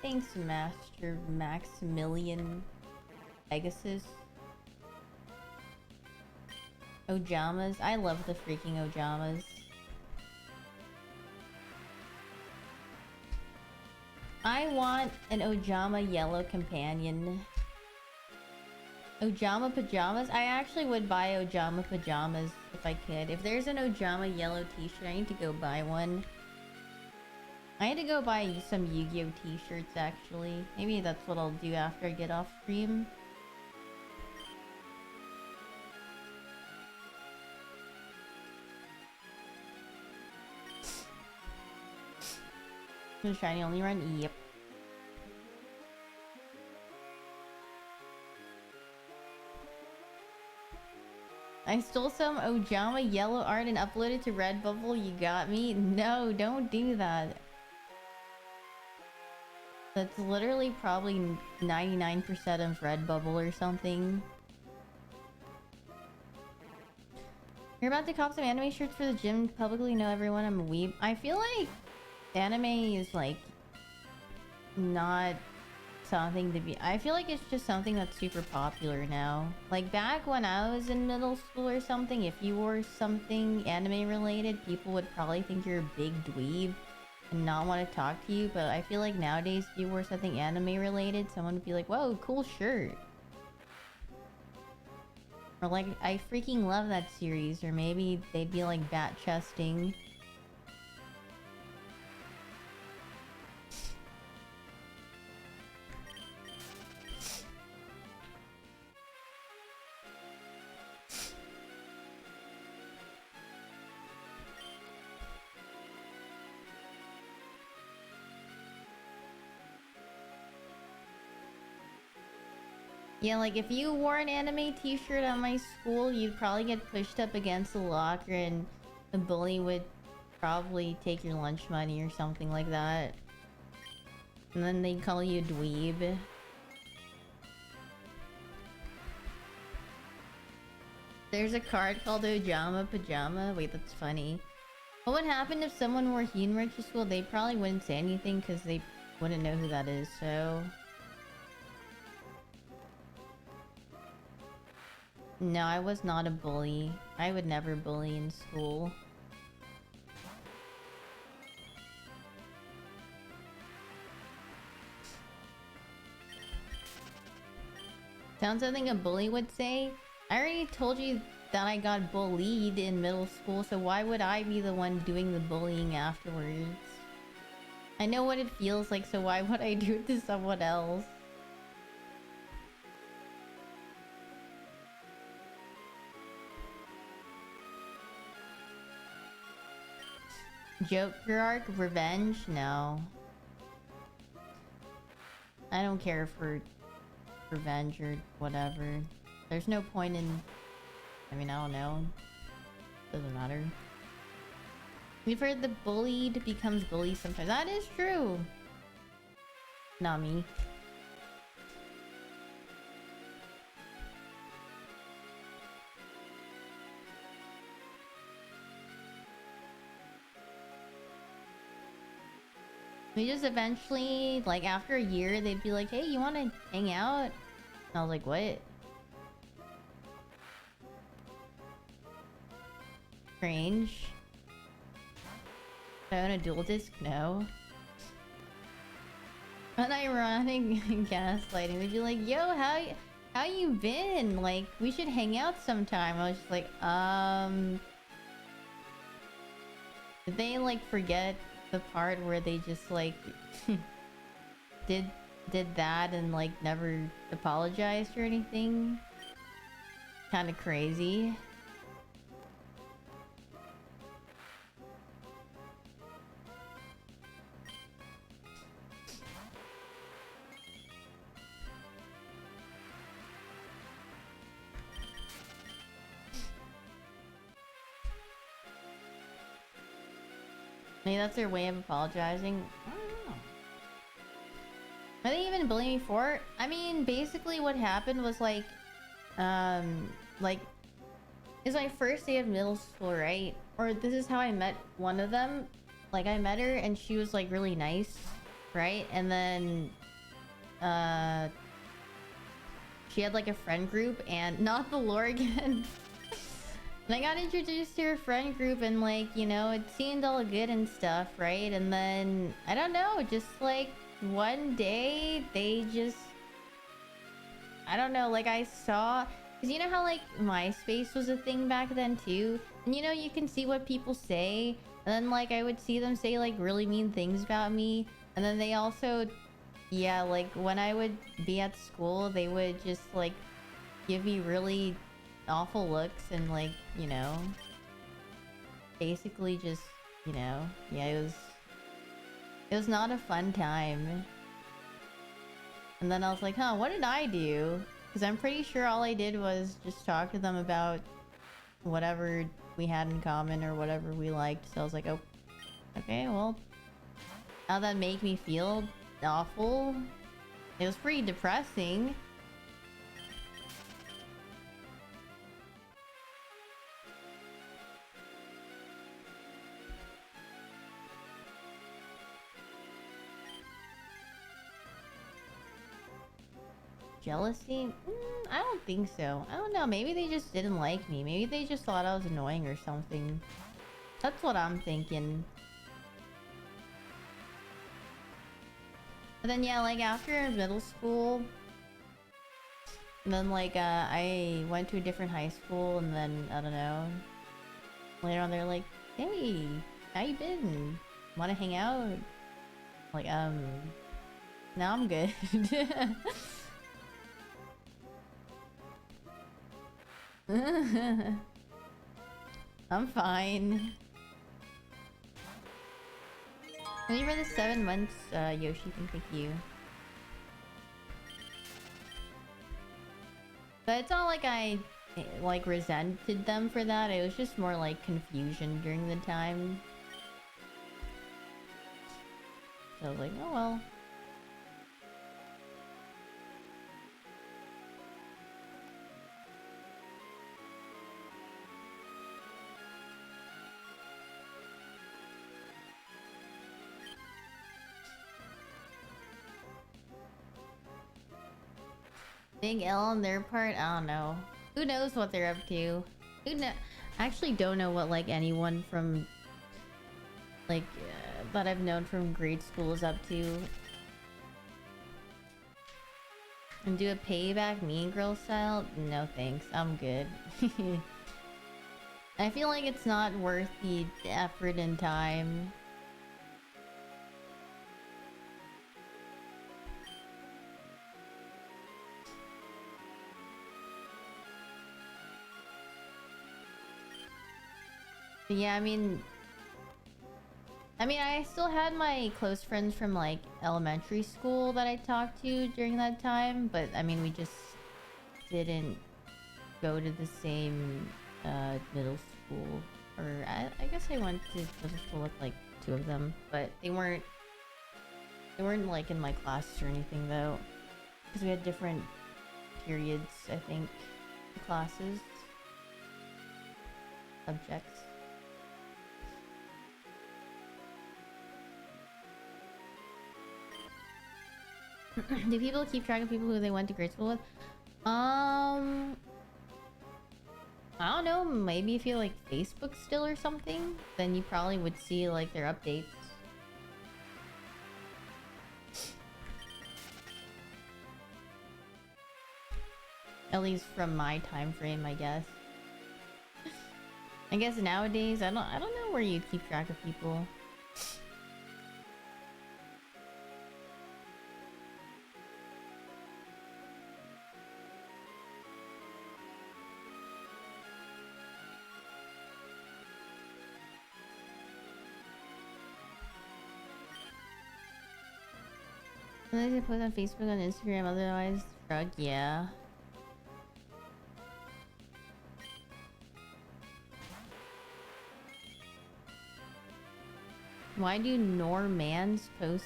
Thanks, Master Maximilian Pegasus. Ojamas. I love the freaking ojamas. I want an Ojama yellow companion. Ojama pajamas? I actually would buy Ojama pajamas if I could. If there's an Ojama yellow t-shirt, I need to go buy one. I need to go buy some Yu-Gi-Oh t-shirts actually. Maybe that's what I'll do after I get off stream. The shiny only run? Yep. I stole some Ojama yellow art and uploaded to Redbubble. You got me? No, don't do that. That's literally probably 99% of Redbubble or something. You're about to cop some anime shirts for the gym to publicly know everyone I'm a weeb. I feel like anime is like not something to be... I feel like it's just something that's super popular now. Like back when I was in middle school or something, if you wore something anime related, people would probably think you're a big dweeb and not want to talk to you. But I feel like nowadays if you wore something anime related, someone would be like, whoa, cool shirt. Or like, I freaking love that series. Or maybe they'd be like bat chesting. Yeah, like if you wore an anime t-shirt at my school, you'd probably get pushed up against the locker and the bully would probably take your lunch money or something like that. And then they'd call you a dweeb. There's a card called Ojama Pajama. Wait, that's funny. What would happen if someone wore hyoon merch to school? They probably wouldn't say anything because they wouldn't know who that is, so... No, I was not a bully. I would never bully in school. Sounds something a bully would say. I already told you that I got bullied in middle school, so why would I be the one doing the bullying afterwards? I know what it feels like, so why would I do it to someone else? Joker arc? Revenge? No. I don't care for revenge or whatever. There's no point in... I mean, I don't know. Doesn't matter. We've heard the bullied becomes bully sometimes. That is true! Not me. We just eventually, like after a year, they'd be like, hey, you want to hang out? And I was like, what? Strange. Do I own a dual disc? No. Unironic gaslighting. They'd be like, yo, how you been? Like, we should hang out sometime. I was just like, did they like forget the part where they just like did that and like never apologized or anything? Kind of crazy. Maybe that's their way of apologizing. I don't know. Are they even bullying me for it? I mean, basically what happened was like, it's my first day of middle school, right? Or this is how I met one of them. Like, I met her and she was like really nice, right? And then, she had like a friend group and not the lore again. And I got introduced to her friend group and like, you know, it seemed all good and stuff, right? And then, I don't know, just like one day they just, I don't know, like I saw, because you know how like MySpace was a thing back then too? And you know, you can see what people say. And then like I would see them say like really mean things about me. And then they also, yeah, like when I would be at school, they would just like give me really awful looks and like, you know, basically just, you know, yeah, it was not a fun time. And then I was like, huh, what did I do? Because I'm pretty sure all I did was just talk to them about whatever we had in common or whatever we liked. So I was like, oh, okay, well, how'd that make me feel? Awful. It was pretty depressing. Jealousy? I don't think so. I don't know. Maybe they just didn't like me. Maybe they just thought I was annoying or something. That's what I'm thinking. But then yeah, like after middle school, and then like I went to a different high school, and then I don't know. Later on, they're like, "Hey, how you been? Want to hang out?" Like no, I'm good. I'm fine. Thank you for the 7 months, Yoshi. Thank you. But it's not like I like resented them for that. It was just more like confusion during the time. So I was like, oh well. Big L on their part? I don't know. Who knows what they're up to? Who know? I actually don't know what like anyone from like that I've known from grade school is up to. And do a payback Mean Girl style? No thanks, I'm good. I feel like it's not worth the effort and time. But yeah, I mean, I still had my close friends from like elementary school that I talked to during that time, but I mean, we just didn't go to the same middle school. Or I guess I went to middle school with like 2 of them, but they weren't like in my class or anything though, because we had different periods, I think, classes, subjects. Do people keep track of people who they went to grade school with? I don't know. Maybe if you like Facebook still or something, then you probably would see like their updates. At least from my time frame, I guess. I guess nowadays, I don't know where you keep track of people. Unless you post on Facebook and Instagram, otherwise, drug, yeah. Why do Normans post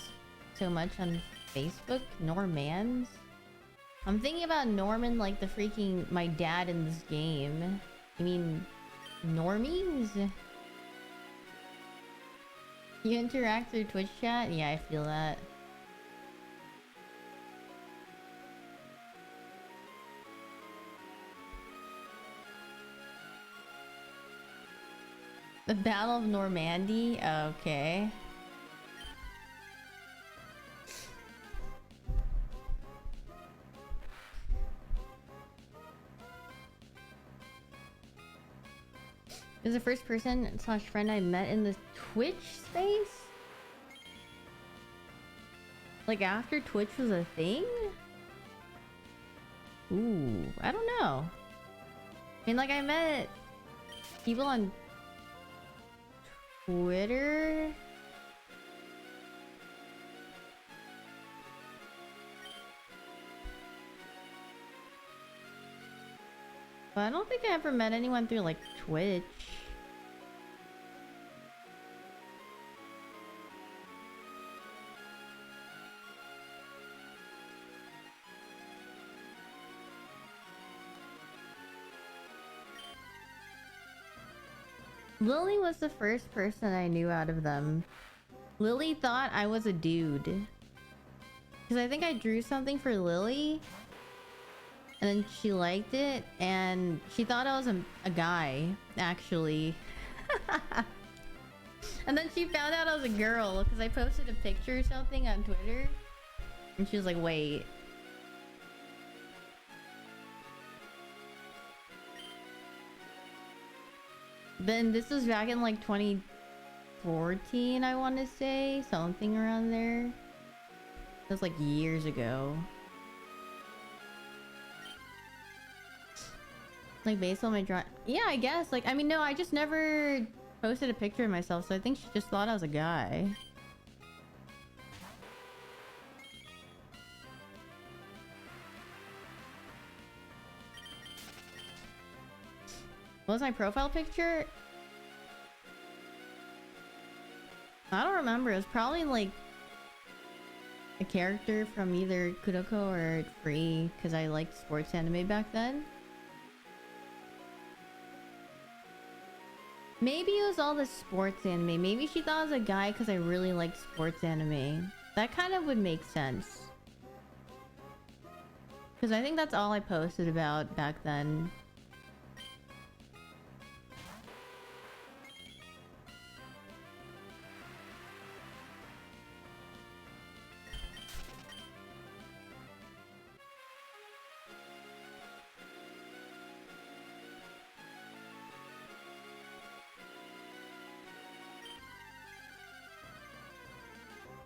so much on Facebook? Normans? I'm thinking about Norman like the freaking my dad in this game. You mean normies? You interact through Twitch chat? Yeah, I feel that. The Battle of Normandy? Okay. It was the first person / friend I met in the Twitch space? Like after Twitch was a thing? Ooh, I don't know. I mean, like I met people on Twitter. But I don't think I ever met anyone through like Twitch. Lily was the first person I knew out of them. Lily thought I was a dude. Because I think I drew something for Lily. And then she liked it. And she thought I was a guy, actually. And then she found out I was a girl. Because I posted a picture or something on Twitter. And she was like, wait. Then this was back in like 2014, I want to say. Something around there. That was like years ago. Like based on my drawing. Yeah, I guess. Like, I mean, no, I just never posted a picture of myself. So I think she just thought I was a guy. What was my profile picture? I don't remember. It was probably like a character from either Kuroko or Free, because I liked sports anime back then. Maybe it was all the sports anime. Maybe she thought I was a guy because I really liked sports anime. That kind of would make sense. Because I think that's all I posted about back then.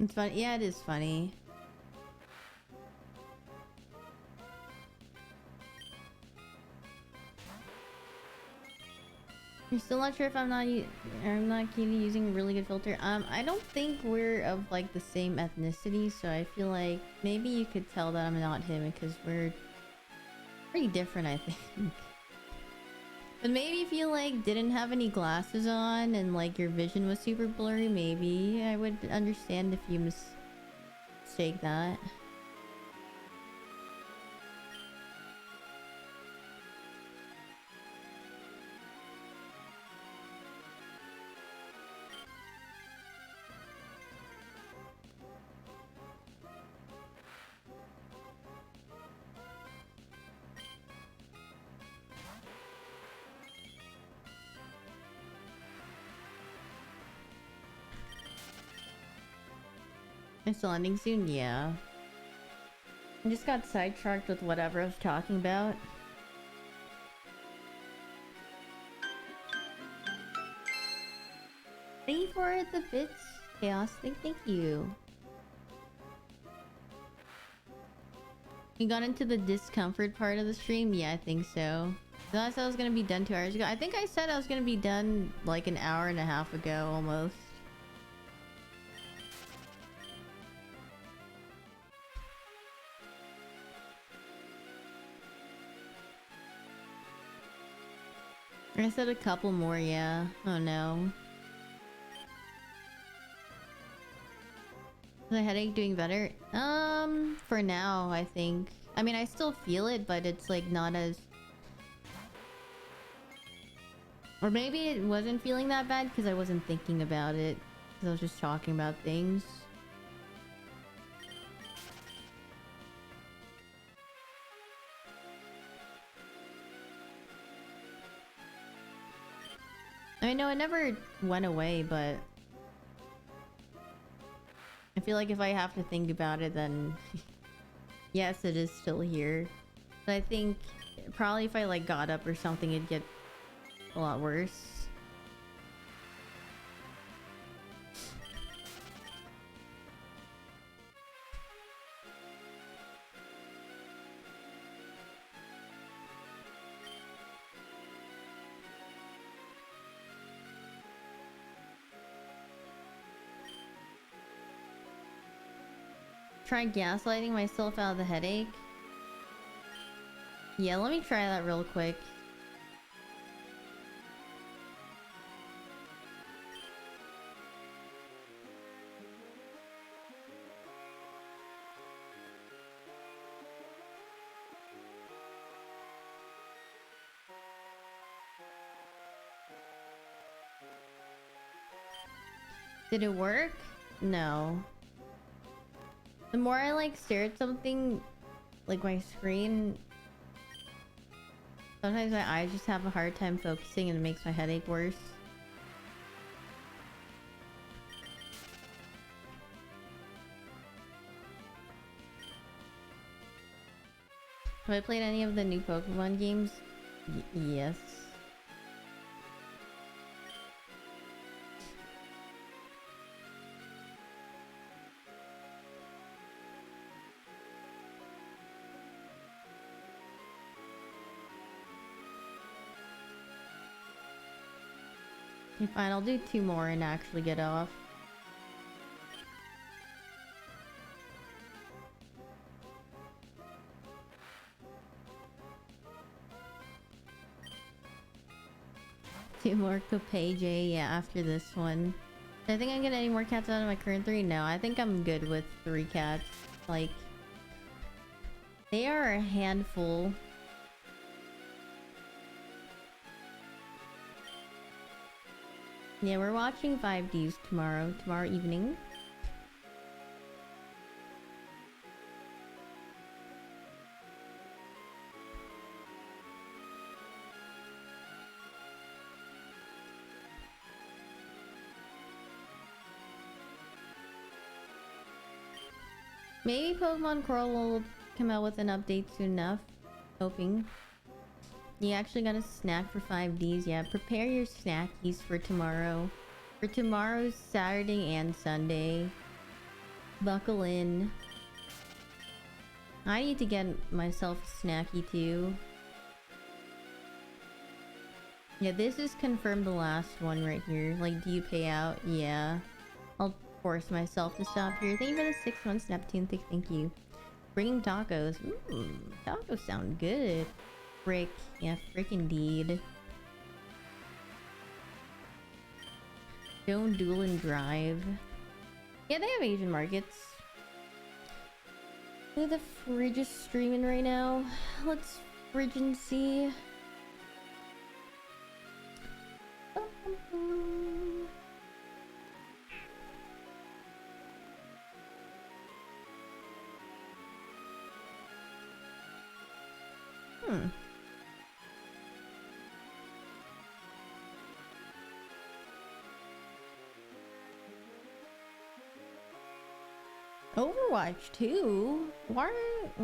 It's funny. Yeah, it is funny. You're still not sure if I'm not keen to using a really good filter. I don't think we're of like the same ethnicity, so I feel like maybe you could tell that I'm not him because we're pretty different, I think. But maybe if you like didn't have any glasses on and like your vision was super blurry, maybe I would understand if you mistake that. It's still ending soon? Yeah. I just got sidetracked with whatever I was talking about. Thank you for the bits, Chaos. Thank you. You got into the discomfort part of the stream? Yeah, I think so. I said I was gonna be done 2 hours ago. I think I said I was gonna be done like an hour and a half ago, almost. I said a couple more, yeah. Oh no. Is the headache doing better? For now, I think. I mean, I still feel it, but it's like not as... Or maybe it wasn't feeling that bad because I wasn't thinking about it. Because I was just talking about things. I know it never went away, but I feel like if I have to think about it, then yes, it is still here. But I think probably if I like got up or something, it'd get a lot worse. Try gaslighting myself out of the headache. Yeah, let me try that real quick. Did it work? No. The more I like stare at something, like my screen, sometimes my eyes just have a hard time focusing and it makes my headache worse. Have I played any of the new Pokemon games? Yes. Okay, fine, I'll do 2 more and actually get off. 2 more J, yeah, after this one. Do I think I can get any more cats out of my current 3? No, I think I'm good with 3 cats. Like, they are a handful. Yeah, we're watching 5Ds tomorrow evening. Maybe Pokemon Coral will come out with an update soon enough. Hoping. You actually got a snack for 5Ds. Yeah, prepare your snackies for tomorrow. For tomorrow's Saturday and Sunday. Buckle in. I need to get myself a snacky too. Yeah, this is confirmed the last one right here. Like, do you pay out? Yeah. I'll force myself to stop here. Thank you for the 6 months, Neptune. Thank you. Bringing tacos. Ooh, tacos sound good. Frick. Yeah, frick indeed. Don't duel and drive. Yeah, they have Asian markets. Who the fridge is streaming right now? Let's fridge and see. Overwatch 2? Why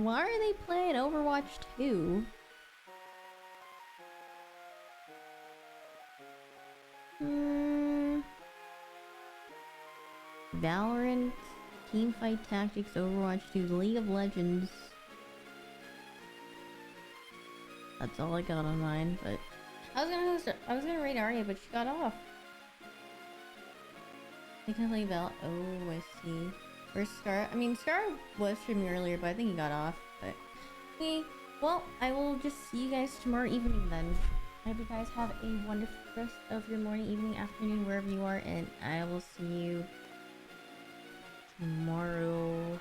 are they playing Overwatch 2? Valorant, Teamfight Tactics, Overwatch 2, League of Legends. That's all I got on mine, but I was gonna rate Arya, but she got off. I can play Val. Oh, I see. Where's Scar? I mean, Scar was streaming earlier, but I think he got off. But okay, well, I will just see you guys tomorrow evening then. I hope you guys have a wonderful rest of your morning, evening, afternoon, wherever you are, and I will see you tomorrow.